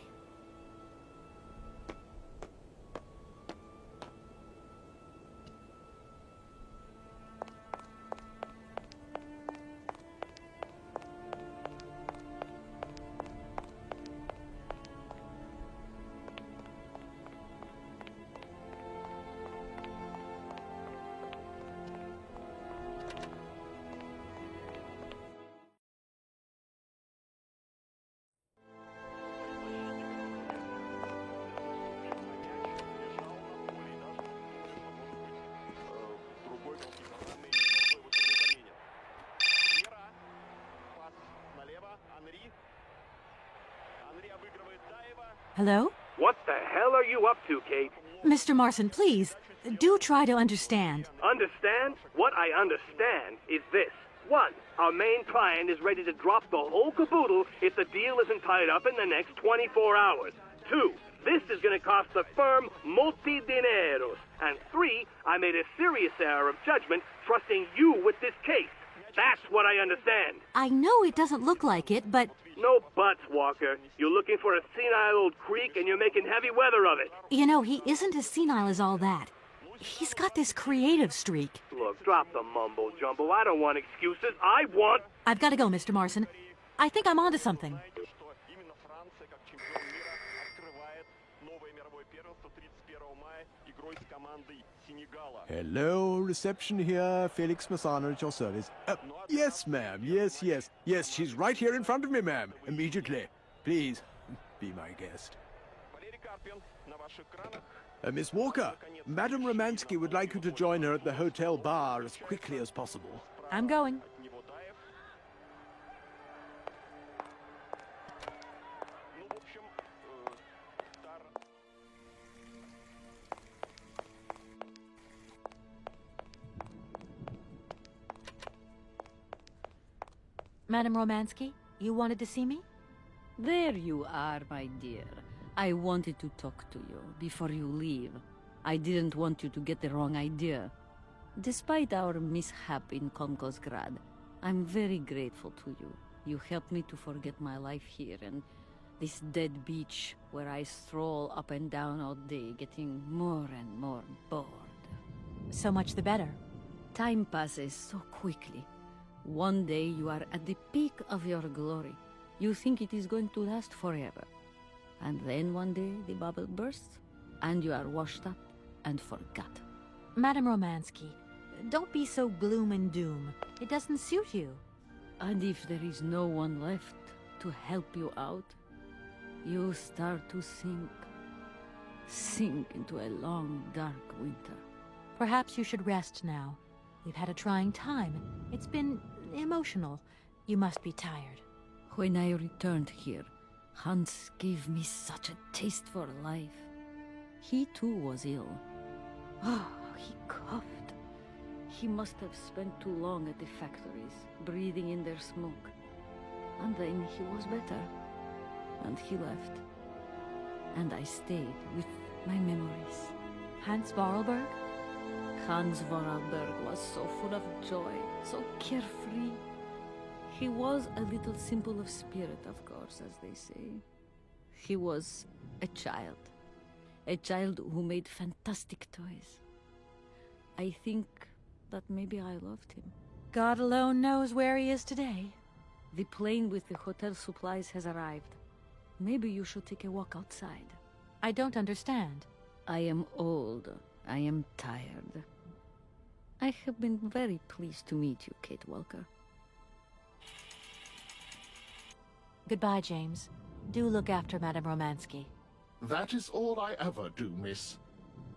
Hello? What the hell are you up to, Kate? Mr. Marson, please, do try to understand. Understand? What I understand is this. One, our main client is ready to drop the whole caboodle if the deal isn't tied up in the next 24 hours. Two, this is going to cost the firm multi-dineros. And three, I made a serious error of judgment trusting you with this case. That's what I understand. I know it doesn't look like it, but... No buts, Walker. You're looking for a senile old creek and you're making heavy weather of it. You know, he isn't as senile as all that. He's got this creative streak. Look, drop the mumbo-jumbo. I don't want excuses. I want... I've got to go, Mr. Marson. I think I'm onto something. Hello, reception here. Felix Massana at your service. Yes, ma'am. Yes, yes. Yes, she's right here in front of me, ma'am. Immediately. Please, be my guest. Miss Walker, Madame Romansky would like you to join her at the hotel bar as quickly as possible. I'm going. Madame Romansky, you wanted to see me? There you are, my dear. I wanted to talk to you before you leave. I didn't want you to get the wrong idea. Despite our mishap in Komkosgrad, I'm very grateful to you. You helped me to forget my life here and this dead beach where I stroll up and down all day, getting more and more bored. So much the better. Time passes so quickly. One day you are at the peak of your glory. You think it is going to last forever. And then one day the bubble bursts, and you are washed up and forgot. Madame Romansky, don't be so gloom and doom. It doesn't suit you. And if there is no one left to help you out, you start to sink into a long, dark winter. Perhaps you should rest now. We've had a trying time. It's been emotional. You must be tired. When I returned here, Hans gave me such a taste for life. He too was ill. Oh, he coughed. He must have spent too long at the factories, breathing in their smoke. And then he was better. And he left. And I stayed with my memories. Hans Vorarlberg? Hans Vorarlberg was so full of joy, so carefree. He was a little simple of spirit, of course, as they say. He was a child who made fantastic toys. I think that maybe I loved him. God alone knows where he is today. The plane with the hotel supplies has arrived. Maybe you should take a walk outside. I don't understand. I am old. I am tired. I have been very pleased to meet you, Kate Walker. Goodbye, James. Do look after Madame Romansky. That is all I ever do, miss.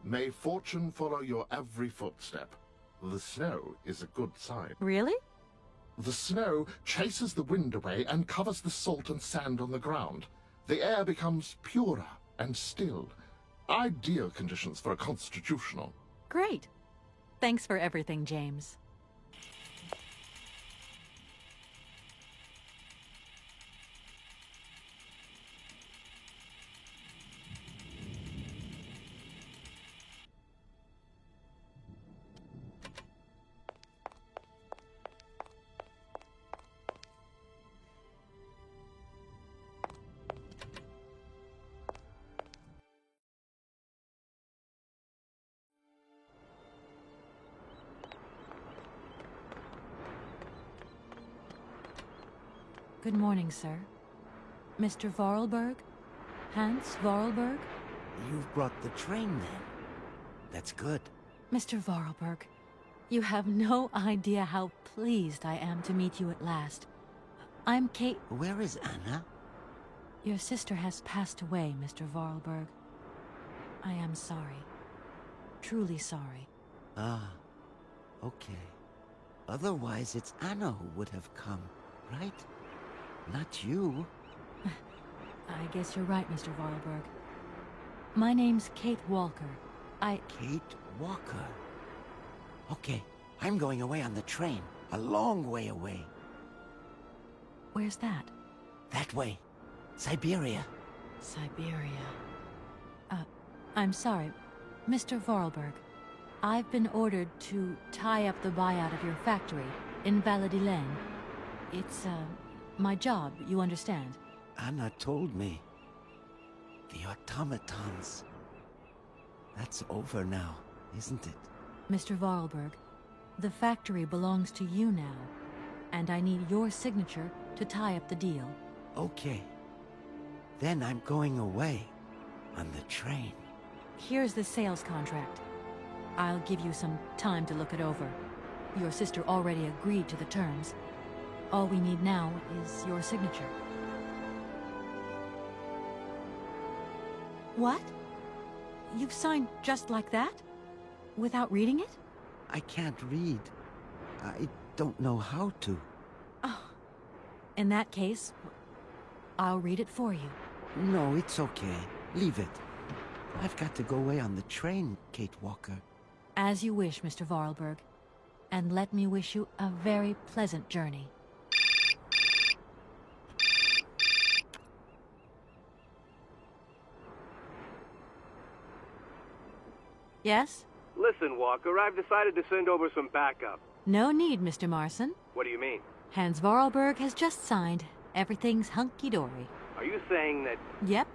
May fortune follow your every footstep. The snow is a good sign. Really? The snow chases the wind away and covers the salt and sand on the ground. The air becomes purer and still. Ideal conditions for a constitutional. Great. Thanks for everything, James. Good morning, sir. Mr. Vorarlberg? Hans Vorarlberg? You've brought the train, then. That's good. Mr. Vorarlberg, you have no idea how pleased I am to meet you at last. I'm Kate... Where is Anna? Your sister has passed away, Mr. Vorarlberg. I am sorry. Truly sorry. Ah, okay. Otherwise, it's Anna who would have come, right? Not you. I guess you're right, Mr. Vorarlberg. My name's Kate Walker. Kate Walker? Okay, I'm going away on the train. A long way away. Where's that? That way. Syberia. Syberia. I'm sorry. Mr. Vorarlberg, I've been ordered to tie up the buyout of your factory in Valladolid. It's, my job, you understand? Anna told me. The automatons. That's over now, isn't it? Mr. Vorarlberg, the factory belongs to you now, and I need your signature to tie up the deal. Okay. Then I'm going away on the train. Here's the sales contract. I'll give you some time to look it over. Your sister already agreed to the terms. All we need now is your signature. What? You've signed just like that? Without reading it? I can't read. I don't know how to. Oh. In that case, I'll read it for you. No, it's okay. Leave it. I've got to go away on the train, Kate Walker. As you wish, Mr. Vorarlberg. And let me wish you a very pleasant journey. Yes? Listen, Walker, I've decided to send over some backup. No need, Mr. Marson. What do you mean? Hans Vorarlberg has just signed. Everything's hunky-dory. Are you saying that... Yep.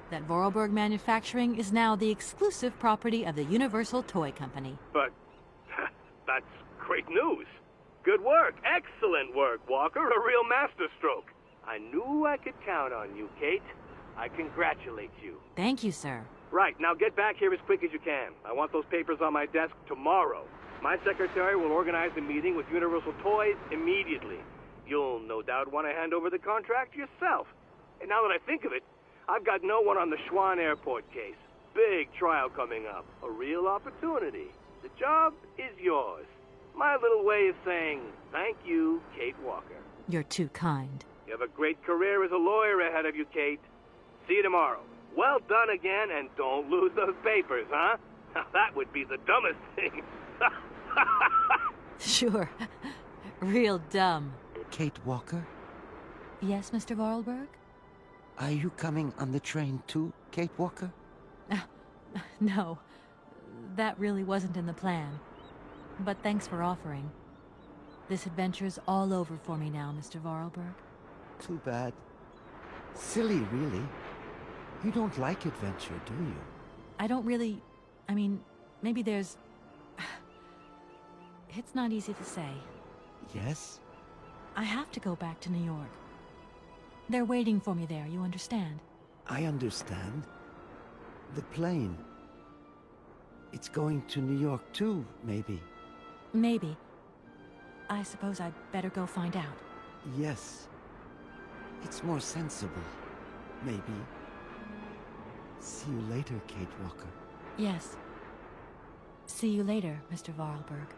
That Vorarlberg Manufacturing is now the exclusive property of the Universal Toy Company. But... that's great news. Good work. Excellent work, Walker. A real masterstroke. I knew I could count on you, Kate. I congratulate you. Thank you, sir. Right, now get back here as quick as you can. I want those papers on my desk tomorrow. My secretary will organize a meeting with Universal Toys immediately. You'll no doubt want to hand over the contract yourself. And now that I think of it, I've got no one on the Schwann Airport case. Big trial coming up. A real opportunity. The job is yours. My little way of saying thank you, Kate Walker. You're too kind. You have a great career as a lawyer ahead of you, Kate. See you tomorrow. Well done again, and don't lose those papers, huh? Now, that would be the dumbest thing. Sure. Real dumb. Kate Walker? Yes, Mr. Vorarlberg? Are you coming on the train too, Kate Walker? No. That really wasn't in the plan. But thanks for offering. This adventure's all over for me now, Mr. Vorarlberg. Too bad. Silly, really. You don't like adventure, do you? I don't really... I mean, maybe there's... It's not easy to say. Yes? I have to go back to New York. They're waiting for me there, you understand? I understand. The plane. It's going to New York too, maybe. Maybe. I suppose I'd better go find out. Yes. It's more sensible. Maybe. See you later, Kate Walker. Yes. See you later, Mr. Vorarlberg.